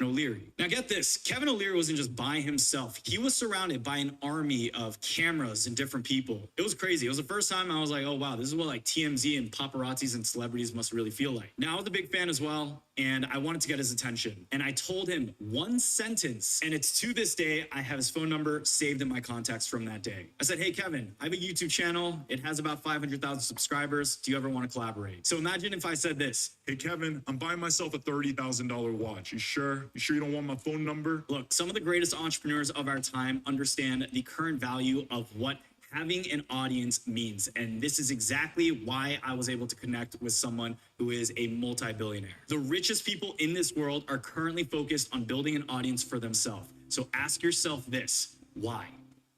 O'Leary. Now get this, Kevin O'Leary wasn't just by himself. He was surrounded by an army of cameras and different people. It was crazy. It was the first time I was like, oh wow, this is what like TMZ and paparazzis and celebrities must really feel like. Now I was a big fan as well, and I wanted to get his attention. And I told him one sentence, and it's to this day, I have his phone number saved in my contacts from that day. I said, hey Kevin, I have a YouTube channel. It has about 500,000 subscribers. Do you ever want to collaborate? So imagine if I said this. Hey Kevin, I'm buying myself a $30,000 watch. You sure? You sure you don't want my phone number? Look, some of the greatest entrepreneurs of our time understand the current value of what having an audience means. And this is exactly why I was able to connect with someone who is a multi-billionaire. The richest people in this world are currently focused on building an audience for themselves. So ask yourself this, why?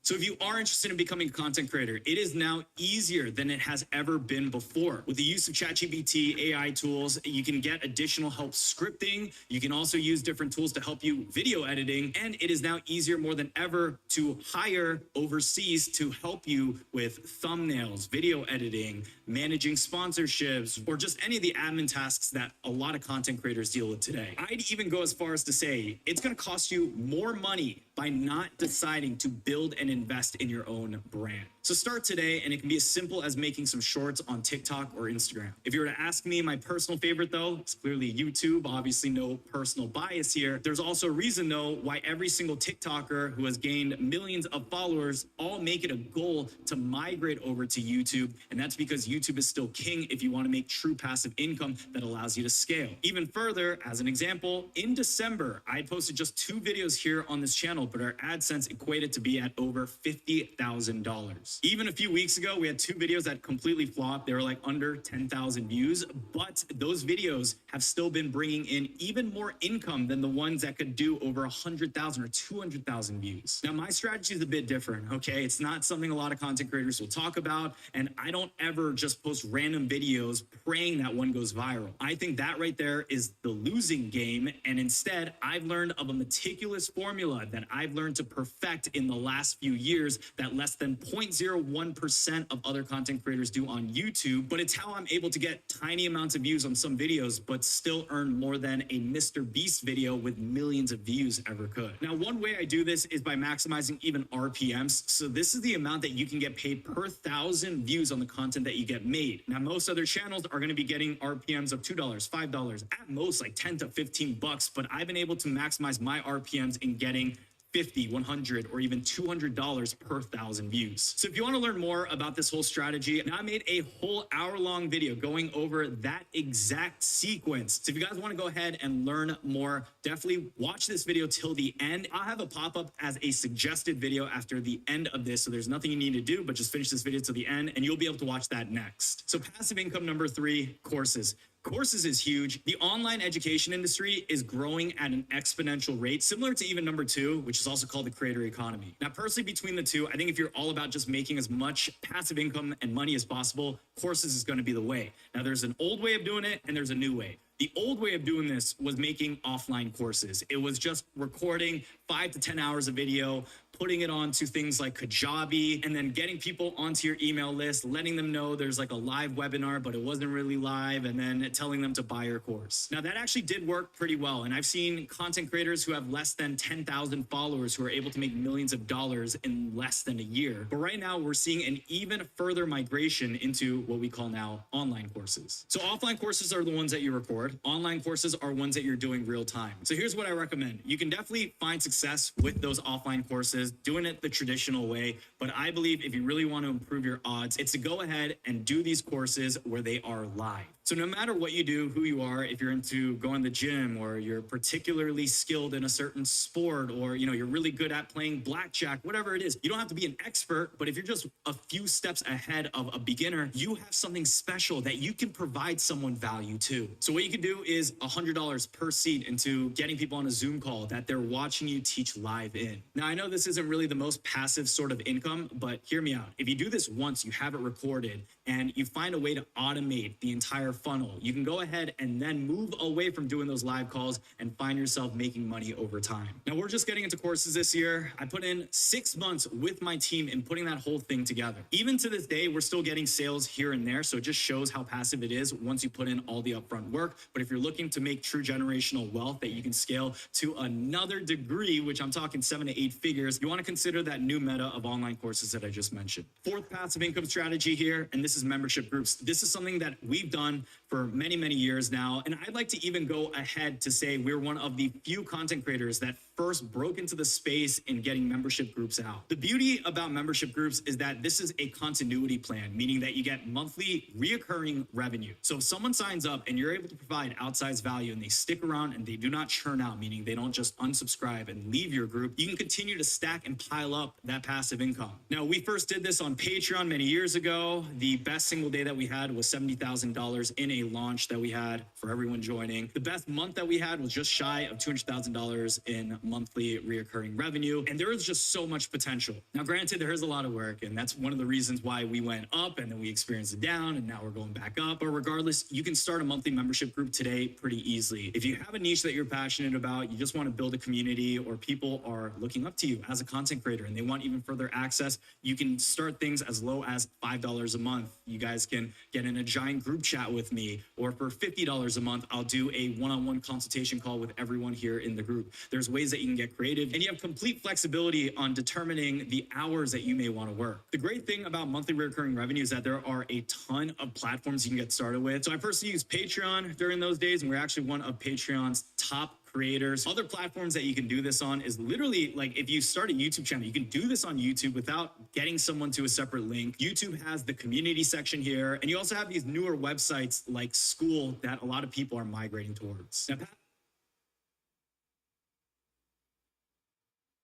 So if you are interested in becoming a content creator, it is now easier than it has ever been before. With the use of ChatGPT, AI tools, you can get additional help scripting. You can also use different tools to help you video editing. And it is now easier more than ever to hire overseas to help you with thumbnails, video editing, managing sponsorships, or just any of the admin tasks that a lot of content creators deal with today. I'd even go as far as to say it's going to cost you more money by not deciding to build and invest in your own brand. So start today, and it can be as simple as making some shorts on TikTok or Instagram. If you were to ask me, my personal favorite though, it's clearly YouTube. Obviously no personal bias here. There's also a reason though why every single TikToker who has gained millions of followers all make it a goal to migrate over to YouTube. And that's because YouTube is still king if you want to make true passive income that allows you to scale. Even further, as an example, in December, I posted just 2 videos here on this channel, but our AdSense equated to be at over $50,000. Even a few weeks ago, we had 2 videos that completely flopped. They were like under 10,000 views, but those videos have still been bringing in even more income than the ones that could do over 100,000 or 200,000 views. Now, my strategy is a bit different, okay? It's not something a lot of content creators will talk about, and I don't ever just post random videos praying that one goes viral. I think that right there is the losing game, and instead, I've learned of a meticulous formula that I've learned to perfect in the last few years that less than 0.01% of other content creators do on YouTube, but it's how I'm able to get tiny amounts of views on some videos, but still earn more than a Mr. Beast video with millions of views ever could. Now, one way I do this is by maximizing even RPMs. So this is the amount that you can get paid per 1,000 views on the content that you get made. Now, most other channels are going to be getting RPMs of $2, $5, at most like 10 to 15 bucks, but I've been able to maximize my RPMs in getting $50, $100, or even $200 per 1,000 views. So if you want to learn more about this whole strategy, now I made a whole hour-long video going over that exact sequence. So if you guys want to go ahead and learn more, definitely watch this video till the end. I'll have a pop-up as a suggested video after the end of this, so there's nothing you need to do, but just finish this video till the end, and you'll be able to watch that next. So passive income number 3, courses. Courses is huge. The online education industry is growing at an exponential rate, similar to even number 2, which is also called the creator economy. Now, personally, between the two, I think if you're all about just making as much passive income and money as possible, courses is going to be the way. Now, there's an old way of doing it, and there's a new way. The old way of doing this was making offline courses. It was just recording 5 to 10 hours of video, putting it onto things like Kajabi, and then getting people onto your email list, letting them know there's like a live webinar, but it wasn't really live, and then telling them to buy your course. Now, that actually did work pretty well, and I've seen content creators who have less than 10,000 followers who are able to make millions of dollars in less than a year. But right now, we're seeing an even further migration into what we call now online courses. So offline courses are the ones that you record. Online courses are ones that you're doing real time. So here's what I recommend. You can definitely find success with those offline courses, doing it the traditional way. But I believe if you really want to improve your odds, it's to go ahead and do these courses where they are live. So no matter what you do, who you are, if you're into going to the gym, or you're particularly skilled in a certain sport, or you're really good at playing blackjack, whatever it is, you don't have to be an expert, but if you're just a few steps ahead of a beginner, you have something special that you can provide someone value to. So what you can do is $100 per seat into getting people on a Zoom call that they're watching you teach live in. Now, I know this isn't really the most passive sort of income, but hear me out. If you do this once, you have it recorded, and you find a way to automate the entire funnel, you can go ahead and then move away from doing those live calls and find yourself making money over time. Now, we're just getting into courses this year. I put in 6 months with my team in putting that whole thing together. Even to this day, we're still getting sales here and there, so it just shows how passive it is once you put in all the upfront work. But if you're looking to make true generational wealth that you can scale to another degree, which I'm talking 7 to 8 figures, you want to consider that new meta of online courses that I just mentioned. 4th passive income strategy here, and this is membership groups. This is something that we've done for many, many years now. And I'd like to even go ahead to say we're one of the few content creators that first broke into the space in getting membership groups out. The beauty about membership groups is that this is a continuity plan, meaning that you get monthly reoccurring revenue. So if someone signs up and you're able to provide outsized value and they stick around and they do not churn out, meaning they don't just unsubscribe and leave your group, you can continue to stack and pile up that passive income. Now, we first did this on Patreon many years ago. The best single day that we had was $70,000 in a launch that we had for everyone joining. The best month that we had was just shy of $200,000 in monthly reoccurring revenue. And there is just so much potential. Now, granted, there is a lot of work, and that's one of the reasons why we went up and then we experienced it down, and now we're going back up. But regardless, you can start a monthly membership group today pretty easily. If you have a niche that you're passionate about, you just want to build a community, or people are looking up to you as a content creator and they want even further access, you can start things as low as $5 a month. You guys can get in a giant group chat with me, or for $50 a month, I'll do a one-on-one consultation call with everyone here in the group. There's ways that you can get creative, and you have complete flexibility on determining the hours that you may want to work. The great thing about monthly recurring revenue is that there are a ton of platforms you can get started with. So I personally use Patreon during those days, and we're actually one of Patreon's top creators. Other platforms that you can do this on is literally like if you start a YouTube channel, you can do this on YouTube without getting someone to a separate link. YouTube has the community section here, and you also have these newer websites like School that a lot of people are migrating towards. Now,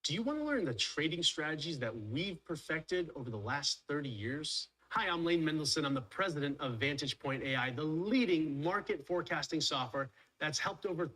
Do you want to learn the trading strategies that we've perfected over the last 30 years? Hi, I'm Lane Mendelson. I'm the president of Vantage Point AI, the leading market forecasting software that's helped over.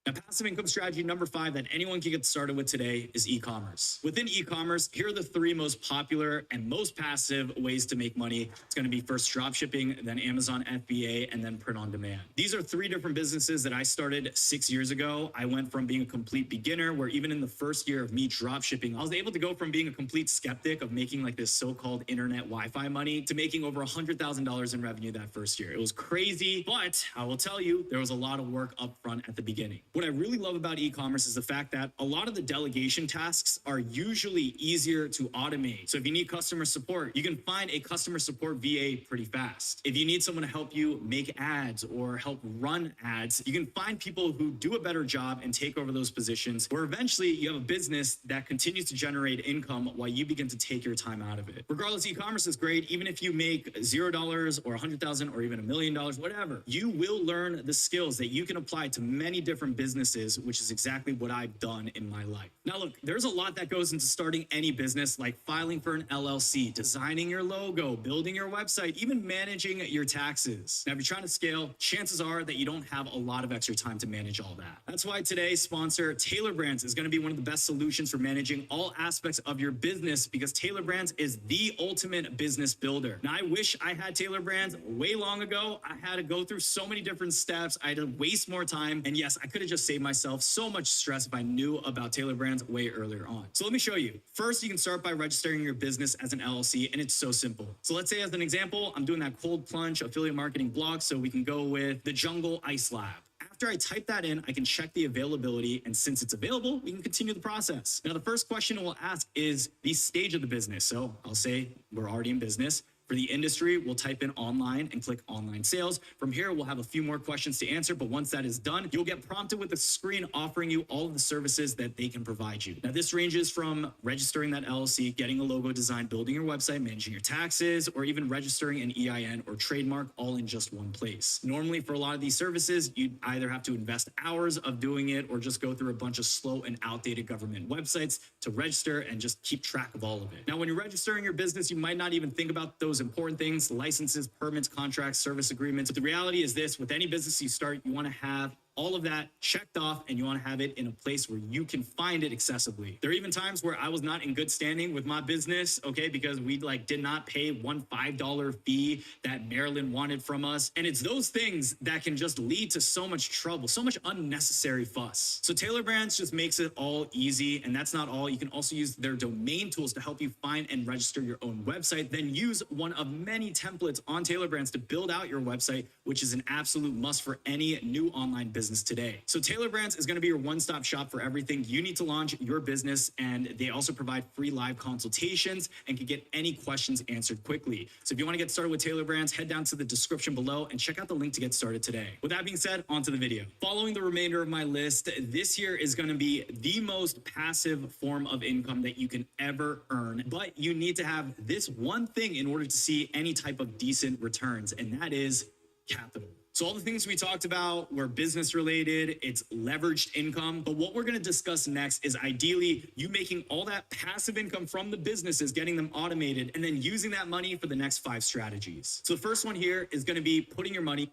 Now, passive income strategy number 5 that anyone can get started with today is e-commerce. Within e-commerce, here are the 3 most popular and most passive ways to make money. It's going to be first drop shipping, then Amazon FBA, and then print on demand. These are 3 different businesses that I started 6 years ago. I went from being a complete beginner, where even in the first year of me drop shipping, I was able to go from being a complete skeptic of making like this so-called internet Wi-Fi money to making over $100,000 in revenue that first year. It was crazy, but I will tell you, there was a lot of work up front at the beginning. What I really love about e-commerce is the fact that a lot of the delegation tasks are usually easier to automate. So if you need customer support, you can find a customer support VA pretty fast. If you need someone to help you make ads or help run ads, you can find people who do a better job and take over those positions, where eventually you have a business that continues to generate income while you begin to take your time out of it. Regardless, e-commerce is great. Even if you make $0 or $100,000 or even $1 million, whatever, you will learn the skills that you can apply to many different businesses, which is exactly what I've done in my life. Now, look, there's a lot that goes into starting any business, like filing for an LLC, designing your logo, building your website, even managing your taxes. Now, if you're trying to scale, chances are that you don't have a lot of extra time to manage all that. That's why today's sponsor, Taylor Brands, is going to be one of the best solutions for managing all aspects of your business, because Taylor Brands is the ultimate business builder. Now, I wish I had Taylor Brands way long ago. I had to go through so many different steps. I had to waste more time. And yes, I could have just saved myself so much stress if I knew about Taylor Brands way earlier on. So let me show you. First, you can start by registering your business as an LLC, and it's so simple. So let's say, as an example, I'm doing that cold plunge affiliate marketing blog, so we can go with the Jungle Ice Lab. After I type that in, I can check the availability, and since it's available, we can continue the process. Now, the first question it will ask is the stage of the business. So I'll say we're already in business. For the industry, we'll type in online and click online sales. From here, we'll have a few more questions to answer, but once that is done, you'll get prompted with a screen offering you all of the services that they can provide you. Now, this ranges from registering that LLC, getting a logo design, building your website, managing your taxes, or even registering an EIN or trademark, all in just one place. Normally, for a lot of these services, you either have to invest hours of doing it or just go through a bunch of slow and outdated government websites to register and just keep track of all of it. Now, when you're registering your business, you might not even think about those important things: licenses, permits, contracts, service agreements. But the reality is this: with any business you start, you want to have all of that checked off, and you want to have it in a place where you can find it accessibly. There are even times where I was not in good standing with my business, okay, because we did not pay one $5 fee that Maryland wanted from us. And it's those things that can just lead to so much trouble, so much unnecessary fuss. So Taylor Brands just makes it all easy. And that's not all. You can also use their domain tools to help you find and register your own website. Then use one of many templates on Taylor Brands to build out your website, which is an absolute must for any new online business today. So Taylor Brands is going to be your one-stop shop for everything you need to launch your business, and they also provide free live consultations and can get any questions answered quickly. So if you want to get started with Taylor Brands, head down to the description below and check out the link to get started today. With that being said, on to the video. Following the remainder of my list, this here is going to be the most passive form of income that you can ever earn, but you need to have this one thing in order to see any type of decent returns, and that is capital. So all the things we talked about were business related, it's leveraged income. But what we're going to discuss next is ideally you making all that passive income from the businesses, getting them automated, and then using that money for the next 5 strategies. So the first one here is going to be putting your money.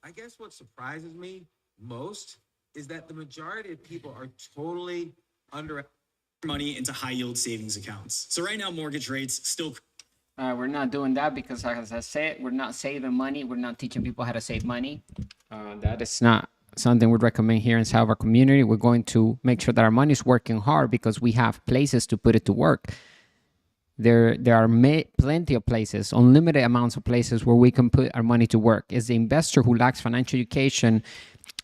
I guess what surprises me most is that the majority of people are totally under money into high yield savings accounts. So right now, mortgage rates still. We're not doing that because, as I said, we're not saving money. We're not teaching people how to save money. That is not something we'd recommend here inside of our community. We're going to make sure that our money is working hard because we have places to put it to work. There are plenty of places, unlimited amounts of places where we can put our money to work. As the investor who lacks financial education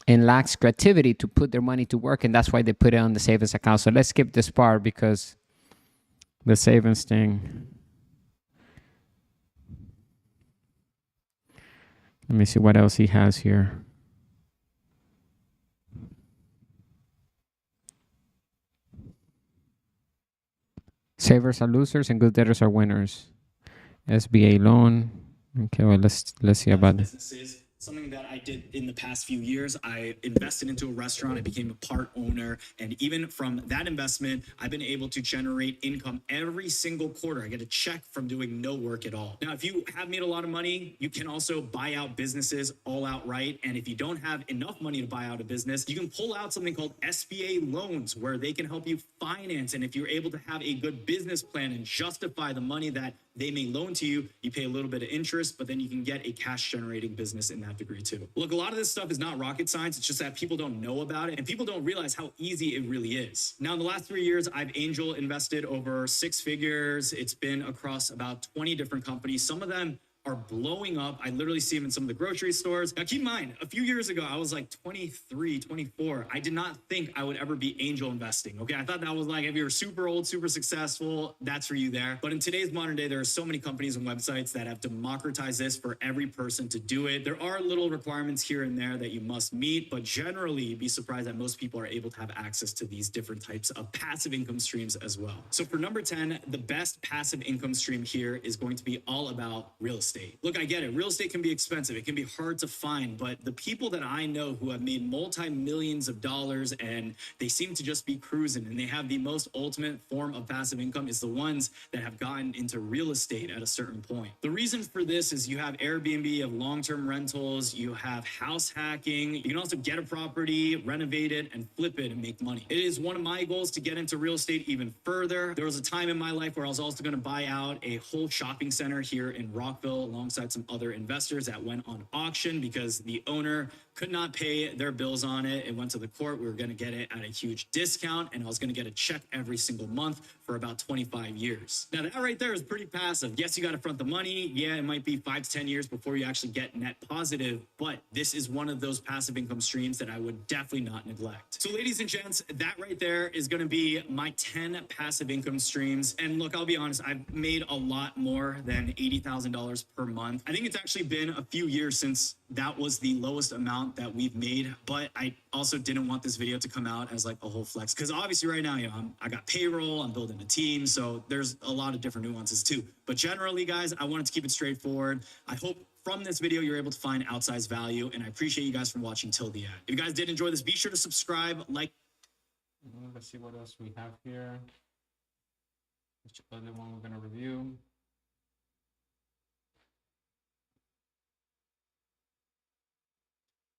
and lacks creativity to put their money to work, and that's why they put it on the savings account. So let's skip this part because the savings thing. Let me see what else he has here. Savers are losers and good debtors are winners. SBA loan. Okay, well, let's see about this. Something that I did in the past few years. I invested into a restaurant. I became a part owner. And even from that investment, I've been able to generate income every single quarter. I get a check from doing no work at all. Now, if you have made a lot of money, you can also buy out businesses all outright. And if you don't have enough money to buy out a business, you can pull out something called SBA loans, where they can help you finance. And if you're able to have a good business plan and justify the money that they may loan to you, you pay a little bit of interest, but then you can get a cash generating business in that degree too. Look, a lot of this stuff is not rocket science. It's just that people don't know about it and people don't realize how easy it really is. Now, in the last 3 years, I've angel invested over 6 figures. It's been across about 20 different companies. Some of them are blowing up. I literally see them in some of the grocery stores. Now, keep in mind, a few years ago, I was like 23, 24. I did not think I would ever be angel investing. Okay. I thought that was like, if you're super old, super successful, that's for you there. But in today's modern day, there are so many companies and websites that have democratized this for every person to do it. There are little requirements here and there that you must meet, but generally you'd be surprised that most people are able to have access to these different types of passive income streams as well. So for number 10, the best passive income stream here is going to be all about real estate. Look, I get it. Real estate can be expensive. It can be hard to find, but the people that I know who have made multi-millions of dollars and they seem to just be cruising and they have the most ultimate form of passive income is the ones that have gotten into real estate at a certain point. The reason for this is you have Airbnb, you have long-term rentals, you have house hacking. You can also get a property, renovate it, and flip it and make money. It is one of my goals to get into real estate even further. There was a time in my life where I was also going to buy out a whole shopping center here in Rockville alongside some other investors that went on auction because the owner could not pay their bills on it. It went to the court. We were going to get it at a huge discount and I was going to get a check every single month for about 25 years. Now that right there is pretty passive. Yes, you got to front the money. Yeah, it might be 5 to 10 years before you actually get net positive, but this is one of those passive income streams that I would definitely not neglect. So ladies and gents, that right there is going to be my 10 passive income streams. And look, I'll be honest, I've made a lot more than $80,000 per month. I think it's actually been a few years since that was the lowest amount that we've made, but I also didn't want this video to come out as like a whole flex because obviously right now, you know, I got payroll, I'm building a team, so there's a lot of different nuances too. But generally, guys, I wanted to keep it straightforward. I hope from this video you're able to find outsized value, and I appreciate you guys for watching till the end. If you guys did enjoy this, be sure to subscribe, like. Let's see what else we have here. Which other one we're gonna review?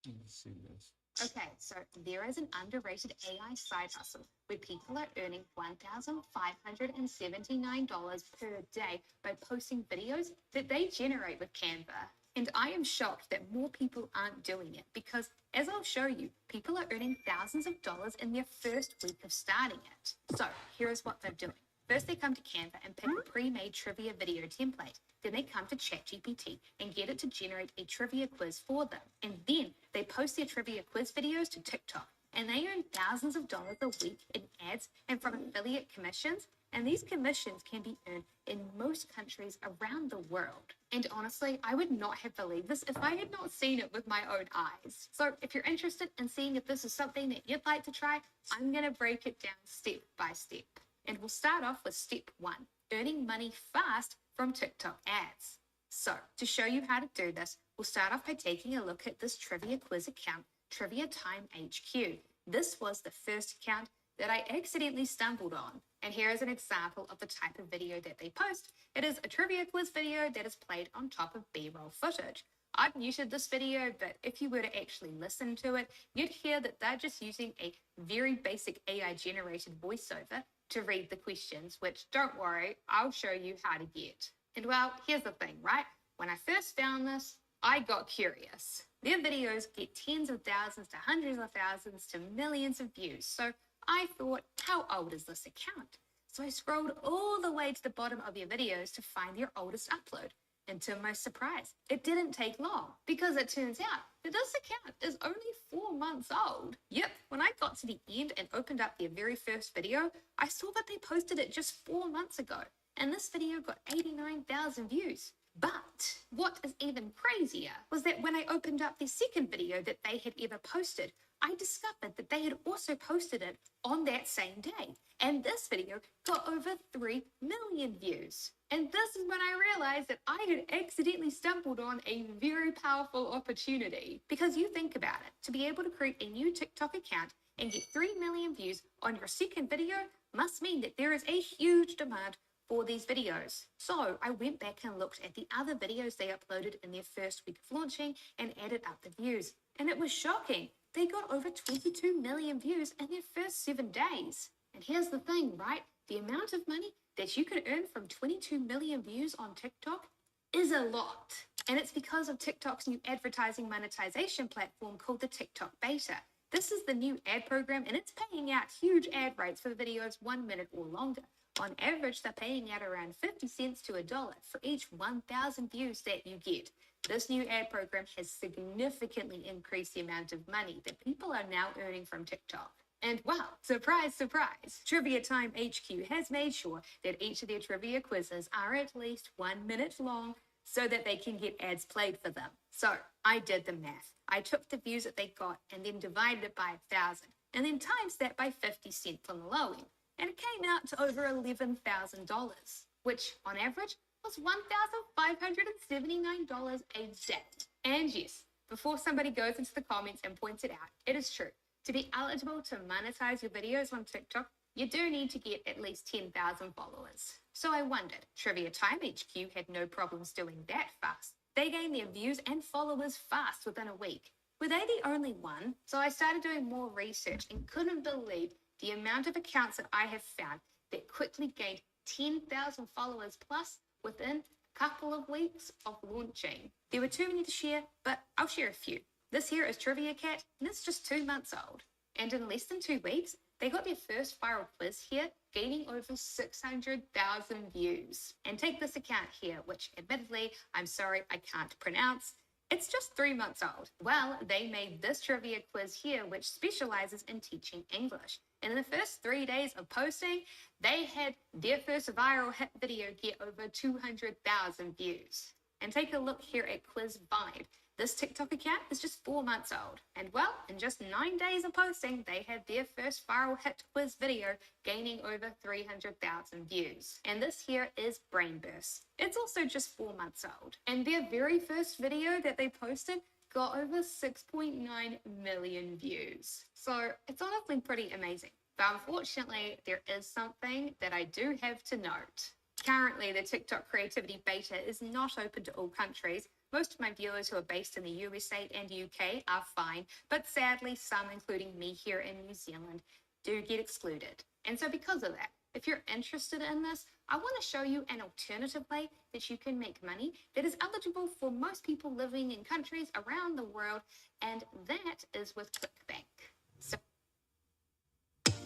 Let's see this. Okay, so there is an underrated AI side hustle where people are earning $1,579 per day by posting videos that they generate with Canva. And I am shocked that more people aren't doing it because, as I'll show you, people are earning thousands of dollars in their first week of starting it. So here's what they're doing. First, they come to Canva and pick a pre-made trivia video template. Then they come to ChatGPT and get it to generate a trivia quiz for them. And then they post their trivia quiz videos to TikTok. And they earn thousands of dollars a week in ads and from affiliate commissions. And these commissions can be earned in most countries around the world. And honestly, I would not have believed this if I had not seen it with my own eyes. So if you're interested in seeing if this is something that you'd like to try, I'm going to break it down step by step. And we'll start off with step 1, earning money fast from TikTok ads. So to show you how to do this, we'll start off by taking a look at this trivia quiz account, Trivia Time HQ. This was the first account that I accidentally stumbled on. And here is an example of the type of video that they post. It is a trivia quiz video that is played on top of B-roll footage. I've muted this video, but if you were to actually listen to it, you'd hear that they're just using a very basic AI-generated voiceover to read the questions, which don't worry, I'll show you how to get. And well, here's the thing, right? When I first found this, I got curious. Their videos get tens of thousands to hundreds of thousands to millions of views. So I thought, how old is this account? So I scrolled all the way to the bottom of your videos to find their oldest upload. And to my surprise, it didn't take long because it turns out that this account is only 4 months old. Yep, when I got to the end and opened up their very first video, I saw that they posted it just 4 months ago. And this video got 89,000 views. But what is even crazier was that when I opened up the second video that they had ever posted, I discovered that they had also posted it on that same day. And this video got over 3 million views. And this is when I realized that I had accidentally stumbled on a very powerful opportunity. Because you think about it, to be able to create a new TikTok account and get 3 million views on your second video must mean that there is a huge demand for these videos. So I went back and looked at the other videos they uploaded in their first week of launching and added up the views. And it was shocking. They got over 22 million views in their first 7 days. And here's the thing, right? The amount of money that you can earn from 22 million views on TikTok is a lot. And it's because of TikTok's new advertising monetization platform called the TikTok Beta. This is the new ad program and it's paying out huge ad rates for videos 1 minute or longer. On average, they're paying out around 50 cents to $1 for each 1,000 views that you get. This new ad program has significantly increased the amount of money that people are now earning from TikTok. And wow, surprise, surprise, Trivia Time HQ has made sure that each of their trivia quizzes are at least 1 minute long so that they can get ads played for them. So I did the math. I took the views that they got and then divided it by 1,000 and then times that by 50 cents on the low end. And it came out to over $11,000, which on average was $1,579 a day. And yes, before somebody goes into the comments and points it out, it is true. To be eligible to monetize your videos on TikTok, you do need to get at least 10,000 followers. So I wondered, Trivia Time HQ had no problems doing that fast. They gained their views and followers fast within a week. Were they the only one? So I started doing more research and couldn't believe the amount of accounts that I have found that quickly gained 10,000 followers plus within a couple of weeks of launching. There were too many to share, but I'll share a few. This here is Trivia Cat, and it's just 2 months old. And in less than 2 weeks, they got their first viral quiz here, gaining over 600,000 views. And take this account here, which admittedly, I'm sorry, I can't pronounce. It's just 3 months old. Well, they made this trivia quiz here, which specializes in teaching English. And in the first 3 days of posting, they had their first viral hit video get over 200,000 views. And take a look here at Quiz Vibe. This TikTok account is just 4 months old. And well, in just 9 days of posting, they had their first viral hit quiz video gaining over 300,000 views. And this here is Brainburst. It's also just 4 months old. And their very first video that they posted got over 6.9 million views. So it's honestly pretty amazing. But unfortunately, there is something that I do have to note. Currently, the TikTok Creativity Beta is not open to all countries. Most of my viewers who are based in the USA and UK are fine, but sadly some, including me here in New Zealand, do get excluded. And so because of that, if you're interested in this, I want to show you an alternative way that you can make money that is eligible for most people living in countries around the world, and that is with ClickBank. So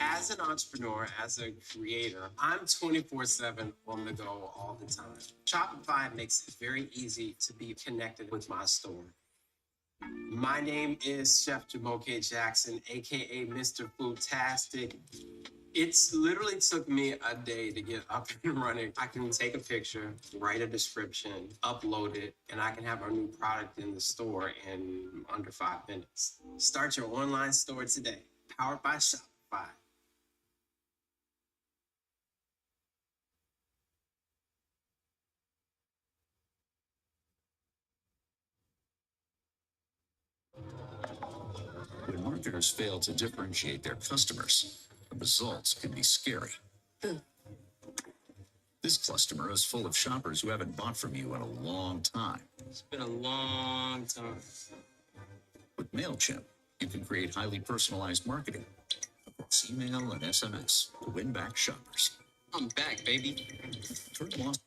as an entrepreneur, as a creator, I'm 24/7 on the go all the time. Shopify makes it very easy to be connected with my store. My name is Chef Jamoke Jackson, aka Mr. Foodtastic. It's literally took me a day to get up and running. I can take a picture, write a description, upload it, and I can have our new product in the store in under 5 minutes. Start your online store today, powered by Shopify. When marketers fail to differentiate their customers, the results can be scary. This customer is full of shoppers who haven't bought from you in a long time. It's been a long time. With MailChimp, you can create highly personalized marketing across email and SMS to win back shoppers. I'm back, baby. Turn lost.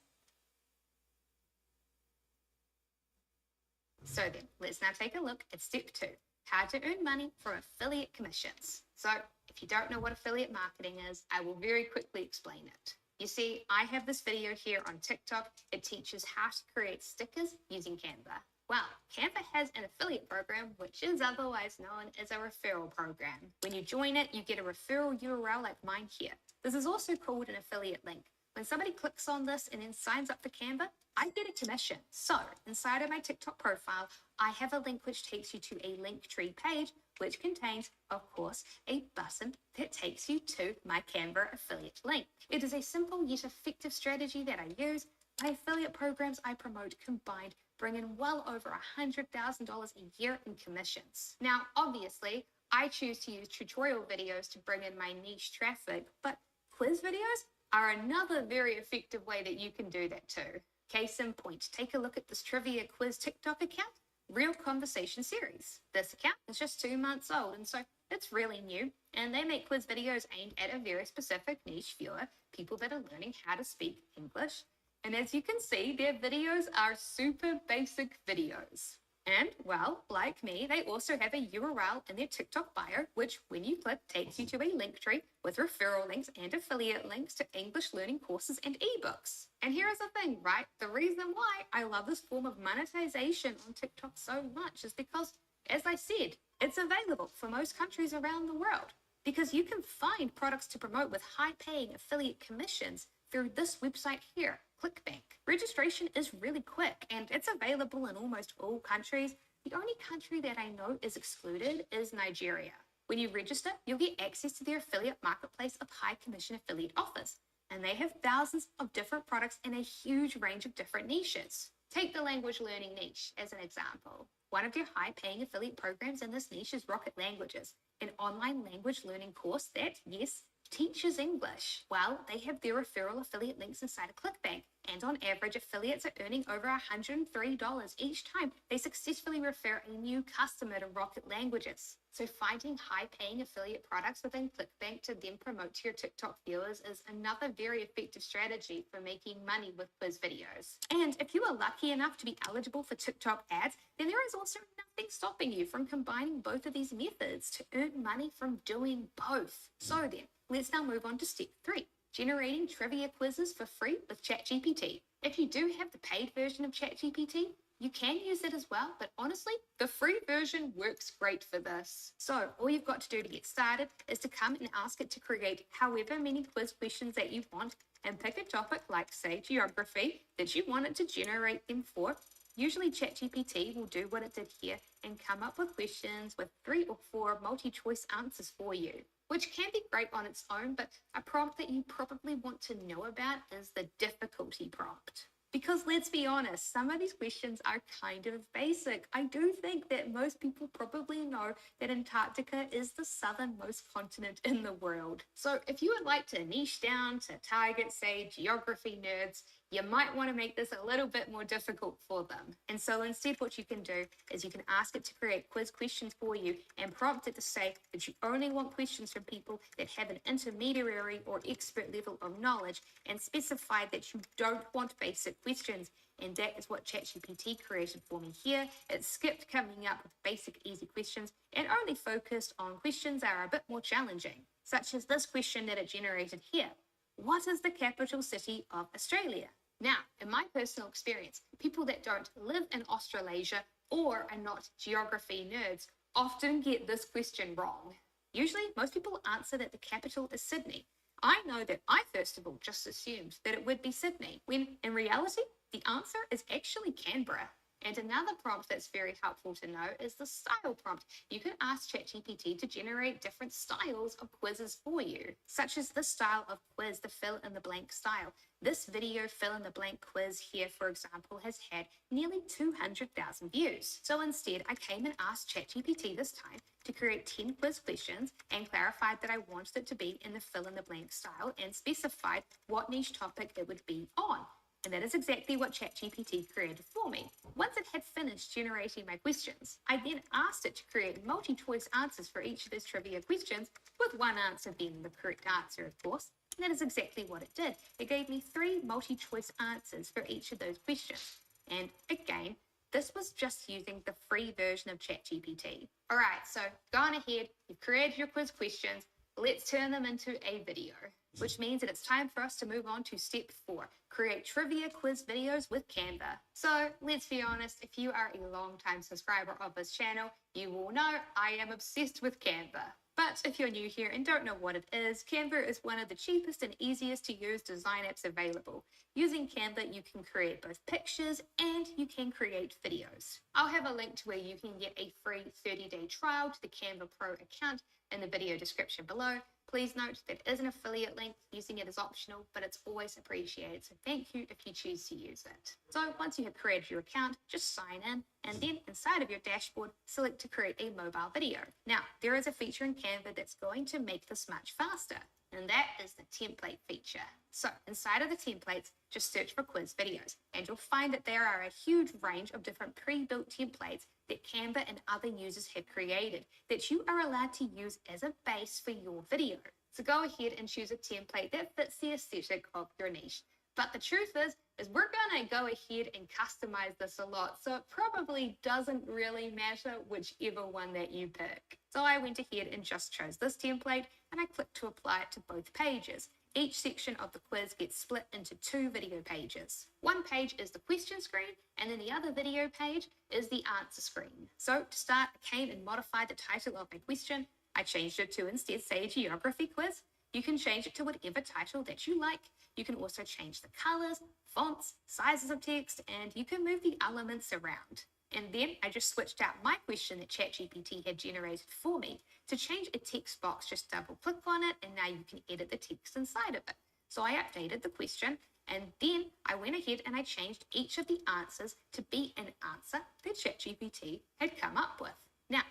So then, let's now take a look at step 2, how to earn money from affiliate commissions. So if you don't know what affiliate marketing is, I will very quickly explain it. You see, I have this video here on TikTok. It teaches how to create stickers using Canva. Well, Canva has an affiliate program, which is otherwise known as a referral program. When you join it, you get a referral URL like mine here. This is also called an affiliate link. When somebody clicks on this and then signs up for Canva, I get a commission. So inside of my TikTok profile, I have a link which takes you to a Linktree page, which contains, of course, a button that takes you to my Canva affiliate link. It is a simple yet effective strategy that I use. My affiliate programs I promote combined bring in well over $100,000 a year in commissions. Now, obviously, I choose to use tutorial videos to bring in my niche traffic, but quiz videos are another very effective way that you can do that too. Case in point, take a look at this trivia quiz TikTok account, Real Conversation Series. This account is just 2 months old, and so it's really new, and they make quiz videos aimed at a very specific niche viewer, people that are learning how to speak English. And as you can see, their videos are super basic videos. And, well, like me, they also have a URL in their TikTok bio, which when you click takes you to a link tree with referral links and affiliate links to English learning courses and ebooks. And here's the thing, right? The reason why I love this form of monetization on TikTok so much is because, as I said, it's available for most countries around the world. Because you can find products to promote with high-paying affiliate commissions through this website here, ClickBank. Registration is really quick and it's available in almost all countries. The only country that I know is excluded is Nigeria. When you register, you'll get access to their affiliate marketplace of high commission affiliate offers. And they have thousands of different products in a huge range of different niches. Take the language learning niche as an example. One of their high-paying affiliate programs in this niche is Rocket Languages, an online language learning course that, yes, teaches English. Well, they have their referral affiliate links inside of ClickBank, and on average, affiliates are earning over $103 each time they successfully refer a new customer to Rocket Languages. So finding high-paying affiliate products within ClickBank to then promote to your TikTok viewers is another very effective strategy for making money with quiz videos. And if you are lucky enough to be eligible for TikTok ads, then there is also nothing stopping you from combining both of these methods to earn money from doing both. So then, let's now move on to step 3, generating trivia quizzes for free with ChatGPT. If you do have the paid version of ChatGPT, you can use it as well, but honestly, the free version works great for this. So all you've got to do to get started is to come and ask it to create however many quiz questions that you want and pick a topic like, say, geography that you want it to generate them for. Usually ChatGPT will do what it did here and come up with questions with 3 or 4 multi-choice answers for you, which can be great on its own, but a prompt that you probably want to know about is the difficulty prompt. Because let's be honest, some of these questions are kind of basic. I do think that most people probably know that Antarctica is the southernmost continent in the world. So if you would like to niche down to target, say, geography nerds, you might want to make this a little bit more difficult for them. And so instead what you can do is you can ask it to create quiz questions for you and prompt it to say that you only want questions from people that have an intermediary or expert level of knowledge, and specify that you don't want basic questions. And that is what ChatGPT created for me here. It skipped coming up with basic easy questions and only focused on questions that are a bit more challenging, such as this question that it generated here. What is the capital city of Australia? Now, in my personal experience, people that don't live in Australasia or are not geography nerds often get this question wrong. Usually, most people answer that the capital is Sydney. I know that I first of all just assumed that it would be Sydney, when in reality, the answer is actually Canberra. And another prompt that's very helpful to know is the style prompt. You can ask ChatGPT to generate different styles of quizzes for you, such as this style of quiz, the fill in the blank style. This video fill in the blank quiz here, for example, has had nearly 200,000 views. So instead, I came and asked ChatGPT this time to create 10 quiz questions and clarified that I wanted it to be in the fill in the blank style and specified what niche topic it would be on. And that is exactly what ChatGPT created for me. Once it had finished generating my questions, I then asked it to create multi-choice answers for each of those trivia questions, with one answer being the correct answer, of course. And that is exactly what it did. It gave me 3 multi-choice answers for each of those questions. And again, this was just using the free version of ChatGPT. All right, so go on ahead, you've created your quiz questions. Let's turn them into a video. which means that it's time for us to move on to step 4, create trivia quiz videos with Canva. So let's be honest, if you are a long-time subscriber of this channel, you will know I am obsessed with Canva. But if you're new here and don't know what it is, Canva is one of the cheapest and easiest to use design apps available. Using Canva, you can create both pictures and you can create videos. I'll have a link to where you can get a free 30-day trial to the Canva Pro account in the video description below. Please note that is an affiliate link. Using it is optional, but it's always appreciated. So thank you if you choose to use it. So once you have created your account, just sign in, and then inside of your dashboard, select to create a mobile video. Now, there is a feature in Canva that's going to make this much faster, and that is the template feature. So inside of the templates, just search for quiz videos, and you'll find that there are a huge range of different pre-built templates that Canva and other users have created that you are allowed to use as a base for your video. So go ahead and choose a template that fits the aesthetic of your niche. But the truth is we're gonna go ahead and customize this a lot, so it probably doesn't really matter whichever one that you pick. So I went ahead and just chose this template, and I clicked to apply it to both pages. Each section of the quiz gets split into 2 video pages. One page is the question screen, and then the other video page is the answer screen. So to start, I came and modified the title of my question. I changed it to instead say geography quiz. You can change it to whatever title that you like. You can also change the colors, fonts, sizes of text, and you can move the elements around. And then I just switched out my question that ChatGPT had generated for me. To change a text box, just double click on it, and now you can edit the text inside of it. So I updated the question, and then I went ahead and I changed each of the answers to be an answer that ChatGPT had come up with. Now,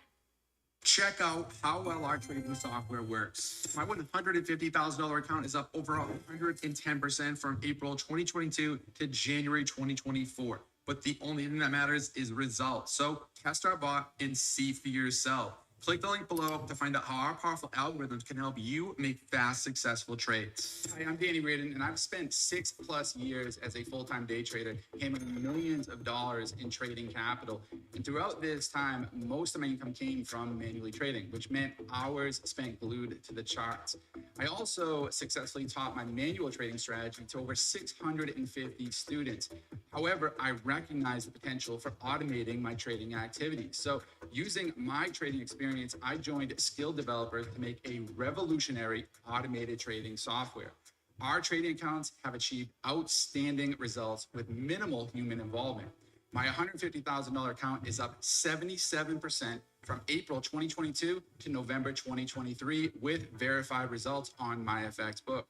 check out how well our trading software works. My $150,000 account is up over 110% from April 2022 to January 2024. But the only thing that matters is results. So test our bot and see for yourself. Click the link below to find out how our powerful algorithms can help you make fast, successful trades. Hi, I'm Danny Radin, and I've spent 6+ years as a full-time day trader, handling millions of dollars in trading capital. And throughout this time, most of my income came from manually trading, which meant hours spent glued to the charts. I also successfully taught my manual trading strategy to over 650 students. However, I recognize the potential for automating my trading activities. So using my trading experience, I joined Skill Developers to make a revolutionary automated trading software. Our trading accounts have achieved outstanding results with minimal human involvement. My $150,000 account is up 77% from April 2022 to November 2023 with verified results on my FX book.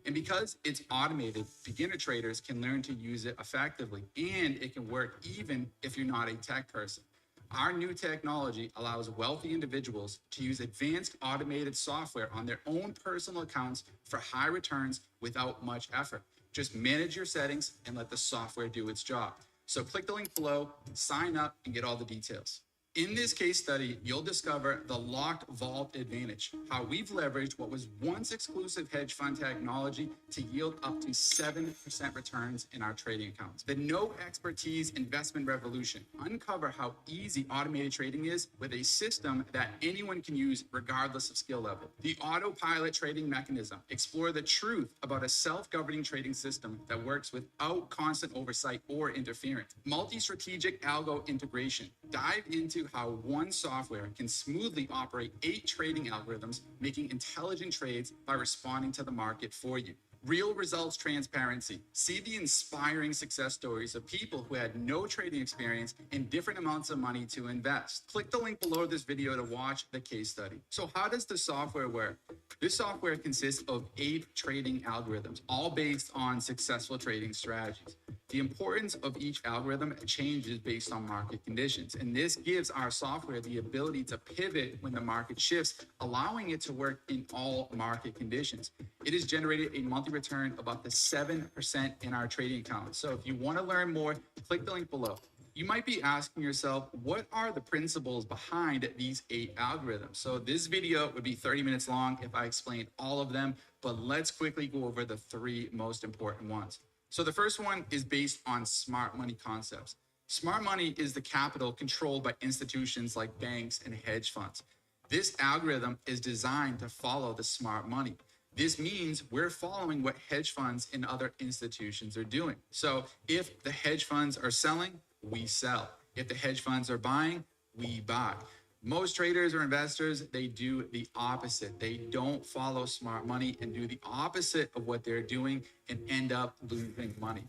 And because it's automated, beginner traders can learn to use it effectively, and it can work even if you're not a tech person. Our new technology allows wealthy individuals to use advanced automated software on their own personal accounts for high returns without much effort. Just manage your settings and let the software do its job. So click the link below, sign up, and get all the details. In this case study, you'll discover the locked vault advantage, how we've leveraged what was once exclusive hedge fund technology to yield up to 7% returns in our trading accounts. The no expertise investment revolution. Uncover how easy automated trading is with a system that anyone can use regardless of skill level. The autopilot trading mechanism. Explore the truth about a self-governing trading system that works without constant oversight or interference. Multi-strategic algo integration. Dive into how one software can smoothly operate 8 trading algorithms, making intelligent trades by responding to the market for you. Real results transparency. See the inspiring success stories of people who had no trading experience and different amounts of money to invest. Click the link below this video to watch the case study. So how does the software work? This software consists of 8 trading algorithms, all based on successful trading strategies. The importance of each algorithm changes based on market conditions, and this gives our software the ability to pivot when the market shifts, allowing it to work in all market conditions. It has generated a monthly return of up to 7% in our trading account. So if you want to learn more, click the link below. You might be asking yourself, what are the principles behind these 8 algorithms? So this video would be 30 minutes long if I explained all of them, but let's quickly go over the 3 most important ones. So the first one is based on smart money concepts. Smart money is the capital controlled by institutions like banks and hedge funds. This algorithm is designed to follow the smart money. This means we're following what hedge funds and other institutions are doing. So if the hedge funds are selling, we sell. If the hedge funds are buying, we buy. Most traders or investors, they do the opposite. They don't follow smart money and do the opposite of what they're doing and end up losing money.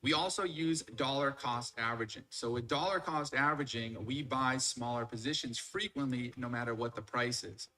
We also use dollar cost averaging. So with dollar cost averaging, we buy smaller positions frequently, no matter what the price is.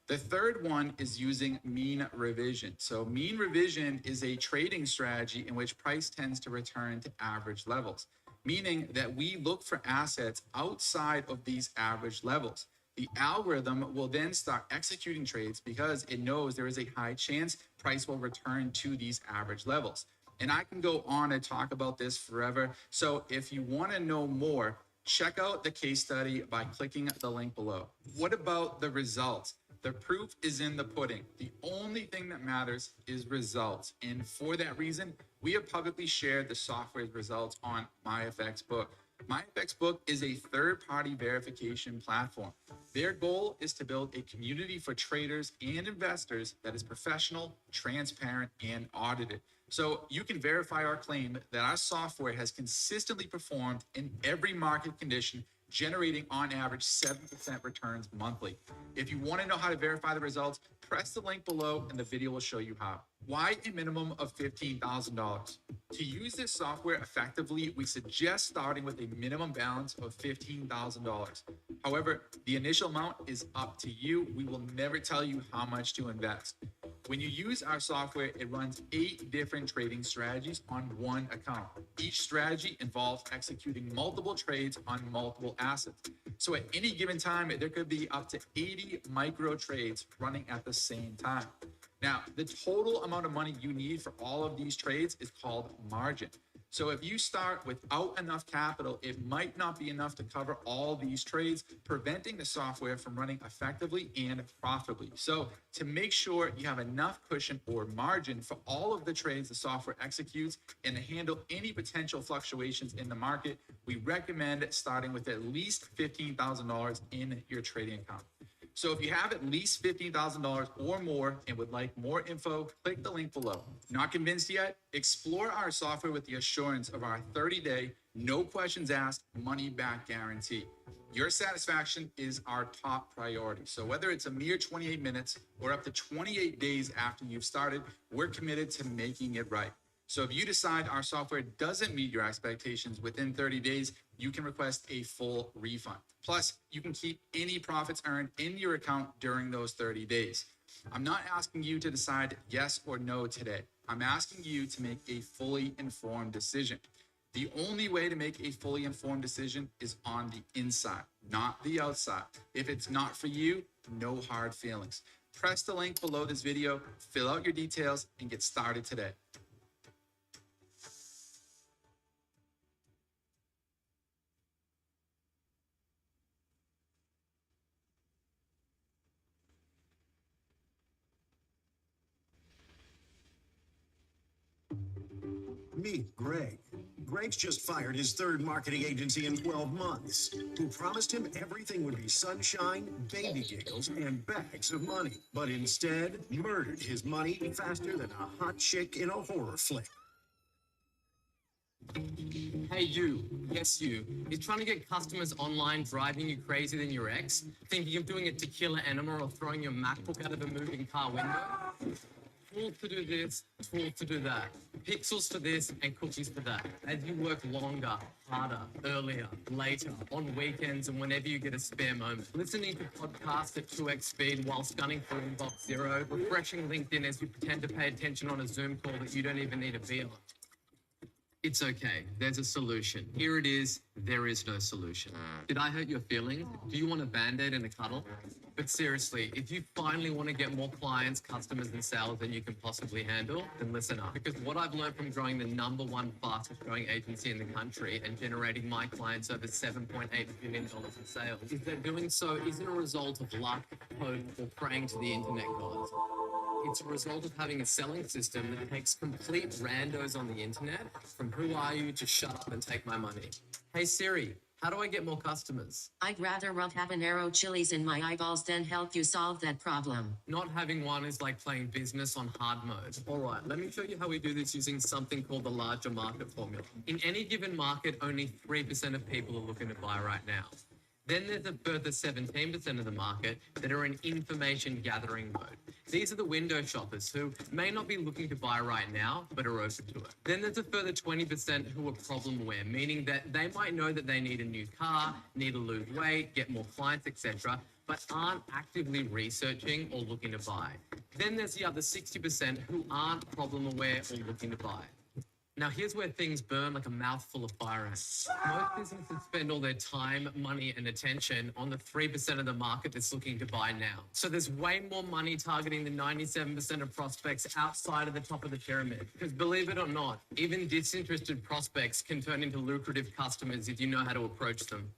The third one is using mean revision. So mean revision is a trading strategy in which price tends to return to average levels, meaning that we look for assets outside of these average levels. The algorithm will then start executing trades because it knows there is a high chance price will return to these average levels. And I can go on and talk about this forever. So if you want to know more, check out the case study by clicking the link below. What about the results? The proof is in the pudding. The only thing that matters is results. And for that reason, we have publicly shared the software's results on MyFXBook. MyFXBook is a third-party verification platform. Their goal is to build a community for traders and investors that is professional, transparent, and audited. So you can verify our claim that our software has consistently performed in every market condition, generating on average 7% returns monthly. If you want to know how to verify the results, press the link below and the video will show you how. Why a minimum of $15,000? To use this software effectively, we suggest starting with a minimum balance of $15,000. However, the initial amount is up to you. We will never tell you how much to invest. When you use our software, it runs 8 different trading strategies on one account. Each strategy involves executing multiple trades on multiple assets. So at any given time, there could be up to 80 micro trades running at the same time. Now, the total amount of money you need for all of these trades is called margin. So if you start without enough capital, it might not be enough to cover all these trades, preventing the software from running effectively and profitably. So to make sure you have enough cushion or margin for all of the trades the software executes and to handle any potential fluctuations in the market, we recommend starting with at least $15,000 in your trading account. So if you have at least $15,000 or more and would like more info, click the link below. Not convinced yet? Explore our software with the assurance of our 30-day, no questions asked, money-back guarantee. Your satisfaction is our top priority. So whether it's a mere 28 minutes or up to 28 days after you've started, we're committed to making it right. So if you decide our software doesn't meet your expectations within 30 days, you can request a full refund. Plus, you can keep any profits earned in your account during those 30 days. I'm not asking you to decide yes or no today. I'm asking you to make a fully informed decision. The only way to make a fully informed decision is on the inside, not the outside. If it's not for you, no hard feelings. Press the link below this video, fill out your details, and get started today. Meet Greg. Greg's just fired his third marketing agency in 12 months, who promised him everything would be sunshine, baby giggles, and bags of money, but instead murdered his money faster than a hot chick in a horror flick. Hey you, yes you, is trying to get customers online driving you crazy than your ex? Thinking of doing a tequila enema or throwing your MacBook out of a moving car window? Tool to do this, tool to do that. Pixels for this and cookies for that. As you work longer, harder, earlier, later, on weekends and whenever you get a spare moment. Listening to podcasts at 2x speed while scanning through inbox zero. Refreshing LinkedIn as you pretend to pay attention on a Zoom call that you don't even need to be on. It's okay. There's a solution. Here it is. There is no solution. Did I hurt your feelings? Do you want a Band-Aid and a cuddle? But seriously, if you finally want to get more clients, customers, and sales than you can possibly handle, then listen up. Because what I've learned from growing the #1 fastest growing agency in the country and generating my clients over $7.8 billion in sales is that doing so isn't a result of luck, hope, or praying to the internet gods. It's a result of having a selling system that takes complete randos on the internet from who are you to shut up and take my money. Hey Siri, How do I get more customers? I'd rather rub habanero chilies in my eyeballs than help you solve that problem. Not having one is like playing business on hard mode. All right, let me show you how we do this using something called the larger market formula. In any given market, only 3% of people are looking to buy right now. Then there's a further 17% of the market that are in information gathering mode. These are the window shoppers who may not be looking to buy right now, but are open to it. Then there's a further 20% who are problem aware, meaning that they might know that they need a new car, need to lose weight, get more clients, etc., but aren't actively researching or looking to buy. Then there's the other 60% who aren't problem aware or looking to buy. Now, here's where things burn like a mouthful of fire ants. Most businesses spend all their time, money, and attention on the 3% of the market that's looking to buy now. So there's way more money targeting the 97% of prospects outside of the top of the pyramid. Because believe it or not, even disinterested prospects can turn into lucrative customers if you know how to approach them.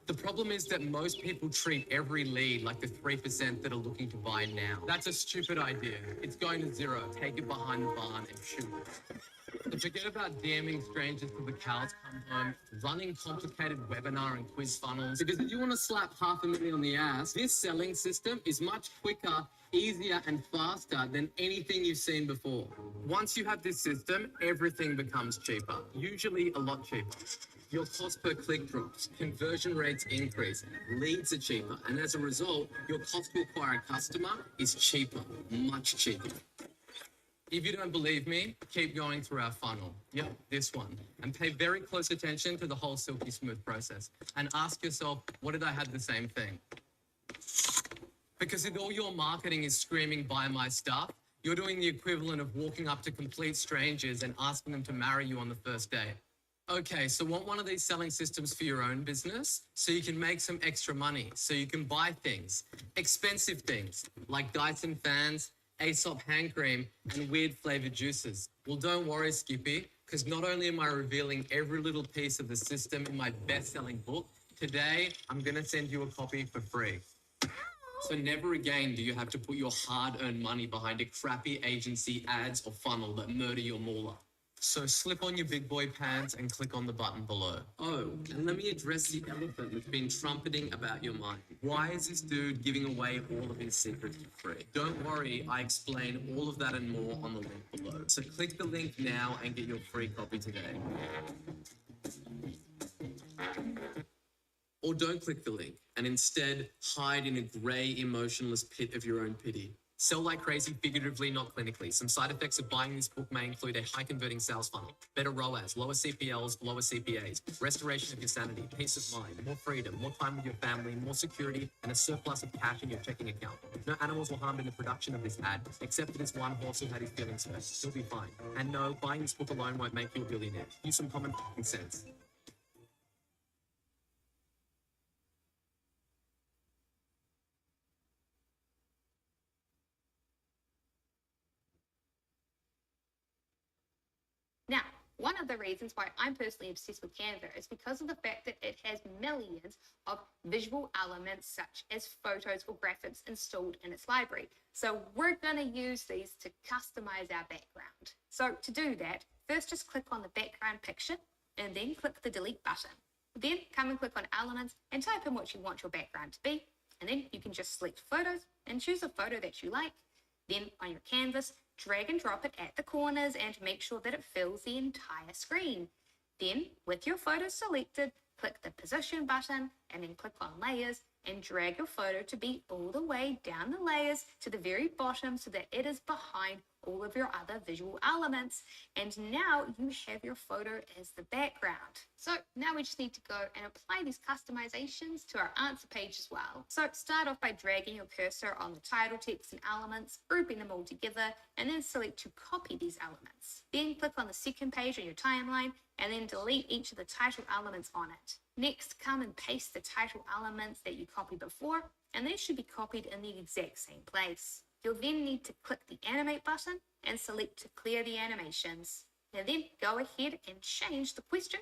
The problem is that most people treat every lead like the 3% that are looking to buy now. That's a stupid idea. It's going to zero. Take it behind the barn and shoot it. And forget about DMing strangers till the cows come home, running complicated webinar and quiz funnels. Because if you want to slap $500,000 on the ass, this selling system is much quicker, easier, and faster than anything you've seen before. Once you have this system, everything becomes cheaper, usually a lot cheaper. Your cost per click drops, conversion rates increase, leads are cheaper, and as a result, your cost to acquire a customer is cheaper, much cheaper. If you don't believe me, keep going through our funnel. Yep, this one. And pay very close attention to the whole silky smooth process. And ask yourself, what did I have the same thing? Because if all your marketing is screaming, buy my stuff, you're doing the equivalent of walking up to complete strangers and asking them to marry you on the first date. Okay, so want one of these selling systems for your own business so you can make some extra money, so you can buy things, expensive things, like Dyson fans, Aesop hand cream, and weird flavored juices. Well, don't worry, Skippy, because not only am I revealing every little piece of the system in my best-selling book, today I'm going to send you a copy for free. So never again do you have to put your hard-earned money behind a crappy agency, ads, or funnel that murder your moolah. So slip on your big boy pants and click on the button below. Oh, and let me address the elephant that's been trumpeting about your mind. Why is this dude giving away all of his secrets for free? Don't worry, I explain all of that and more on the link below. So click the link now and get your free copy today. Or don't click the link and instead hide in a grey, emotionless pit of your own pity. Sell like crazy, figuratively, not clinically. Some side effects of buying this book may include a high-converting sales funnel, better ROAS, lower CPLs, lower CPAs, restoration of your sanity, peace of mind, more freedom, more time with your family, more security, and a surplus of cash in your checking account. No animals were harmed in the production of this ad, except for this one horse who had his feelings hurt. He'll be fine. And no, buying this book alone won't make you a billionaire. Use some common sense. Now, one of the reasons why I'm personally obsessed with Canva is because of the fact that it has millions of visual elements such as photos or graphics installed in its library. So we're going to use these to customize our background. So to do that, first just click on the background picture and then click the delete button. Then come and click on elements and type in what you want your background to be. And then you can just select photos and choose a photo that you like. Then on your canvas, drag and drop it at the corners and make sure that it fills the entire screen. Then, with your photo selected, click the position button and then click on layers and drag your photo to be all the way down the layers to the very bottom so that it is behind all of your other visual elements. And now you have your photo as the background. So now we just need to go and apply these customizations to our answer page as well. So start off by dragging your cursor on the title text and elements, grouping them all together, and then select to copy these elements. Then click on the second page on your timeline and then delete each of the title elements on it. Next, come and paste the title elements that you copied before, and they should be copied in the exact same place. You'll then need to click the animate button and select to clear the animations. And then go ahead and change the question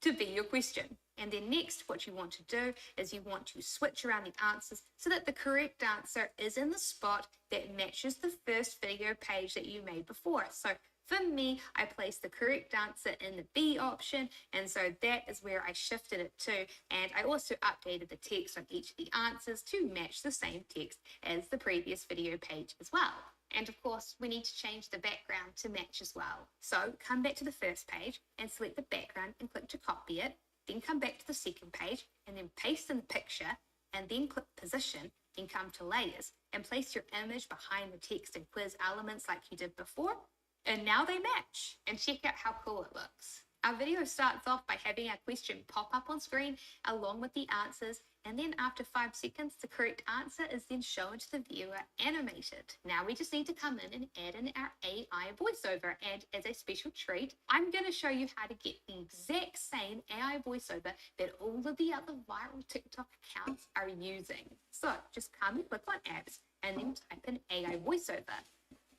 to be your question. And then next, what you want to do is you want to switch around the answers so that the correct answer is in the spot that matches the first video page that you made before. So For me, I placed the correct answer in the B option, and so that is where I shifted it to, and I also updated the text on each of the answers to match the same text as the previous video page as well. And of course, we need to change the background to match as well. So come back to the first page and select the background and click to copy it. Then come back to the second page and then paste in the picture, and then click position, then come to layers and place your image behind the text and quiz elements like you did before. And now they match. And check out how cool it looks. Our video starts off by having our question pop up on screen along with the answers, and then after 5 seconds, the correct answer is then shown to the viewer animated. Now we just need to come in and add in our AI voiceover, and as a special treat, I'm going to show you how to get the exact same AI voiceover that all of the other viral TikTok accounts are using. So just come and click on apps and then type in AI voiceover.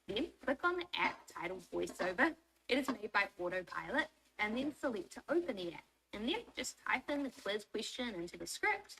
Then click on the app titled voiceover. It is made by Autopilot, and then select to open the app. And then just type in the quiz question into the script.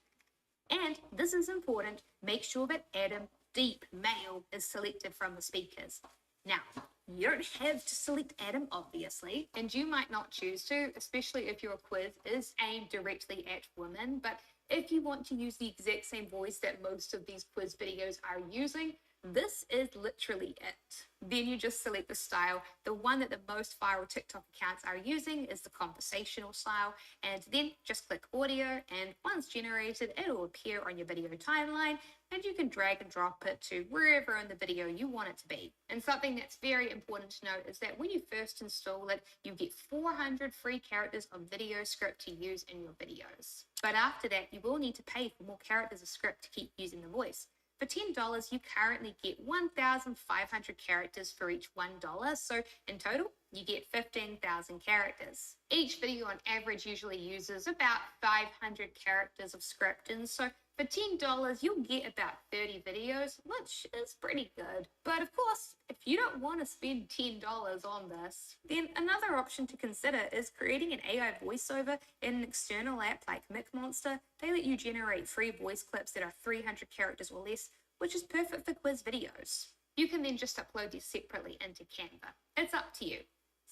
And this is important, make sure that Adam Deep Male is selected from the speakers. Now, you don't have to select Adam, obviously, and you might not choose to, especially if your quiz is aimed directly at women. But if you want to use the exact same voice that most of these quiz videos are using, this is literally it. Then you just select the style. The one that the most viral TikTok accounts are using is the conversational style, and then just click audio, and once generated, it will appear on your video timeline, and you can drag and drop it to wherever in the video you want it to be. And something that's very important to note is that when you first install it, you get 400 free characters of video script to use in your videos. But after that, you will need to pay for more characters of script to keep using the voice. For $10, you currently get 1,500 characters for each $1, so in total, you get 15,000 characters. Each video on average usually uses about 500 characters of script, and so for $10, you'll get about 30 videos, which is pretty good. But of course, if you don't want to spend $10 on this, then another option to consider is creating an AI voiceover in an external app like McMonster. They let you generate free voice clips that are 300 characters or less, which is perfect for quiz videos. You can then just upload these separately into Canva. It's up to you.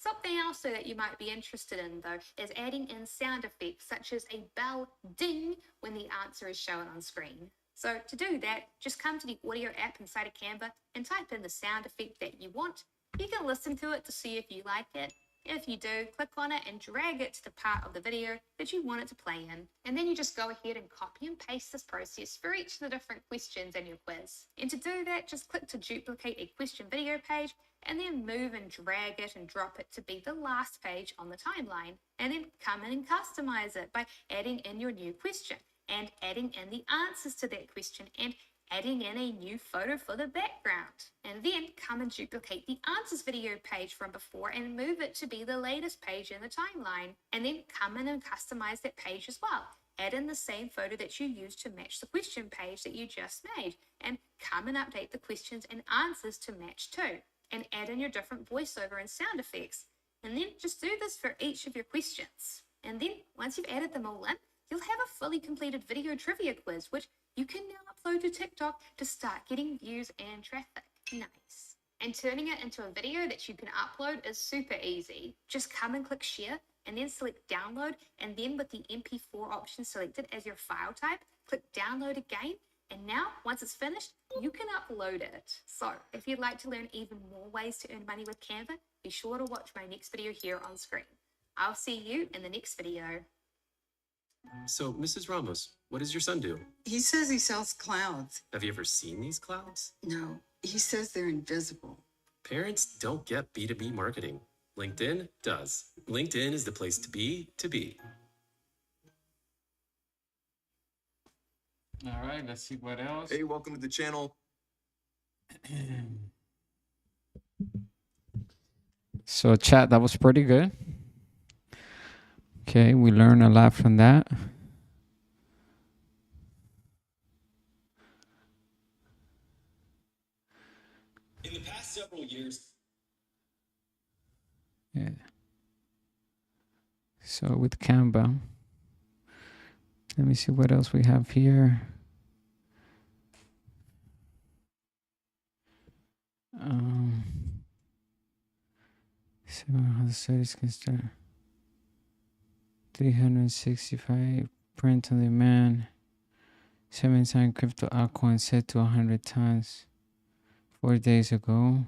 Something else that you might be interested in, though, is adding in sound effects such as a bell ding when the answer is shown on screen. So to do that, just come to the audio app inside of Canva and type in the sound effect that you want. You can listen to it to see if you like it. If you do, click on it and drag it to the part of the video that you want it to play in. And then you just go ahead and copy and paste this process for each of the different questions in your quiz. And to do that, just click to duplicate a question video page and then move and drag it and drop it to be the last page on the timeline. And then come in and customize it by adding in your new question and adding in the answers to that question and adding in a new photo for the background. And then come and duplicate the answers video page from before and move it to be the latest page in the timeline. And then come in and customize that page as well. Add in the same photo that you used to match the question page that you just made, and come and update the questions and answers to match too. And add in your different voiceover and sound effects. And then just do this for each of your questions. And then once you've added them all in, you'll have a fully completed video trivia quiz, which you can now upload to TikTok to start getting views and traffic. Nice. And turning it into a video that you can upload is super easy. Just come and click share and then select download, and then with the MP4 option selected as your file type, click download again. And now, once it's finished, you can upload it. So, if you'd like to learn even more ways to earn money with Canva, be sure to watch my next video here on screen. I'll see you in the next video. So, Mrs. Ramos, what does your son do? He says he sells clouds. Have you ever seen these clouds? No, he says they're invisible. Parents don't get B2B marketing. LinkedIn does. LinkedIn is the place to be, to be. All right, let's see what else. Hey, welcome to the channel. So chat, that was pretty good. Okay, we learned a lot from that. In the past several years. Yeah. So with Canva, let me see what else we have here. How the studies can start. 365 print on demand. 7 times crypto altcoin set to 100 times 4 days ago.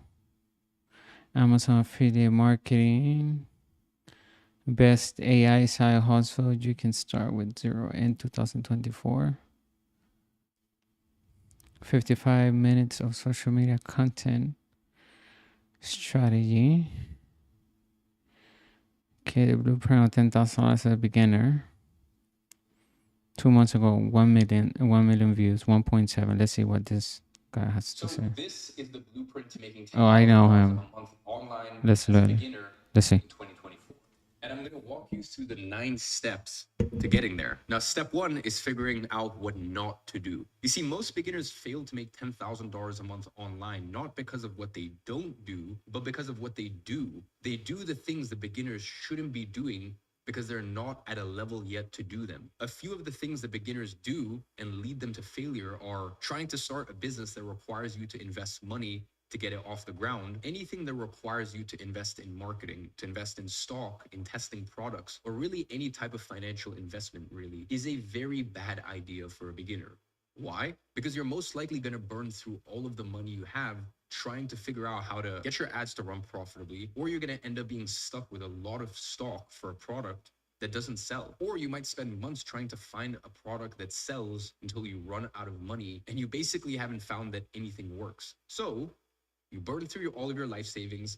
Amazon affiliate marketing. Best AI side hustle you can start with zero in 2024. 55 minutes of social media content strategy. Okay, the blueprint of $10,000 as a beginner. 2 months ago, 1 million views, 1.7. Let's see what this guy has to say. This is the blueprint to making Oh, I know $10,000 him. a month online Let's as a learn. beginner Let's see. in 2024. And I'm going to walk you through the 9 steps to getting there. Now, step 1 is figuring out what not to do. You see, most beginners fail to make $10,000 a month online, not because of what they don't do, but because of what they do. They do the things the beginners shouldn't be doing because they're not at a level yet to do them. A few of the things that beginners do and lead them to failure are trying to start a business that requires you to invest money to get it off the ground. Anything that requires you to invest in marketing, to invest in stock, in testing products, or really any type of financial investment really is a very bad idea for a beginner. Why? Because you're most likely going to burn through all of the money you have trying to figure out how to get your ads to run profitably, or you're going to end up being stuck with a lot of stock for a product that doesn't sell. Or you might spend months trying to find a product that sells until you run out of money and you basically haven't found that anything works. So you burn through all of your life savings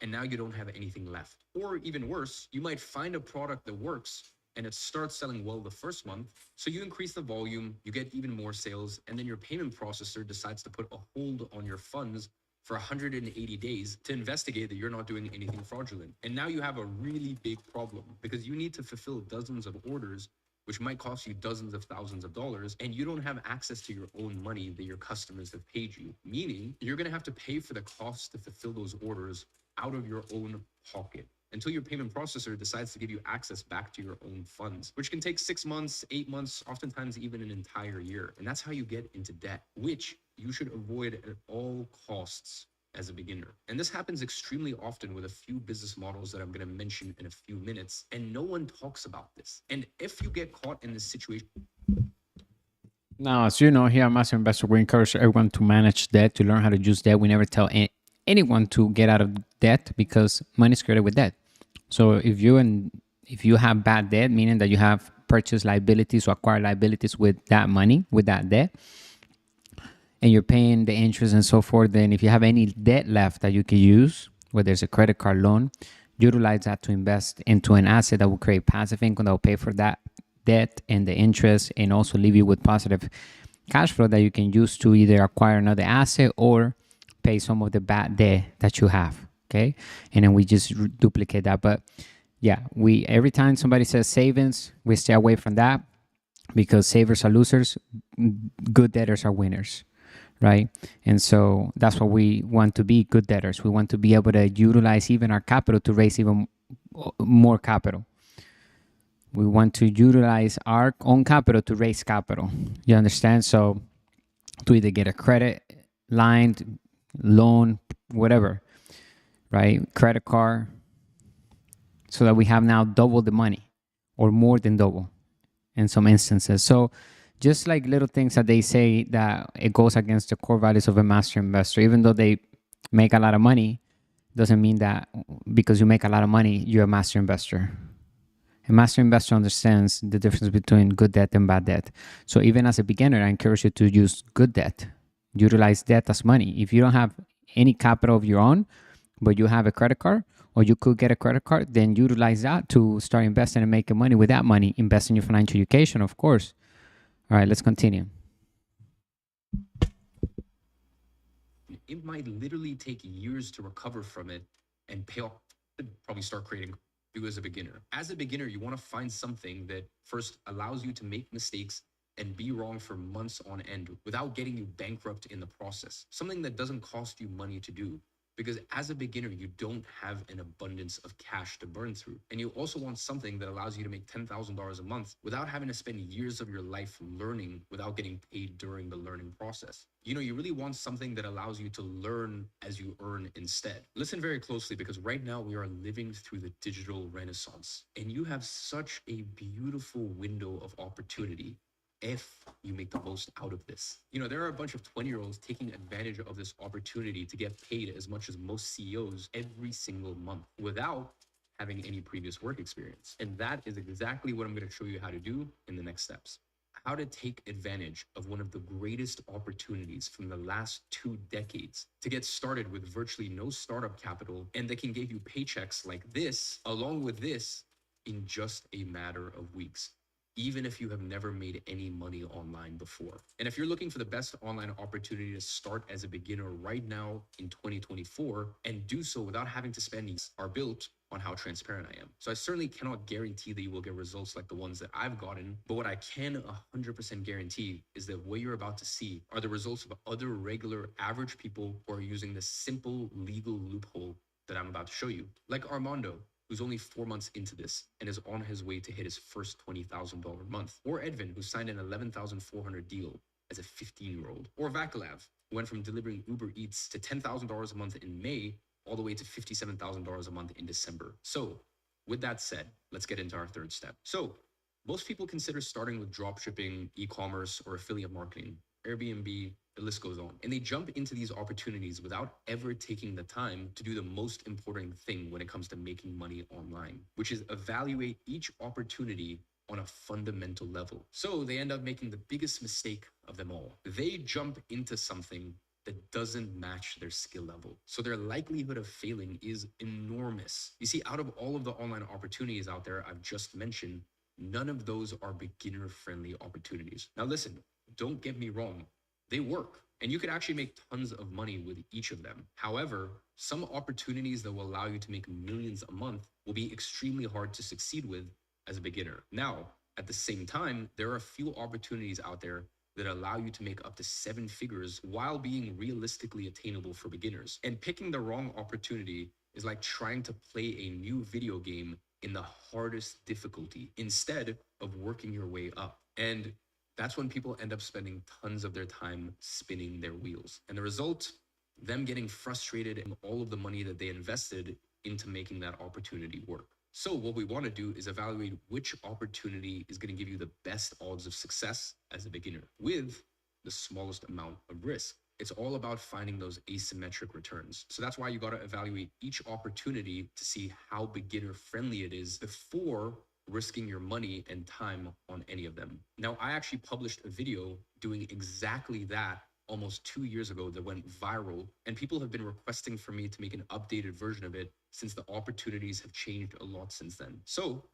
and now you don't have anything left. Or even worse, you might find a product that works and it starts selling well the first month. So you increase the volume, you get even more sales, and then your payment processor decides to put a hold on your funds for 180 days to investigate that you're not doing anything fraudulent. And now you have a really big problem because you need to fulfill dozens of orders, which might cost you dozens of thousands of dollars, and you don't have access to your own money that your customers have paid you, meaning you're going to have to pay for the cost to fulfill those orders out of your own pocket until your payment processor decides to give you access back to your own funds, which can take 6 months, 8 months, oftentimes even an entire year. And that's how you get into debt, which you should avoid at all costs as a beginner. And this happens extremely often with a few business models that I'm going to mention in a few minutes, and no one talks about this. And if you get caught in this situation, Now, as you know, here at Master Investor, we encourage everyone to manage debt, to learn how to use debt. We never tell anyone to get out of debt because money is created with debt. So if you have bad debt, meaning that you have purchase liabilities or acquire liabilities with that money, with that debt, and you're paying the interest and so forth, then if you have any debt left that you can use, whether it's a credit card loan, utilize that to invest into an asset that will create passive income that will pay for that debt and the interest, and also leave you with positive cash flow that you can use to either acquire another asset or pay some of the bad debt that you have. Okay, and then we just duplicate that. But yeah, every time somebody says savings, we stay away from that because savers are losers, good debtors are winners, right? And so that's what we want to be, good debtors. We want to be able to utilize even our capital to raise even more capital. We want to utilize our own capital to raise capital. You understand? So to either get a credit line, loan, whatever, right? Credit card, so that we have now double the money or more than double in some instances. So just like little things that they say that it goes against the core values of a master investor, even though they make a lot of money, doesn't mean that because you make a lot of money, you're a master investor. A master investor understands the difference between good debt and bad debt. So even as a beginner, I encourage you to use good debt. Utilize debt as money. If you don't have any capital of your own, but you have a credit card, or you could get a credit card, then utilize that to start investing and making money. With that money, invest in your financial education, of course. All right, let's continue. it might literally take years to recover from it and pay off. Probably start creating you as a beginner. As a beginner, you want to find something that first allows you to make mistakes and be wrong for months on end without getting you bankrupt in the process. Something that doesn't cost you money to do. Because as a beginner, you don't have an abundance of cash to burn through. And you also want something that allows you to make $10,000 a month without having to spend years of your life learning without getting paid during the learning process. You really want something that allows you to learn as you earn instead. Listen very closely, because right now we are living through the digital renaissance, and you have such a beautiful window of opportunity if you make the most out of this. There are a bunch of 20-year-olds taking advantage of this opportunity to get paid as much as most CEOs every single month without having any previous work experience. And that is exactly what I'm going to show you how to do in the next steps. How to take advantage of one of the greatest opportunities from the last 2 decades to get started with virtually no startup capital, and that can give you paychecks like this, along with this, in just a matter of weeks, even if you have never made any money online before. And if you're looking for the best online opportunity to start as a beginner right now in 2024 and do so without having to spend, are built on how transparent I am. So I certainly cannot guarantee that you will get results like the ones that I've gotten, but what I can 100% guarantee is that what you're about to see are the results of other regular average people who are using the simple legal loophole that I'm about to show you. Like Armando, who's only 4 months into this and is on his way to hit his first $20,000 month. Or Edvin, who signed an $11,400 deal as a 15-year-old. Or Vaclav, who went from delivering Uber Eats to $10,000 a month in May all the way to $57,000 a month in December. So with that said, let's get into our third step. So most people consider starting with dropshipping, e-commerce, or affiliate marketing, Airbnb, the list goes on. And they jump into these opportunities without ever taking the time to do the most important thing when it comes to making money online, which is evaluate each opportunity on a fundamental level. So they end up making the biggest mistake of them all. They jump into something that doesn't match their skill level. So their likelihood of failing is enormous. You see, out of all of the online opportunities out there I've just mentioned, none of those are beginner-friendly opportunities. Now listen, don't get me wrong. They work, and you could actually make tons of money with each of them. However, some opportunities that will allow you to make millions a month will be extremely hard to succeed with as a beginner. Now, at the same time, there are a few opportunities out there that allow you to make up to 7 figures while being realistically attainable for beginners. And picking the wrong opportunity is like trying to play a new video game in the hardest difficulty instead of working your way up. And that's when people end up spending tons of their time spinning their wheels. And the result, them getting frustrated and all of the money that they invested into making that opportunity work. So what we want to do is evaluate which opportunity is going to give you the best odds of success as a beginner with the smallest amount of risk. It's all about finding those asymmetric returns. So that's why you got to evaluate each opportunity to see how beginner friendly it is before risking your money and time on any of them. Now, I actually published a video doing exactly that almost 2 years ago that went viral, and people have been requesting for me to make an updated version of it since the opportunities have changed a lot since then. So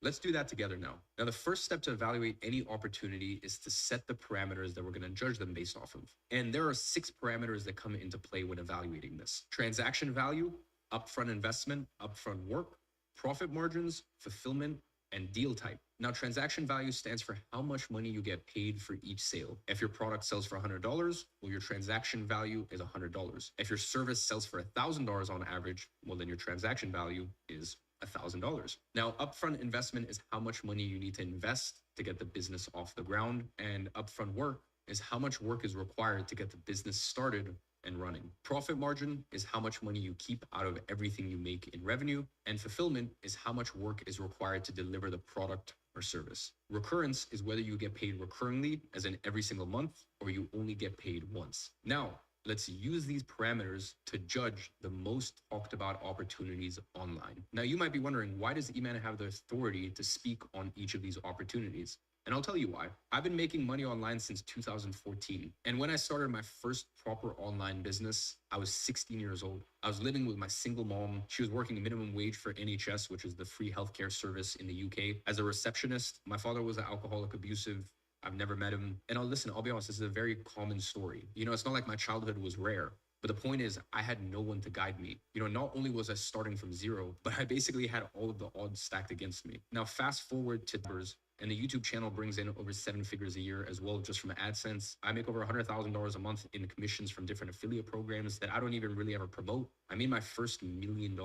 let's do that together now. Now, the first step to evaluate any opportunity is to set the parameters that we're going to judge them based off of. And there are 6 parameters that come into play when evaluating this: transaction value, upfront investment, upfront work, profit margins, fulfillment, and deal type. Now, transaction value stands for how much money you get paid for each sale. If your product sells for $100, well, your transaction value is $100. If your service sells for $1,000 on average, well, then your transaction value is $1,000. Now, upfront investment is how much money you need to invest to get the business off the ground, and upfront work is how much work is required to get the business started and running. Profit margin is how much money you keep out of everything you make in revenue, and fulfillment is how much work is required to deliver the product or service. Recurrence is whether you get paid recurringly, as in every single month, or you only get paid once. Now, let's use these parameters to judge the most talked about opportunities online. Now, you might be wondering, why does Eman have the authority to speak on each of these opportunities? And I'll tell you why. I've been making money online since 2014. And when I started my first proper online business, I was 16 years old. I was living with my single mom. She was working minimum wage for NHS, which is the free healthcare service in the UK, as a receptionist. My father was an alcoholic, abusive. I've never met him. And I'll be honest, this is a very common story. It's not like my childhood was rare. But the point is, I had no one to guide me. Not only was I starting from zero, but I basically had all of the odds stacked against me. Now, fast forward to numbers, And the YouTube channel brings in over 7 figures a year as well, just from AdSense. I make over $100,000 a month in commissions from different affiliate programs that I don't even really ever promote. I made my first $1 million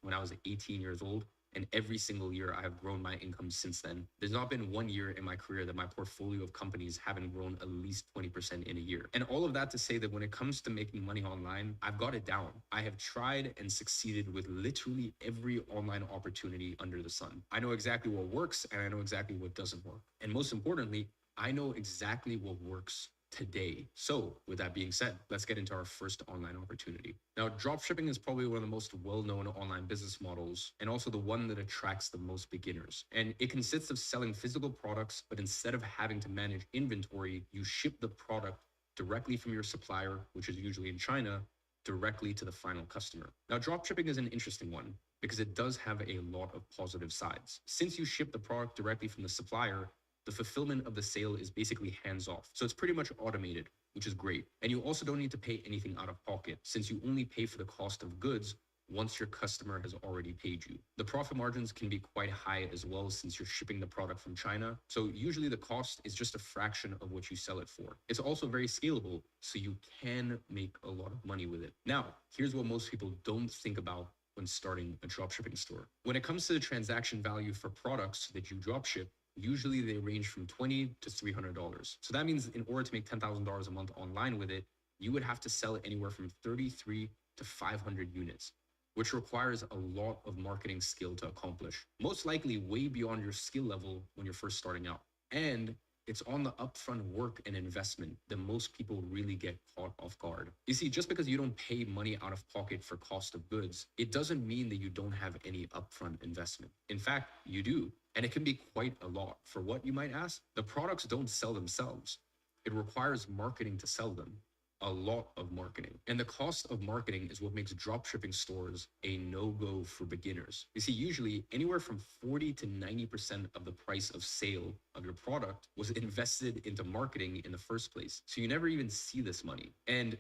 when I was 18 years old. And every single year I have grown my income since then. There's not been one year in my career that my portfolio of companies haven't grown at least 20% in a year. And all of that to say that when it comes to making money online, I've got it down. I have tried and succeeded with literally every online opportunity under the sun. I know exactly what works and I know exactly what doesn't work. And most importantly, I know exactly what works today. So with that being said, let's get into our first online opportunity. Now, dropshipping is probably one of the most well-known online business models and also the one that attracts the most beginners. And it consists of selling physical products, but instead of having to manage inventory, you ship the product directly from your supplier, which is usually in China, directly to the final customer. Now, dropshipping is an interesting one because it does have a lot of positive sides. Since you ship the product directly from the supplier, the fulfillment of the sale is basically hands-off. So it's pretty much automated, which is great. And you also don't need to pay anything out of pocket since you only pay for the cost of goods once your customer has already paid you. The profit margins can be quite high as well since you're shipping the product from China. So usually the cost is just a fraction of what you sell it for. It's also very scalable, so you can make a lot of money with it. Now, here's what most people don't think about when starting a dropshipping store. When it comes to the transaction value for products that you dropship, usually they range from $20 to $300. So that means in order to make $10,000 a month online with it, you would have to sell it anywhere from 33 to 500 units, which requires a lot of marketing skill to accomplish, most likely way beyond your skill level when you're first starting out. And it's on the upfront work and investment that most people really get caught off guard. You see, just because you don't pay money out of pocket for cost of goods, it doesn't mean that you don't have any upfront investment. In fact, you do. And it can be quite a lot. For what, you might ask? The products don't sell themselves. It requires marketing to sell them. A lot of marketing. And the cost of marketing is what makes dropshipping stores a no-go for beginners. You see, usually anywhere from 40 to 90% of the price of sale of your product was invested into marketing in the first place. So you never even see this money. And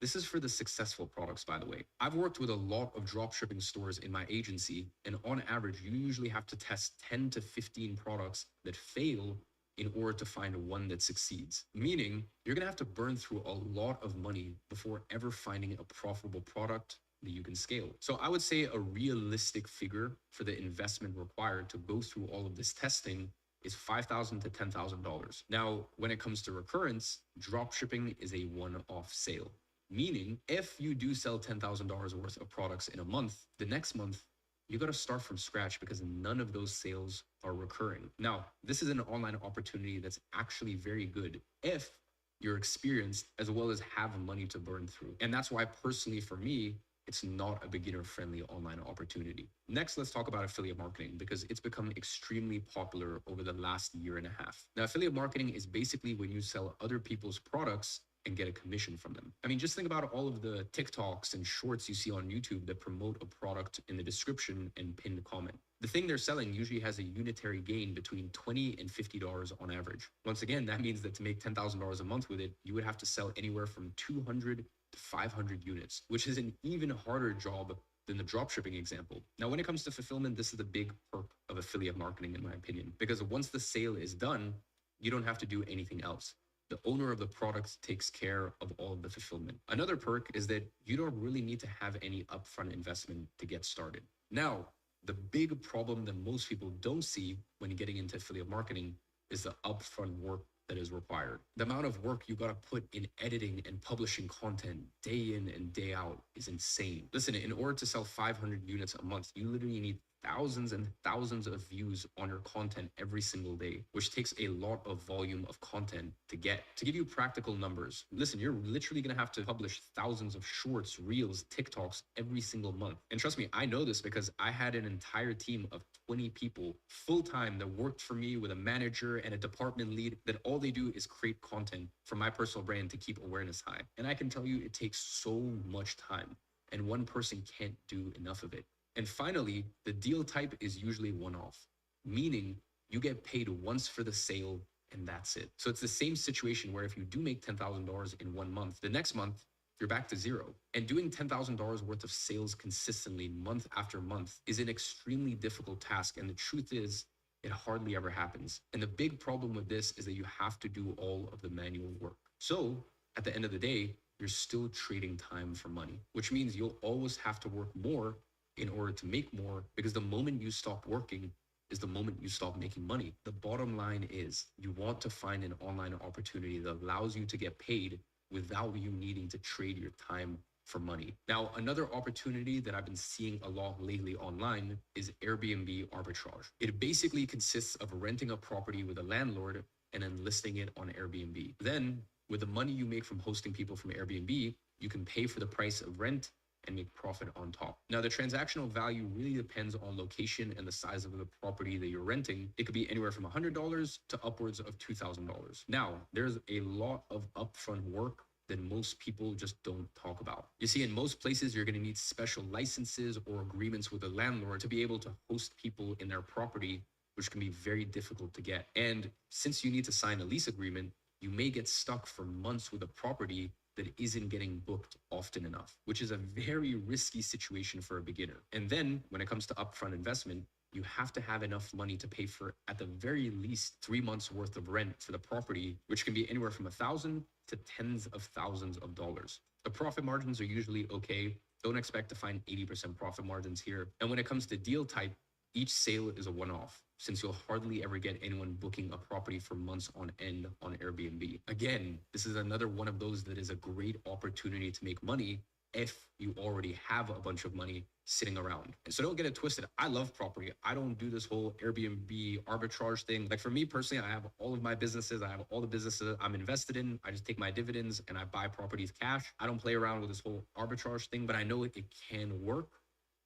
this is for the successful products, by the way. I've worked with a lot of dropshipping stores in my agency, and on average, you usually have to test 10 to 15 products that fail in order to find one that succeeds. Meaning, you're gonna have to burn through a lot of money before ever finding a profitable product that you can scale. So I would say a realistic figure for the investment required to go through all of this testing is $5,000 to $10,000. Now, when it comes to recurrence, dropshipping is a one-off sale. Meaning, if you do sell $10,000 worth of products in a month, the next month, you got to start from scratch because none of those sales are recurring. Now, this is an online opportunity that's actually very good if you're experienced as well as have money to burn through. And that's why personally for me, it's not a beginner-friendly online opportunity. Next, let's talk about affiliate marketing because it's become extremely popular over the last year and a half. Now, affiliate marketing is basically when you sell other people's products and get a commission from them. I mean, just think about all of the TikToks and shorts you see on YouTube that promote a product in the description and pinned comment. The thing they're selling usually has a unitary gain between $20 and $50 on average. Once again, that means that to make $10,000 a month with it, you would have to sell anywhere from 200 to 500 units, which is an even harder job than the dropshipping example. Now, when it comes to fulfillment, this is the big perk of affiliate marketing, in my opinion, because once the sale is done, you don't have to do anything else. The owner of the product takes care of all of the fulfillment. Another perk is that you don't really need to have any upfront investment to get started. Now, the big problem that most people don't see when getting into affiliate marketing is the upfront work that is required. The amount of work you gotta put in editing and publishing content day in and day out is insane. Listen, in order to sell 500 units a month, you literally need thousands and thousands of views on your content every single day, which takes a lot of volume of content to get. To give you practical numbers, listen, you're literally gonna have to publish thousands of shorts, reels, TikToks every single month. And trust me, I know this because I had an entire team of 20 people full-time that worked for me with a manager and a department lead that all they do is create content for my personal brand to keep awareness high. And I can tell you it takes so much time and one person can't do enough of it. And finally, the deal type is usually one-off, meaning you get paid once for the sale and that's it. So it's the same situation where if you do make $10,000 in 1 month, the next month, you're back to zero. And doing $10,000 worth of sales consistently month after month is an extremely difficult task. And the truth is, It hardly ever happens. And the big problem with this is that you have to do all of the manual work. So at the end of the day, you're still trading time for money, which means you'll always have to work more in order to make more, because the moment you stop working is the moment you stop making money. The bottom line is you want to find an online opportunity that allows you to get paid without you needing to trade your time for money. Now, another opportunity that I've been seeing a lot lately online is Airbnb arbitrage. It basically consists of renting a property with a landlord and then listing it on Airbnb. Then, with the money you make from hosting people from Airbnb, you can pay for the price of rent and make profit on top. Now, the transactional value really depends on location and the size of the property that you're renting. It could be anywhere from $100 to upwards of $2,000. Now, there's a lot of upfront work that most people just don't talk about. You see, in most places, you're gonna need special licenses or agreements with a landlord to be able to host people in their property, which can be very difficult to get. And since you need to sign a lease agreement, you may get stuck for months with a property that isn't getting booked often enough, which is a very risky situation for a beginner. And then when it comes to upfront investment, you have to have enough money to pay for, at the very least, 3 months worth of rent for the property, which can be anywhere from $1,000 to tens of thousands of dollars. The profit margins are usually okay. Don't expect to find 80% profit margins here. And when it comes to deal type, each sale is a one-off, since you'll hardly ever get anyone booking a property for months on end on Airbnb. Again, this is another one of those that is a great opportunity to make money if you already have a bunch of money sitting around. And so don't get it twisted. I love property. I don't do this whole Airbnb arbitrage thing. Like for me personally, I have all of my businesses. I have all the businesses I'm invested in. I just take my dividends and I buy properties cash. I don't play around with this whole arbitrage thing, but I know it can work,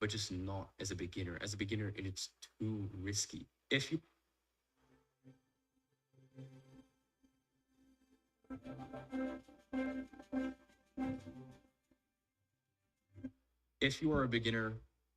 but just not as a beginner. As a beginner, it's too risky. If you are a beginner,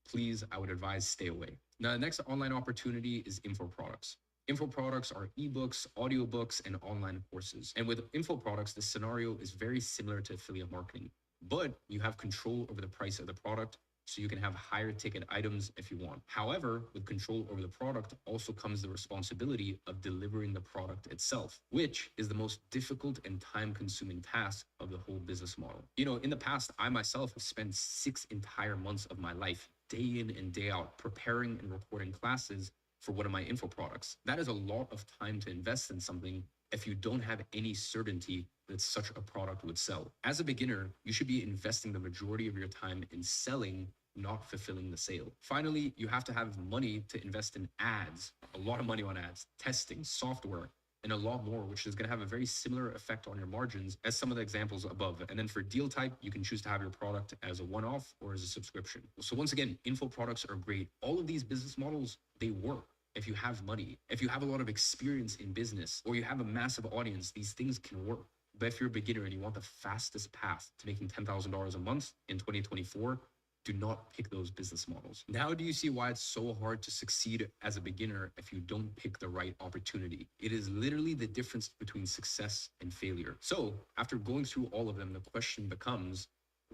please, I would advise stay away. Now, the next online opportunity is info products. Info products are ebooks, audiobooks, and online courses. And with info products, the scenario is very similar to affiliate marketing, but you have control over the price of the product, so you can have higher ticket items if you want. However, with control over the product also comes the responsibility of delivering the product itself, which is the most difficult and time-consuming task of the whole business model. You know, in the past, I myself have spent 6 entire months of my life, day in and day out, preparing and recording classes for one of my info products. That is a lot of time to invest in something if you don't have any certainty that such a product would sell. As a beginner, you should be investing the majority of your time in selling, not fulfilling the sale. Finally, you have to have money to invest in ads, a lot of money on ads, testing, software, and a lot more, which is going to have a very similar effect on your margins as some of the examples above. And then for deal type, you can choose to have your product as a one-off or as a subscription. So once again, info products are great. All of these business models, they work. If you have money, if you have a lot of experience in business, or you have a massive audience, these things can work. But if you're a beginner and you want the fastest path to making $10,000 a month in 2024, do not pick those business models. Now, do you see why it's so hard to succeed as a beginner if you don't pick the right opportunity? It is literally the difference between success and failure. So after going through all of them, the question becomes,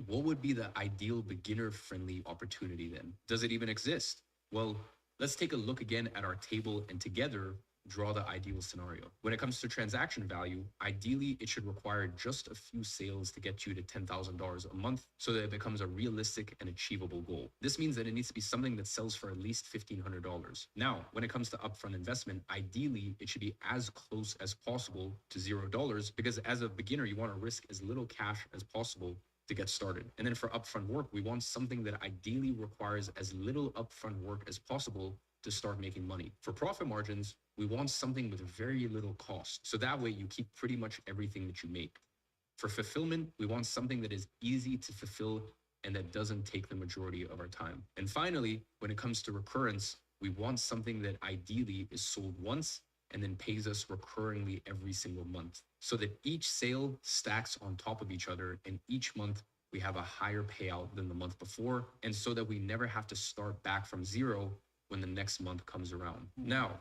what would be the ideal beginner-friendly opportunity then? Does it even exist? Well, let's take a look again at our table and together draw the ideal scenario. When it comes to transaction value, ideally it should require just a few sales to get you to $10,000 a month so that it becomes a realistic and achievable goal. This means that it needs to be something that sells for at least $1,500. Now, when it comes to upfront investment, ideally it should be as close as possible to $0 because as a beginner, you want to risk as little cash as possible to get started. And then for upfront work, we want something that ideally requires as little upfront work as possible to start making money. For profit margins, we want something with very little cost. So that way you keep pretty much everything that you make. For fulfillment, we want something that is easy to fulfill and that doesn't take the majority of our time. And finally, when it comes to recurrence, we want something that ideally is sold once and then pays us recurringly every single month so that each sale stacks on top of each other and each month we have a higher payout than the month before, and so that we never have to start back from zero when the next month comes around. Now,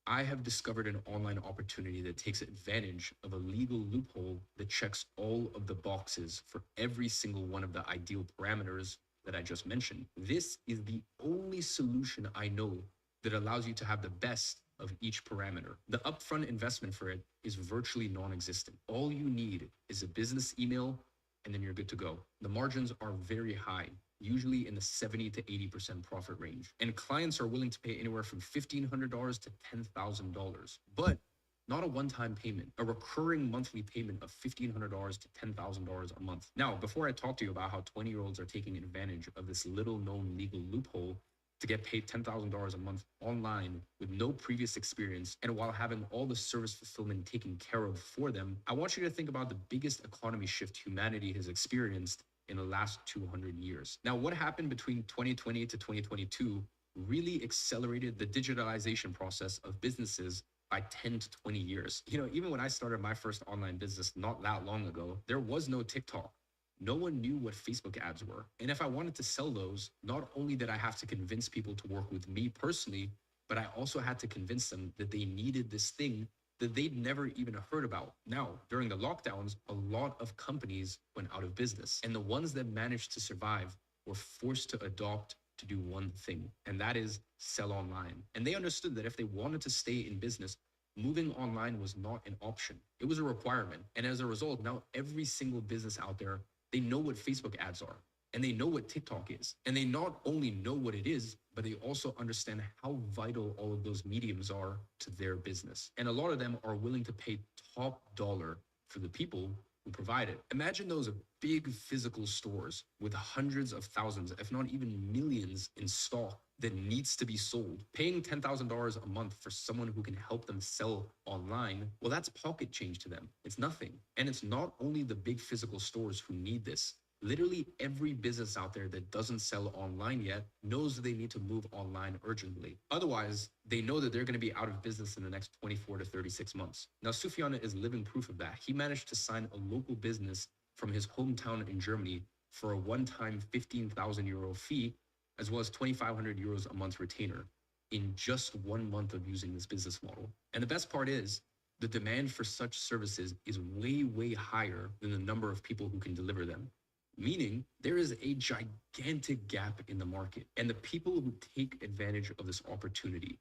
I have discovered an online opportunity that takes advantage of a legal loophole that checks all of the boxes for every single one of the ideal parameters that I just mentioned. This is the only solution I know that allows you to have the best of each parameter. The upfront investment for it is virtually non-existent. All you need is a business email, and then you're good to go. The margins are very high, usually in the 70 to 80% profit range. And clients are willing to pay anywhere from $1,500 to $10,000. But not a one-time payment, a recurring monthly payment of $1,500 to $10,000 a month. Now, before I talk to you about how 20-year-olds are taking advantage of this little-known legal loophole to get paid $10,000 a month online with no previous experience and while having all the service fulfillment taken care of for them, I want you to think about the biggest economy shift humanity has experienced in the last 200 years. Now, what happened between 2020 to 2022 really accelerated the digitalization process of businesses by 10 to 20 years. You know, even when I started my first online business not that long ago, there was no TikTok. No one knew what Facebook ads were. And if I wanted to sell those, not only did I have to convince people to work with me personally, but I also had to convince them that they needed this thing that they'd never even heard about. Now, during the lockdowns, a lot of companies went out of business. And the ones that managed to survive were forced to adopt to do one thing, and that is sell online. And they understood that if they wanted to stay in business, moving online was not an option. It was a requirement. And as a result, now every single business out there, they know what Facebook ads are, and they know what TikTok is. And they not only know what it is, but they also understand how vital all of those mediums are to their business. And a lot of them are willing to pay top dollar for the people who provide it. Imagine those big physical stores with hundreds of thousands, if not even millions in stock that needs to be sold. Paying $10,000 a month for someone who can help them sell online, well, that's pocket change to them. It's nothing. And it's not only the big physical stores who need this. Literally every business out there that doesn't sell online yet knows that they need to move online urgently. Otherwise, they know that they're going to be out of business in the next 24 to 36 months. Now, Sufyan is living proof of that. He managed to sign a local business from his hometown in Germany for a one-time 15,000 euro fee, as well as 2,500 euros a month retainer in just 1 month of using this business model. And the best part is, the demand for such services is way, way higher than the number of people who can deliver them. Meaning there is a gigantic gap in the market, and the people who take advantage of this opportunity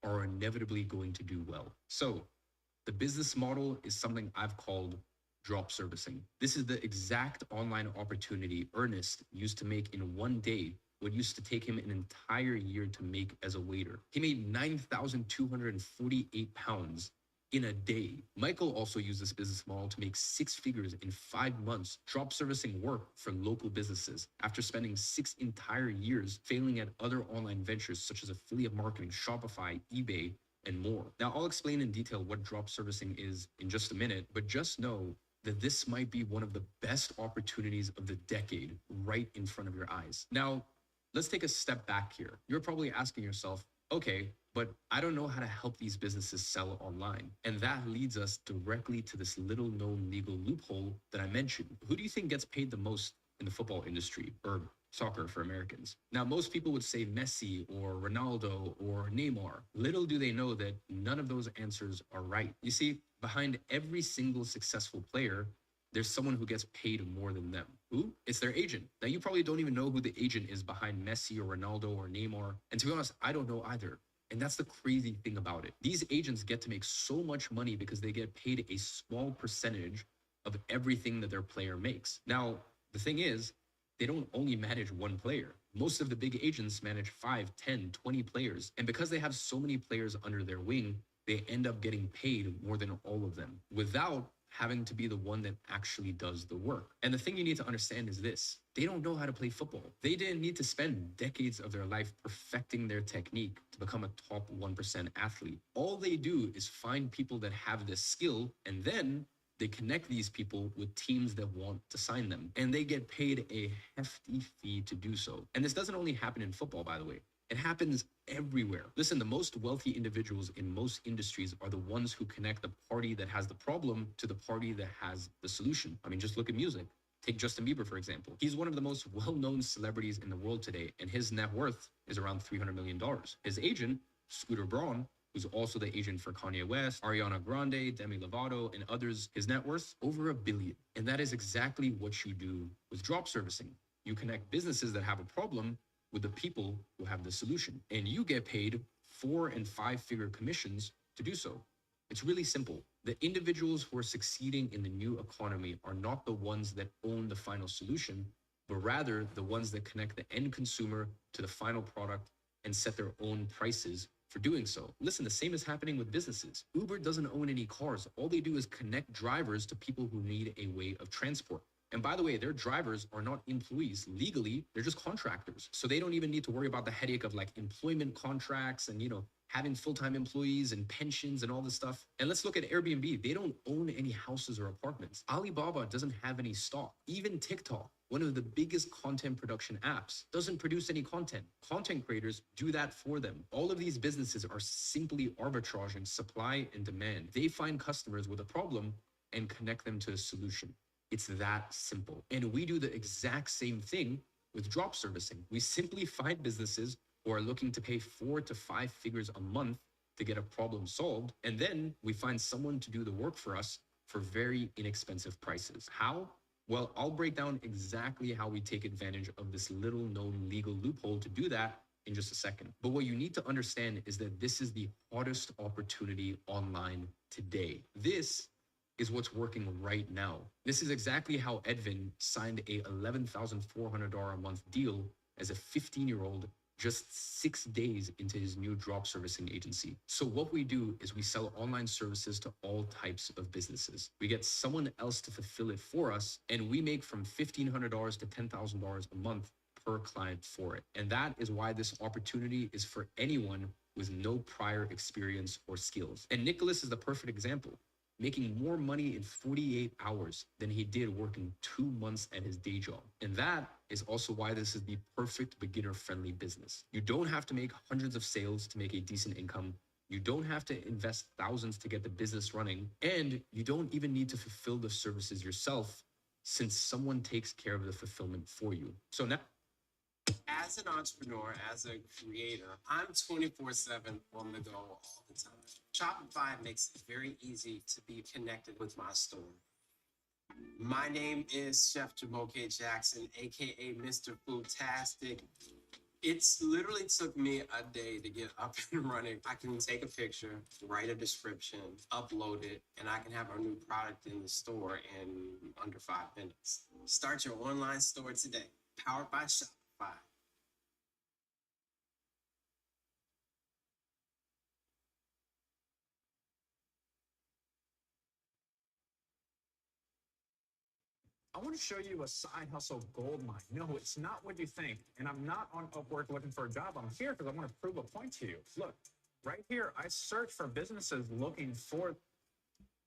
are inevitably going to do well. So the business model is something I've called drop servicing. This is the exact online opportunity Ernest used to make in 1 day what used to take him an entire year to make as a waiter. He made 9,248 pounds in a day. Michael also used this business model to make 6 figures in 5 months, drop servicing work for local businesses after spending 6 entire years failing at other online ventures such as affiliate marketing, Shopify, eBay, and more. Now, I'll explain in detail what drop servicing is in just a minute, but just know that this might be one of the best opportunities of the decade right in front of your eyes. Now, let's take a step back here. You're probably asking yourself, okay, but I don't know how to help these businesses sell online. And that leads us directly to this little known legal loophole that I mentioned. Who do you think gets paid the most in the football industry, or soccer for Americans? Now, most people would say Messi or Ronaldo or Neymar. Little do they know that none of those answers are right. You see, behind every single successful player, there's someone who gets paid more than them. Who? It's their agent. Now, you probably don't even know who the agent is behind Messi or Ronaldo or Neymar. And to be honest, I don't know either. And that's the crazy thing about it. These agents get to make so much money because they get paid a small percentage of everything that their player makes. Now, the thing is, they don't only manage one player. Most of the big agents manage 5, 10, 20 players. And because they have so many players under their wing, they end up getting paid more than all of them without having to be the one that actually does the work. And the thing you need to understand is this: they don't know how to play football. They didn't need to spend decades of their life perfecting their technique to become a top 1% athlete. All they do is find people that have this skill, and then they connect these people with teams that want to sign them. And they get paid a hefty fee to do so. And this doesn't only happen in football, by the way. It happens everywhere. Listen, the most wealthy individuals in most industries are the ones who connect the party that has the problem to the party that has the solution. I mean, just look at music. Take Justin Bieber, for example. He's one of the most well-known celebrities in the world today, and his net worth is around $300 million. His agent, Scooter Braun, who's also the agent for Kanye West, Ariana Grande, Demi Lovato, and others, his net worth, over $1 billion. And that is exactly what you do with drop servicing. You connect businesses that have a problem with the people who have the solution. And you get paid 4 and 5 figure commissions to do so. It's really simple. The individuals who are succeeding in the new economy are not the ones that own the final solution, but rather the ones that connect the end consumer to the final product and set their own prices for doing so. Listen, the same is happening with businesses. Uber doesn't own any cars. All they do is connect drivers to people who need a way of transport. And by the way, their drivers are not employees. Legally, they're just contractors. So they don't even need to worry about the headache of like employment contracts and, having full-time employees and pensions and all this stuff. And let's look at Airbnb. They don't own any houses or apartments. Alibaba doesn't have any stock. Even TikTok, one of the biggest content production apps, doesn't produce any content. Content creators do that for them. All of these businesses are simply arbitraging supply and demand. They find customers with a problem and connect them to a solution. It's that simple. And we do the exact same thing with drop servicing. We simply find businesses who are looking to pay 4 to 5 figures a month to get a problem solved. And then we find someone to do the work for us for very inexpensive prices. How? Well, I'll break down exactly how we take advantage of this little known legal loophole to do that in just a second. But what you need to understand is that this is the hottest opportunity online today. This is what's working right now. This is exactly how Edvin signed a $11,400 a month deal as a 15-year-old just 6 days into his new drop servicing agency. So what we do is we sell online services to all types of businesses. We get someone else to fulfill it for us, and we make from $1,500 to $10,000 a month per client for it. And that is why this opportunity is for anyone with no prior experience or skills. And Nicholas is the perfect example, making more money in 48 hours than he did working 2 months at his day job. And that is also why this is the perfect beginner-friendly business. You don't have to make hundreds of sales to make a decent income. You don't have to invest thousands to get the business running. And you don't even need to fulfill the services yourself, since someone takes care of the fulfillment for you. So now, As an entrepreneur, as a creator, I'm 24/7 on the go all the time. Shopify makes it very easy to be connected with my store. My name is Chef Jamoke Jackson, aka Mr. Foodtastic. It's literally took me a day to get up and running. I can take a picture, write a description, upload it, and I can have our new product in the store in under 5 minutes. Start your online store today, powered by Shopify. I want to show you a side hustle gold mine. No, it's not what you think. And I'm not on Upwork looking for a job. I'm here because I want to prove a point to you. Look, right here, I search for businesses looking for.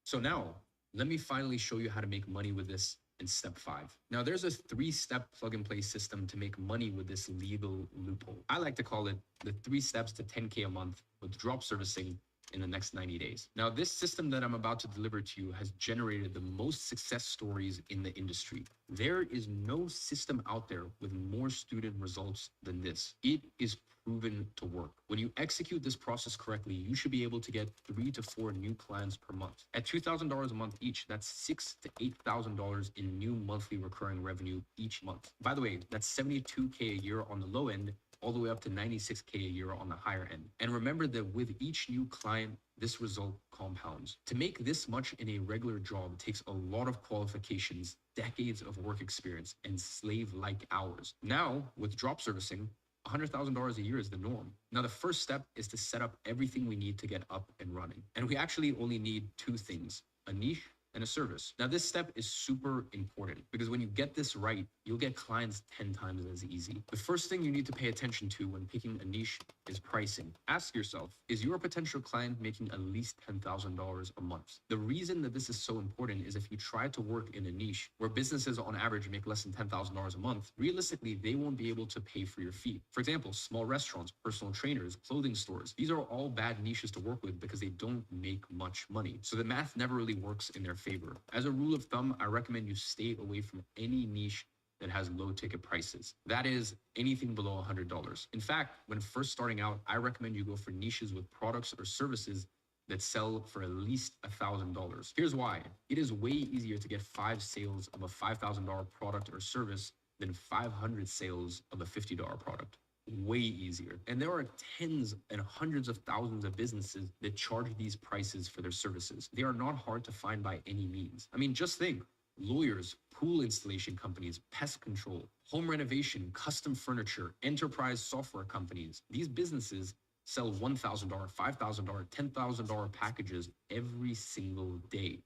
So now, let me finally show you how to make money with this in step 5. Now, there's a 3-step plug-and-play system to make money with this legal loophole. I like to call it the 3 steps to 10K a month with drop servicing in the next 90 days. Now, this system that I'm about to deliver to you has generated the most success stories in the industry. There is no system out there with more student results than this. It is proven to work. When you execute this process correctly, you should be able to get 3 to 4 new clients per month. At $2,000 a month each, that's $6,000 to $8,000 in new monthly recurring revenue each month. By the way, that's $72K a year on the low end, all the way up to $96K a year on the higher end. And remember that with each new client, this result compounds. To make this much in a regular job takes a lot of qualifications, decades of work experience, and slave-like hours. Now, with drop servicing, $100,000 a year is the norm. Now, the first step is to set up everything we need to get up and running. And we actually only need 2 things, a niche and a service. Now, this step is super important because when you get this right, you'll get clients 10 times as easy. The first thing you need to pay attention to when picking a niche is pricing. Ask yourself, is your potential client making at least $10,000 a month? The reason that this is so important is if you try to work in a niche where businesses on average make less than $10,000 a month, realistically, they won't be able to pay for your fee. For example, small restaurants, personal trainers, clothing stores, these are all bad niches to work with because they don't make much money. So the math never really works in their favor. As a rule of thumb, I recommend you stay away from any niche that has low ticket prices. That is anything below $100. In fact, when first starting out, I recommend you go for niches with products or services that sell for at least $1,000. Here's why. It is way easier to get 5 sales of a $5,000 product or service than 500 sales of a $50 product. way easier. And there are tens and hundreds of thousands of businesses that charge these prices for their services. They are not hard to find by any means. I mean, just think. Lawyers, pool installation companies, pest control, home renovation, custom furniture, enterprise software companies. These businesses sell $1,000, $5,000, $10,000 packages every single day.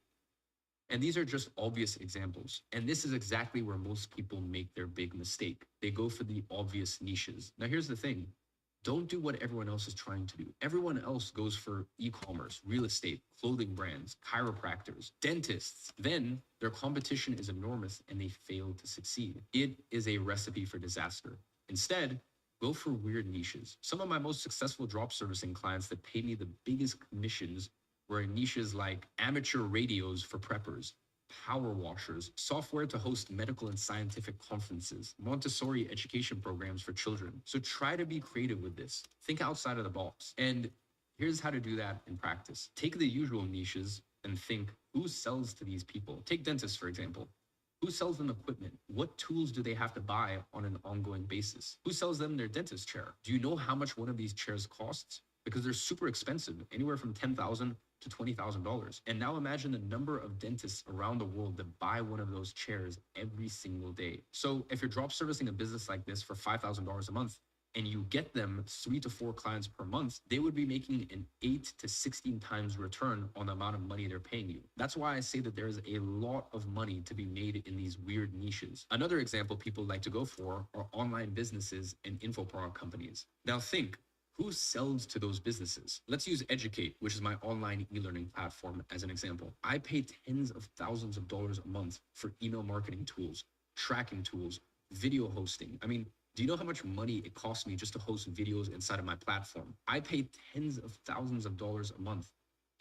And these are just obvious examples. And this is exactly where most people make their big mistake. They go for the obvious niches. Now, here's the thing. Don't do what everyone else is trying to do. Everyone else goes for e-commerce, real estate, clothing brands, chiropractors, dentists. Then their competition is enormous and they fail to succeed. It is a recipe for disaster. Instead, go for weird niches. Some of my most successful drop servicing clients that pay me the biggest commissions were in niches like amateur radios for preppers, power washers, software to host medical and scientific conferences, Montessori education programs for children. So try to be creative with this. Think outside of the box. And here's how to do that in practice. Take the usual niches and think, who sells to these people? Take dentists, for example. Who sells them equipment? What tools do they have to buy on an ongoing basis? Who sells them their dentist chair? Do you know how much one of these chairs costs? Because they're super expensive, anywhere from $10,000 to $20,000. And now imagine the number of dentists around the world that buy one of those chairs every single day. So if you're drop servicing a business like this for $5,000 a month, and you get them 3 to 4 clients per month, they would be making an 8 to 16 times return on the amount of money they're paying you. That's why I say that there's a lot of money to be made in these weird niches. Another example people like to go for are online businesses and info product companies. Now think, who sells to those businesses? Let's use Educate, which is my online e-learning platform, as an example. I pay tens of thousands of dollars a month for email marketing tools, tracking tools, video hosting. I mean, do you know how much money it costs me just to host videos inside of my platform? I pay tens of thousands of dollars a month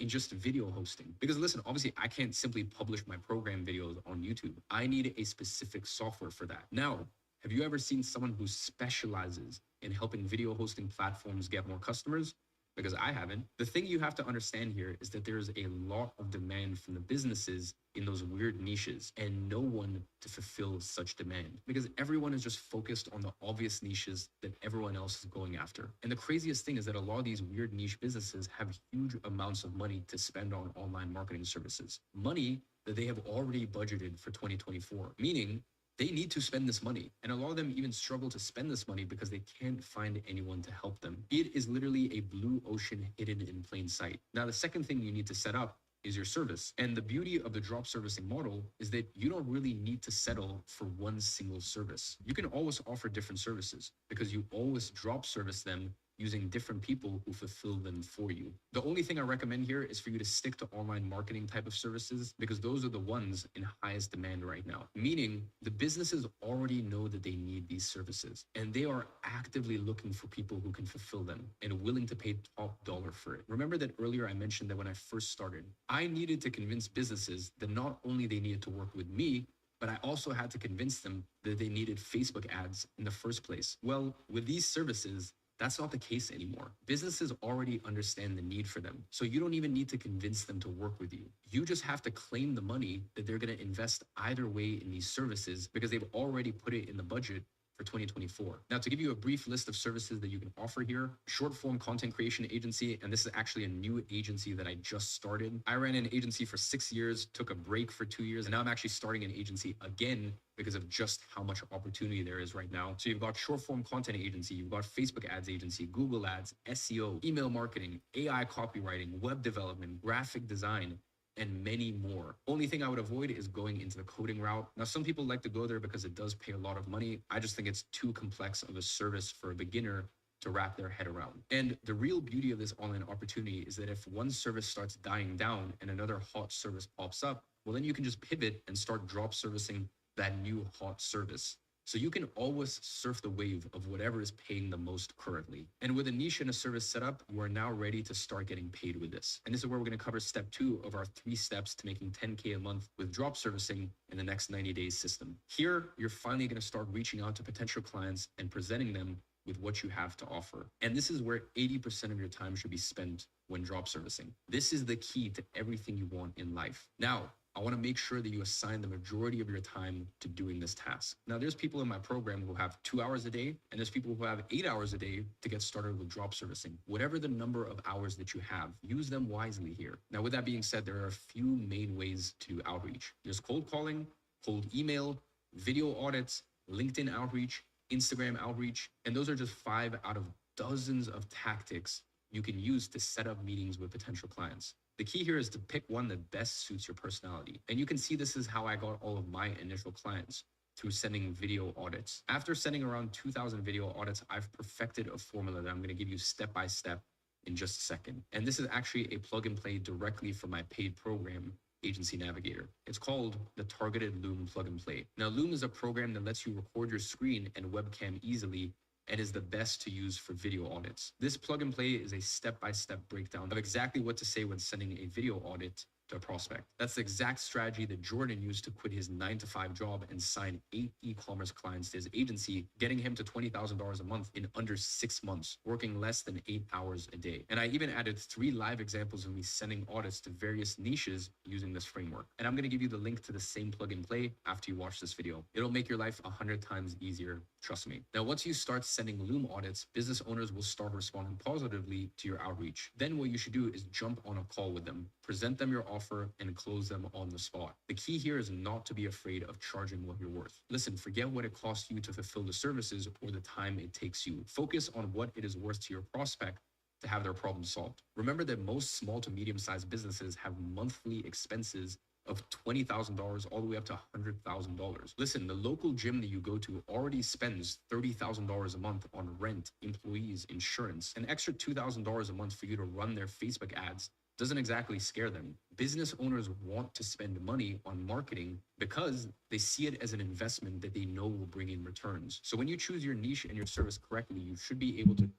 in just video hosting. Because listen, obviously I can't simply publish my program videos on YouTube. I need a specific software for that. Now, have you ever seen someone who specializes in helping video hosting platforms get more customers? Because I haven't. The thing you have to understand here is that there's a lot of demand from the businesses in those weird niches and no one to fulfill such demand because everyone is just focused on the obvious niches that everyone else is going after. And the craziest thing is that a lot of these weird niche businesses have huge amounts of money to spend on online marketing services. Money that they have already budgeted for 2024, meaning they need to spend this money. And a lot of them even struggle to spend this money because they can't find anyone to help them. It is literally a blue ocean hidden in plain sight. Now, the second thing you need to set up is your service. And the beauty of the drop servicing model is that you don't really need to settle for one single service. You can always offer different services because you always drop service them using different people who fulfill them for you. The only thing I recommend here is for you to stick to online marketing type of services because those are the ones in highest demand right now. Meaning the businesses already know that they need these services and they are actively looking for people who can fulfill them and willing to pay top dollar for it. Remember that earlier I mentioned that when I first started, I needed to convince businesses that not only they needed to work with me, but I also had to convince them that they needed Facebook ads in the first place. Well, with these services, that's not the case anymore. Businesses already understand the need for them. So you don't even need to convince them to work with you. You just have to claim the money that they're going to invest either way in these services because they've already put it in the budget for 2024. Now, to give you a brief list of services that you can offer here, short form content creation agency, and this is actually a new agency that I just started. I ran an agency for 6 years, took a break for 2 years, and now I'm actually starting an agency again because of just how much opportunity there is right now. So you've got short form content agency, you've got Facebook ads agency, Google ads, SEO, email marketing, AI copywriting, web development, graphic design, and many more. Only thing I would avoid is going into the coding route. Now, some people like to go there because it does pay a lot of money. I just think it's too complex of a service for a beginner to wrap their head around. And the real beauty of this online opportunity is that if one service starts dying down and another hot service pops up, well, then you can just pivot and start drop servicing that new hot service. So you can always surf the wave of whatever is paying the most currently. And with a niche and a service set up, we're now ready to start getting paid with this. And this is where we're going to cover step 2 of our 3 steps to making 10K a month with drop servicing in the next 90 days system. Here, you're finally going to start reaching out to potential clients and presenting them with what you have to offer. And this is where 80% of your time should be spent when drop servicing. This is the key to everything you want in life. Now, I want to make sure that you assign the majority of your time to doing this task. Now, there's people in my program who have 2 hours a day, and there's people who have 8 hours a day to get started with drop servicing. Whatever the number of hours that you have, use them wisely here. Now, with that being said, there are a few main ways to do outreach. There's cold calling, cold email, video audits, LinkedIn outreach, Instagram outreach, and those are just 5 out of dozens of tactics you can use to set up meetings with potential clients. The key here is to pick one that best suits your personality. And you can see this is how I got all of my initial clients, through sending video audits. After sending around 2,000 video audits, I've perfected a formula that I'm going to give you step by step in just a second. And this is actually a plug and play directly from my paid program, Agency Navigator. It's called the Targeted Loom Plug and Play. Now, Loom is a program that lets you record your screen and webcam easily and is the best to use for video audits. This plug and play is a step-by-step breakdown of exactly what to say when sending a video audit to a prospect. That's the exact strategy that Jordan used to quit his 9-to-5 job and sign 8 e-commerce clients to his agency, getting him to $20,000 a month in under 6 months, working less than 8 hours a day. And I even added 3 live examples of me sending audits to various niches using this framework. And I'm gonna give you the link to the same plug and play after you watch this video. It'll make your life 100 times easier, trust me. Now, once you start sending Loom audits, business owners will start responding positively to your outreach. Then what you should do is jump on a call with them, present them your offer, and close them on the spot. The key here is not to be afraid of charging what you're worth. Listen, forget what it costs you to fulfill the services or the time it takes you. Focus on what it is worth to your prospect to have their problem solved. Remember that most small to medium-sized businesses have monthly expenses of $20,000 all the way up to $100,000. Listen, the local gym that you go to already spends $30,000 a month on rent, employees, insurance. An extra $2,000 a month for you to run their Facebook ads doesn't exactly scare them. Business owners want to spend money on marketing because they see it as an investment that they know will bring in returns. So when you choose your niche and your service correctly, you should be able to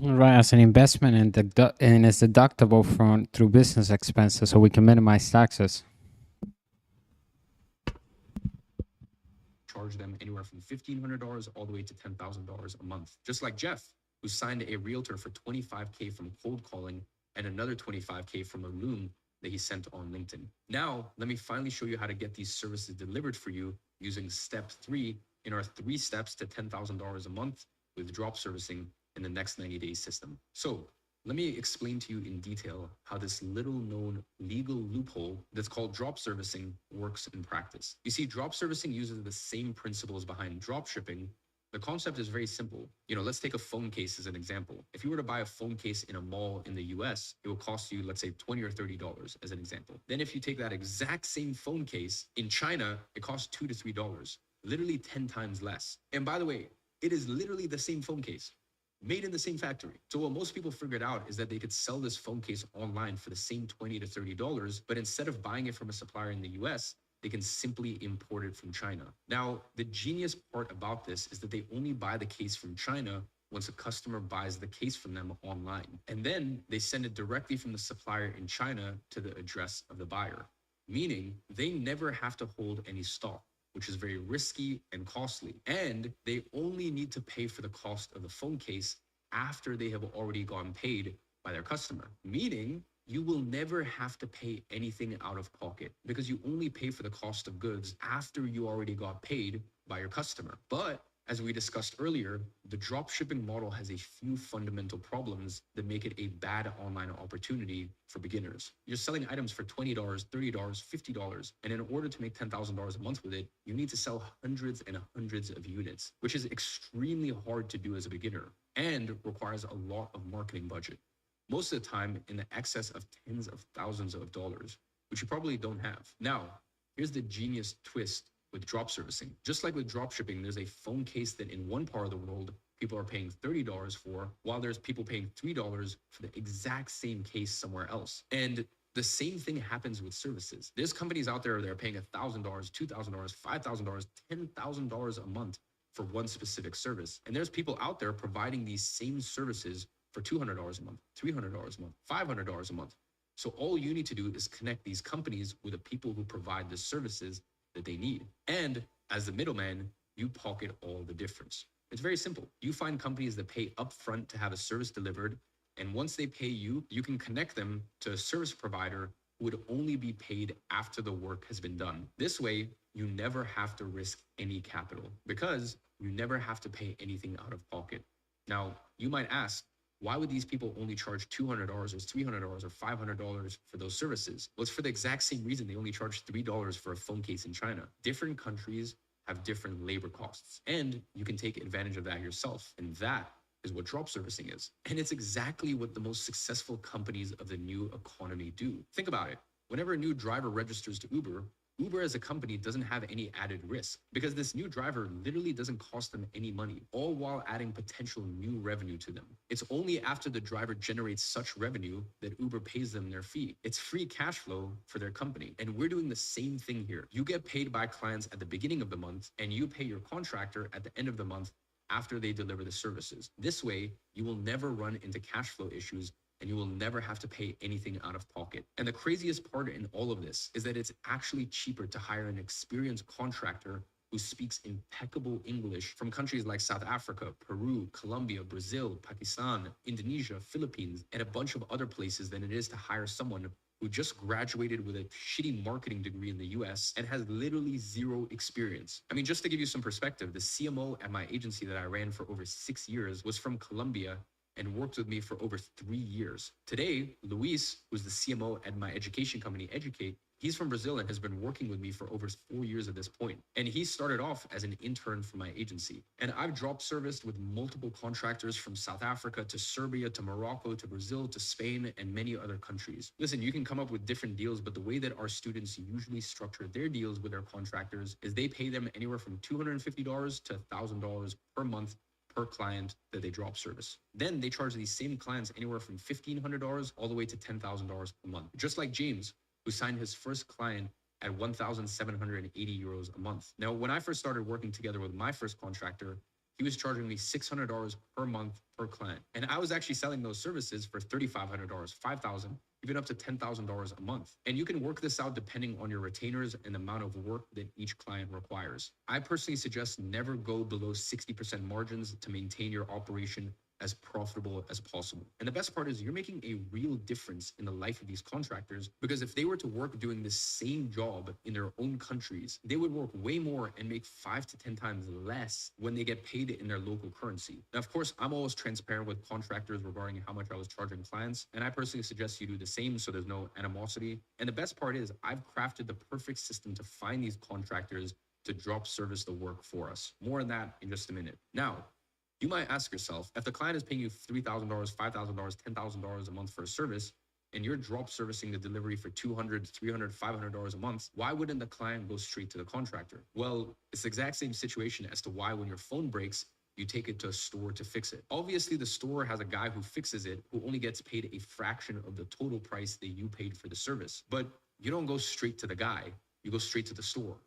Right, as an investment and it's deductible through business expenses, so we can minimize taxes. charge them anywhere from $1,500 all the way to $10,000 a month. Just like Jeff, who signed a realtor for $25K from cold calling and another $25K from a Loom that he sent on LinkedIn. Now, let me finally show you how to get these services delivered for you using step 3 in our 3 steps to $10,000 a month with drop servicing in the next 90 days system. So let me explain to you in detail how this little known legal loophole that's called drop servicing works in practice. You see, drop servicing uses the same principles behind drop shipping. The concept is very simple. Let's take a phone case as an example. If you were to buy a phone case in a mall in the US, it will cost you, let's say, $20 or $30 as an example. Then if you take that exact same phone case in China, it costs $2 to $3, literally 10 times less. And by the way, it is literally the same phone case, made in the same factory. So what most people figured out is that they could sell this phone case online for the same $20 to $30, but instead of buying it from a supplier in the US, they can simply import it from China. Now, the genius part about this is that they only buy the case from China once a customer buys the case from them online. And then they send it directly from the supplier in China to the address of the buyer, meaning they never have to hold any stock, which is very risky and costly. And they only need to pay for the cost of the phone case after they have already gotten paid by their customer, meaning you will never have to pay anything out of pocket because you only pay for the cost of goods after you already got paid by your customer. But as we discussed earlier, the drop shipping model has a few fundamental problems that make it a bad online opportunity for beginners. You're selling items for $20, $30, $50, and in order to make $10,000 a month with it, you need to sell hundreds and hundreds of units, which is extremely hard to do as a beginner and requires a lot of marketing budget. Most of the time in the excess of tens of thousands of dollars, which you probably don't have. Now, here's the genius twist with drop servicing. Just like with drop shipping, there's a phone case that in one part of the world, people are paying $30 for, while there's people paying $3 for the exact same case somewhere else. And the same thing happens with services. There's companies out there that are paying $1,000, $2,000, $5,000, $10,000 a month for one specific service. And there's people out there providing these same services for $200 a month, $300 a month, $500 a month. So all you need to do is connect these companies with the people who provide the services that they need. And as the middleman, you pocket all the difference. It's very simple. You find companies that pay upfront to have a service delivered. And once they pay you, you can connect them to a service provider would only be paid after the work has been done. This way, you never have to risk any capital because you never have to pay anything out of pocket. Now, you might ask, why would these people only charge $200 or $300 or $500 for those services? Well, it's for the exact same reason they only charge $3 for a phone case in China. Different countries have different labor costs, and you can take advantage of that yourself. And that is what drop servicing is. And it's exactly what the most successful companies of the new economy do. Think about it. Whenever a new driver registers to Uber, Uber as a company doesn't have any added risk because this new driver literally doesn't cost them any money, all while adding potential new revenue to them. It's only after the driver generates such revenue that Uber pays them their fee. It's free cash flow for their company. And we're doing the same thing here. You get paid by clients at the beginning of the month and you pay your contractor at the end of the month after they deliver the services. This way, you will never run into cash flow issues and you will never have to pay anything out of pocket. And the craziest part in all of this is that it's actually cheaper to hire an experienced contractor who speaks impeccable English from countries like South Africa, Peru, Colombia, Brazil, Pakistan, Indonesia, Philippines, and a bunch of other places than it is to hire someone who just graduated with a shitty marketing degree in the US and has literally zero experience. I mean, just to give you some perspective, the CMO at my agency that I ran for over 6 years was from Colombia and worked with me for over 3 years. Today, Luis, who's the CMO at my education company, Educate, he's from Brazil and has been working with me for over 4 years at this point. And he started off as an intern for my agency. And I've drop serviced with multiple contractors from South Africa to Serbia to Morocco to Brazil to Spain and many other countries. Listen, you can come up with different deals, but the way that our students usually structure their deals with their contractors is they pay them anywhere from $250 to $1,000 per month per client that they drop service. Then they charge these same clients anywhere from $1,500 all the way to $10,000 a month. Just like James, who signed his first client at 1,780 euros a month. Now, when I first started working together with my first contractor, he was charging me $600 per month per client. And I was actually selling those services for $3,500, $5,000, even up to $10,000 a month. And you can work this out depending on your retainers and the amount of work that each client requires. I personally suggest never go below 60% margins to maintain your operation as profitable as possible. And the best part is you're making a real difference in the life of these contractors, because if they were to work doing the same job in their own countries, they would work way more and make 5 to 10 times less when they get paid in their local currency. Now, of course, I'm always transparent with contractors regarding how much I was charging clients, and I personally suggest you do the same so there's no animosity. And the best part is I've crafted the perfect system to find these contractors to drop service the work for us. More on that in just a minute. Now, you might ask yourself, if the client is paying you $3,000, $5,000, $10,000 a month for a service, and you're drop servicing the delivery for $200, $300, $500 a month, why wouldn't the client go straight to the contractor? Well, it's the exact same situation as to why when your phone breaks, you take it to a store to fix it. Obviously, the store has a guy who fixes it who only gets paid a fraction of the total price that you paid for the service. But you don't go straight to the guy, you go straight to the store.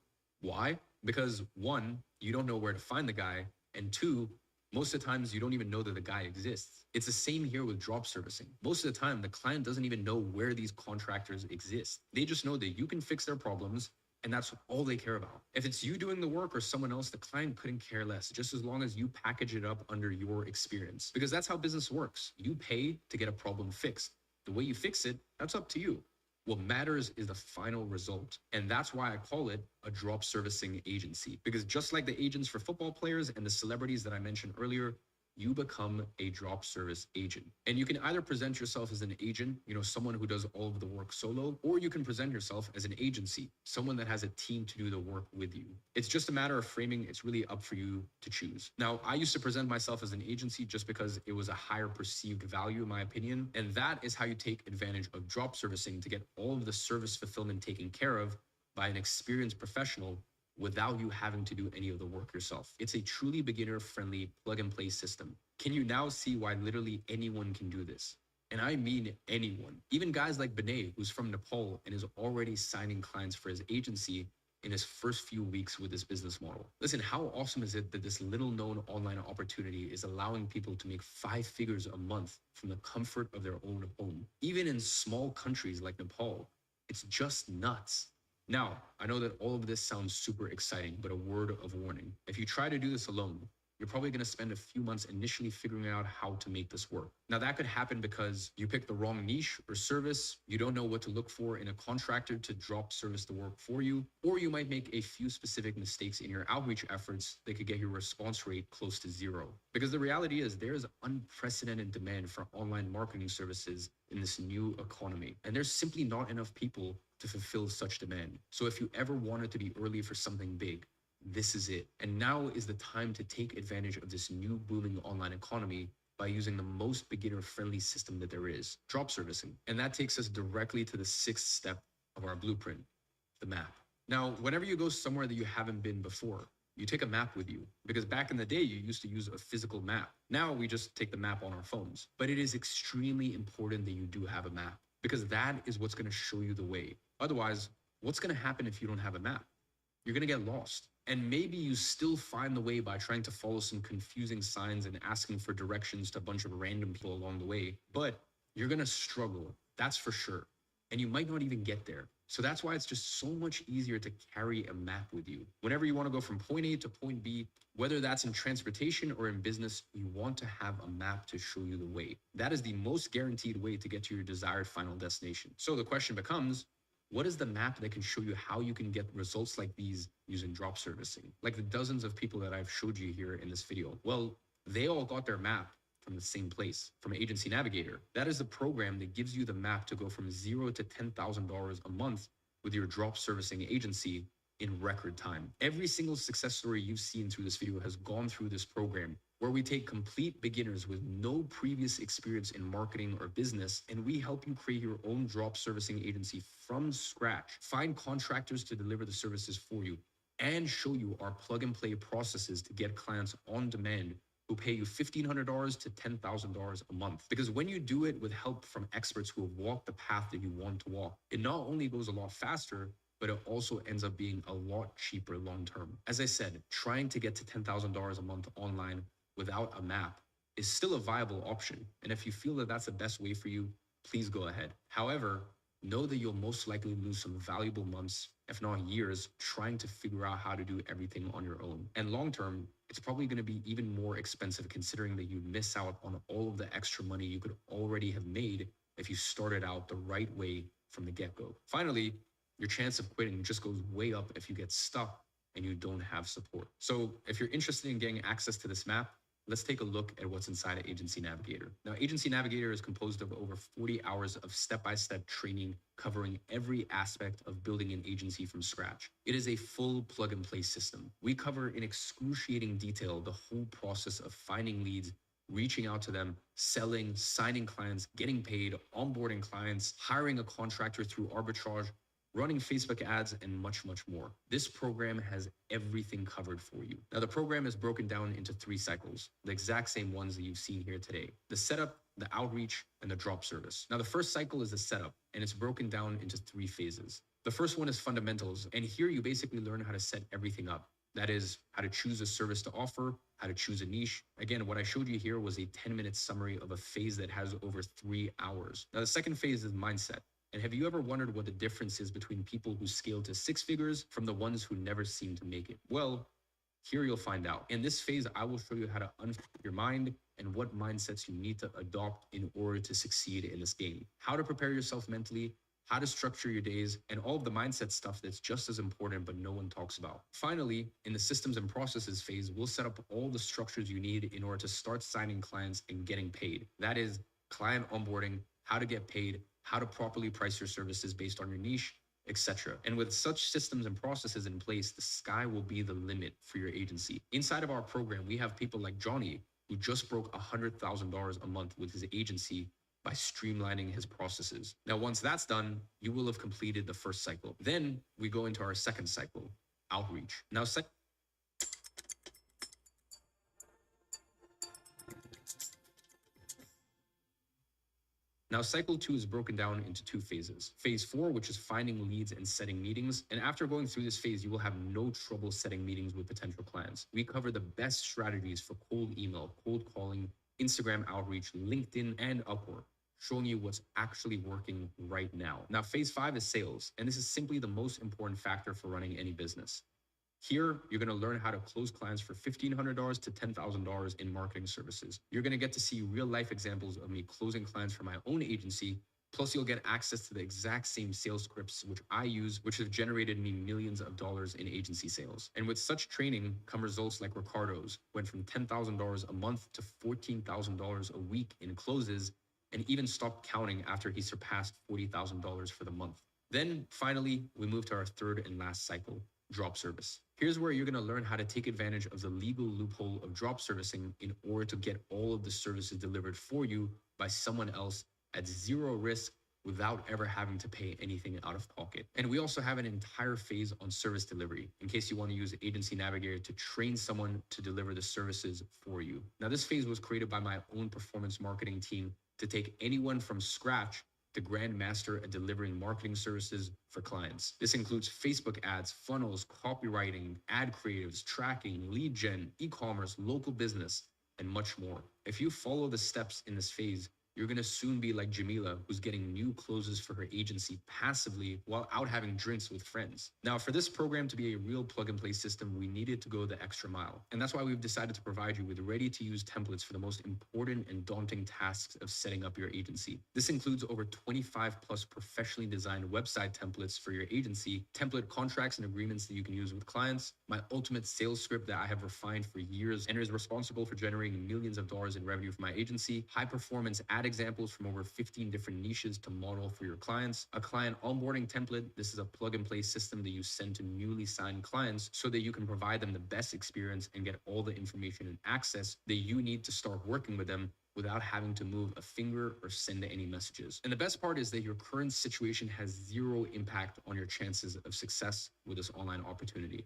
Why? Because 1, you don't know where to find the guy, and 2, most of the times, you don't even know that the guy exists. It's the same here with drop servicing. Most of the time, the client doesn't even know where these contractors exist. They just know that you can fix their problems, and that's all they care about. If it's you doing the work or someone else, the client couldn't care less, just as long as you package it up under your experience. Because that's how business works. You pay to get a problem fixed. The way you fix it, that's up to you. What matters is the final result. And that's why I call it a drop servicing agency. Because just like the agents for football players and the celebrities that I mentioned earlier, you become a drop service agent. And you can either present yourself as an agent, someone who does all of the work solo, or you can present yourself as an agency, someone that has a team to do the work with you. It's just a matter of framing. It's really up for you to choose. Now, I used to present myself as an agency just because it was a higher perceived value, in my opinion. And that is how you take advantage of drop servicing to get all of the service fulfillment taken care of by an experienced professional without you having to do any of the work yourself. It's a truly beginner-friendly plug-and-play system. Can you now see why literally anyone can do this? And I mean anyone. Even guys like Benay, who's from Nepal and is already signing clients for his agency in his first few weeks with this business model. Listen, how awesome is it that this little-known online opportunity is allowing people to make 5 figures a month from the comfort of their own home? Even in small countries like Nepal, it's just nuts. Now, I know that all of this sounds super exciting, but a word of warning. If you try to do this alone, you're probably going to spend a few months initially figuring out how to make this work. Now, that could happen because you picked the wrong niche or service, you don't know what to look for in a contractor to drop service to work for you, or you might make a few specific mistakes in your outreach efforts that could get your response rate close to zero. Because the reality is there's unprecedented demand for online marketing services in this new economy, and there's simply not enough people to fulfill such demand. So if you ever wanted to be early for something big, this is it. And now is the time to take advantage of this new booming online economy by using the most beginner-friendly system that there is, drop servicing. And that takes us directly to the 6th step of our blueprint, the map. Now, whenever you go somewhere that you haven't been before, you take a map with you, because back in the day, you used to use a physical map. Now we just take the map on our phones. But it is extremely important that you do have a map, because that is what's going to show you the way. Otherwise, what's going to happen if you don't have a map? You're going to get lost. And maybe you still find the way by trying to follow some confusing signs and asking for directions to a bunch of random people along the way, but you're going to struggle, that's for sure. And you might not even get there. So that's why it's just so much easier to carry a map with you. Whenever you want to go from point A to point B, whether that's in transportation or in business, you want to have a map to show you the way. That is the most guaranteed way to get to your desired final destination. So the question becomes, what is the map that can show you how you can get results like these using drop servicing? Like the dozens of people that I've showed you here in this video. Well, they all got their map from the same place, from Agency Navigator. That is the program that gives you the map to go from $0 to $10,000 a month with your drop servicing agency in record time. Every single success story you've seen through this video has gone through this program, where we take complete beginners with no previous experience in marketing or business, and we help you create your own drop servicing agency from scratch, find contractors to deliver the services for you, and show you our plug and play processes to get clients on demand who pay you $1,500 to $10,000 a month. Because when you do it with help from experts who have walked the path that you want to walk, it not only goes a lot faster, but it also ends up being a lot cheaper long-term. As I said, trying to get to $10,000 a month online without a map is still a viable option. And if you feel that that's the best way for you, please go ahead. However, know that you'll most likely lose some valuable months, if not years, trying to figure out how to do everything on your own. And long-term, it's probably going to be even more expensive considering that you miss out on all of the extra money you could already have made if you started out the right way from the get-go. Finally, your chance of quitting just goes way up if you get stuck and you don't have support. So if you're interested in getting access to this map, let's take a look at what's inside of Agency Navigator. Now, Agency Navigator is composed of over 40 hours of step-by-step training covering every aspect of building an agency from scratch. It is a full plug-and-play system. We cover in excruciating detail the whole process of finding leads, reaching out to them, selling, signing clients, getting paid, onboarding clients, hiring a contractor through arbitrage, running Facebook ads, and much, much more. This program has everything covered for you. Now, the program is broken down into 3 cycles, the exact same ones that you've seen here today: the setup, the outreach, and the drop service. Now, the first cycle is the setup, and it's broken down into 3 phases. The first one is fundamentals, and here you basically learn how to set everything up. That is, how to choose a service to offer, how to choose a niche. Again, what I showed you here was a 10-minute summary of a phase that has over 3 hours. Now, the second phase is mindset. And have you ever wondered what the difference is between people who scale to 6 figures from the ones who never seem to make it? Well, here you'll find out. In this phase, I will show you how to unfuck your mind and what mindsets you need to adopt in order to succeed in this game. How to prepare yourself mentally, how to structure your days, and all of the mindset stuff that's just as important but no one talks about. Finally, in the systems and processes phase, we'll set up all the structures you need in order to start signing clients and getting paid. That is client onboarding, how to get paid, how to properly price your services based on your niche, etc. And with such systems and processes in place, the sky will be the limit for your agency. Inside of our program, we have people like Johnny, who just broke $100,000 a month with his agency by streamlining his processes. Now, once that's done, you will have completed the first cycle. Then we go into our second cycle, outreach. Now, cycle 2 is broken down into 2 phases. Phase 4, which is finding leads and setting meetings. And after going through this phase, you will have no trouble setting meetings with potential clients. We cover the best strategies for cold email, cold calling, Instagram outreach, LinkedIn, and Upwork, showing you what's actually working right now. Now, phase 5 is sales. And this is simply the most important factor for running any business. Here, you're going to learn how to close clients for $1,500 to $10,000 in marketing services. You're going to get to see real life examples of me closing clients for my own agency. Plus, you'll get access to the exact same sales scripts which I use, which have generated me millions of dollars in agency sales. And with such training come results like Ricardo's, went from $10,000 a month to $14,000 a week in closes, and even stopped counting after he surpassed $40,000 for the month. Then finally, we move to our third and last cycle, drop service. Here's where you're going to learn how to take advantage of the legal loophole of drop servicing in order to get all of the services delivered for you by someone else at zero risk without ever having to pay anything out of pocket. And we also have an entire phase on service delivery in case you want to use Agency Navigator to train someone to deliver the services for you. Now, this phase was created by my own performance marketing team to take anyone from scratch to grandmaster at delivering marketing services for clients. This includes Facebook ads, funnels, copywriting, ad creatives, tracking, lead gen, e-commerce, local business, and much more. If you follow the steps in this phase, you're going to soon be like Jamila, who's getting new closes for her agency passively while out having drinks with friends. Now, for this program to be a real plug-and-play system, we needed to go the extra mile. And that's why we've decided to provide you with ready-to-use templates for the most important and daunting tasks of setting up your agency. This includes over 25 plus professionally designed website templates for your agency, template contracts and agreements that you can use with clients, my ultimate sales script that I have refined for years and is responsible for generating millions of dollars in revenue for my agency, high-performance ad examples from over 15 different niches to model for your clients, a client onboarding template. This is a plug-and-play system that you send to newly signed clients so that you can provide them the best experience and get all the information and access that you need to start working with them without having to move a finger or send any messages. And the best part is that your current situation has zero impact on your chances of success with this online opportunity.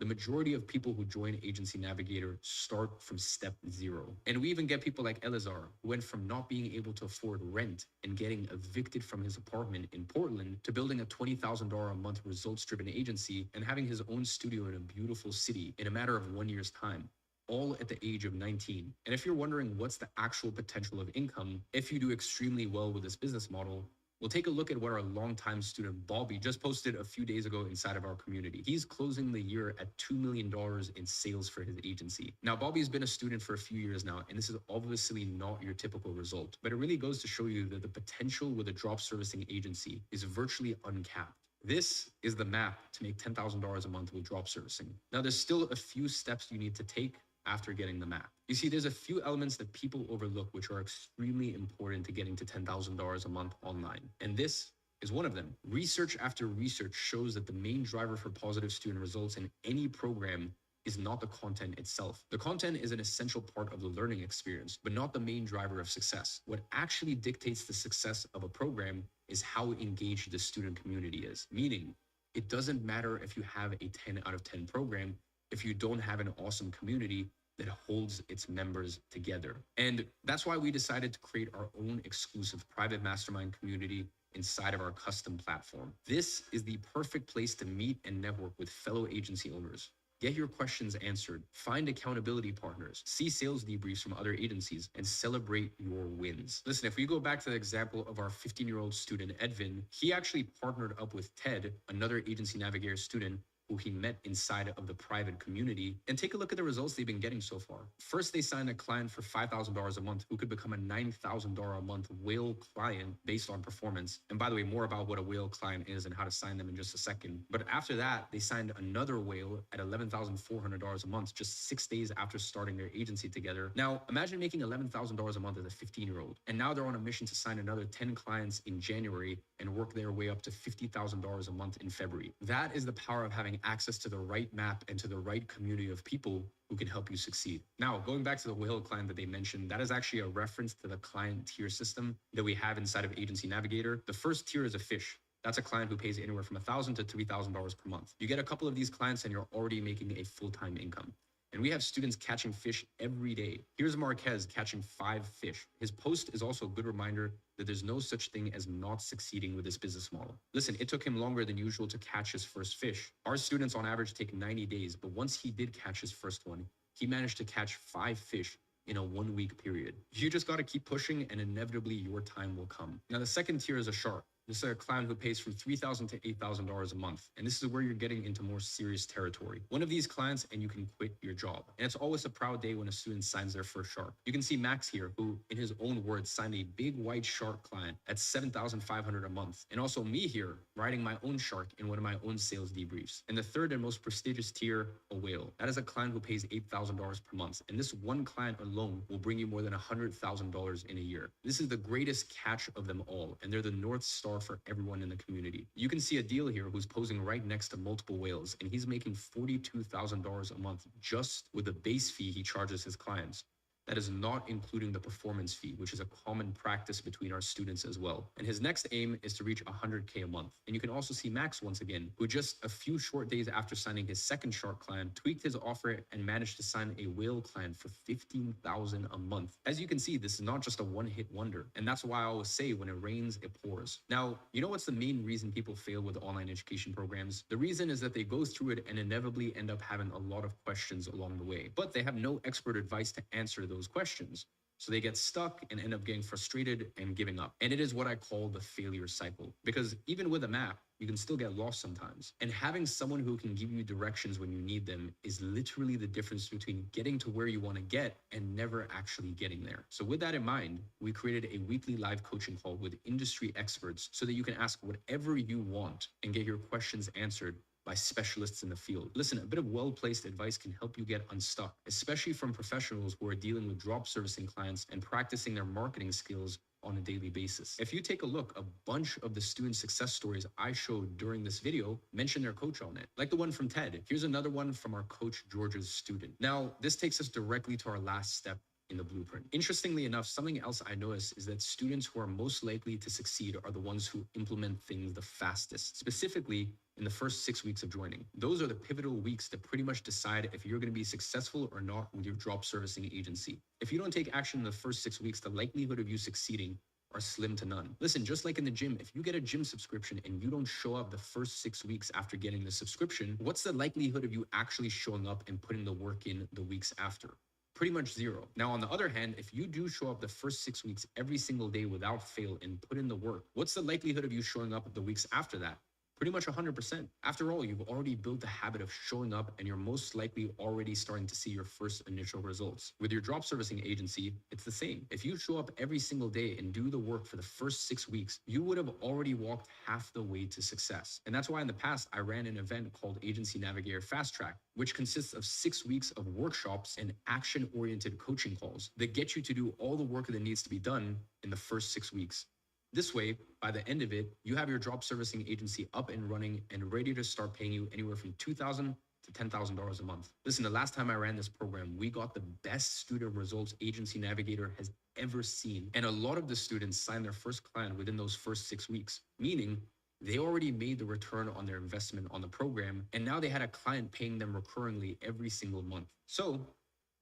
The majority of people who join Agency Navigator start from step zero. And we even get people like Elazar, who went from not being able to afford rent and getting evicted from his apartment in Portland to building a $20,000 a month results-driven agency and having his own studio in a beautiful city in a matter of 1 year's time, all at the age of 19. And if you're wondering what's the actual potential of income, if you do extremely well with this business model, we'll take a look at what our longtime student Bobby just posted a few days ago inside of our community. He's closing the year at $2 million in sales for his agency. Now, Bobby's been a student for a few years now, and this is obviously not your typical result, but it really goes to show you that the potential with a drop servicing agency is virtually uncapped. This is the map to make $10,000 a month with drop servicing. Now, there's still a few steps you need to take after getting the map. You see, there's a few elements that people overlook which are extremely important to getting to $10,000 a month online. And this is one of them. Research after research shows that the main driver for positive student results in any program is not the content itself. The content is an essential part of the learning experience, but not the main driver of success. What actually dictates the success of a program is how engaged the student community is. Meaning, it doesn't matter if you have a 10 out of 10 program if you don't have an awesome community that holds its members together. And that's why we decided to create our own exclusive private mastermind community inside of our custom platform. This is the perfect place to meet and network with fellow agency owners. Get your questions answered, find accountability partners, see sales debriefs from other agencies, and celebrate your wins. Listen, if we go back to the example of our 15-year-old student, Edvin, he actually partnered up with Ted, another Agency Navigator student, who he met inside of the private community, and take a look at the results they've been getting so far. First, they signed a client for $5,000 a month who could become a $9,000 a month whale client based on performance. And by the way, more about what a whale client is and how to sign them in just a second. But after that, they signed another whale at $11,400 a month just 6 days after starting their agency together. Now, imagine making $11,000 a month as a 15-year-old. And now they're on a mission to sign another 10 clients in January and work their way up to $50,000 a month in February. That is the power of having access to the right map and to the right community of people who can help you succeed. Now, going back to the whale client that they mentioned, that is actually a reference to the client tier system that we have inside of Agency Navigator. The first tier is a fish. That's a client who pays anywhere from $1,000 to $3,000 per month. You get a couple of these clients and you're already making a full-time income. And we have students catching fish every day. Here's Marquez catching 5 fish. His post is also a good reminder that there's no such thing as not succeeding with this business model. Listen, it took him longer than usual to catch his first fish. Our students on average take 90 days, but once he did catch his first one, he managed to catch 5 fish in a 1-week period. You just got to keep pushing and inevitably your time will come. Now, the second tier is a shark. This is a client who pays from $3,000 to $8,000 a month. And this is where you're getting into more serious territory. One of these clients and you can quit your job. And it's always a proud day when a student signs their first shark. You can see Max here, who in his own words signed a big white shark client at $7,500 a month. And also me here, riding my own shark in one of my own sales debriefs. And the third and most prestigious tier, a whale. That is a client who pays $8,000 per month. And this one client alone will bring you more than $100,000 in a year. This is the greatest catch of them all. And they're the North Star for everyone in the community. You can see a deal here who's posing right next to multiple whales, and he's making $42,000 a month just with the base fee he charges his clients. That is not including the performance fee, which is a common practice between our students as well. And his next aim is to reach 100K a month. And you can also see Max once again, who just a few short days after signing his second shark client, tweaked his offer and managed to sign a whale client for $15,000 a month. As you can see, this is not just a one-hit wonder. And that's why I always say, when it rains, it pours. Now, you know what's the main reason people fail with online education programs? The reason is that they go through it and inevitably end up having a lot of questions along the way, but they have no expert advice to answer those questions. So they get stuck and end up getting frustrated and giving up. And it is what I call the failure cycle, because even with a map, you can still get lost sometimes. And having someone who can give you directions when you need them is literally the difference between getting to where you want to get and never actually getting there. So with that in mind, we created a weekly live coaching call with industry experts so that you can ask whatever you want and get your questions answered by specialists in the field. Listen, a bit of well-placed advice can help you get unstuck, especially from professionals who are dealing with drop servicing clients and practicing their marketing skills on a daily basis. If you take a look, a bunch of the student success stories I showed during this video mention their coach on it, like the one from Ted. Here's another one from our coach George's student. Now, this takes us directly to our last step in the blueprint. Interestingly enough, something else I noticed is that students who are most likely to succeed are the ones who implement things the fastest, specifically in the first 6 weeks of joining. Those are the pivotal weeks that pretty much decide if you're going to be successful or not with your drop servicing agency. If you don't take action in the first 6 weeks, the likelihood of you succeeding are slim to none. Listen, just like in the gym, if you get a gym subscription and you don't show up the first 6 weeks after getting the subscription, what's the likelihood of you actually showing up and putting the work in the weeks after? Pretty much zero. Now, on the other hand, if you do show up the first 6 weeks every single day without fail and put in the work, what's the likelihood of you showing up the weeks after that? Pretty much 100%. After all, you've already built the habit of showing up and you're most likely already starting to see your first initial results. With your drop servicing agency, it's the same. If you show up every single day and do the work for the first 6 weeks, you would have already walked half the way to success. And that's why in the past, I ran an event called Agency Navigator Fast Track, which consists of 6 weeks of workshops and action-oriented coaching calls that get you to do all the work that needs to be done in the first 6 weeks. This way, by the end of it, you have your drop servicing agency up and running and ready to start paying you anywhere from $2,000 to $10,000 a month. Listen, the last time I ran this program, we got the best student results Agency Navigator has ever seen. And a lot of the students signed their first client within those first 6 weeks, meaning they already made the return on their investment on the program, and now they had a client paying them recurringly every single month. So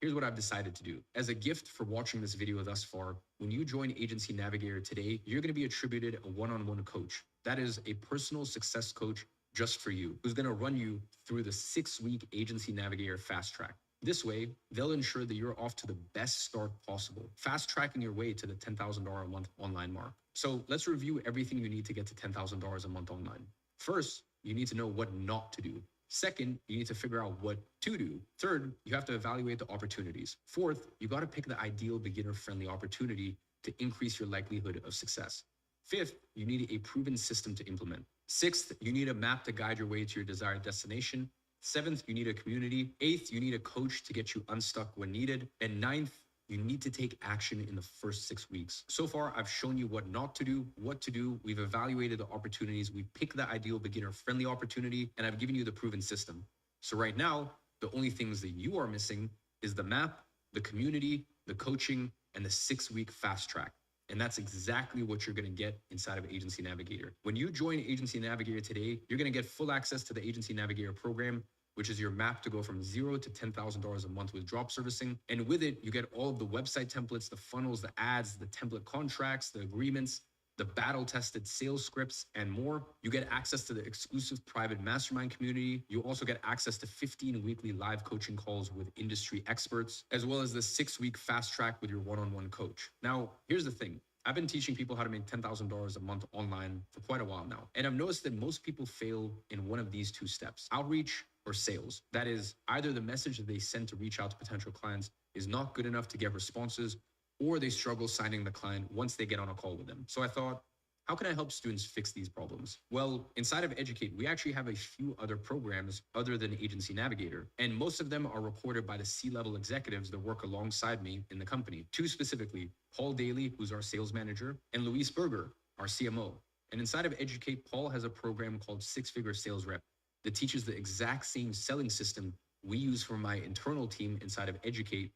here's what I've decided to do. As a gift for watching this video thus far, when you join Agency Navigator today, you're going to be attributed a one-on-one coach. That is a personal success coach just for you, who's going to run you through the 6-week Agency Navigator Fast Track. This way, they'll ensure that you're off to the best start possible, fast-tracking your way to the $10,000 a month online mark. So let's review everything you need to get to $10,000 a month online. First, you need to know what not to do. Second, you need to figure out what to do. Third, you have to evaluate the opportunities. Fourth, you got to pick the ideal beginner-friendly opportunity to increase your likelihood of success. Fifth, you need a proven system to implement. Sixth, you need a map to guide your way to your desired destination. Seventh, you need a community. Eighth, you need a coach to get you unstuck when needed. And ninth, you need to take action in the first 6 weeks. So far, I've shown you what not to do, what to do. We've evaluated the opportunities. We've picked the ideal beginner-friendly opportunity, and I've given you the proven system. So right now, the only things that you are missing is the map, the community, the coaching, and the 6-week fast track. And that's exactly what you're going to get inside of Agency Navigator. When you join Agency Navigator today, you're going to get full access to the Agency Navigator program, which is your map to go from $0 to $10,000 a month with drop servicing. And with it, you get all of the website templates, the funnels, the ads, the template contracts, the agreements, the battle-tested sales scripts, and more. You get access to the exclusive private mastermind community. You also get access to 15 weekly live coaching calls with industry experts, as well as the 6-week fast track with your one-on-one coach. Now, here's the thing. I've been teaching people how to make $10,000 a month online for quite a while now. And I've noticed that most people fail in one of these two steps: outreach or sales. That is, either the message that they send to reach out to potential clients is not good enough to get responses, or they struggle signing the client once they get on a call with them. So I thought, how can I help students fix these problems? Well, inside of Educate, we actually have a few other programs other than Agency Navigator, and most of them are reported by the C-level executives that work alongside me in the company. Two specifically: Paul Daly, who's our sales manager, and Luis Berger, our CMO. And inside of Educate, Paul has a program called Six Figure Sales Rep that teaches the exact same selling system we use for my internal team inside of Educate,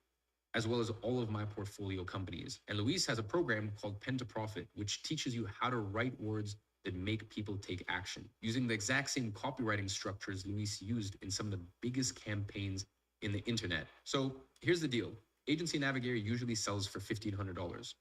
as well as all of my portfolio companies. And Luis has a program called Pen to Profit, which teaches you how to write words that make people take action, using the exact same copywriting structures Luis used in some of the biggest campaigns in the internet. So here's the deal. Agency Navigator usually sells for $1,500.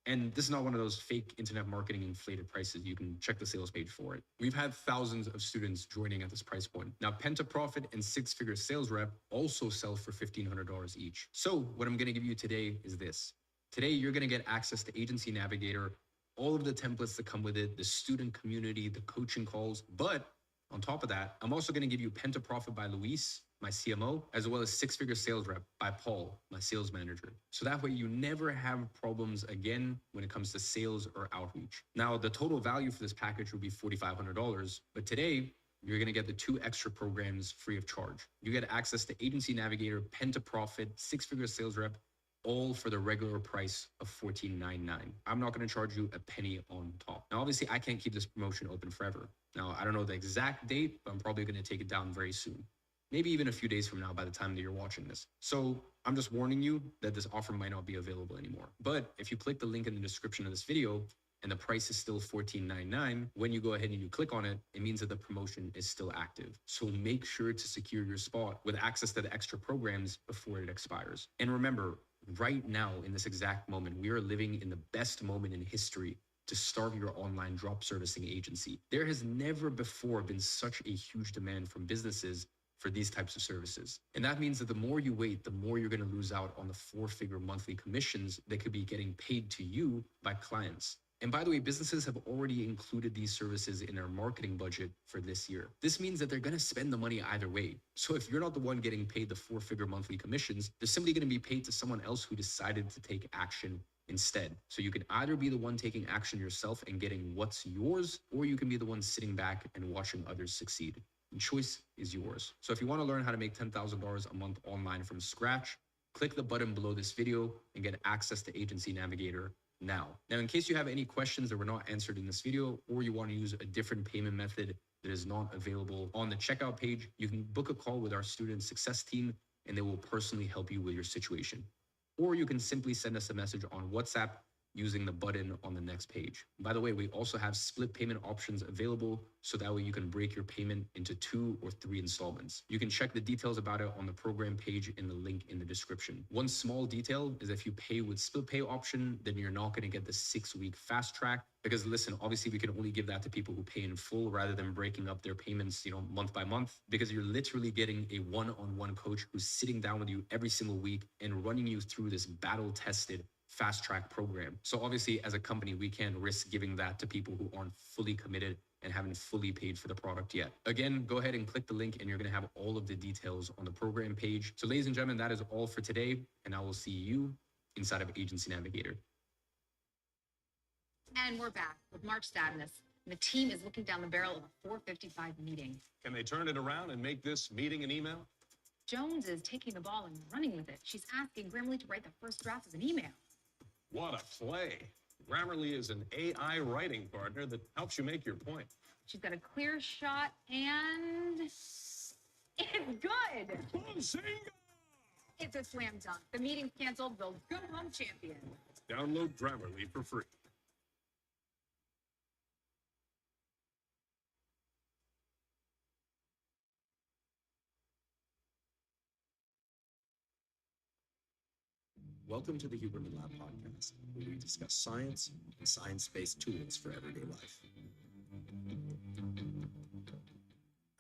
And this is not one of those fake internet marketing inflated prices. You can check the sales page for it. We've had thousands of students joining at this price point. Now, Pen to Profit and Six Figure Sales Rep also sell for $1,500 each. So what I'm gonna give you today is this. Today, you're gonna get access to Agency Navigator, all of the templates that come with it, the student community, the coaching calls. But on top of that, I'm also gonna give you Pen to Profit by Luis, my CMO, as well as Six Figure Sales Rep by Paul, my sales manager. So that way you never have problems again when it comes to sales or outreach. Now, the total value for this package will be $4,500, but today you're gonna get the 2 extra programs free of charge. You get access to Agency Navigator, Pen to Profit, Six Figure Sales Rep, all for the regular price of $14.99. I'm not gonna charge you a penny on top. Now, obviously I can't keep this promotion open forever. Now, I don't know the exact date, but I'm probably gonna take it down very soon. Maybe even a few days from now by the time that you're watching this. So I'm just warning you that this offer might not be available anymore. But if you click the link in the description of this video and the price is still $14.99, when you go ahead and you click on it, it means that the promotion is still active. So make sure to secure your spot with access to the extra programs before it expires. And remember, right now in this exact moment, we are living in the best moment in history to start your online drop servicing agency. There has never before been such a huge demand from businesses for these types of services. And that means that the more you wait, the more you're gonna lose out on the 4-figure monthly commissions that could be getting paid to you by clients. And by the way, businesses have already included these services in their marketing budget for this year. This means that they're gonna spend the money either way. So if you're not the one getting paid the 4-figure monthly commissions, they're simply gonna be paid to someone else who decided to take action instead. So you can either be the one taking action yourself and getting what's yours, or you can be the one sitting back and watching others succeed. The choice is yours. So if you want to learn how to make $10,000 a month online from scratch, click the button below this video and get access to Agency Navigator now. Now, in case you have any questions that were not answered in this video, or you want to use a different payment method that is not available on the checkout page, you can book a call with our student success team and they will personally help you with your situation. Or you can simply send us a message on WhatsApp using the button on the next page. By the way, we also have split payment options available, so that way you can break your payment into 2 or 3 installments. You can check the details about it on the program page in the link in the description. One small detail is if you pay with split pay option, then you're not gonna get the 6-week fast track, because listen, obviously we can only give that to people who pay in full rather than breaking up their payments, month by month, because you're literally getting a one-on-one coach who's sitting down with you every single week and running you through this battle-tested fast track program. So obviously as a company, we can't risk giving that to people who aren't fully committed and haven't fully paid for the product yet. Again, go ahead and click the link and you're gonna have all of the details on the program page. So ladies and gentlemen, that is all for today, and I will see you inside of Agency Navigator. And we're back with March Sadness. The team is looking down the barrel of a 4:55 meeting. Can they turn it around and make this meeting an email? Jones is taking the ball and running with it. She's asking Grammarly to write the first draft of an email. What a play. Grammarly is an AI writing partner that helps you make your point. She's got a clear shot and it's good. It's a slam dunk. The meeting's canceled. They'll go home champion. Download Grammarly for free. Welcome to the Huberman Lab podcast, where we discuss science and science-based tools for everyday life.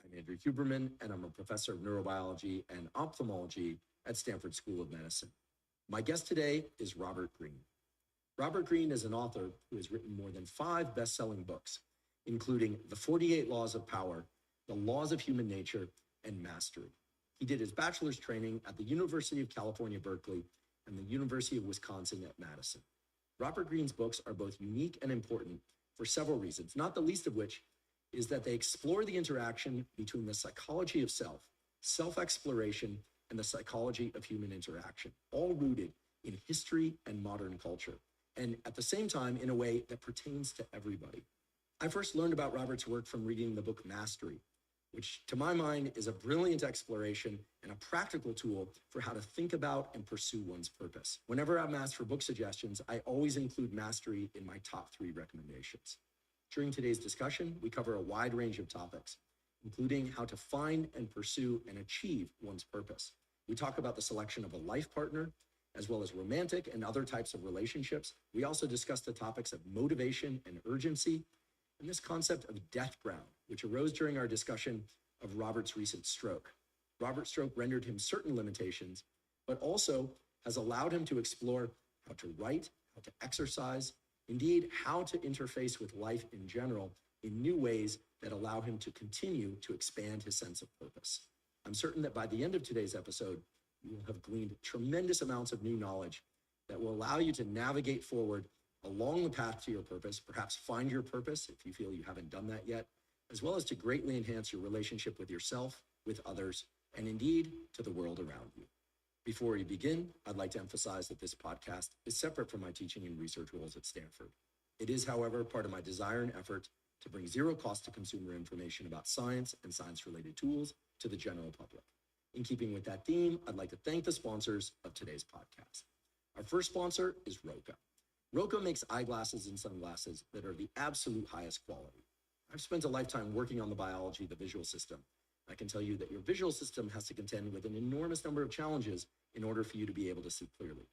I'm Andrew Huberman, and I'm a professor of neurobiology and ophthalmology at Stanford School of Medicine. My guest today is Robert Greene. Robert Greene is an author who has written more than 5 best-selling books, including The 48 Laws of Power, The Laws of Human Nature, and Mastery. He did his bachelor's training at the University of California, Berkeley, and the University of Wisconsin at Madison. Robert Greene's books are both unique and important for several reasons, not the least of which is that they explore the interaction between the psychology of self, self-exploration, and the psychology of human interaction, all rooted in history and modern culture, and at the same time in a way that pertains to everybody. I first learned about Robert's work from reading the book Mastery, which to my mind is a brilliant exploration and a practical tool for how to think about and pursue one's purpose. Whenever I'm asked for book suggestions, I always include Mastery in my top 3 recommendations. During today's discussion, we cover a wide range of topics, including how to find and pursue and achieve one's purpose. We talk about the selection of a life partner, as well as romantic and other types of relationships. We also discuss the topics of motivation and urgency, and this concept of death ground, which arose during our discussion of Robert's recent stroke. Robert's stroke rendered him certain limitations, but also has allowed him to explore how to write, how to exercise, indeed, how to interface with life in general in new ways that allow him to continue to expand his sense of purpose. I'm certain that by the end of today's episode, you will have gleaned tremendous amounts of new knowledge that will allow you to navigate forward along the path to your purpose, perhaps find your purpose if you feel you haven't done that yet, as well as to greatly enhance your relationship with yourself, with others, and indeed to the world around you. Before we begin, I'd like to emphasize that this podcast is separate from my teaching and research roles at Stanford. It is, however, part of my desire and effort to bring zero cost to consumer information about science and science-related tools to the general public. In keeping with that theme, I'd like to thank the sponsors of today's podcast. Our first sponsor is Roka. Roka makes eyeglasses and sunglasses that are the absolute highest quality. I've spent a lifetime working on the biology of the visual system. I can tell you that your visual system has to contend with an enormous number of challenges in order for you to be able to see clearly.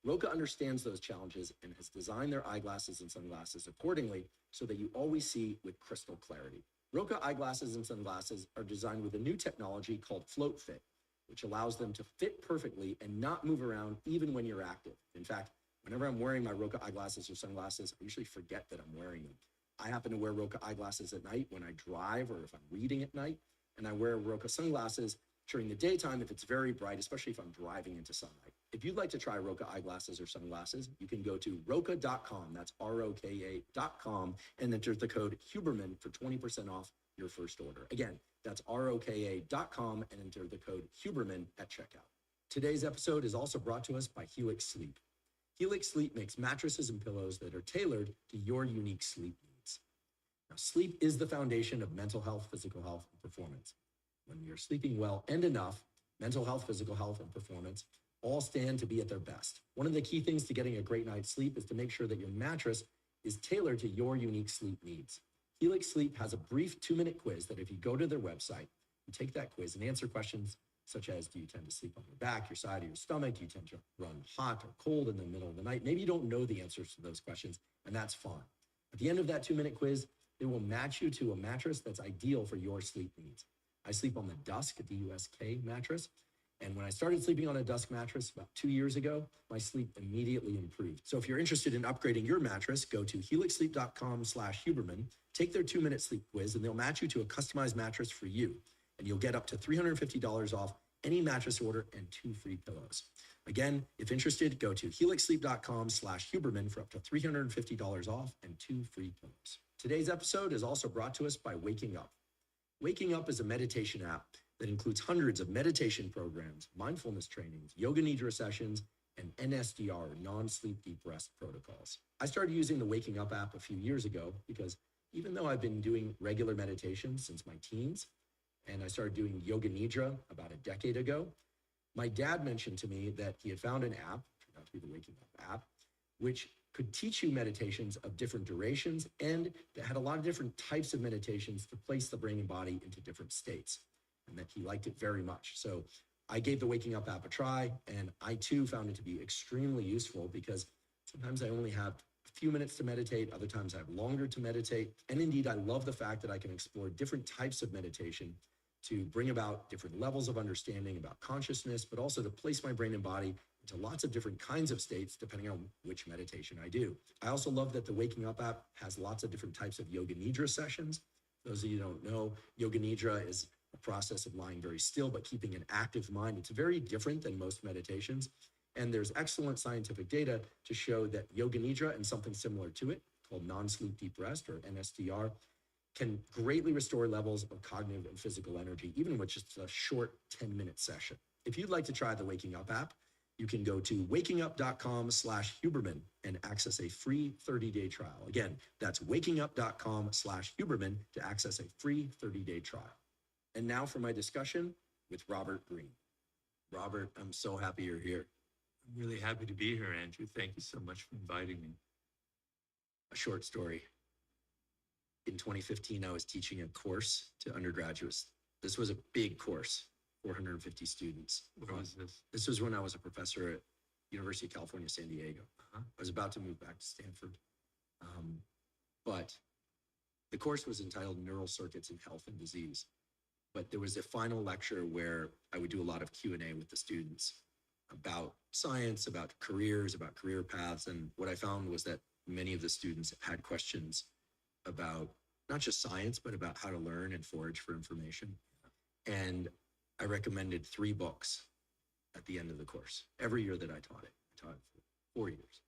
Roka understands those challenges and has designed their eyeglasses and sunglasses accordingly so that you always see with crystal clarity. Roka eyeglasses and sunglasses are designed with a new technology called Float Fit, which allows them to fit perfectly and not move around even when you're active. In fact, whenever I'm wearing my Roka eyeglasses or sunglasses, I usually forget that I'm wearing them. I happen to wear Roka eyeglasses at night when I drive or if I'm reading at night, and I wear Roka sunglasses during the daytime if it's very bright, especially if I'm driving into sunlight. If you'd like to try Roka eyeglasses or sunglasses, you can go to roka.com, that's ROKA.com, and enter the code Huberman for 20% off your first order. Again, that's ROKA.com and enter the code Huberman at checkout. Today's episode is also brought to us by Helix Sleep. Helix Sleep makes mattresses and pillows that are tailored to your unique sleep needs. Now, sleep is the foundation of mental health, physical health, and performance. When we are sleeping well and enough, mental health, physical health, and performance all stand to be at their best. One of the key things to getting a great night's sleep is to make sure that your mattress is tailored to your unique sleep needs. Helix Sleep has a brief 2-minute quiz that if you go to their website, you take that quiz and answer questions such as, do you tend to sleep on your back, your side, or your stomach? Do you tend to run hot or cold in the middle of the night? Maybe you don't know the answers to those questions, and that's fine. At the end of that 2-minute quiz, they will match you to a mattress that's ideal for your sleep needs. I sleep on the Dusk, D-U-S-K mattress. And when I started sleeping on a Dusk mattress about 2 years ago, my sleep immediately improved. So if you're interested in upgrading your mattress, go to helixsleep.com/Huberman, take their 2-minute sleep quiz, and they'll match you to a customized mattress for you. And you'll get up to $350 off any mattress order and 2 free pillows. Again, if interested, go to helixsleep.com/Huberman for up to $350 off and 2 free pillows. Today's episode is also brought to us by Waking Up. Waking Up is a meditation app that includes hundreds of meditation programs, mindfulness trainings, yoga nidra sessions, and NSDR, non-sleep deep rest protocols. I started using the Waking Up app a few years ago because even though I've been doing regular meditation since my teens, and I started doing yoga nidra about a decade ago, my dad mentioned to me that he had found an app, turned out to be the Waking Up app, which could teach you meditations of different durations and that had a lot of different types of meditations to place the brain and body into different states, and that he liked it very much. So I gave the Waking Up app a try, and I too found it to be extremely useful because sometimes I only have a few minutes to meditate, other times I have longer to meditate. And indeed, I love the fact that I can explore different types of meditation to bring about different levels of understanding about consciousness, but also to place my brain and body into lots of different kinds of states depending on which meditation I do. I also love that the Waking Up app has lots of different types of yoga nidra sessions. Those of you who don't know, yoga nidra is a process of lying very still but keeping an active mind. It's very different than most meditations. And there's excellent scientific data to show that yoga nidra and something similar to it called non-sleep deep rest, or NSDR, can greatly restore levels of cognitive and physical energy, even with just a short 10-minute session. If you'd like to try the Waking Up app, you can go to wakingup.com/Huberman and access a free 30-day trial. Again, that's wakingup.com/Huberman to access a free 30-day trial. And now for my discussion with Robert Greene. Robert, I'm so happy you're here. I'm really happy to be here, Andrew. Thank you so much for inviting me. A short story. In 2015, I was teaching a course to undergraduates. This was a big course, 450 students. Where was this? This was when I was a professor at University of California, San Diego. I was about to move back to Stanford. But the course was entitled Neural Circuits in Health and Disease. But there was a final lecture where I would do a lot of Q&A with the students about science, about careers, about career paths. And what I found was that many of the students had questions about not just science, but about how to learn and forage for information. And I recommended 3 books at the end of the course. Every year that I taught it for 4 years.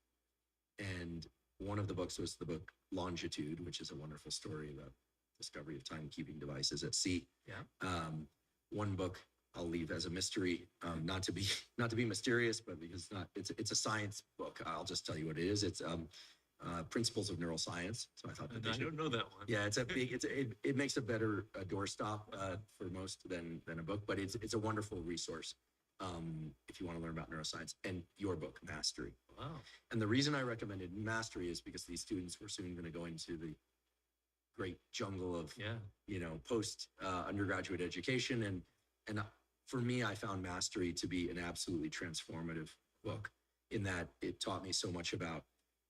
And one of the books was the book Longitude, which is a wonderful story about discovery of timekeeping devices at sea. Yeah. One book I'll leave as a mystery, not to be mysterious, but because it's a science book. I'll just tell you what it is. It's Principles of Neuroscience. So I thought that I don't know that one. Yeah, it makes a better doorstop for most than a book, but it's a wonderful resource if you want to learn about neuroscience. And your book, Mastery. Wow. And the reason I recommended Mastery is because these students were soon going to go into the great jungle of post undergraduate education, and for me, I found Mastery to be an absolutely transformative book in that it taught me so much about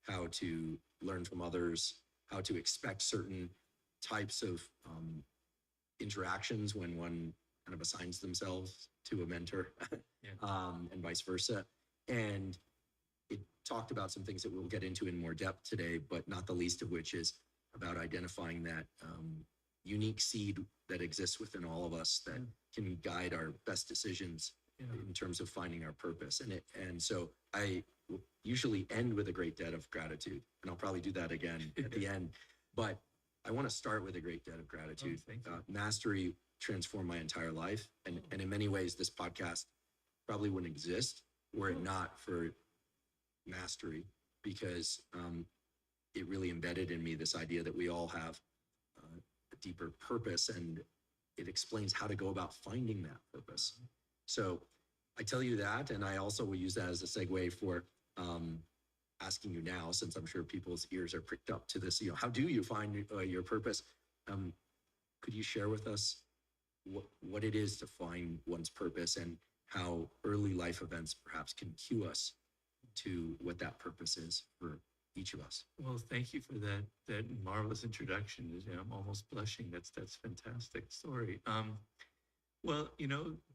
how to learn from others, how to expect certain types of interactions when one kind of assigns themselves to a mentor, and vice versa. And it talked about some things that we'll get into in more depth today, but not the least of which is about identifying that unique seed that exists within all of us that can guide our best decisions in terms of finding our purpose. And so I usually end with a great debt of gratitude, and I'll probably do that again at the end. But I want to start with a great debt of gratitude. Mastery transformed my entire life, and in many ways, this podcast probably wouldn't exist were it not for Mastery, because it really embedded in me this idea that we all have a deeper purpose, and it explains how to go about finding that purpose. So I tell you that, and I also will use that as a segue for asking you now, since I'm sure people's ears are pricked up to this, how do you find your purpose? Could you share with us what it is to find one's purpose, and how early life events perhaps can cue us to what that purpose is for each of us? Well, thank you for that marvelous introduction. I'm almost blushing. That's fantastic story. Well,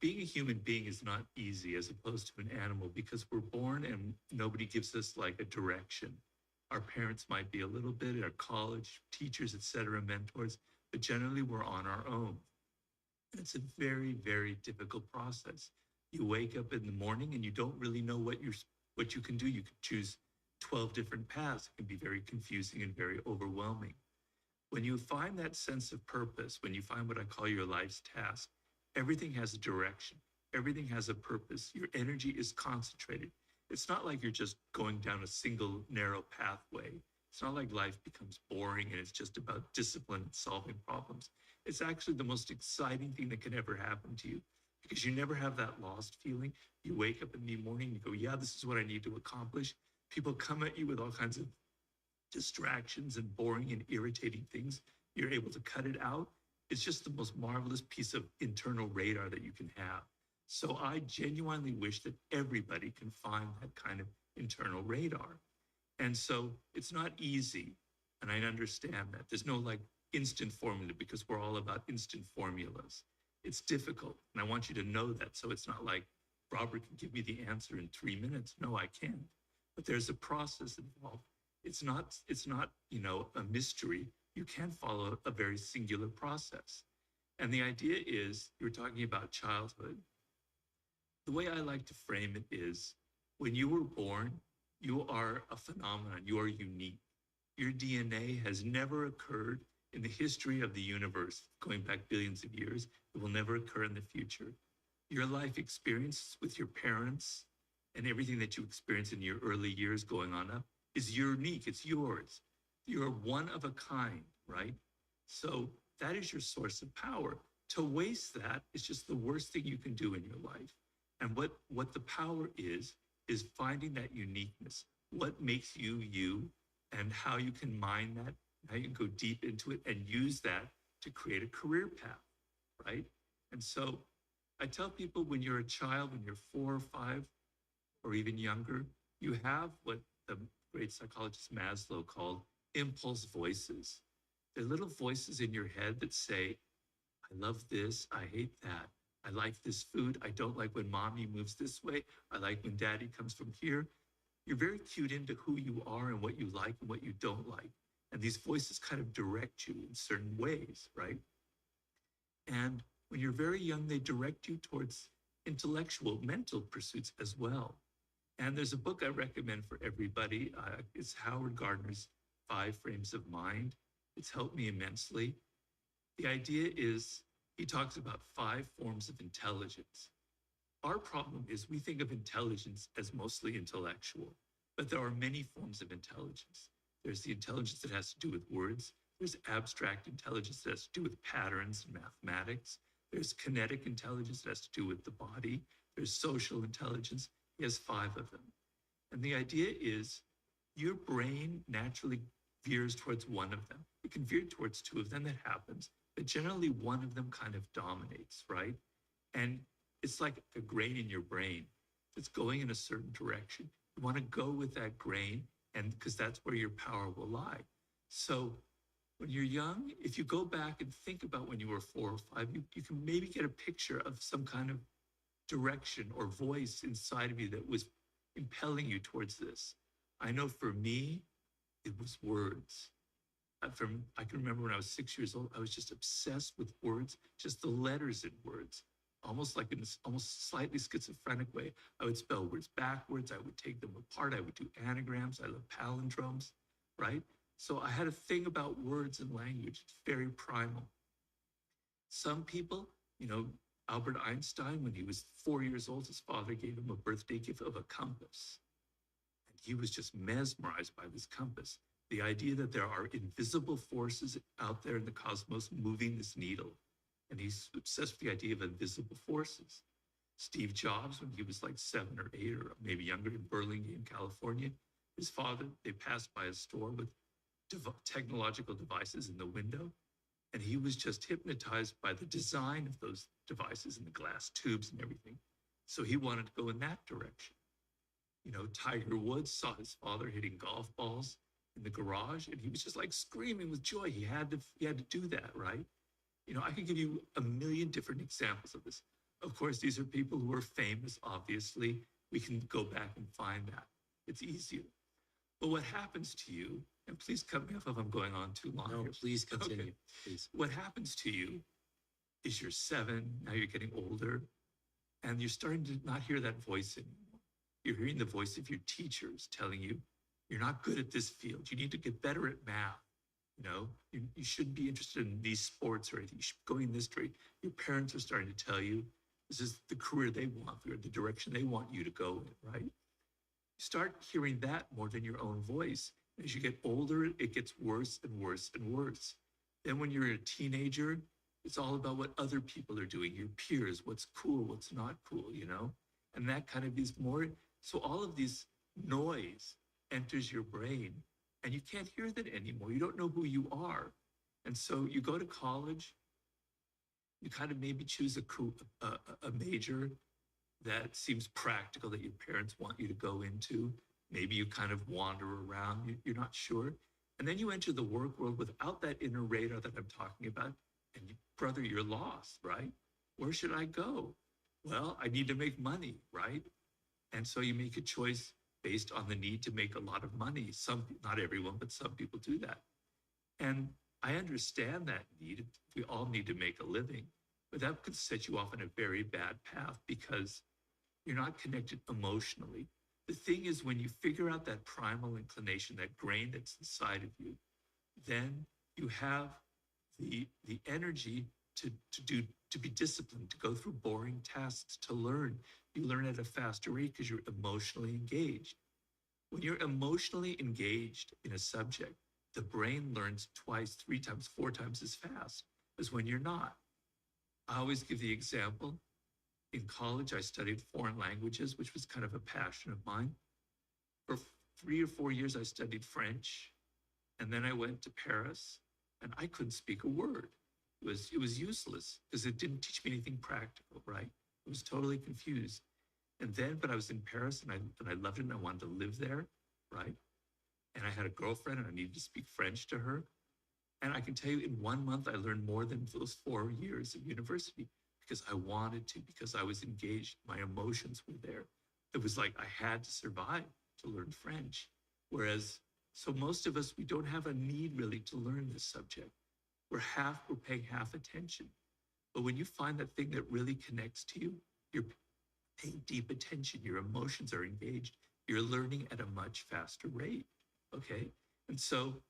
being a human being is not easy as opposed to an animal, because we're born and nobody gives us like a direction. Our parents might be a little bit, our college, teachers, etc., mentors, but generally we're on our own. And it's a very, very difficult process. You wake up in the morning and you don't really know what you can do. You can choose 12 different paths. It can be very confusing and very overwhelming. When you find that sense of purpose, when you find what I call your life's task, everything has a direction. Everything has a purpose. Your energy is concentrated. It's not like you're just going down a single narrow pathway. It's not like life becomes boring and it's just about discipline and solving problems. It's actually the most exciting thing that can ever happen to you, because you never have that lost feeling. You wake up in the morning, you go, yeah, this is what I need to accomplish. People come at you with all kinds of distractions and boring and irritating things. You're able to cut it out. It's just the most marvelous piece of internal radar that you can have. So I genuinely wish that everybody can find that kind of internal radar. And so it's not easy, and I understand that. There's no like instant formula, because we're all about instant formulas. It's difficult, and I want you to know that. So it's not like Robert can give me the answer in 3 minutes. No, I can't. But there's a process involved. It's not, a mystery. You can follow a very singular process. And the idea is, you're talking about childhood. The way I like to frame it is, when you were born, you are a phenomenon. You are unique. Your DNA has never occurred in the history of the universe, going back billions of years. It will never occur in the future. Your life experience with your parents and everything that you experience in your early years going on up is unique. It's yours. You're one of a kind, right? So that is your source of power. To waste that is just the worst thing you can do in your life. And what the power is finding that uniqueness. What makes you you, and how you can mine that, how you can go deep into it and use that to create a career path, right? And so I tell people, when you're a child, when you're 4 or 5 or even younger, you have what the great psychologist Maslow called impulse voices. They're little voices in your head that say, I love this, I hate that. I like this food. I don't like when mommy moves this way. I like when daddy comes from here. You're very cued into who you are and what you like and what you don't like. And these voices kind of direct you in certain ways, right? And when you're very young, they direct you towards intellectual, mental pursuits as well. And there's a book I recommend for everybody. It's Howard Gardner's 5 Frames of Mind. It's helped me immensely. The idea is, he talks about 5 forms of intelligence. Our problem is we think of intelligence as mostly intellectual, but there are many forms of intelligence. There's the intelligence that has to do with words. There's abstract intelligence that has to do with patterns and mathematics. There's kinetic intelligence that has to do with the body. There's social intelligence. He has 5 of them. And the idea is, your brain naturally veers towards one of them. It can veer towards 2 of them, that happens, but generally one of them kind of dominates, right? And it's like a grain in your brain that's going in a certain direction. You want to go with that grain, and because that's where your power will lie. So when you're young, if you go back and think about when you were 4 or 5, you can maybe get a picture of some kind of direction or voice inside of you that was impelling you towards this. I know for me, it was words. I can remember when I was 6 years old, I was just obsessed with words, just the letters in words, almost like in this almost slightly schizophrenic way. I would spell words backwards. I would take them apart. I would do anagrams. I love palindromes, right? So I had a thing about words and language. It's very primal. Some people, Albert Einstein, when he was 4 years old, his father gave him a birthday gift of a compass. And he was just mesmerized by this compass. The idea that there are invisible forces out there in the cosmos moving this needle. And he's obsessed with the idea of invisible forces. Steve Jobs, when he was like 7 or 8 or maybe younger, in Burlingame, California, his father, they passed by a store with technological devices in the window. And he was just hypnotized by the design of those devices and the glass tubes and everything. So he wanted to go in that direction. Tiger Woods saw his father hitting golf balls in the garage, and he was just like screaming with joy. He had to do that, right? I could give you a million different examples of this. Of course, these are people who are famous, obviously. We can go back and find that. It's easier. But what happens to you, and please cut me off if I'm going on too long. No, here. please continue. Okay. Please. What happens to you is you're 7, now you're getting older, and you're starting to not hear that voice anymore. You're hearing the voice of your teachers telling you, you're not good at this field. You need to get better at math. You shouldn't be interested in these sports or anything. You should be going in this direction. Your parents are starting to tell you this is the career they want, or the direction they want you to go in, right? You start hearing that more than your own voice. As you get older, it gets worse and worse and worse. Then when you're a teenager, it's all about what other people are doing, your peers, what's cool, what's not cool, And that kind of is more, so all of this noise enters your brain, and you can't hear that anymore. You don't know who you are. And so you go to college, you kind of maybe choose a major that seems practical, that your parents want you to go into. Maybe you kind of wander around, you're not sure. And then you enter the work world without that inner radar that I'm talking about. And brother, you're lost, right? Where should I go? Well, I need to make money, right? And so you make a choice based on the need to make a lot of money. Not everyone, but some people do that. And I understand that need. We all need to make a living, but that could set you off on a very bad path because you're not connected emotionally. The thing is, when you figure out that primal inclination, that grain that's inside of you, then you have the energy to be disciplined, to go through boring tasks, to learn. You learn at a faster rate because you're emotionally engaged. When you're emotionally engaged in a subject, the brain learns twice, 3 times, 4 times as fast as when you're not. I always give the example. In college, I studied foreign languages, which was kind of a passion of mine. For 3 or 4 years, I studied French. And then I went to Paris and I couldn't speak a word. It was useless because it didn't teach me anything practical, right? I was totally confused. And then, but I was in Paris and I loved it and I wanted to live there, right? And I had a girlfriend and I needed to speak French to her. And I can tell you in 1 month, I learned more than those 4 years of university because I wanted to, because I was engaged. My emotions were there. It was like I had to survive to learn French. Whereas, so most of us, we don't have a need really to learn this subject. We're paying half attention. But when you find that thing that really connects to you, you're paying deep attention, your emotions are engaged, you're learning at a much faster rate, okay? And so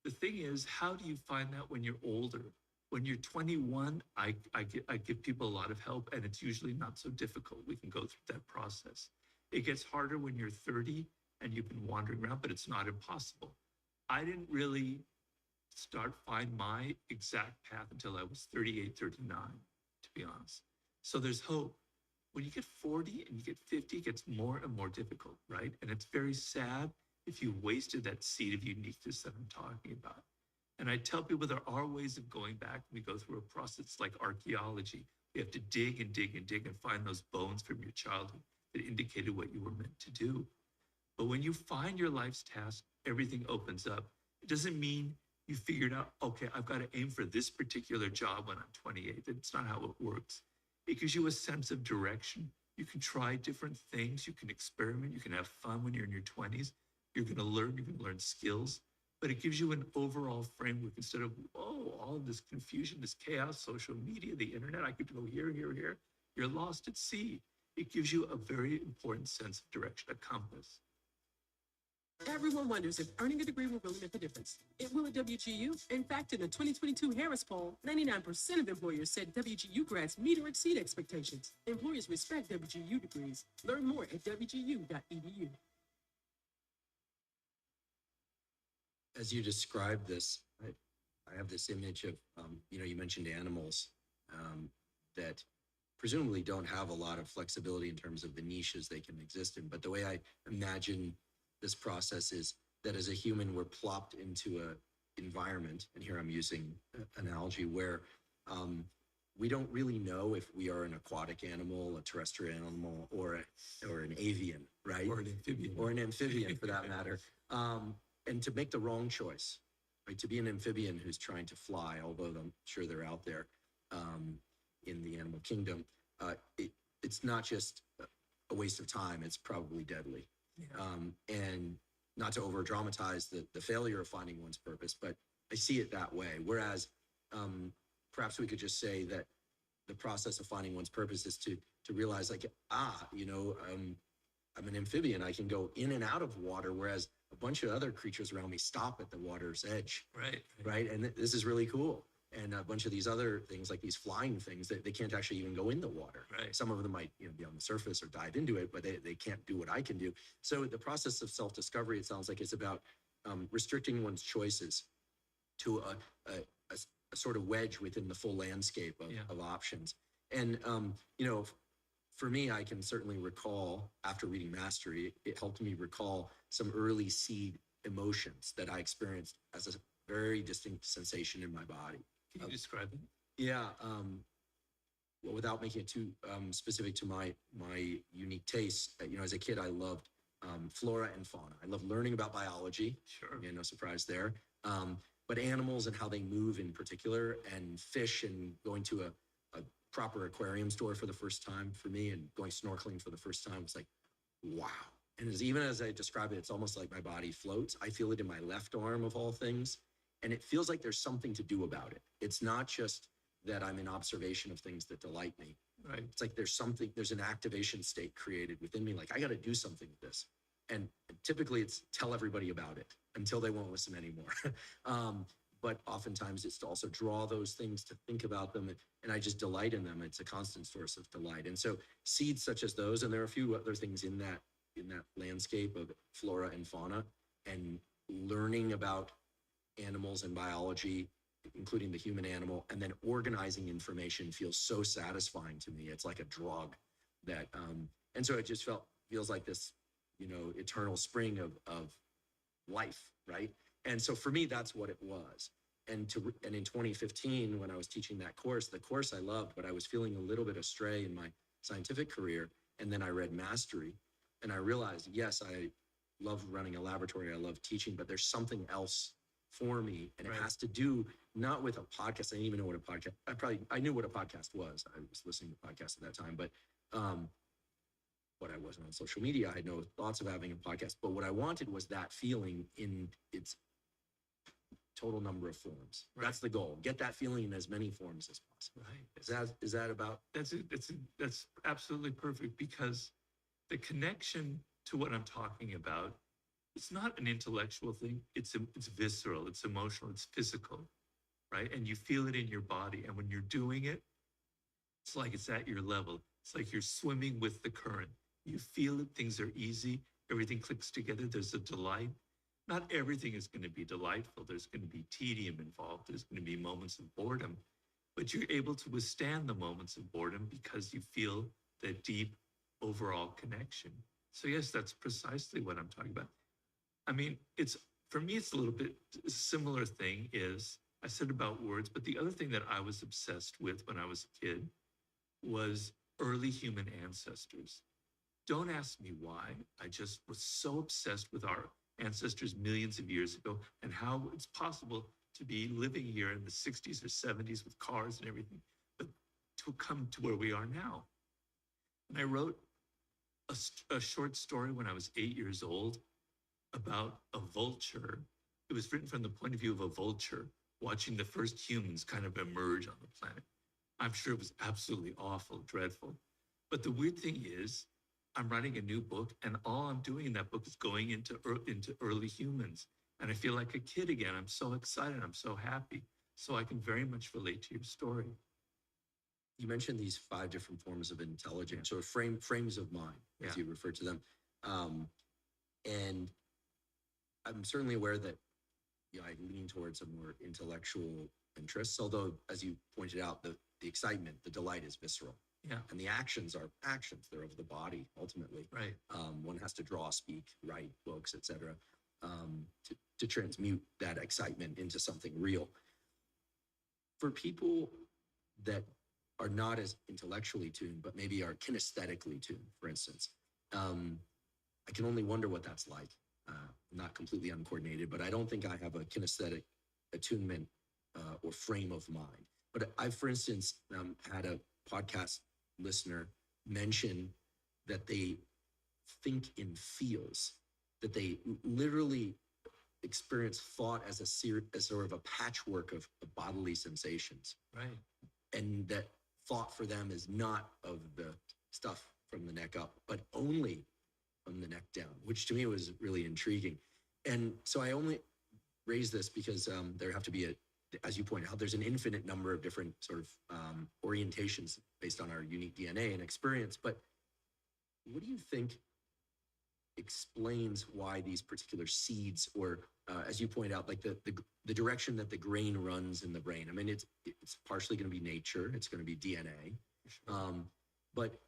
the thing is, how do you find that when you're older? When you're 21, I give people a lot of help, and it's usually not so difficult. We can go through that process. It gets harder when you're 30 and you've been wandering around, but it's not impossible. I didn't really find my exact path until I was 38, 39, to be honest. So there's hope. When you get 40 and you get 50, it gets more and more difficult, right? And it's very sad if you wasted that seed of uniqueness that I'm talking about. And I tell people there are ways of going back. We go through a process like archaeology. We have to dig and dig and dig and find those bones from your childhood that indicated what you were meant to do. But when you find your life's task, everything opens up. It doesn't mean you figured out, okay, I've got to aim for this particular job when I'm 28. That's not how it works. It gives you a sense of direction. You can try different things. You can experiment. You can have fun when you're in your 20s. You're going to learn skills. But it gives you an overall framework instead of, all of this confusion, this chaos, social media, the internet. I could go here, here, here. You're lost at sea. It gives you a very important sense of direction, a compass. Everyone wonders if earning a degree will really make a difference. It will at WGU. In fact, in a 2022 Harris poll, 99% of employers said WGU grads meet or exceed expectations. Employers respect WGU degrees. Learn more at wgu.edu. As you described this, I have this image of, you mentioned animals that presumably don't have a lot of flexibility in terms of the niches they can exist in. But the way I imagine this process is that as a human, we're plopped into an environment, and here I'm using an analogy where we don't really know if we are an aquatic animal, a terrestrial animal, or an avian, right? Or an amphibian. Or an amphibian, for that matter. And to make the wrong choice, right? To be an amphibian who's trying to fly, although I'm sure they're out there in the animal kingdom, it's not just a waste of time, it's probably deadly. Yeah. And not to over dramatize the failure of finding one's purpose, but I see it that way. Whereas perhaps we could just say that the process of finding one's purpose is to realize like, I'm an amphibian. I can go in and out of water, whereas a bunch of other creatures around me stop at the water's edge. Right. And this is really cool. And a bunch of these other things, like these flying things, they can't actually even go in the water. Right. Some of them might be on the surface or dive into it, but they can't do what I can do. So the process of self-discovery, it sounds like, is about restricting one's choices to a sort of wedge within the full landscape of options. And, for me, I can certainly recall, after reading Mastery, it helped me recall some early seed emotions that I experienced as a very distinct sensation in my body. Can you describe it? Yeah. Well, without making it too specific to my unique tastes, as a kid, I loved flora and fauna. I loved learning about biology. Sure. Again, no surprise there. But animals and how they move in particular, and fish, and going to a proper aquarium store for the first time for me, and going snorkeling for the first time was like, wow. And even as I describe it, it's almost like my body floats. I feel it in my left arm of all things. And it feels like there's something to do about it. It's not just that I'm in observation of things that delight me. Right. It's like there's an activation state created within me. Like, I got to do something with this. And typically it's tell everybody about it until they won't listen anymore. But oftentimes it's to also draw those things, to think about them, and I just delight in them. It's a constant source of delight. And so seeds such as those, and there are a few other things in that landscape of flora and fauna, and learning about animals and biology, including the human animal, and then organizing information feels so satisfying to me. It's like a drug that, and so it just feels like this, eternal spring of life, right? And so for me, that's what it was. And in 2015, when I was teaching that course, the course I loved, but I was feeling a little bit astray in my scientific career. And then I read Mastery, and I realized, yes, I love running a laboratory, I love teaching, but there's something else for me, and it has to do not with a podcast. I didn't even know what a podcast. I knew what a podcast was. I was listening to podcasts at that time, but I wasn't on social media. I had no thoughts of having a podcast. But what I wanted was that feeling in its total number of forms. Right. That's the goal. Get that feeling in as many forms as possible. Right. Is that about? That's absolutely perfect, because the connection to what I'm talking about, it's not an intellectual thing. It's visceral, it's emotional, it's physical, right? And you feel it in your body. And when you're doing it, it's like it's at your level. It's like you're swimming with the current. You feel it, things are easy, everything clicks together, there's a delight. Not everything is going to be delightful. There's going to be tedium involved. There's going to be moments of boredom, but you're able to withstand the moments of boredom because you feel that deep overall connection. So yes, that's precisely what I'm talking about. I mean, for me, it's a little bit a similar thing. Is I said about words, but the other thing that I was obsessed with when I was a kid was early human ancestors. Don't ask me why. I just was so obsessed with our ancestors millions of years ago, and how it's possible to be living here in the 60s or 70s with cars and everything, but to come to where we are now. And I wrote a short story when I was 8 years old about a vulture. It was written from the point of view of a vulture watching the first humans kind of emerge on the planet. I'm sure it was absolutely awful, dreadful. But the weird thing is, I'm writing a new book, and all I'm doing in that book is going into early humans. And I feel like a kid again. I'm so excited. I'm so happy. So I can very much relate to your story. You mentioned these 5 different forms of intelligence, or frames of mind, as you refer to them. And I'm certainly aware that I lean towards a more intellectual interest, although, as you pointed out, the excitement, the delight is visceral. Yeah. And the actions are actions. They're of the body, ultimately. Right. One has to draw, speak, write books, etc., to transmute that excitement into something real. For people that are not as intellectually tuned, but maybe are kinesthetically tuned, for instance, I can only wonder what that's like. Not completely uncoordinated, but I don't think I have a kinesthetic attunement or frame of mind. But I've, for instance, had a podcast listener mention that they think in feels, that they literally experience thought as sort of a patchwork of bodily sensations. Right. And that thought for them is not of the stuff from the neck up, but only from the neck down, which to me was really intriguing. And so I only raise this because there have to be as you point out, there's an infinite number of different sort of orientations based on our unique DNA and experience. But what do you think explains why these particular seeds, or as you point out, like the direction that the grain runs in the brain? I mean, it's partially going to be nature. It's going to be DNA. But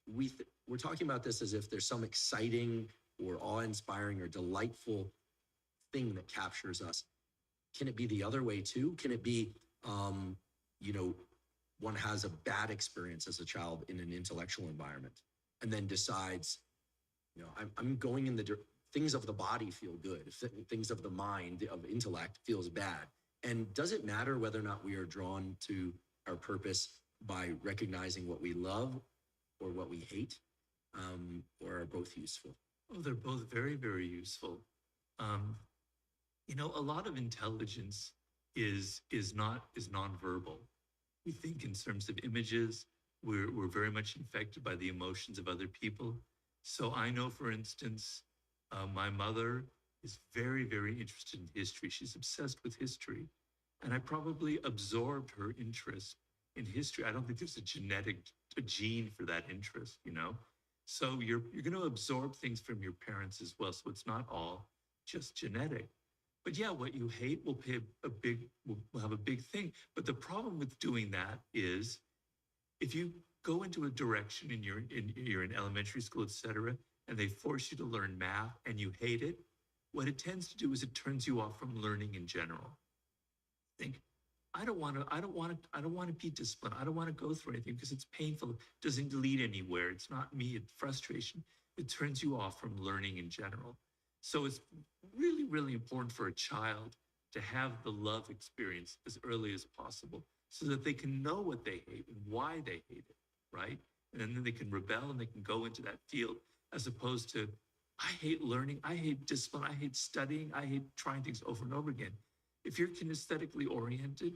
we're talking about this as if there's some exciting or awe-inspiring or delightful thing that captures us. Can it be the other way too? Can it be, one has a bad experience as a child in an intellectual environment and then decides, I'm going in things of the body feel good. Things of the mind, of intellect feels bad. And does it matter whether or not we are drawn to our purpose by recognizing what we love or what we hate, or are both useful? Oh, they're both very, very useful. Um, you know, a lot of intelligence is nonverbal. We think in terms of images. We're very much infected by the emotions of other people. So I know, for instance, my mother is very, very interested in history. She's obsessed with history. And I probably absorbed her interest in history. I don't think there's a gene for that interest, you know? So you're going to absorb things from your parents as well. So it's not all just genetic. But yeah, what you hate will have a big thing. But the problem with doing that is, if you go into a direction and you're in elementary school, et cetera, and they force you to learn math and you hate it, what it tends to do is it turns you off from learning in general. Think, I don't want to be disciplined. I don't want to go through anything because it's painful. It doesn't lead anywhere. It's not me. It's frustration. It turns you off from learning in general. So it's really, really important for a child to have the love experience as early as possible, so that they can know what they hate and why they hate it, right? And then they can rebel and they can go into that field, as opposed to, I hate learning, I hate discipline, I hate studying, I hate trying things over and over again. If you're kinesthetically oriented,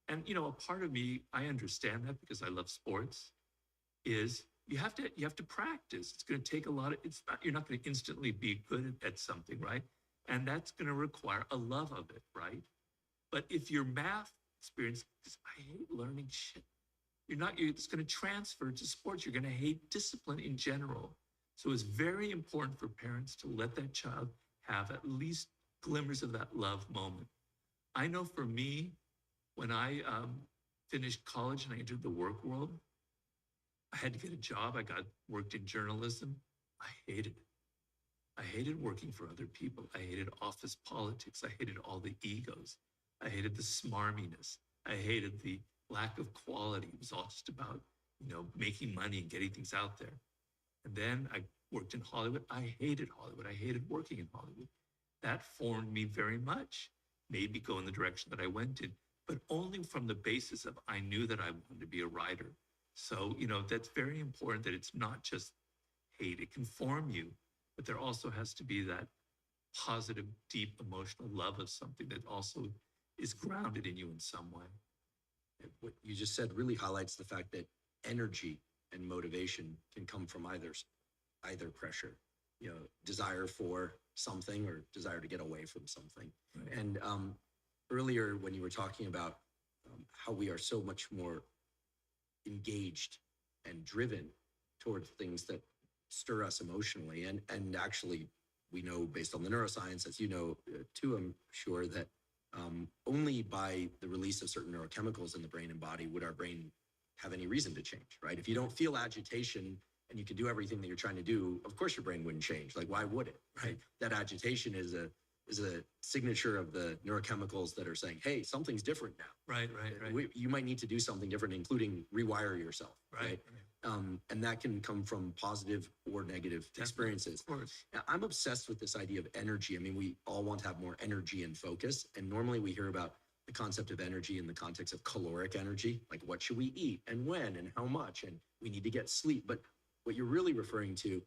and you know, a part of me, I understand that because I love sports, is you have to practice. It's going to take a lot of, you're not going to instantly be good at something, right? And that's going to require a love of it, right? But if your math experience, because I hate learning shit, it's going to transfer to sports. You're going to hate discipline in general. So it's very important for parents to let that child have at least glimmers of that love moment. I know for me, when I finished college and I entered the work world, I had to get a job. I worked in journalism. I hated it. I hated working for other people. I hated office politics. I hated all the egos. I hated the smarminess. I hated the lack of quality. It was all just about, you know, making money and getting things out there. And then I worked in Hollywood. I hated Hollywood. I hated working in Hollywood. That formed me very much, made me go in the direction that I went in, but only from the basis of I knew that I wanted to be a writer. So, you know, that's very important, that it's not just hate. It can form you, but there also has to be that positive, deep emotional love of something that also is grounded in you in some way. What you just said really highlights the fact that energy and motivation can come from either pressure, you know, desire for something or desire to get away from something. Right. And earlier when you were talking about how we are so much more engaged and driven towards things that stir us emotionally, and actually we know, based on the neuroscience, as you know too, I'm sure, that only by the release of certain neurochemicals in the brain and body would our brain have any reason to change, right? If you don't feel agitation and you can do everything that you're trying to do, of course your brain wouldn't change. Like, why would it, right? That agitation is a signature of the neurochemicals that are saying, hey, something's different now. Right. You might need to do something different, including rewire yourself, right? And that can come from positive or negative experiences. Of course. Now, I'm obsessed with this idea of energy. I mean, we all want to have more energy and focus. And normally we hear about the concept of energy in the context of caloric energy, like what should we eat and when and how much, and we need to get sleep. But what you're really referring to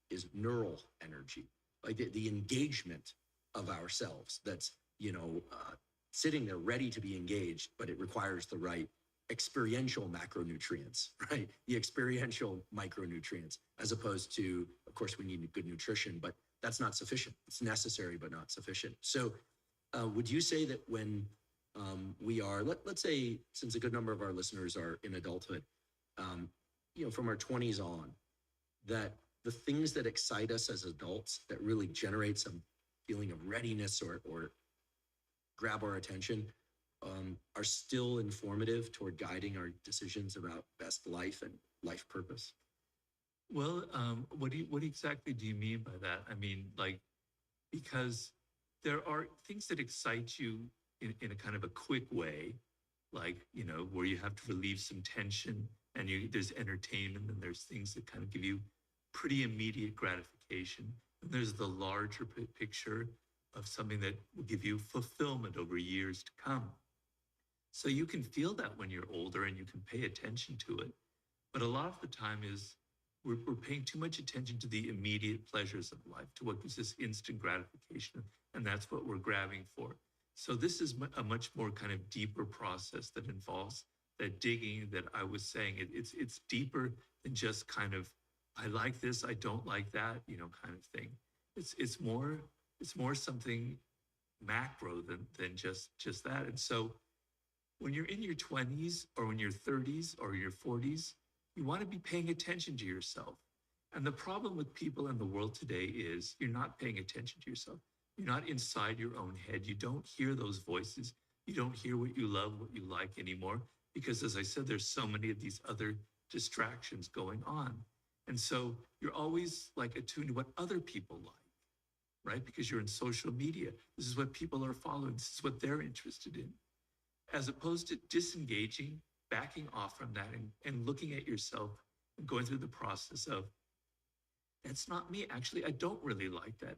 is neural energy, like the engagement of ourselves that's, you know, sitting there ready to be engaged, but it requires the right experiential macronutrients, right? The experiential micronutrients, as opposed to, of course, we need good nutrition, but that's not sufficient. It's necessary, but not sufficient. So would you say that when we are, let's say, since a good number of our listeners are in adulthood, you know, from our 20s on, that the things that excite us as adults, that really generate some feeling of readiness or grab our attention, are still informative toward guiding our decisions about best life and life purpose? Well, what exactly do you mean by that? I mean, like, because there are things that excite you in a kind of a quick way, like, you know, where you have to relieve some tension, and there's entertainment, and there's things that kind of give you pretty immediate gratification. And there's the larger picture of something that will give you fulfillment over years to come. So you can feel that when you're older and you can pay attention to it. But a lot of the time is we're paying too much attention to the immediate pleasures of life, to what gives us instant gratification. And that's what we're grabbing for. So this is a much more kind of deeper process that involves that digging that I was saying. It's deeper than just kind of, I like this, I don't like that, kind of thing. It's more something macro than just that. And so when you're in your 20s or when you're 30s or your 40s, you want to be paying attention to yourself. And the problem with people in the world today is you're not paying attention to yourself. You're not inside your own head. You don't hear those voices. You don't hear what you love, what you like anymore. Because as I said, there's so many of these other distractions going on. And so you're always like attuned to what other people like, right? Because you're in social media. This is what people are following. This is what they're interested in. As opposed to disengaging, backing off from that and looking at yourself and going through the process of, that's not me. Actually, I don't really like that,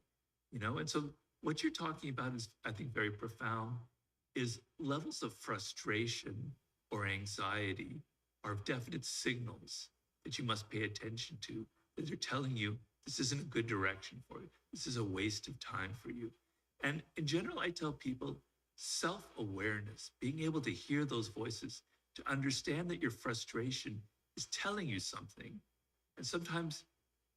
And so what you're talking about is, I think, very profound, is levels of frustration or anxiety are definite signals that you must pay attention to, that they're telling you this isn't a good direction for you. This is a waste of time for you. And in general, I tell people self-awareness, being able to hear those voices, to understand that your frustration is telling you something. And sometimes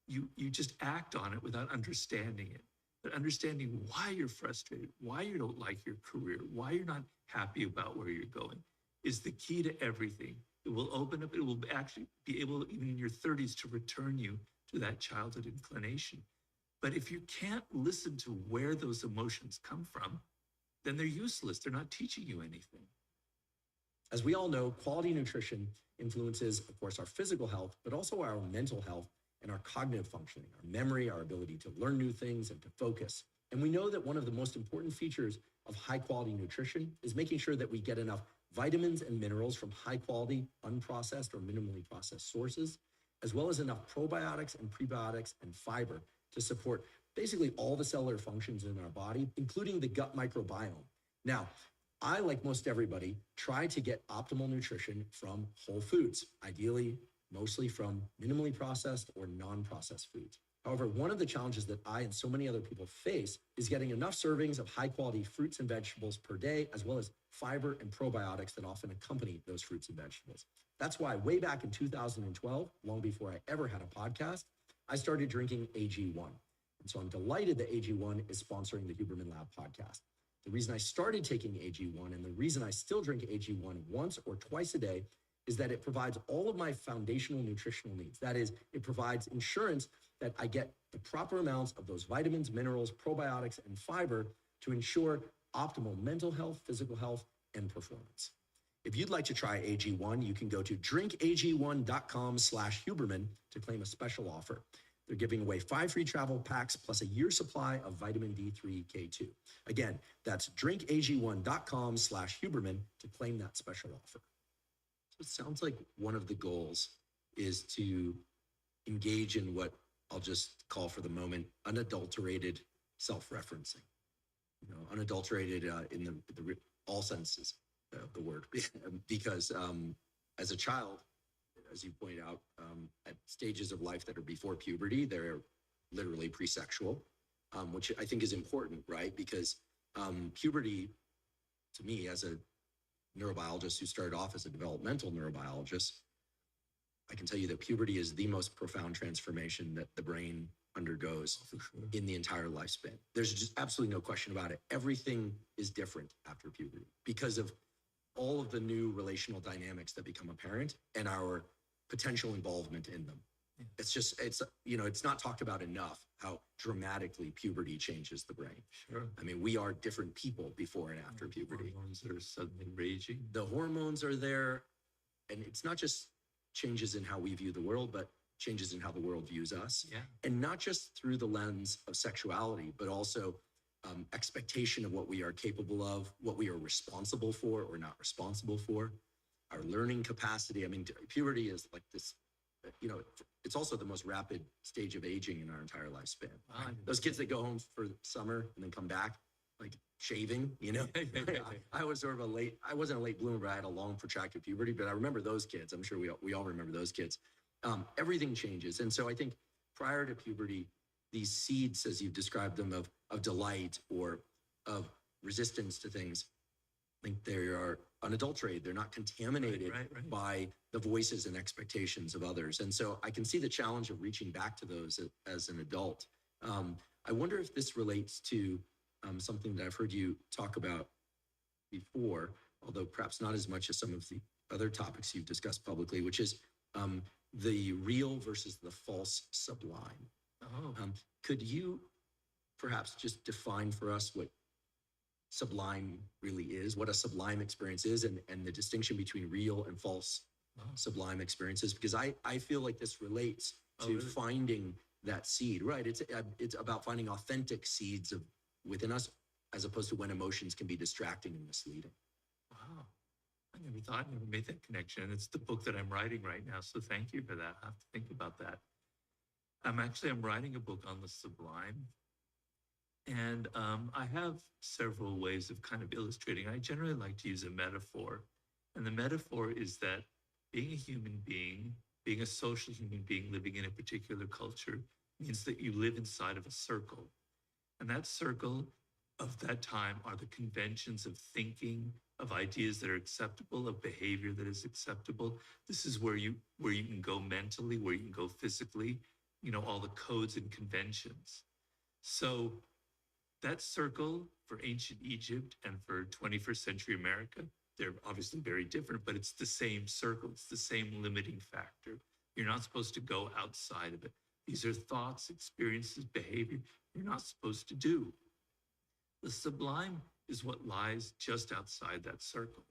you just act on it without understanding it. But understanding why you're frustrated, why you don't like your career, why you're not happy about where you're going is the key to everything. It will open up, it will actually be able, even in your 30s, to return you to that childhood inclination. But if you can't listen to where those emotions come from, then they're useless. They're not teaching you anything. As we all know, quality nutrition influences, of course, our physical health, but also our mental health and our cognitive functioning, our memory, our ability to learn new things and to focus. And we know that one of the most important features of high quality nutrition is making sure that we get enough vitamins and minerals from high quality, unprocessed or minimally processed sources, as well as enough probiotics and prebiotics and fiber to support basically all the cellular functions in our body, including the gut microbiome. Now, I, like most everybody, try to get optimal nutrition from whole foods, ideally, mostly from minimally processed or non-processed foods. However, one of the challenges that I and so many other people face is getting enough servings of high-quality fruits and vegetables per day, as well as fiber and probiotics that often accompany those fruits and vegetables. That's why way back in 2012, long before I ever had a podcast, I started drinking AG1. And so I'm delighted that AG1 is sponsoring the Huberman Lab podcast. The reason I started taking AG1 and the reason I still drink AG1 once or twice a day is that it provides all of my foundational nutritional needs. That is, it provides insurance that I get the proper amounts of those vitamins, minerals, probiotics, and fiber to ensure optimal mental health, physical health, and performance. If you'd like to try AG1, you can go to drinkag1.com/Huberman to claim a special offer. They're giving away 5 free travel packs plus a year's supply of vitamin D3 K2. Again, that's drinkag1.com/Huberman to claim that special offer. So it sounds like one of the goals is to engage in what I'll just call for the moment unadulterated self-referencing. Unadulterated in the all senses of the word, because as a child, as you point out, at stages of life that are before puberty, they're literally pre-sexual, which I think is important, right? Because puberty, to me, as a neurobiologist who started off as a developmental neurobiologist, I can tell you that puberty is the most profound transformation that the brain undergoes in the entire lifespan. There's just absolutely no question about it. Everything is different after puberty because of all of the new relational dynamics that become apparent and our potential involvement in them. Yeah. It's not talked about enough how dramatically puberty changes the brain. Sure. I mean, we are different people before and after puberty. Hormones are suddenly raging. The hormones are there, and it's not just changes in how we view the world, but changes in how the world views us. Yeah. And not just through the lens of sexuality, but also expectation of what we are capable of, what we are responsible for or not responsible for, our learning capacity. I mean, puberty is like this, it's also the most rapid stage of aging in our entire lifespan. Wow. Those kids that go home for summer and then come back, like shaving, you know. I was sort of I wasn't a late bloomer, but I had a long protracted puberty. But I remember those kids. I'm sure we all remember those kids. Everything changes, and so I think prior to puberty, these seeds, as you've described them, of delight or of resistance to things, I think they are unadulterated. They're not contaminated by the voices and expectations of others. And so I can see the challenge of reaching back to those as an adult. I wonder if this relates to something that I've heard you talk about before, although perhaps not as much as some of the other topics you've discussed publicly, which is the real versus the false sublime. Could you perhaps just define for us what sublime really is, what a sublime experience is, and the distinction between real and false sublime experiences? Because I feel like this relates to finding that seed, right? It's about finding authentic seeds within us, as opposed to when emotions can be distracting and misleading. Wow. I never made that connection. It's the book that I'm writing right now. So thank you for that. I have to think about that. I'm writing a book on the sublime. And I have several ways of kind of illustrating. I generally like to use a metaphor. And the metaphor is that being a human being, being a social human being living in a particular culture, means that you live inside of a circle. And that circle of that time are the conventions of thinking, of ideas that are acceptable, of behavior that is acceptable. This is where you can go mentally, where you can go physically, all the codes and conventions. So that circle for ancient Egypt and for 21st century America, they're obviously very different, but it's the same circle. It's the same limiting factor. You're not supposed to go outside of it. These are thoughts, experiences, behavior you're not supposed to do. The sublime is what lies just outside that circle.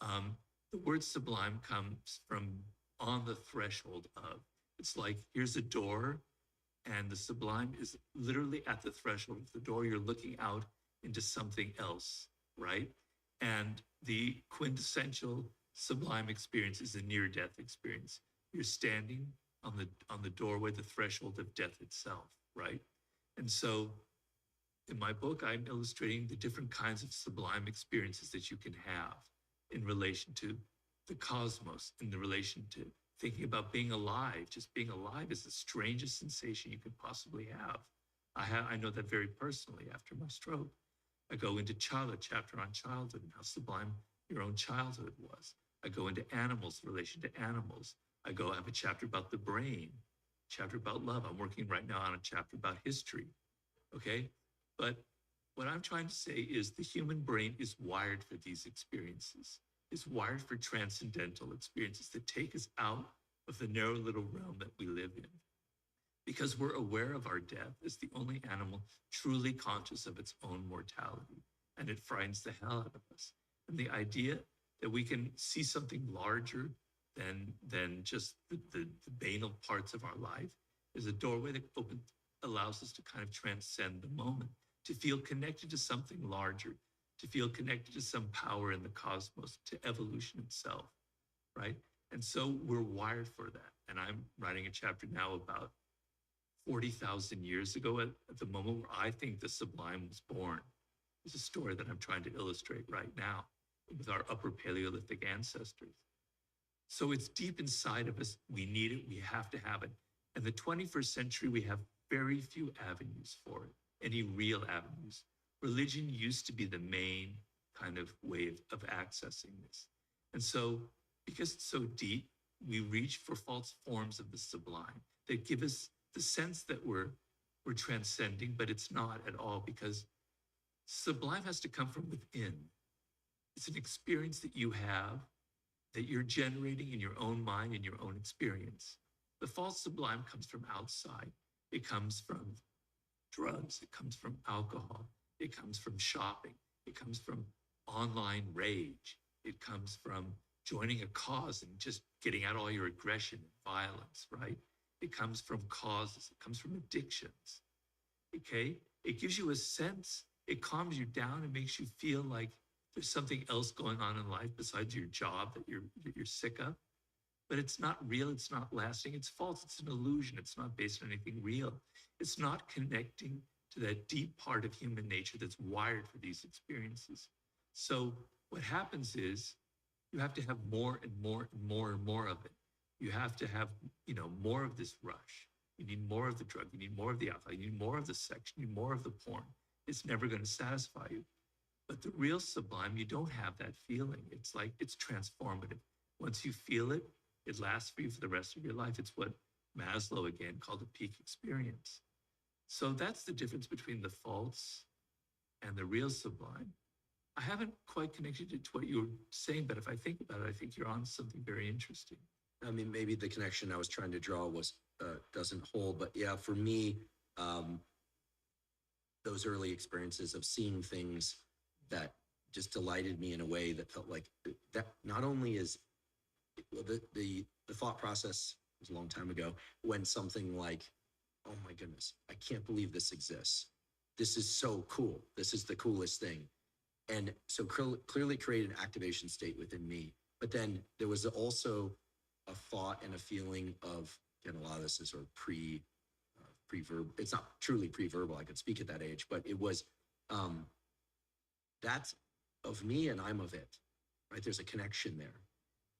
The word sublime comes from on the threshold of. It's like, here's a door, and the sublime is literally at the threshold of the door. You're looking out into something else, right? And the quintessential sublime experience is a near-death experience. You're standing on the doorway, the threshold of death itself, right? And so in my book, I'm illustrating the different kinds of sublime experiences that you can have in relation to the cosmos, in the relation to thinking about being alive. Just being alive is the strangest sensation you could possibly have. I know that very personally after my stroke. I go into chapter on childhood and how sublime your own childhood was. I go into animals, relation to animals. I have a chapter about the brain, chapter about love. I'm working right now on a chapter about history, okay? But what I'm trying to say is the human brain is wired for these experiences. It's wired for transcendental experiences that take us out of the narrow little realm that we live in. Because we're aware of our death as the only animal truly conscious of its own mortality, and it frightens the hell out of us. And the idea that we can see something larger than just the banal parts of our life is a doorway that allows us to kind of transcend the moment, to feel connected to something larger, to feel connected to some power in the cosmos, to evolution itself, right? And so we're wired for that. And I'm writing a chapter now about 40,000 years ago at the moment where I think the sublime was born. It's a story that I'm trying to illustrate right now with our upper Paleolithic ancestors. So it's deep inside of us. We need it. We have to have it. In the 21st century, we have very few avenues for it, any real avenues. Religion used to be the main kind of way of accessing this. And so because it's so deep, we reach for false forms of the sublime that give us the sense that we're transcending, but it's not at all, because sublime has to come from within. It's an experience that you have, that you're generating in your own mind, in your own experience. The false sublime comes from outside. It comes from drugs. It comes from alcohol. It comes from shopping. It comes from online rage. It comes from joining a cause and just getting out all your aggression and violence, right? It comes from causes. It comes from addictions, okay? It gives you a sense. It calms you down and makes you feel like there's something else going on in life besides your job that you're sick of. But it's not real. It's not lasting. It's false. It's an illusion. It's not based on anything real. It's not connecting to that deep part of human nature that's wired for these experiences. So what happens is you have to have more and more and more and more of it. You have to have, more of this rush. You need more of the drug. You need more of the alcohol. You need more of the sex. You need more of the porn. It's never going to satisfy you. But the real sublime, you don't have that feeling. It's like, it's transformative. Once you feel it, it lasts for you for the rest of your life. It's what Maslow again called a peak experience. So that's the difference between the false and the real sublime. I haven't quite connected it to what you were saying, but if I think about it, I think you're on something very interesting. I mean, maybe the connection I was trying to draw was doesn't hold, but yeah, for me, those early experiences of seeing things that just delighted me in a way that felt like that not only is the thought process was a long time ago when something like, oh my goodness, I can't believe this exists. This is so cool. This is the coolest thing. And so clearly created an activation state within me. But then there was also a thought and a feeling of, and a lot of this is sort of pre-verb. It's not truly pre-verbal. I could speak at that age, but it was, that's of me and I'm of it, right? There's a connection there.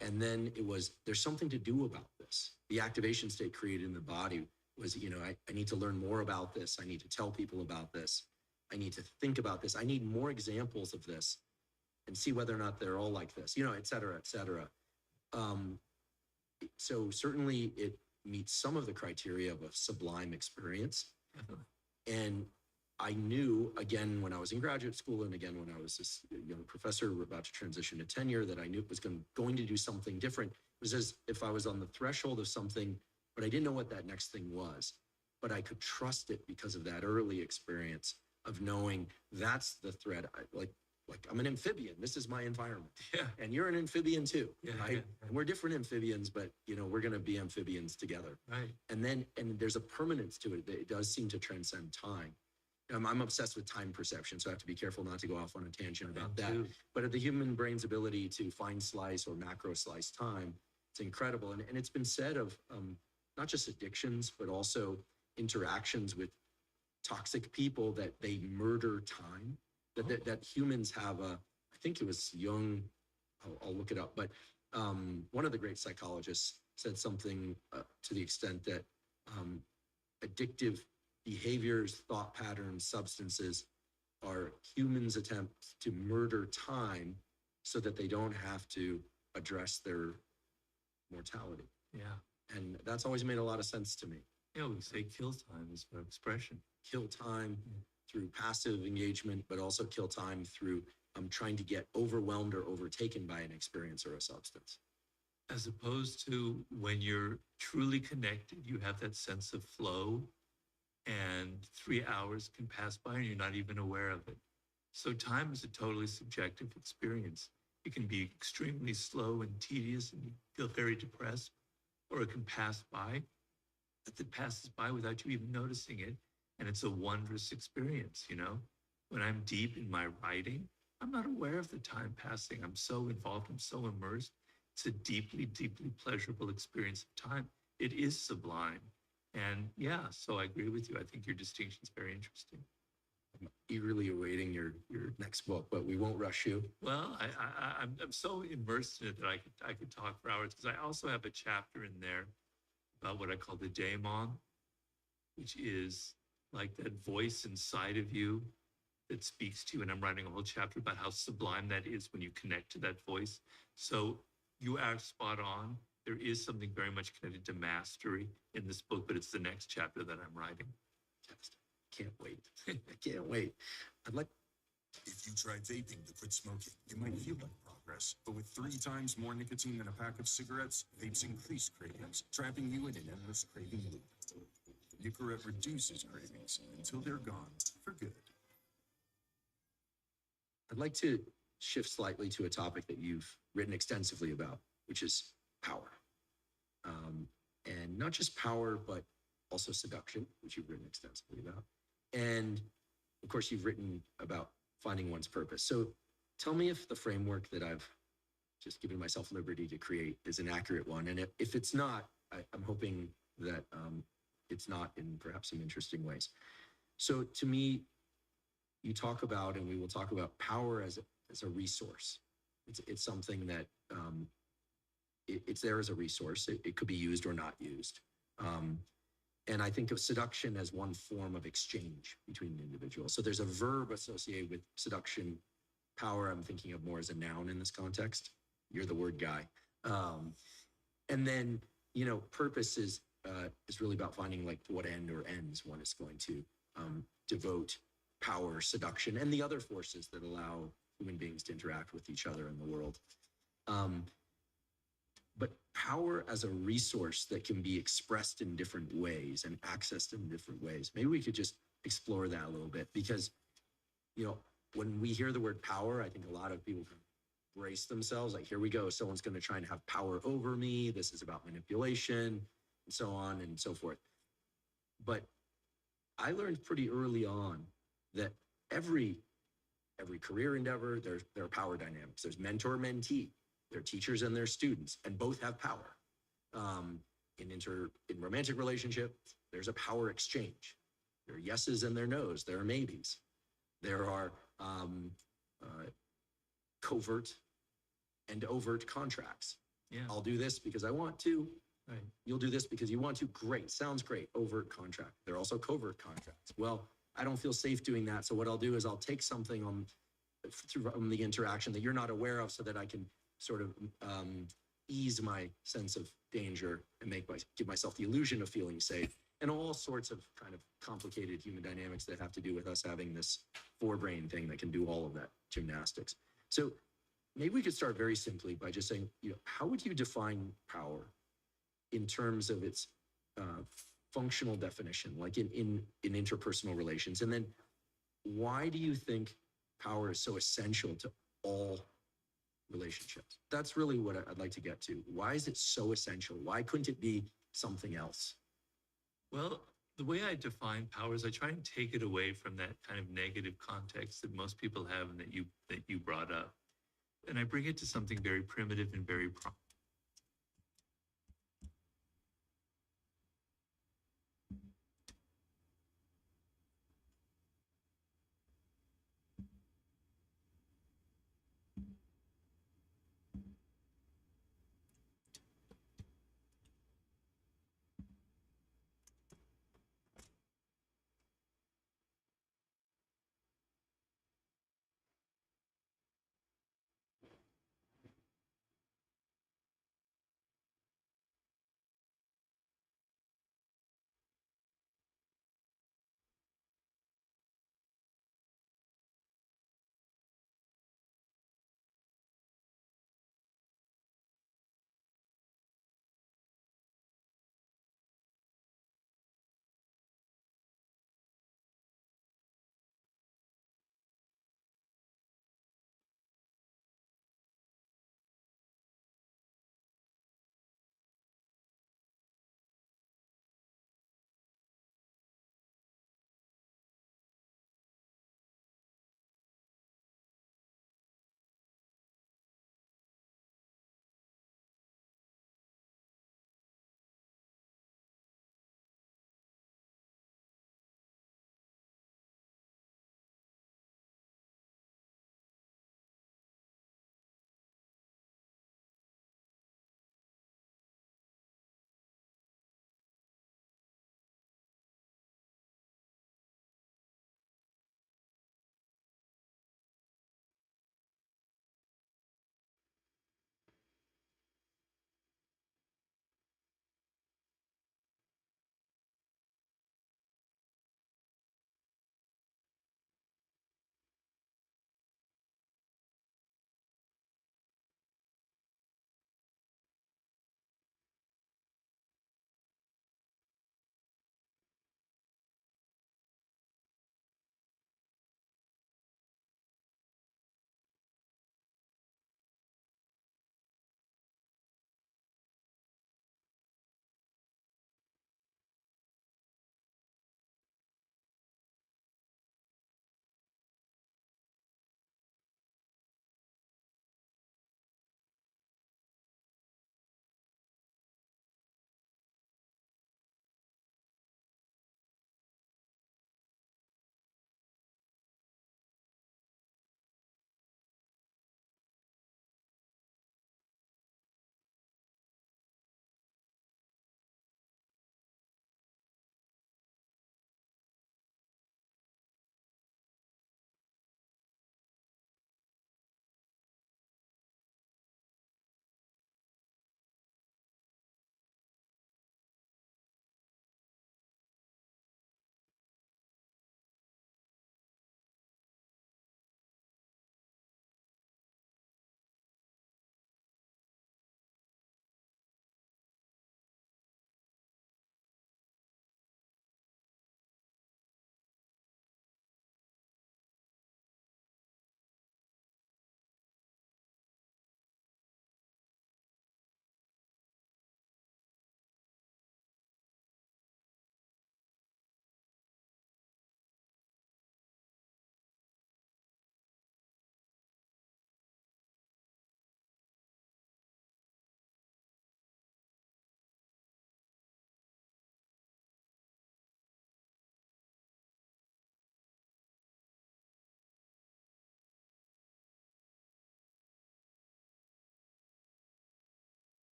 And then it was, there's something to do about this. The activation state created in the body was, I need to learn more about this. I need to tell people about this. I need to think about this. I need more examples of this and see whether or not they're all like this, et cetera, et cetera. So certainly it meets some of the criteria of a sublime experience. And I knew, again, when I was in graduate school and again, when I was this young professor about to transition to tenure, that I knew it was going to do something different. It was as if I was on the threshold of something, but I didn't know what that next thing was. But I could trust it because of that early experience of knowing that's the thread. Like I'm an amphibian. This is my environment. Yeah. And you're an amphibian too, Yeah, right? yeah. And we're different amphibians, but we're going to be amphibians together. Right. And there's a permanence to it. It does seem to transcend time. I'm obsessed with time perception, so I have to be careful not to go off on a tangent about that. too. But the human brain's ability to fine slice or macro slice time, it's incredible. And it's been said of not just addictions, but also interactions with toxic people that they murder time, that humans have I think it was Jung, I'll look it up, but one of the great psychologists said something to the extent that addictive behaviors, thought patterns, substances are humans' attempt to murder time so that they don't have to address their mortality. Yeah. And that's always made a lot of sense to me. Yeah, we say kill time is our expression. Kill time through passive engagement, but also kill time through trying to get overwhelmed or overtaken by an experience or a substance. As opposed to when you're truly connected, you have that sense of flow and 3 hours can pass by and you're not even aware of it. So time is a totally subjective experience. It can be extremely slow and tedious and you feel very depressed, or it can pass by. It passes by without you even noticing it. And it's a wondrous experience, When I'm deep in my writing, I'm not aware of the time passing. I'm so involved, I'm so immersed. It's a deeply, deeply pleasurable experience of time. It is sublime. And yeah, so I agree with you. I think your distinction is very interesting. I'm eagerly awaiting your next book, but we won't rush you. Well, I'm so immersed in it that I could talk for hours, because I also have a chapter in there about what I call the daemon, which is like that voice inside of you that speaks to you. And I'm writing a whole chapter about how sublime that is when you connect to that voice. So you are spot on. There is something very much connected to mastery in this book, but it's the next chapter that I'm writing. Can't wait. I can't wait. I'd like. If you try vaping to quit smoking, you might feel like progress. But with 3 times more nicotine than a pack of cigarettes, vapes increase cravings, trapping you in an endless craving loop. Nicorette reduces cravings until they're gone for good. I'd like to shift slightly to a topic that you've written extensively about, which is power. And not just power, but also seduction, which you've written extensively about. And of course, you've written about finding one's purpose. So tell me if the framework that I've just given myself liberty to create is an accurate one. And if it's not, I'm hoping that it's not in perhaps some interesting ways. So to me, you talk about, and we will talk about power as a resource. It's something that it's there as a resource. It could be used or not used. And I think of seduction as one form of exchange between individuals. So there's a verb associated with seduction. Power, I'm thinking of more as a noun in this context. You're the word guy. And then, purpose is really about finding like what end or ends one is going to devote power, seduction, and the other forces that allow human beings to interact with each other in the world. But power as a resource that can be expressed in different ways and accessed in different ways. Maybe we could just explore that a little bit, because, when we hear the word power, I think a lot of people can brace themselves. Like, here we go. Someone's going to try and have power over me. This is about manipulation, and so on and so forth. But I learned pretty early on that every career endeavor, there are power dynamics. There's mentor-mentee. There are teachers and their students, and both have power. In romantic relationship, there's a power exchange. There are yeses and there are nos. There are maybes. There are covert and overt contracts. Yeah. I'll do this because I want to. Right. You'll do this because you want to. Great. Sounds great. Overt contract. There are also covert contracts. Well, I don't feel safe doing that. So what I'll do is I'll take something from the interaction that you're not aware of, so that I can sort of ease my sense of danger and give myself the illusion of feeling safe, and all sorts of kind of complicated human dynamics that have to do with us having this forebrain thing that can do all of that gymnastics. So maybe we could start very simply by just saying, how would you define power in terms of its functional definition, like in interpersonal relations? And then why do you think power is so essential to all relationships? That's really what I'd like to get to. Why is it so essential? Why couldn't it be something else? Well, the way I define power is I try and take it away from that kind of negative context that most people have and that you brought up. And I bring it to something very primitive and very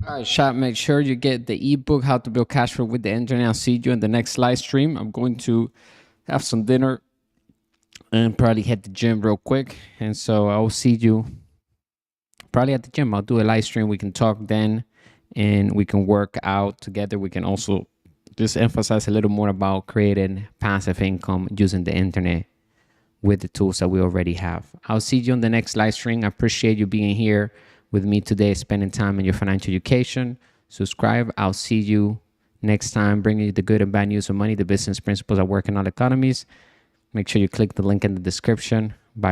All right, chat, make sure you get the ebook, How to Build Cash Flow with the Internet. I'll see you in the next live stream. I'm going to have some dinner and probably hit the gym real quick. And so I'll see you probably at the gym. I'll do a live stream. We can talk then and we can work out together. We can also just emphasize a little more about creating passive income using the internet with the tools that we already have. I'll see you on the next live stream. I appreciate you being here with me today, spending time in your financial education. Subscribe. I'll see you next time, bringing you the good and bad news of money, the business principles that work in all economies. Make sure you click the link in the description. Bye.